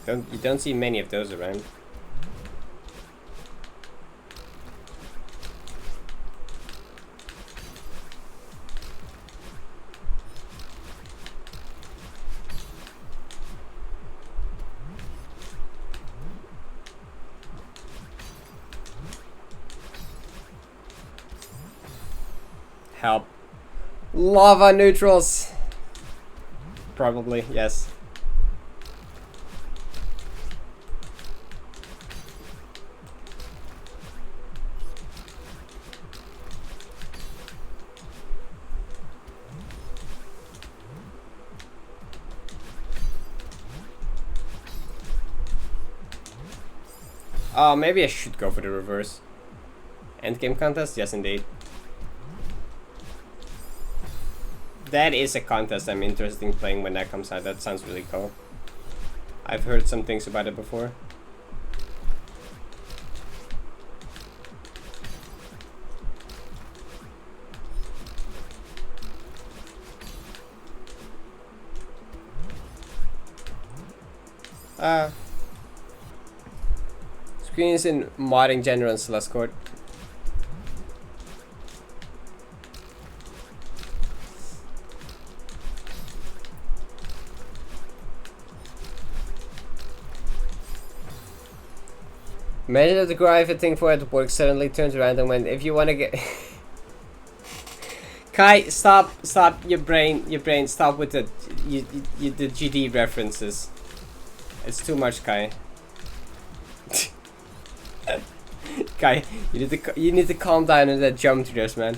You don't see many of those around. Help. Lava neutrals. Probably, yes. Oh, maybe I should go for the reverse. Endgame contest? Yes, indeed. That is a contest I'm interested in playing when that comes out. That sounds really cool. I've heard some things about it before. Screens in modding general and Celeste Court. Imagine that the gravity thing for it to work suddenly turns around and when if you want to get Kai, stop your brain stop with the the GD references. It's too much, Kai. Kai, you need to calm down on that jump triggers, man.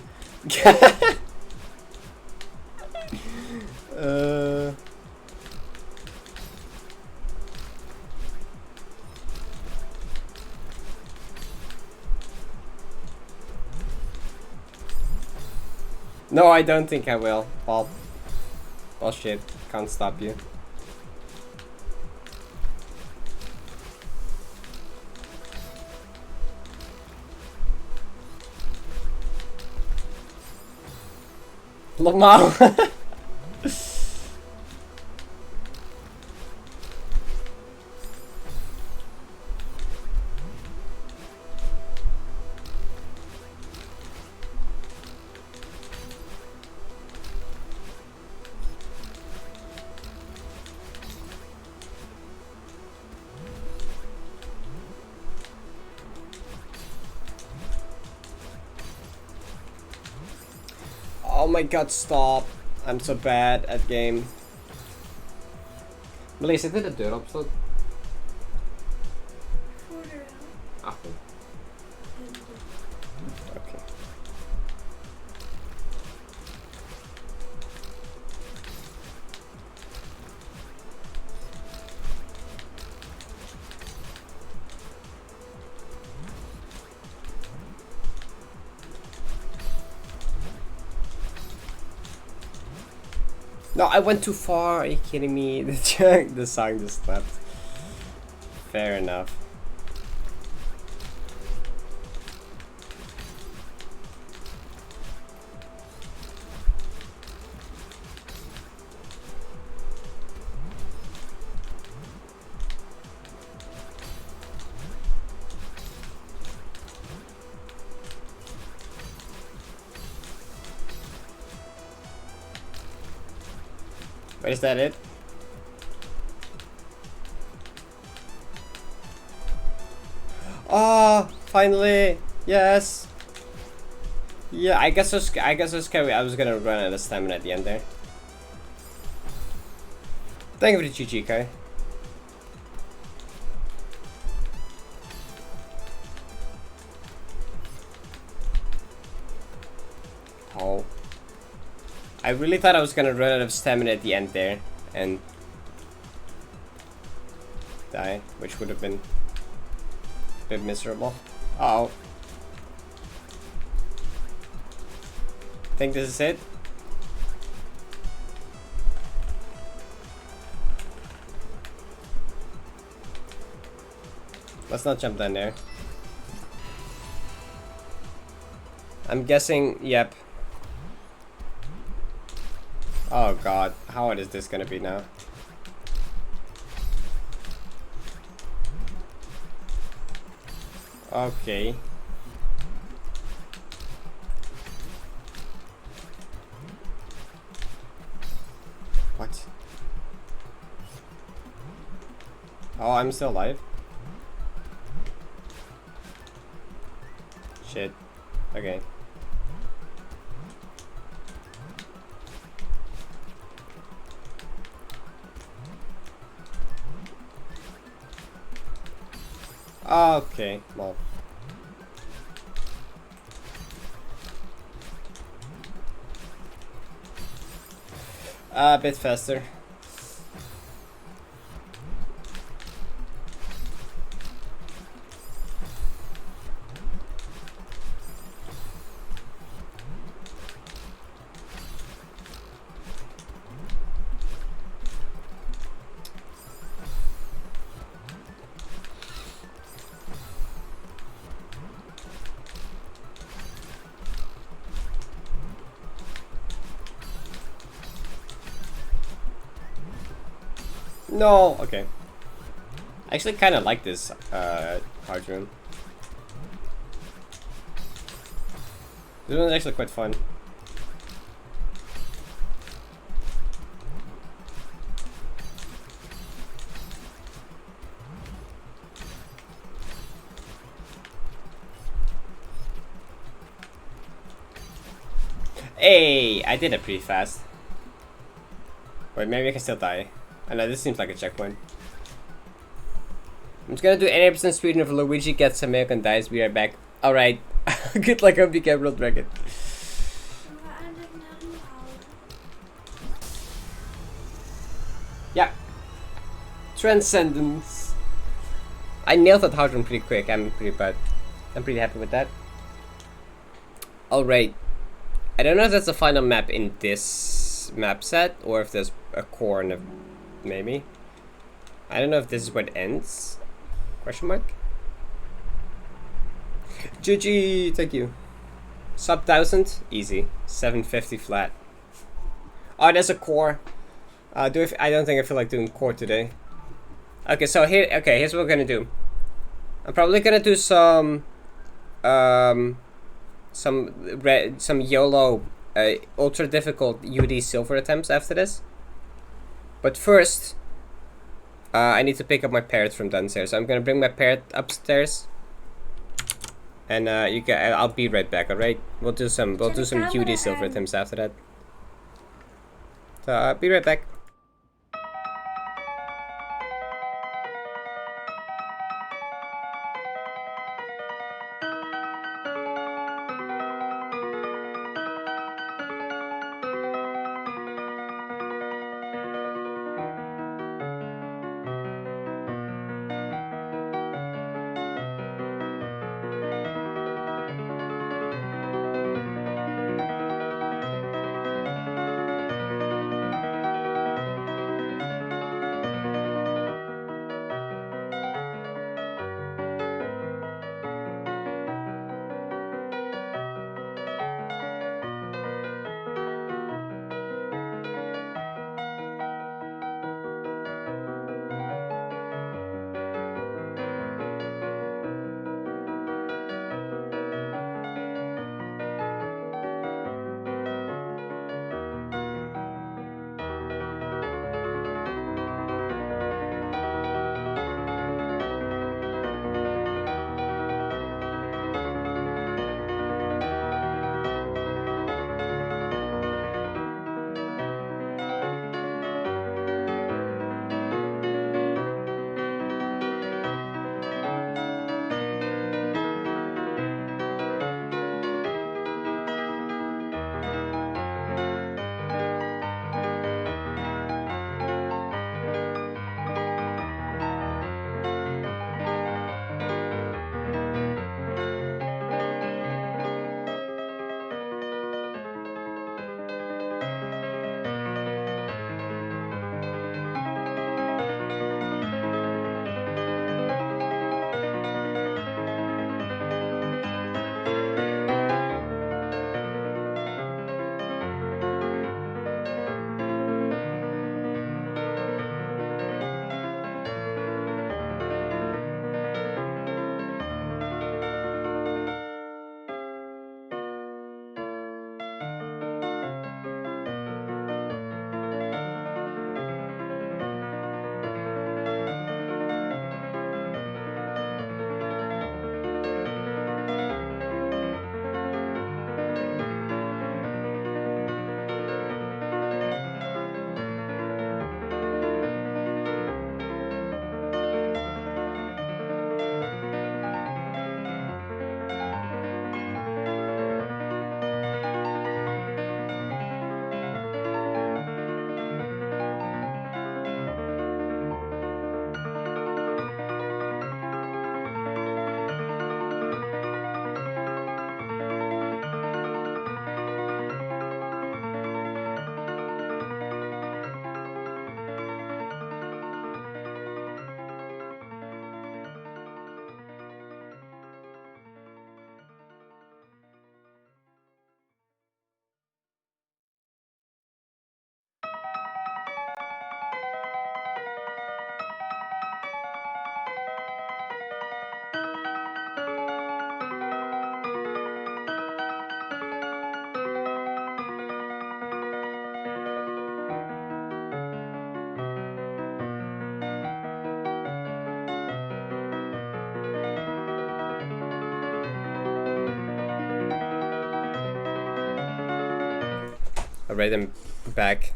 No, I don't think I will. Bullshit. Can't stop you. Lamau. Oh my god, stop. I'm so bad at game. Melissa, sitter det dør oppstått? Ah. Okay. No, I went too far. Are you kidding me? The song just slept. Fair enough. Wait, is that it? Oh, finally! Yes. Yeah, I guess I was gonna run out of stamina at the end there. Thank you for the GG, Kai. Oh. I really thought I was gonna run out of stamina at the end there and die, which would have been a bit miserable. Uh-oh. Think this is it? Let's not jump down there. I'm guessing, yep. Oh god, how hard is this gonna be now? Okay. What? Oh, I'm still alive? Shit. Okay. Okay, well. A bit faster. No, okay. I actually kind of like this hard room. This one's actually quite fun. Hey, I did it pretty fast. Wait, maybe I can still die. I know this seems like a checkpoint. I'm just gonna do 80% speed, and if Luigi gets American dies, be right back. Alright. Good luck, hope you can World Dragon. Yeah. Transcendence. I nailed that hard one pretty quick. I'm pretty happy with that. Alright. I don't know if that's the final map in this map set, or if there's a core in the... maybe. I don't know if this is where it ends. Question mark? GG, thank you. Sub 1000, easy. 750 flat. Oh, there's a core. I don't think I feel like doing core today. Okay, so here's what we're gonna do. I'm probably gonna do some YOLO ultra difficult UD silver attempts after this. But first, I need to pick up my parrot from downstairs. So I'm gonna bring my parrot upstairs, and I'll be right back. All right, we'll do some UD silver attempts after that. So I'll be right back. Alright, I'm back.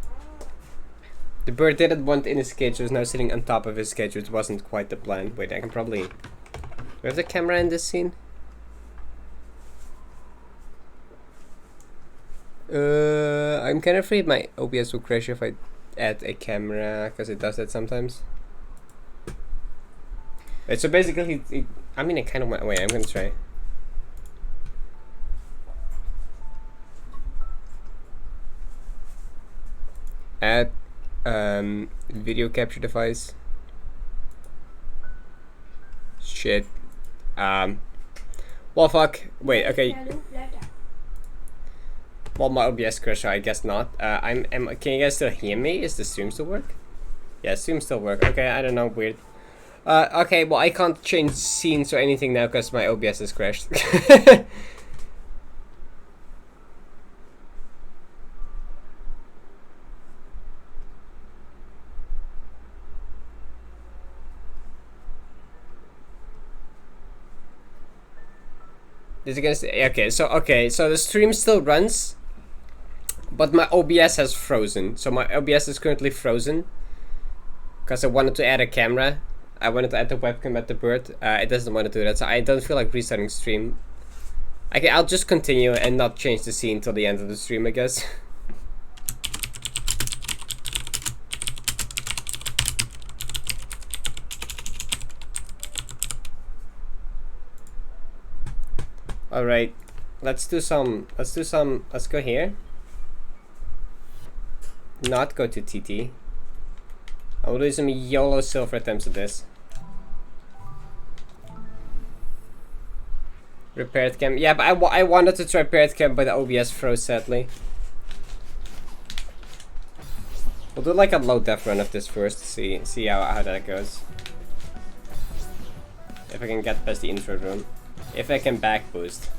The bird didn't want in his cage, so is now sitting on top of his cage, which wasn't quite the plan. Wait, I can probably... Do we have the camera in this scene? I'm kind of afraid my OBS will crash if I add a camera, because it does that sometimes. Wait, so basically, I mean, I kind of went away. I'm gonna try. Add video capture device. Shit. Well, fuck. Wait. Okay. Well, my OBS crashed, so I guess not. Can you guys still hear me? Is the stream still work? Yeah, stream still work. Okay, I don't know. Weird. Okay. Well, I can't change scenes or anything now because my OBS has crashed. Is it gonna say, okay, so the stream still runs, but my OBS has frozen. So my OBS is currently frozen because I wanted to add a camera. I wanted to add the webcam at the bird. It doesn't want to do that, so I don't feel like restarting stream. Okay, I'll just continue and not change the scene till the end of the stream, I guess. Alright, let's go here. Not go to TT. I will do some YOLO silver attempts at this. Repaired cam. Yeah, but I wanted to try paired cam, but the OBS froze sadly. We'll do like a low def run of this first to see how that goes. If I can get past the intro room. If I can back boost.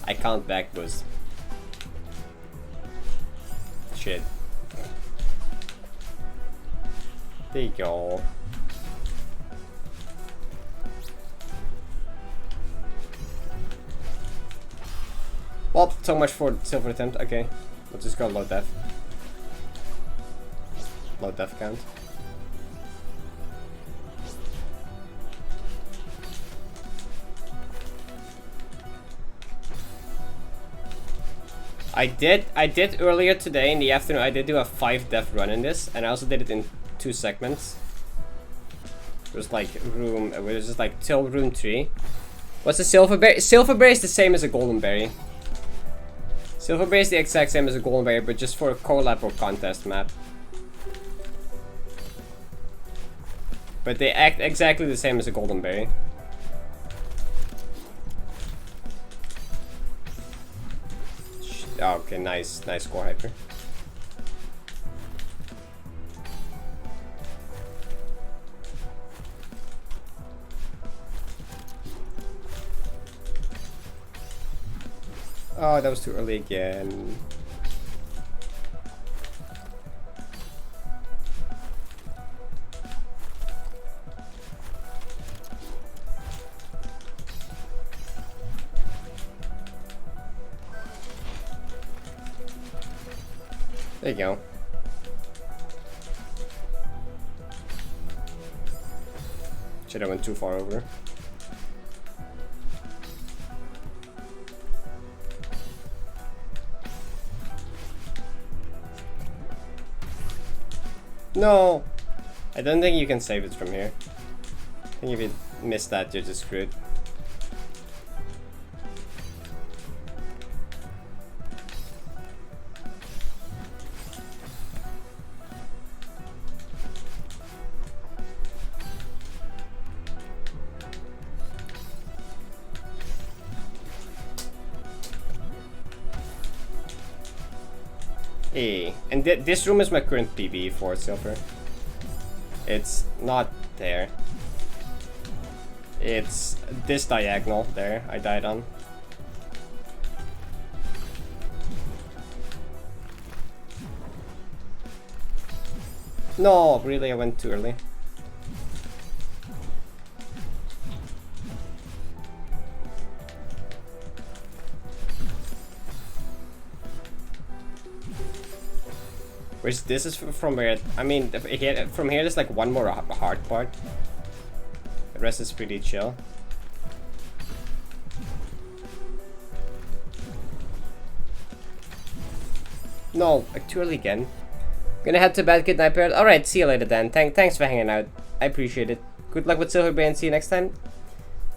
I can't back boost. Shit. There you go. Well, so much for silver attempt. Okay, let's just go low def. Low def count. I did earlier today in the afternoon. I did do a 5 def run in this, and I also did it in 2 segments. It was like it was just like till room 3. What's the silver berry? Silver berry is the same as a golden berry. Silver berry is the exact same as a golden berry, but just for a collab or contest map. But they act exactly the same as a golden berry. Oh, okay, nice core hyper. Oh, that was too early again. There you go. Shit, I went too far over. No! I don't think you can save it from here. I think if you miss that, you're just screwed. And this room is my current PB for silver. It's not there. It's this diagonal there I died on. No, really, I went too early. Whereas this is from where, I mean, from here there's like one more hard part. The rest is pretty chill. No, like too early again. Gonna head to bed. Good night, Parrot. Alright, see you later then. Thanks for hanging out. I appreciate it. Good luck with Silverberry, see you next time.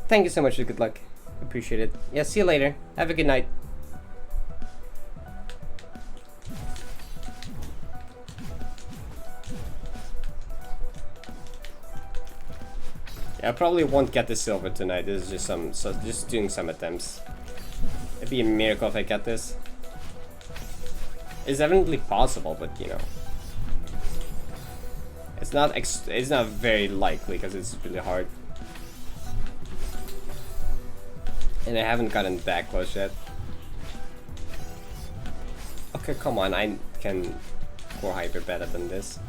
Thank you so much for the good luck. Appreciate it. Yeah, see you later. Have a good night. Yeah, I probably won't get the silver tonight. This is just just doing some attempts. It'd be a miracle if I get this. It's definitely possible, but you know, it's not very likely because it's really hard. And I haven't gotten that close yet. Okay, come on, I can core hyper better than this.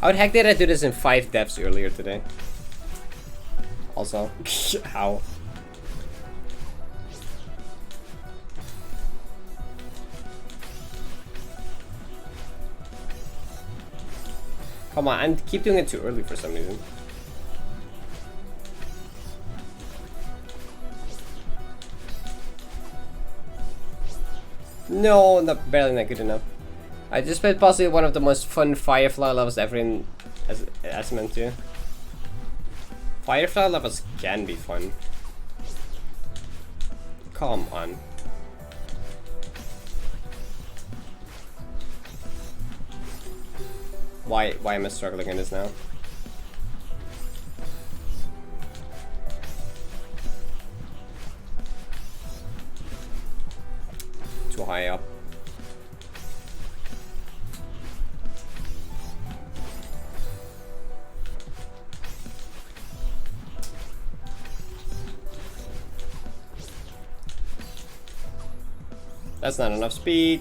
How the heck did I do this in 5 deaths earlier today? Also, how? Come on, I keep doing it too early for some reason. No, barely not good enough. I just played possibly one of the most fun Firefly levels ever in as meant to. Firefly levels can be fun. Come on. Why am I struggling in this now? Too high up. That's not enough speed.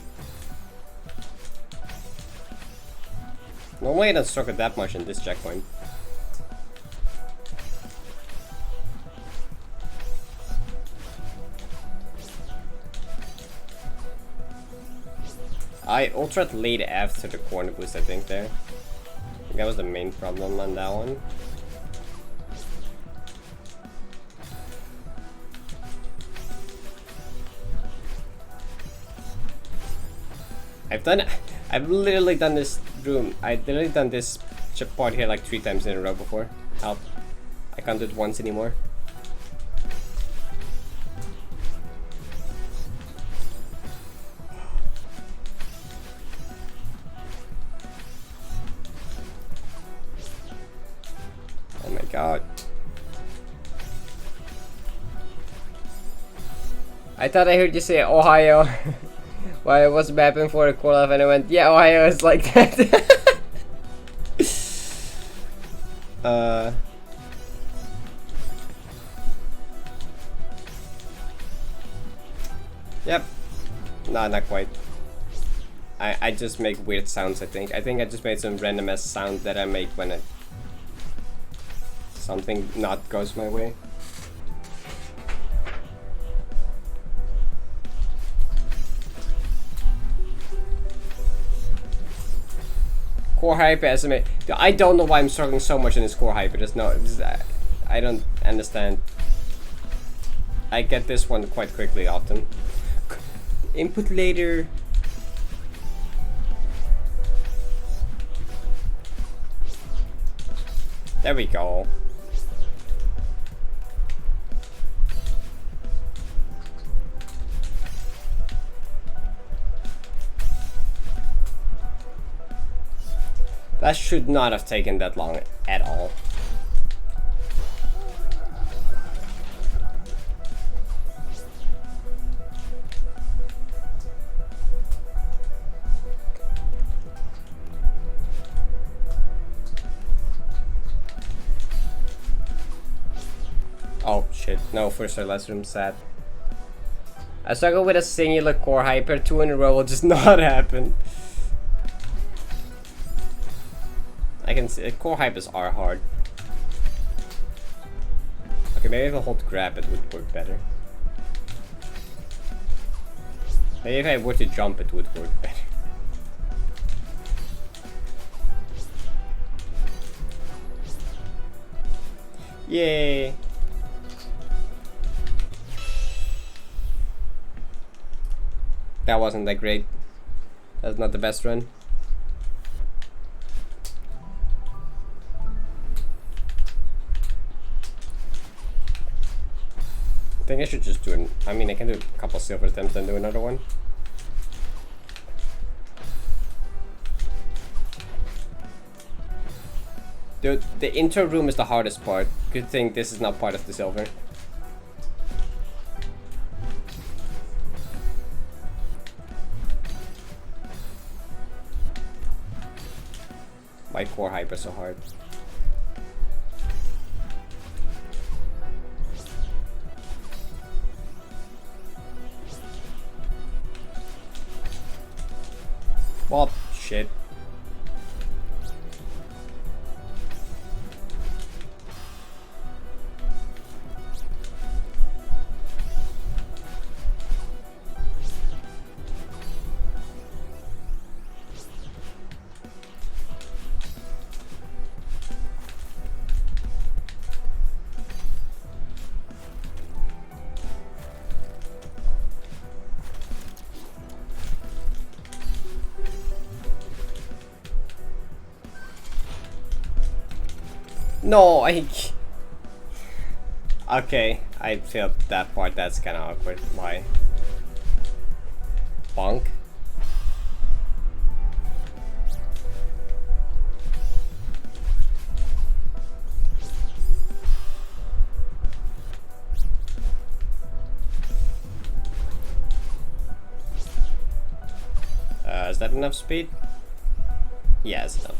Normally I don't struggle that much in this checkpoint. I ultra'd late after the corner boost, I think there. That was the main problem on that one. I've literally done this room. I've literally done this part here like 3 times in a row before. Help. I can't do it once anymore. Oh my god. I thought I heard you say Ohio. Why I was mapping for a call off and I went, yeah, Ohio is like that. Yep. No, not quite. I just make weird sounds, I think. I think I just made some random ass sound that I make when something not goes my way. Core hyper estimate. I don't know why I'm struggling so much in this core hyper. I don't understand. I get this one quite quickly often. Input later. There we go. That should not have taken that long at all. Oh shit, no, first or last room, sad. I struggle with a singular core hyper, 2 in a row will just not happen. I can see core hypers are hard. Okay, maybe if I hold grab it would work better. Maybe if I were to jump it would work better. Yay! That wasn't that great. That's not the best run. I think I should just do I mean, I can do a couple silver attempts and do another one. Dude, the intro room is the hardest part. Good thing this is not part of the silver. My core hyper so hard. Well, shit. No, okay, I failed that part. That's kind of awkward. Why? Bonk. Is that enough speed? Yeah, it's enough.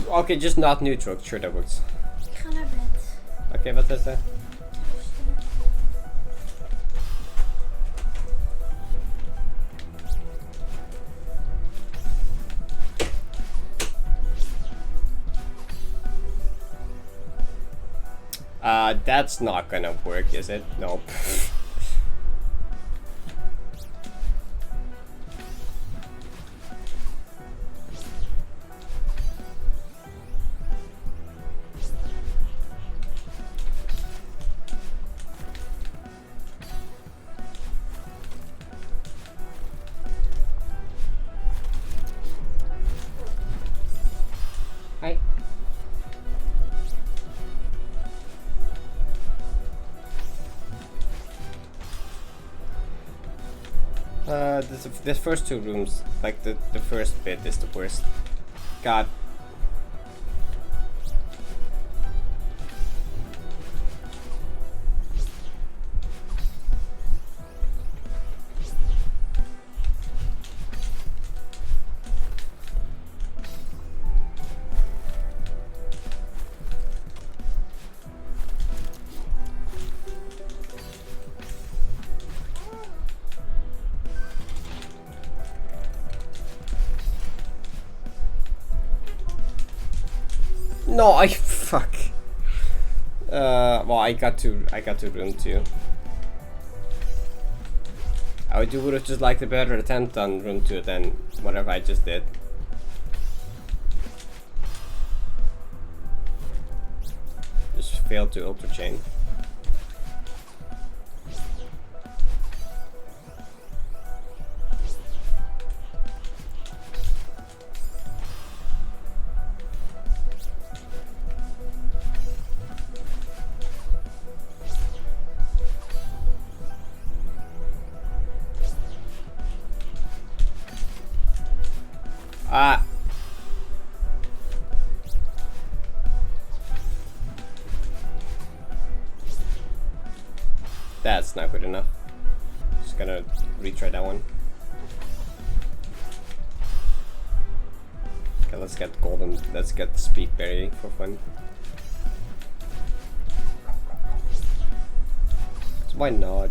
Okay, just not neutral. Sure, that works. Ik ga naar bed. Okay, wat is dat? That's not gonna work, is it? Nope. Hi. This first two rooms, like the first bit is the worst. God. No, I fuck. Well, I got to room 2. I would have just liked a better attempt on room 2 than whatever I just did. Just failed to ultra chain. That's not good enough. Just gonna retry that one. Okay, let's get golden. Let's get speed berry for fun. So why not?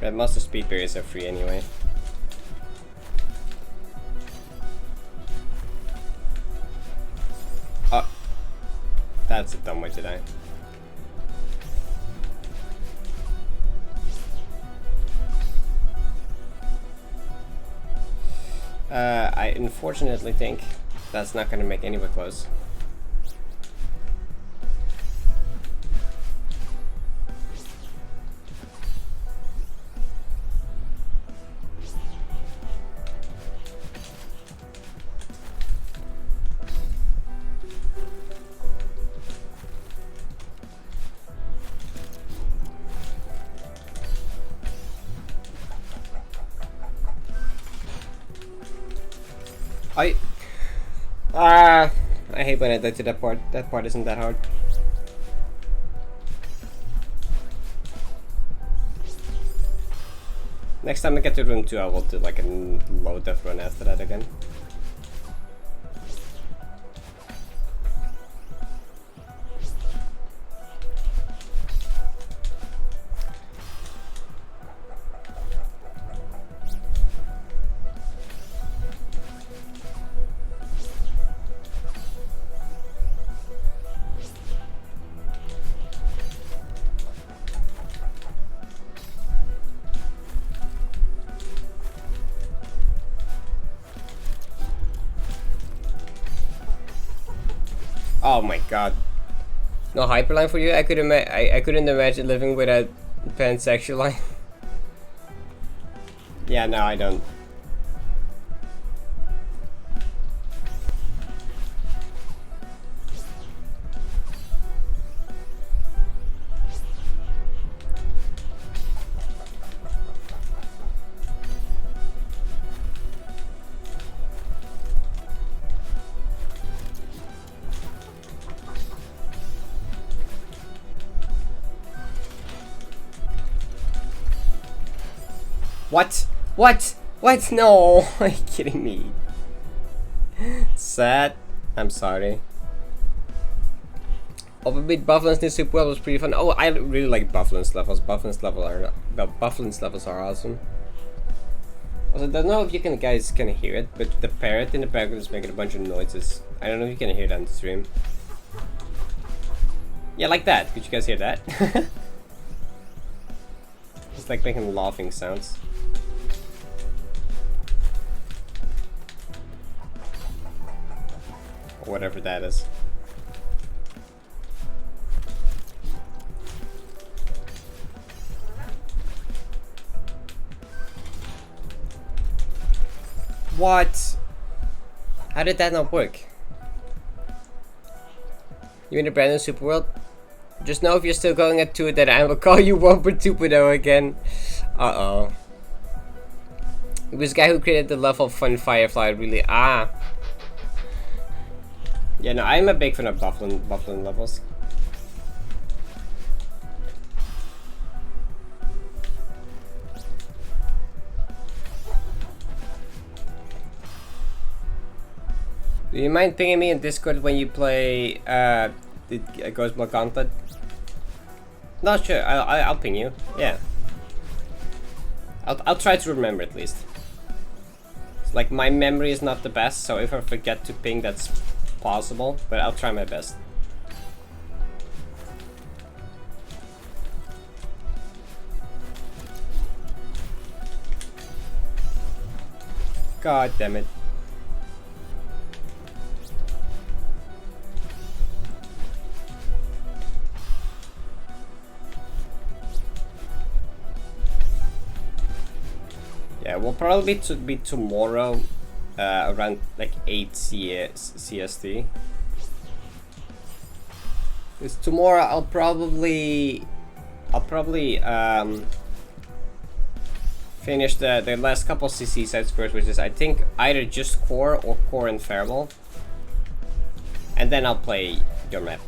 Red Master speed berries are free anyway. should I? I unfortunately think that's not gonna make anywhere close. I hate when I die to that part. That part isn't that hard. Next time I get to room 2, I will do like a low death run after that again. Oh my god. No hyperline for you? I couldn't imagine living without pansexual line. Yeah, no, I don't. What? What? What? No! Are you kidding me? Sad. I'm sorry. Overbeat Bufflin's new super well was pretty fun. Oh, I really like Bufflin's levels. Bufflin's levels are awesome. Also, I don't know if you guys can hear it, but the parrot in the background is making a bunch of noises. I don't know if you can hear that on the stream. Yeah, like that. Could you guys hear that? It's like making laughing sounds. Or whatever that is. What? How did that not work? You in a brand new super world? Just know if you're still going at 2 that I will call you Whopper 2.0 again. Uh-oh. It was the guy who created the level Fun Firefly, really. Ah. Yeah, no, I'm a big fan of Bufflin levels. Do you mind pinging me in Discord when you play the Ghost Block Gauntlet? Not sure. I'll ping you. Yeah. I'll try to remember at least. It's like my memory is not the best, so if I forget to ping, that's possible. But I'll try my best. God damn it. Yeah, we'll probably be tomorrow around like 8 CST. Because tomorrow I'll probably finish the last couple CC sites first, which is I think either just Core or Core and Farewell. And then I'll play your map.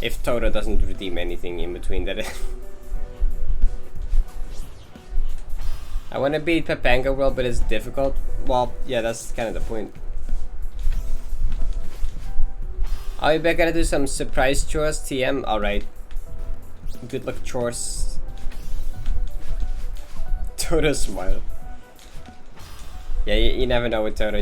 If Toto doesn't redeem anything in between that. I want to beat Papanga World, but it's difficult. Well, yeah, that's kind of the point. I'll be back. Gotta do some surprise chores. TM. Alright. Good luck, chores. Toto smile. Yeah, you never know with Toto.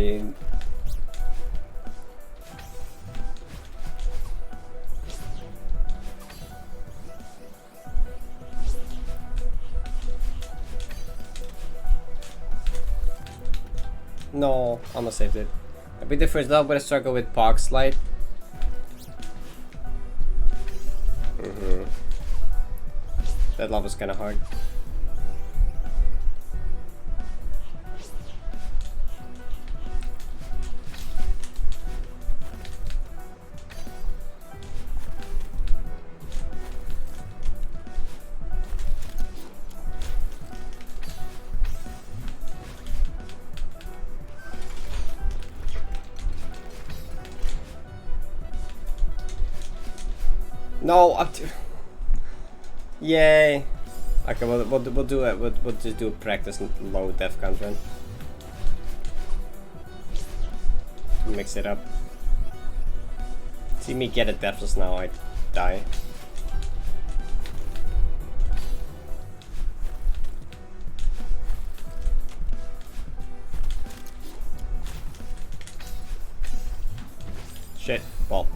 No, almost saved it. I beat the first level, but I struggle with Pox Light. That level was kind of hard. No, yay. Okay, we'll do it. We'll just do a practice low death count run. Mix it up. See me get a deathless now, I die. Shit. Well.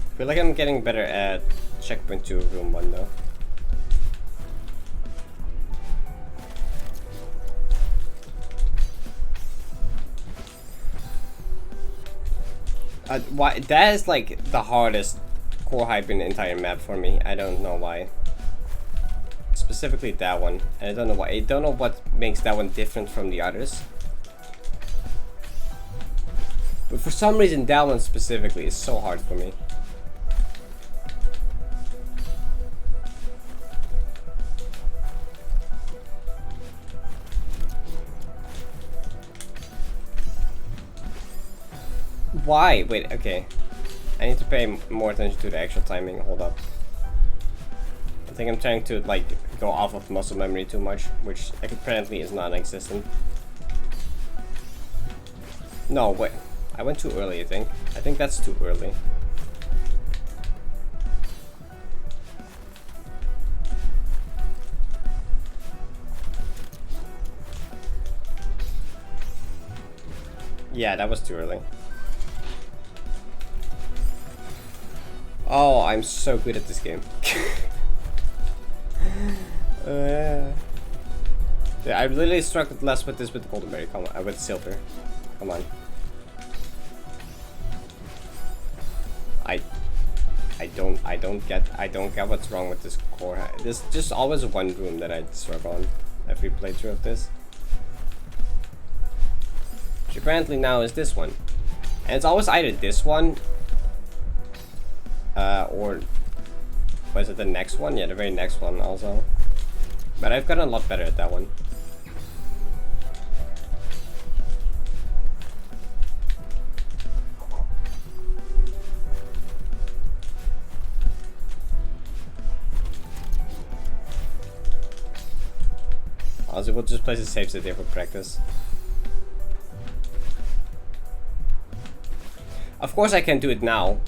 I feel like I'm getting better at checkpoint 2 room 1 though. Why that is like the hardest core hype in the entire map for me. I don't know why. Specifically that one. And I don't know why. I don't know what makes that one different from the others. But for some reason that one specifically is so hard for me. Why? Wait, okay. I need to pay more attention to the actual timing. Hold up. I think I'm trying to like go off of muscle memory too much, which apparently is non-existent. No, wait. I went too early, I think. I think that's too early. Yeah, that was too early. Oh, I'm so good at this game. Yeah, I literally struggled less with this with the golden berry. Come on, with silver. Come on. I don't get what's wrong with this core. There's just always one room that I struggle on every playthrough of this. Which apparently now is this one, and it's always either this one. Or was it the next one? Yeah, the very next one also. But I've gotten a lot better at that one. Also, we'll just place a save state there for practice. Of course I can do it now.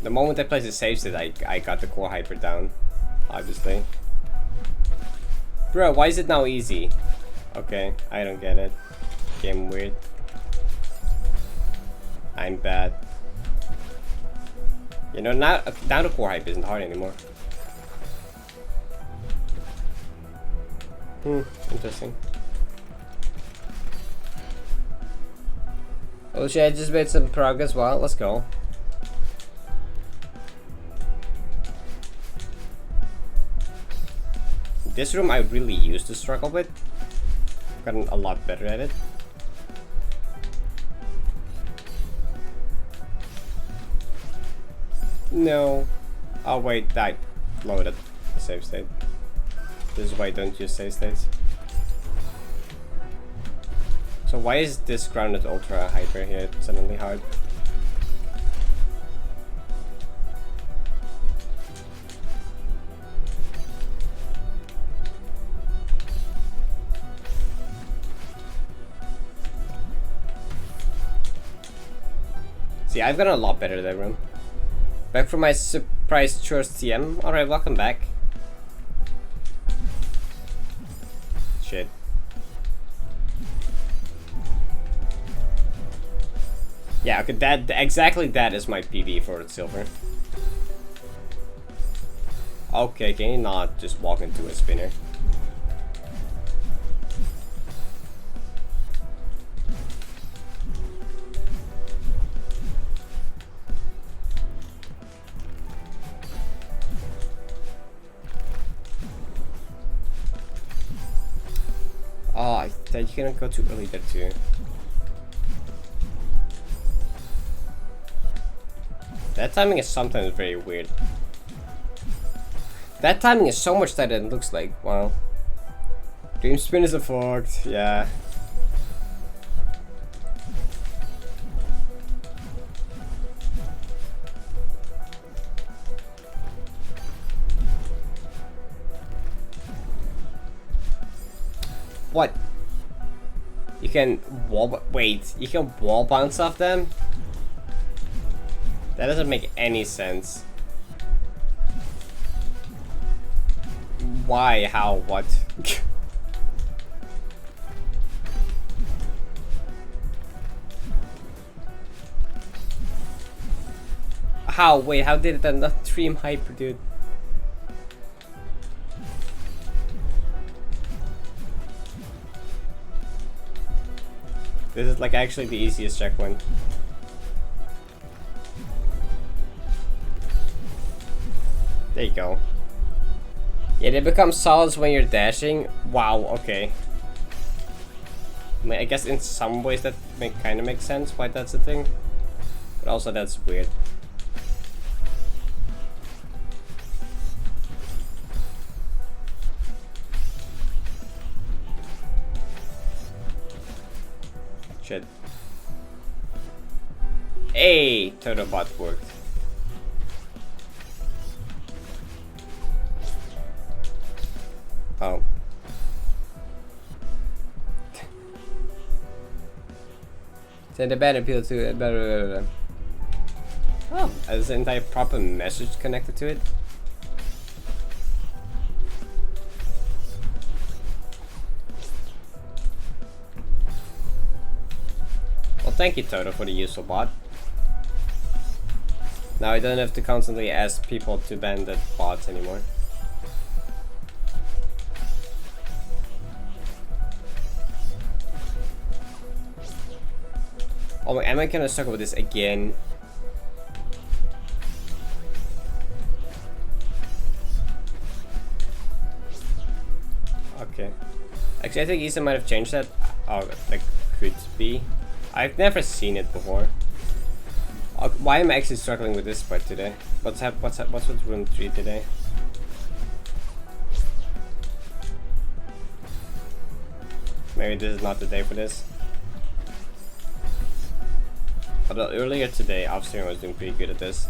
The moment I place a save state, I got the core hyper down, obviously. Bro, why is it now easy? Okay, I don't get it. Game weird. I'm bad. You know, now the core hype isn't hard anymore. Interesting. Oh shit, I just made some progress. Well, let's go. This room I really used to struggle with. I've gotten a lot better at it. No. Oh wait, I loaded the save state. This is why I don't use save states. So why is this grounded ultra hyper here suddenly hard? See, I've gotten a lot better at that room. Back from my surprise chores TM. Alright, welcome back. Shit. Yeah, okay, that exactly that is my PB for silver. Okay, can you not just walk into a spinner? Oh, I thought you couldn't go too early there too. That timing is sometimes very weird. That timing is so much tighter than it looks like. Wow. Dream spinners are fucked. Yeah. What? You can wait, you can wall bounce off them? That doesn't make any sense. Why? How? What? How? Wait, how did it not stream hyper, dude? This is like actually the easiest checkpoint. There you go. Yeah, they become solids when you're dashing. Wow, okay. I mean, I guess in some ways that kind of makes sense why that's a thing. But also that's weird. Shit. Hey, Totobot worked. Oh. Send a bad appeal to it. Oh, isn't there a proper message connected to it? Well, thank you, Toto, for the useful bot. Now I don't have to constantly ask people to ban the bots anymore. Oh my, am I gonna struggle with this again? Okay. Actually, I think Isa might have changed that. Oh, that could be. I've never seen it before. Why am I actually struggling with this part today? What's with room 3 today? Maybe this is not the day for this. Although earlier today, Offstream was doing pretty good at this.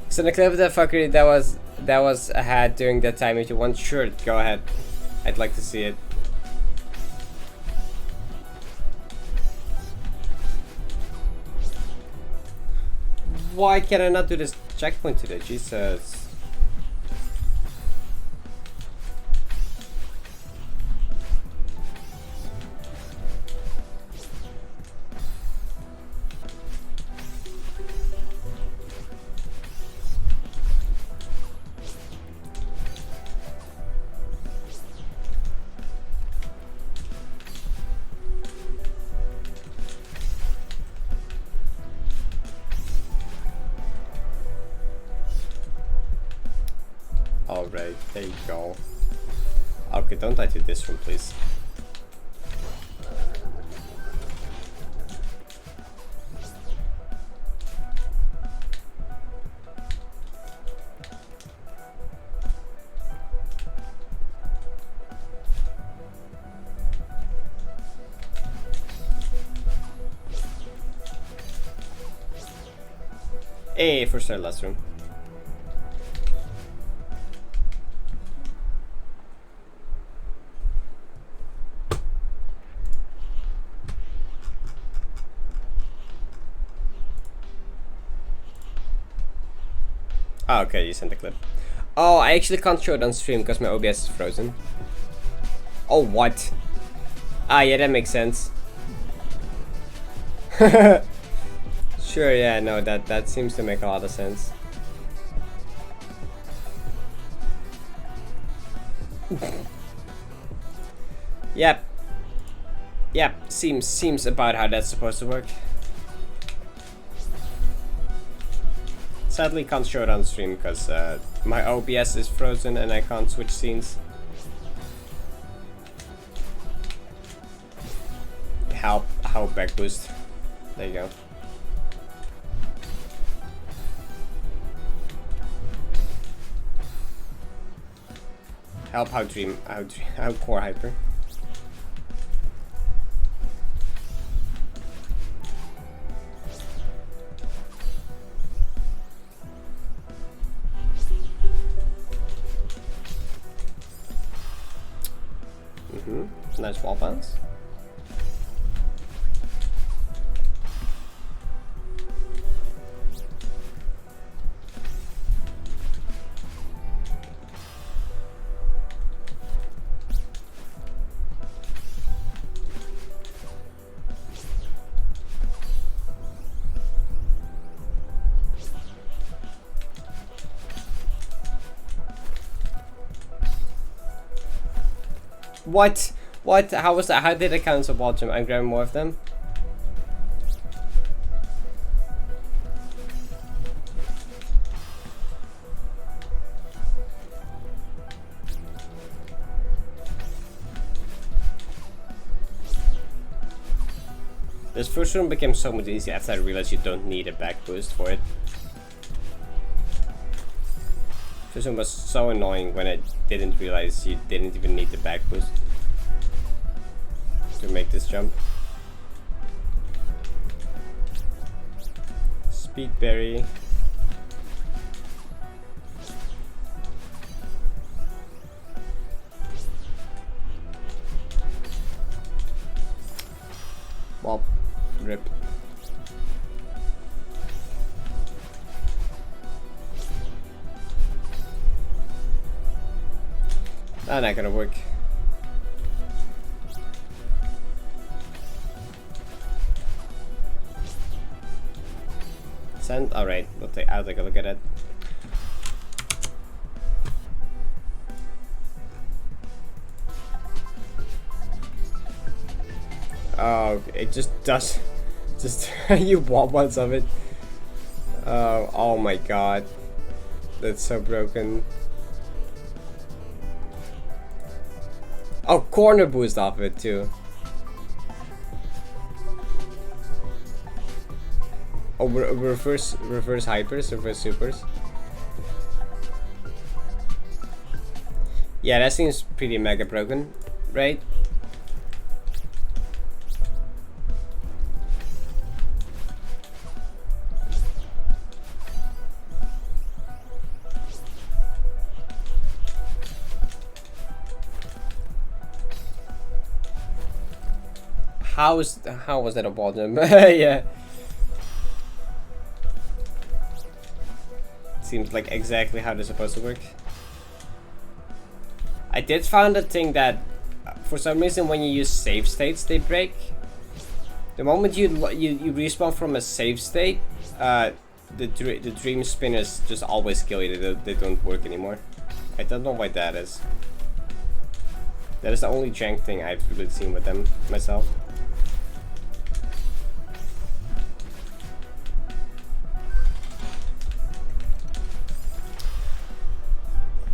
So the clip of that fuckery that was had during that time, if you want, sure, go ahead. I'd like to see it. Why can I not do this checkpoint today? Jesus. Alright, there you go. Okay, don't die to this one, please. Hey, first try last room. Oh, okay, you sent the clip. Oh, I actually can't show it on stream because my OBS is frozen. Oh, what? Ah, yeah, that makes sense. Sure, yeah, no, that seems to make a lot of sense. Yep. Yep, seems about how that's supposed to work. Sadly, can't show it on stream because my OBS is frozen and I can't switch scenes. Help back boost. There you go. Help how core hyper. Nice wall bounce. What? What? How was that? How did I cancel bot jump? I'm grabbing more of them. This first room became so much easier after I realized you don't need a back boost for it. First room was so annoying when I didn't realize you didn't even need the back boost to make this jump. Speed berry. Well, rip. Not gonna work. Send. All right, I'll take a look at it. Oh, it just does. Just you want ones of it. Oh my god, that's so broken. Oh, corner boost off of it too. Oh, reverse hypers, reverse supers. Yeah, that seems pretty mega broken, right? How was that a ball jump? Yeah. Seems like exactly how they're supposed to work. I did find a thing that for some reason when you use save states they break. The moment you respawn from a save state, the dream spinners just always kill you. They don't work anymore. I don't know why that is. That is the only jank thing I've really seen with them myself.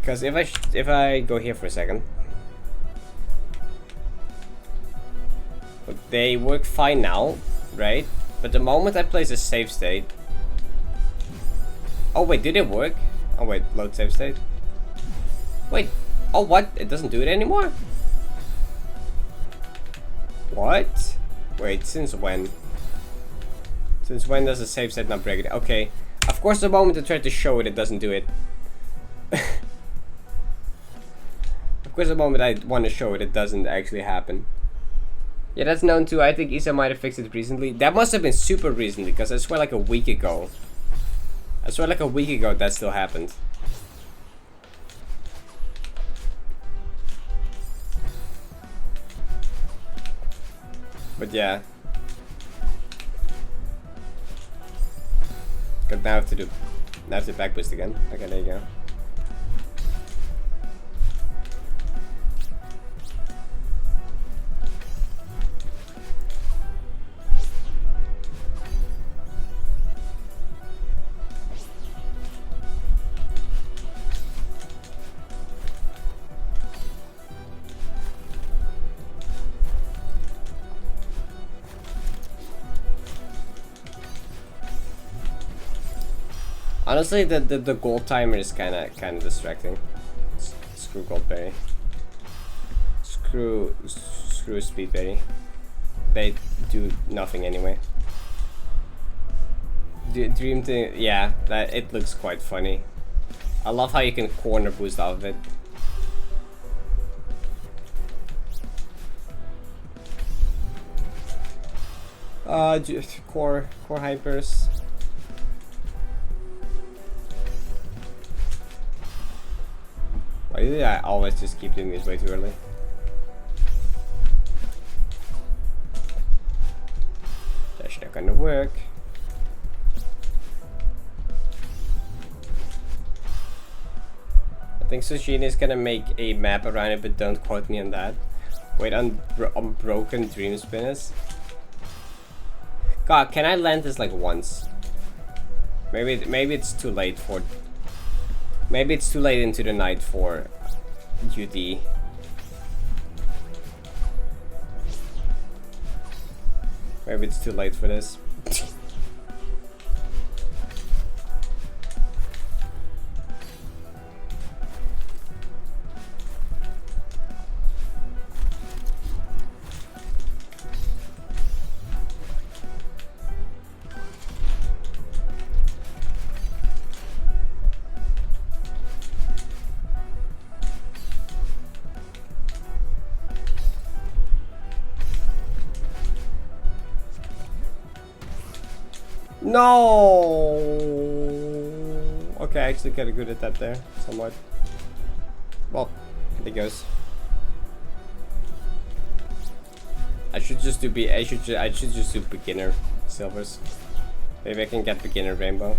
Because if I go here for a second, they work fine now, right? But the moment I place a save state, oh wait, did it work? Oh wait, load save state. Wait, oh what? It doesn't do it anymore? What? Wait, since when? Since when does a save state not break it? Okay, of course the moment I try to show it, it doesn't do it. Of course the moment I want to show it, it doesn't actually happen. Yeah, that's known too. I think Isa might have fixed it recently. That must have been super recently, because I swear like a week ago I swear like a week ago that still happened. But yeah. Good, now I have to do... Now I have to back boost again. Okay, there you go. Honestly, the gold timer is kind of distracting. Screw Goldberry. Screw Speedberry. They do nothing anyway. Dream thing, yeah, that it looks quite funny. I love how you can corner boost off of it. Core hypers. Why do I always just keep doing this way too early? That's not gonna work. I think Sushina is gonna make a map around it, but don't quote me on that. Wait, on broken dream spinners. God, can I land this like once? Maybe it's too late for. Maybe it's too late into the night for UD. Maybe it's too late for this. No. Okay, I actually got good at that there, somewhat. Well, there it goes. I should just do I should just do beginner silvers. Maybe I can get beginner rainbow.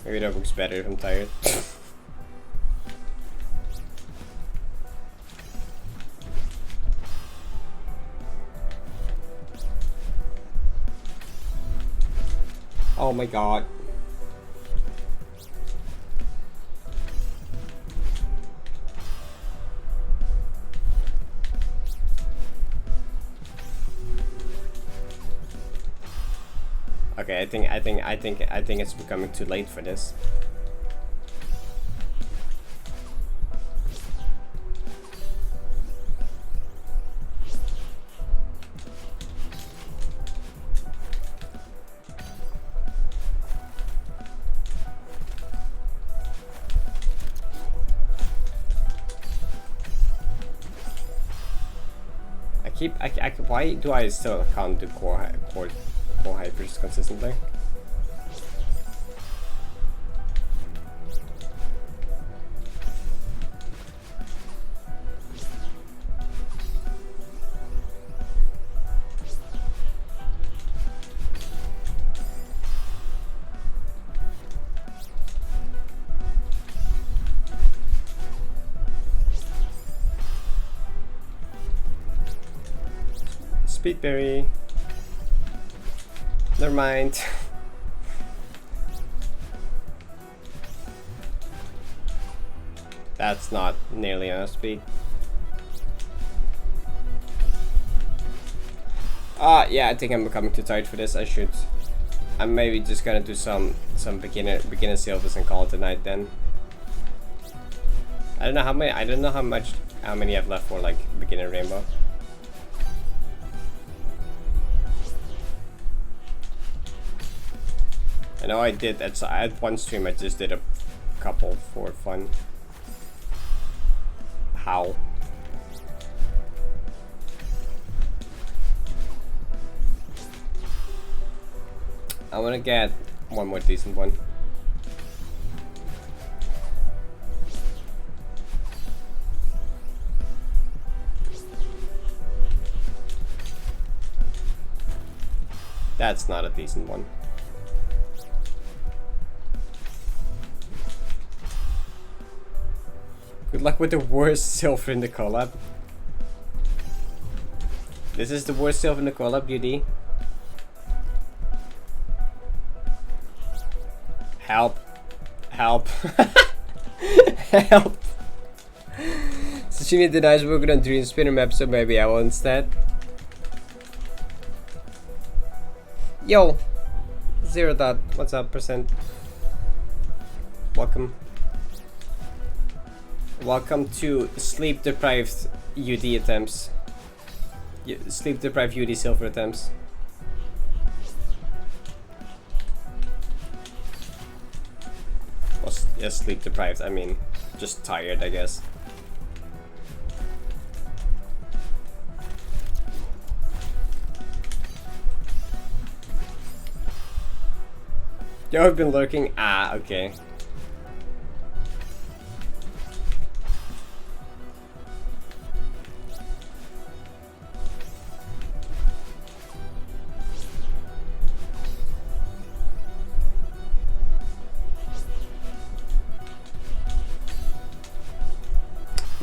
Maybe that works better if I'm tired. Oh my god. Okay, I think it's becoming too late for this. Why do I still can't do core hypers consistently? Speedberry. Never mind. That's not nearly enough speed. Yeah, I think I'm becoming too tired for this. I'm maybe just gonna do some beginner silvers and call it a night then. I don't know how many I have left for like beginner rainbow. I know I did at one stream. I just did a couple for fun. How? I wanna get one more decent one. That's not a decent one. Good luck with the worst silver in the collab. This is the worst silver in the collab, UD. Help. Help. Help. Sashimi denies working on Dream Spinner map, so maybe I will instead. Yo! 0 dot. What's up, percent? Welcome. Welcome to sleep deprived UD attempts. Sleep deprived UD silver attempts. Well, yeah, sleep deprived, I mean, just tired, I guess. Yo, I've been lurking. Ah, okay.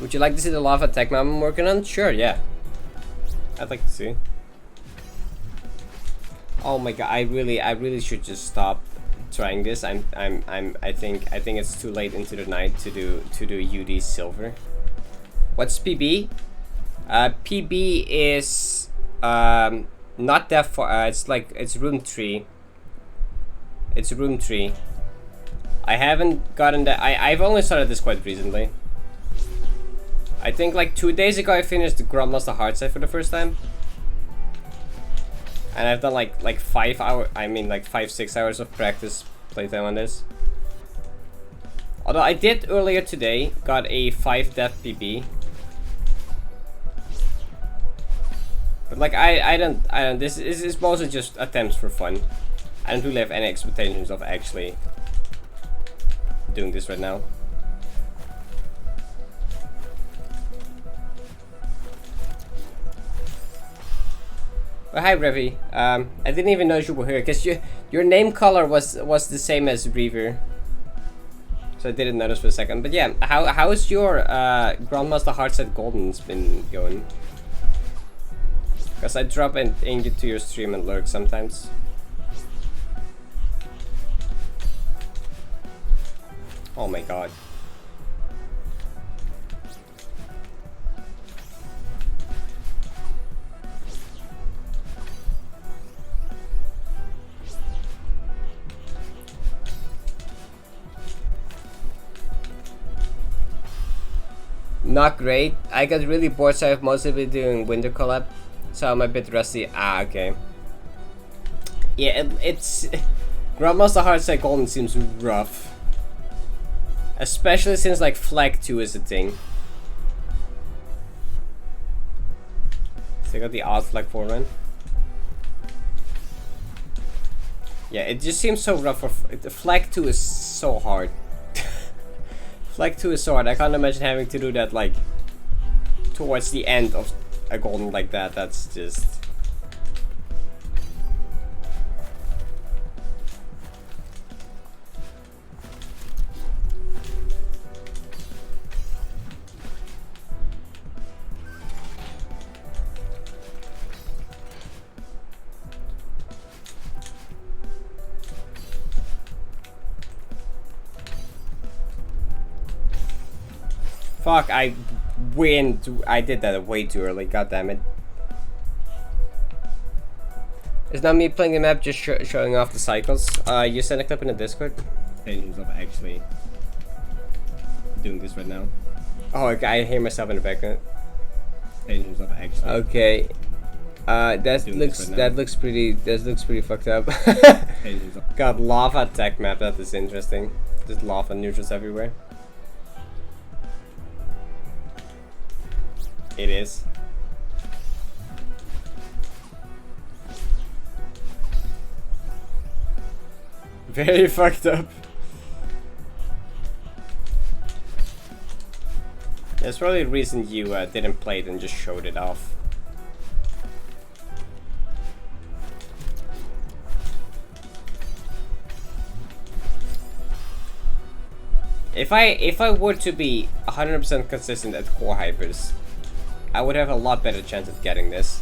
Would you like to see the lava tech map I'm working on? Sure, yeah. I'd like to see. Oh my god, I really should just stop trying this. I think it's too late into the night to do UD silver. What's PB? PB is not that far. It's room 3. It's room 3. I haven't gotten that. I've only started this quite recently. I think like 2 days ago I finished the Grandmaster Hard set for the first time. And I've done like 5 hours, I mean like 5-6 hours of practice playtime on this. Although I did earlier today got a 5 death PB. But like I don't this is mostly just attempts for fun. I don't really have any expectations of actually doing this right now. Oh, hi Revi. I didn't even know you were here because your name color was the same as Reaver, so I didn't notice for a second. But yeah, how is your Grandmaster Hard set Golden's been going? Because I drop into your stream and lurk sometimes. Oh my god. Not great. I got really bored, so I've mostly been doing winter collab, so I'm a bit rusty. Ah, okay. Yeah, it's Grandmaster Hard set Golden seems rough, especially since like Flag 2 is a thing. So I got the odd Flag 4 run. Yeah, it just seems so rough. Flag 2 is so hard. Flag 2 is so hard. I can't imagine having to do that like towards the end of a golden like that. That's just... Fuck, I did that way too early, god damn it. It's not me playing the map, just showing off the cycles. You sent a clip in the Discord? Of actually doing this right now. Oh, I hear myself in the background. Of actually. Okay. That looks pretty fucked up. God, lava attack map, that is interesting. Just lava neutrals everywhere. It is. Very fucked up. There's probably a reason you didn't play it and just showed it off. If I were to be 100% consistent at core hypers, I would have a lot better chance at getting this.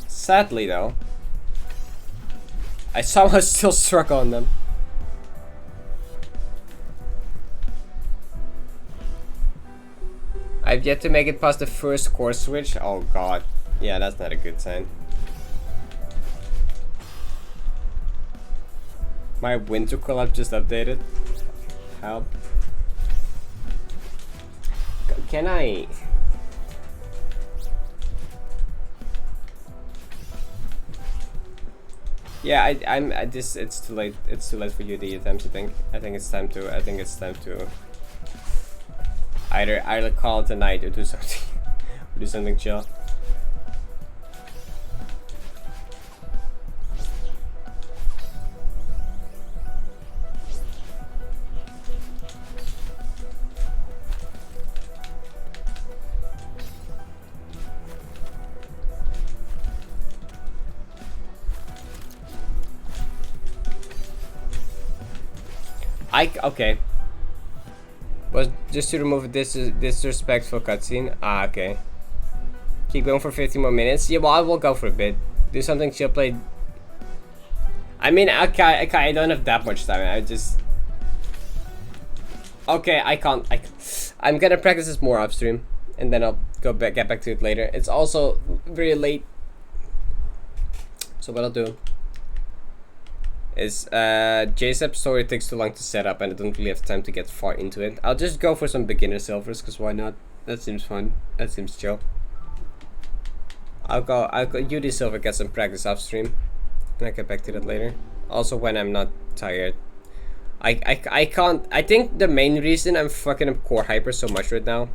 Sadly though, I somehow still struck on them. I've yet to make it past the first core switch. Oh god. Yeah, that's not a good sign. My winter collab just updated. Help. Can I... Yeah, it's too late. It's too late for UD attempts, I think. I think it's time to either call it a night or do something do something chill. Okay. Was just to remove this disrespectful cutscene. Ah, okay. Keep going for 50 more minutes. Yeah, well, I will go for a bit. Do something chill. Play. I mean, okay, I don't have that much time. I just. Okay, I can't. I'm gonna practice this more off stream, and then I'll get back to it later. It's also very late, so what I'll do is JSEP story takes too long to set up and I don't really have time to get far into it. I'll just go for some beginner silvers, because why not? That seems fun. That seems chill. I'll go UD silver, get some practice off stream, and I'll get back to that later. Also when I'm not tired. I can't. I think the main reason I'm fucking up core hyper so much right now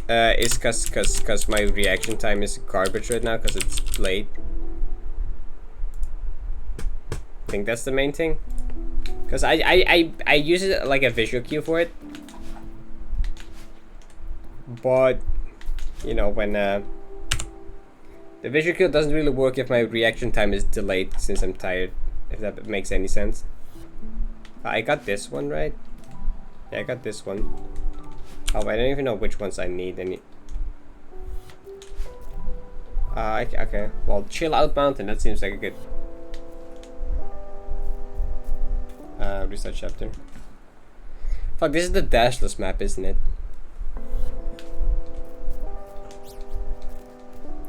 is cause my reaction time is garbage right now because it's late. I think that's the main thing, because I use it like a visual cue for it, but you know, when the visual cue doesn't really work if my reaction time is delayed since I'm tired, if that makes any sense. I got this one right. Yeah, I got this one. Oh, I don't even know which ones I need any. Okay, well, chill out mountain, that seems like a good research chapter. Fuck, this is the dashless map, isn't it?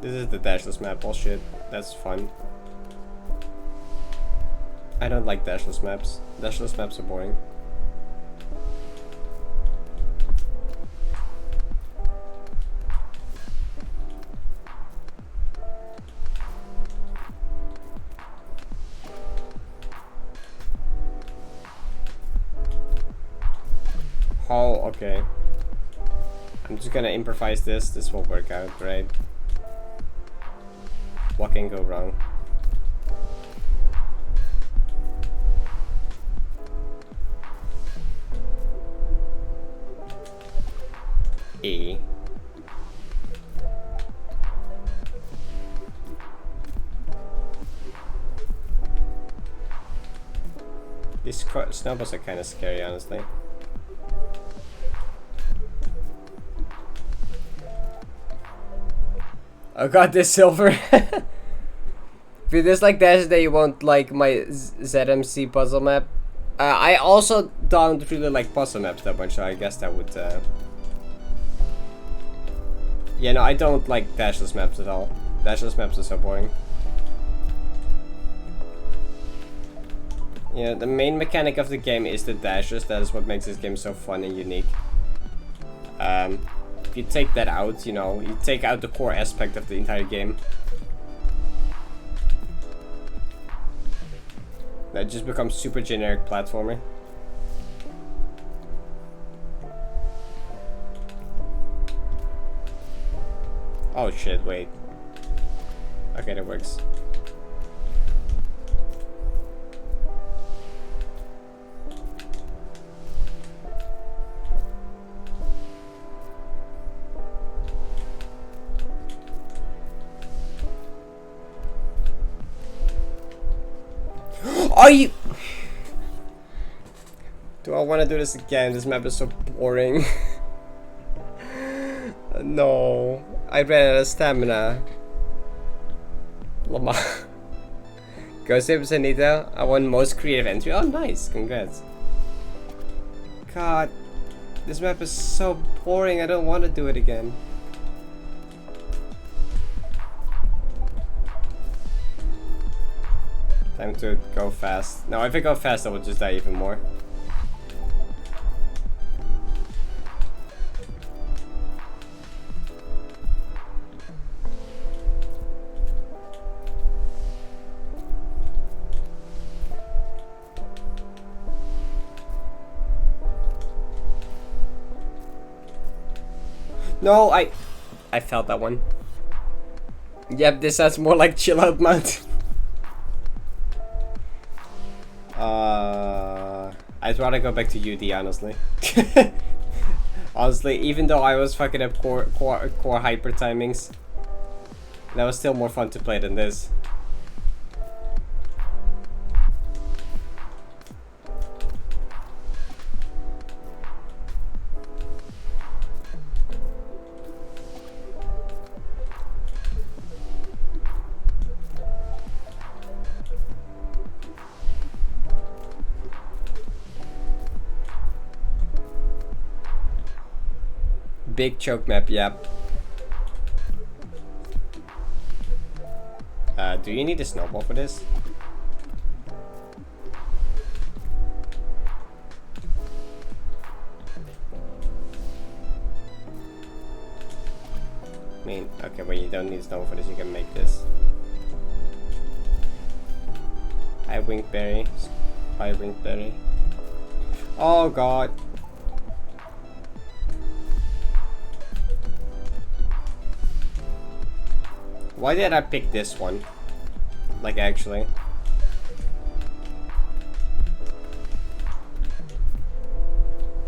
This is the dashless map. Bullshit. That's fun. I don't like dashless maps. Dashless maps are boring. Oh, okay. I'm just gonna improvise this. This will work out, right? What can go wrong? E. These snowballs are kind of scary, honestly. I got this silver. If you dislike Dash Day, you won't like my ZMC puzzle map. I also don't really like puzzle maps that much, so I guess that would... Yeah, no, I don't like dashless maps at all. Dashless maps are so boring. Yeah, the main mechanic of the game is the dashes. That is what makes this game so fun and unique. If you take that out, you know, you take out the core aspect of the entire game. That just becomes super generic platformer. Oh shit, wait. Okay, that works. Are you? Do I want to do this again? This map is so boring. No, I ran out of stamina. Lama. Ghost Tips Anita, I won most creative entry. Oh, nice, congrats. God, this map is so boring. I don't want to do it again. Time to go fast. No, if I go fast, I will just die even more. No, I felt that one. Yep, this sounds more like chill out mode. I'd rather go back to UD, honestly. Honestly, even though I was fucking up core hyper timings, that was still more fun to play than this. Big choke map, yep. Do you need a snowball for this? I mean, okay, well you don't need a snowball for this, you can make this. I Winkberry. I Winkberry. Oh god. Why did I pick this one? Like, actually.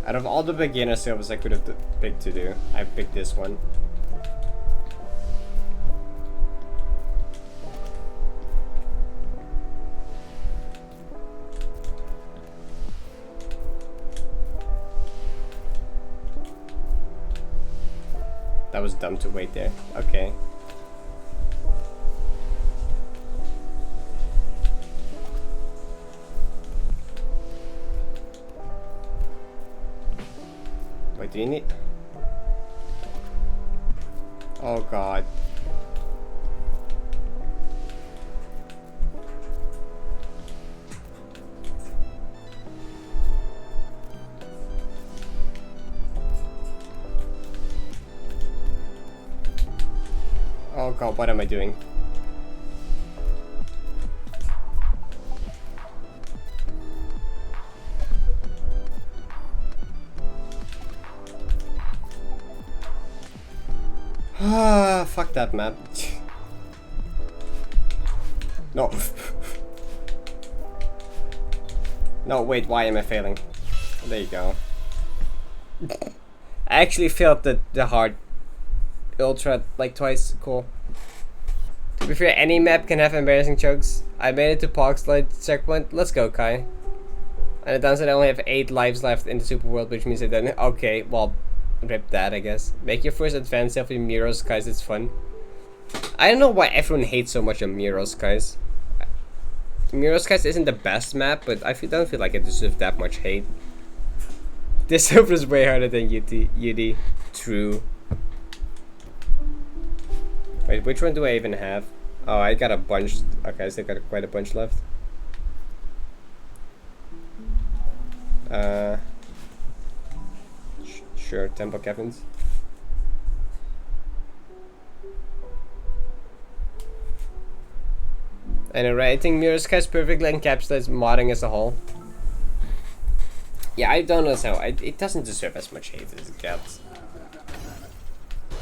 Out of all the beginner silvers I could have picked to do, I picked this one. That was dumb to wait there. Okay. Wait, do you need... Oh god. Oh god, what am I doing? Ah, fuck that map. No. No, wait, why am I failing? There you go. I actually failed the hard ultra like twice. Cool. To be fair, any map can have embarrassing chokes. I made it to Parkslide checkpoint. Let's go, Kai. And it turns out I only have 8 lives left in the super world, which means I don't. Okay, well, rip that, I guess. Make your first advance selfie Miros, guys. It's fun. I don't know why everyone hates so much on Miros, guys. Miros, guys, isn't the best map, but I don't feel like it deserves that much hate. This server is way harder than UD. True. Wait, which one do I even have? Oh, I got a bunch. Okay, I still got quite a bunch left. Sure, Temple Kevin's. Anyway, I think Mirror's perfectly encapsulates modding as a whole. Yeah, I don't know how. It doesn't deserve as much hate as it gets.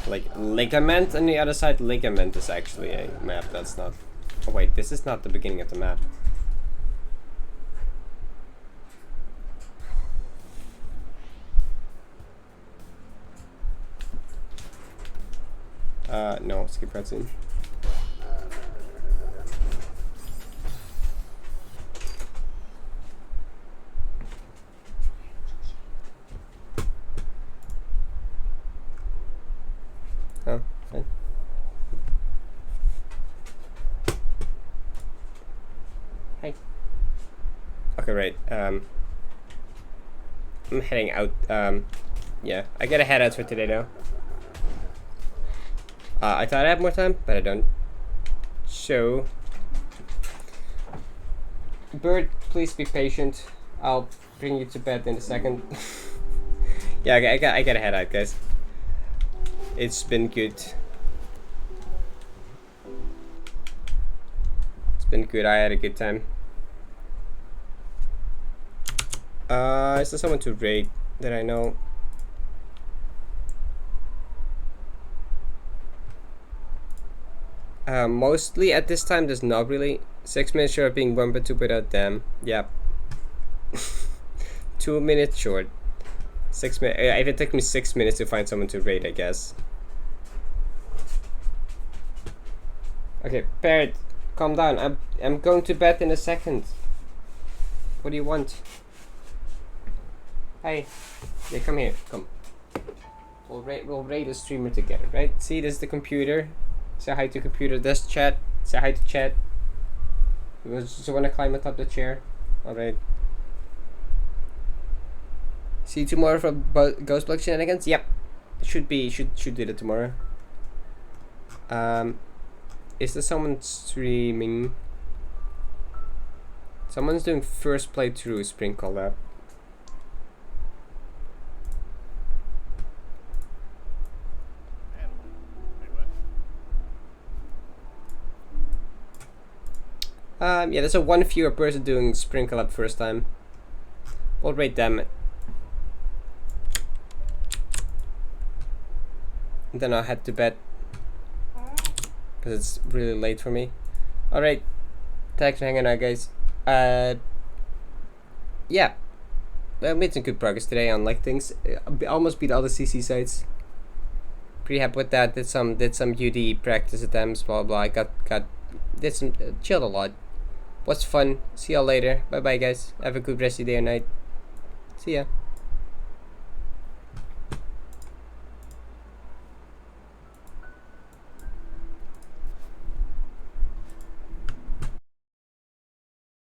Like, Ligament on the other side, Ligament is actually a map that's not... Oh wait, this is not the beginning of the map. No, skip cutscene. Oh, fine. Hey. Okay, right. I'm heading out. Yeah, I gotta head out for today though. I thought I had more time, but I don't. So, Bird, please be patient. I'll bring you to bed in a second. Yeah, I gotta head out, guys. It's been good. It's been good. I had a good time. Is there someone to raid that I know? Mostly at this time, there's not really. 6 minutes short of being 1.2 without them. Yep. 2 minutes short. 6 minutes. It took me 6 minutes to find someone to raid, I guess. Okay, Parrot, calm down. I'm going to bed in a second. What do you want? Hey, yeah, come here. Come. We'll raid a streamer together, right? See, this is the computer. Say hi to computer. This chat. Say hi to chat. You just want to climb atop the chair. Alright. See you tomorrow for Ghost Block Shenanigans? Yep. Should do that tomorrow. Is there someone streaming? Someone's doing first playthrough Spring Collab. Yeah, there's a one fewer person doing Sprinkle Up first time. We'll rate them. And then I'll head to bed. Because it's really late for me. Alright. Thanks for hanging out, guys. Yeah. I made some good progress today on like things. Almost beat all the CC sites. Pretty happy with that. Did some UD practice attempts, blah blah. Did some chilled a lot. Was fun. See y'all later. Bye bye, guys. Have a good rest of your day or night. See ya.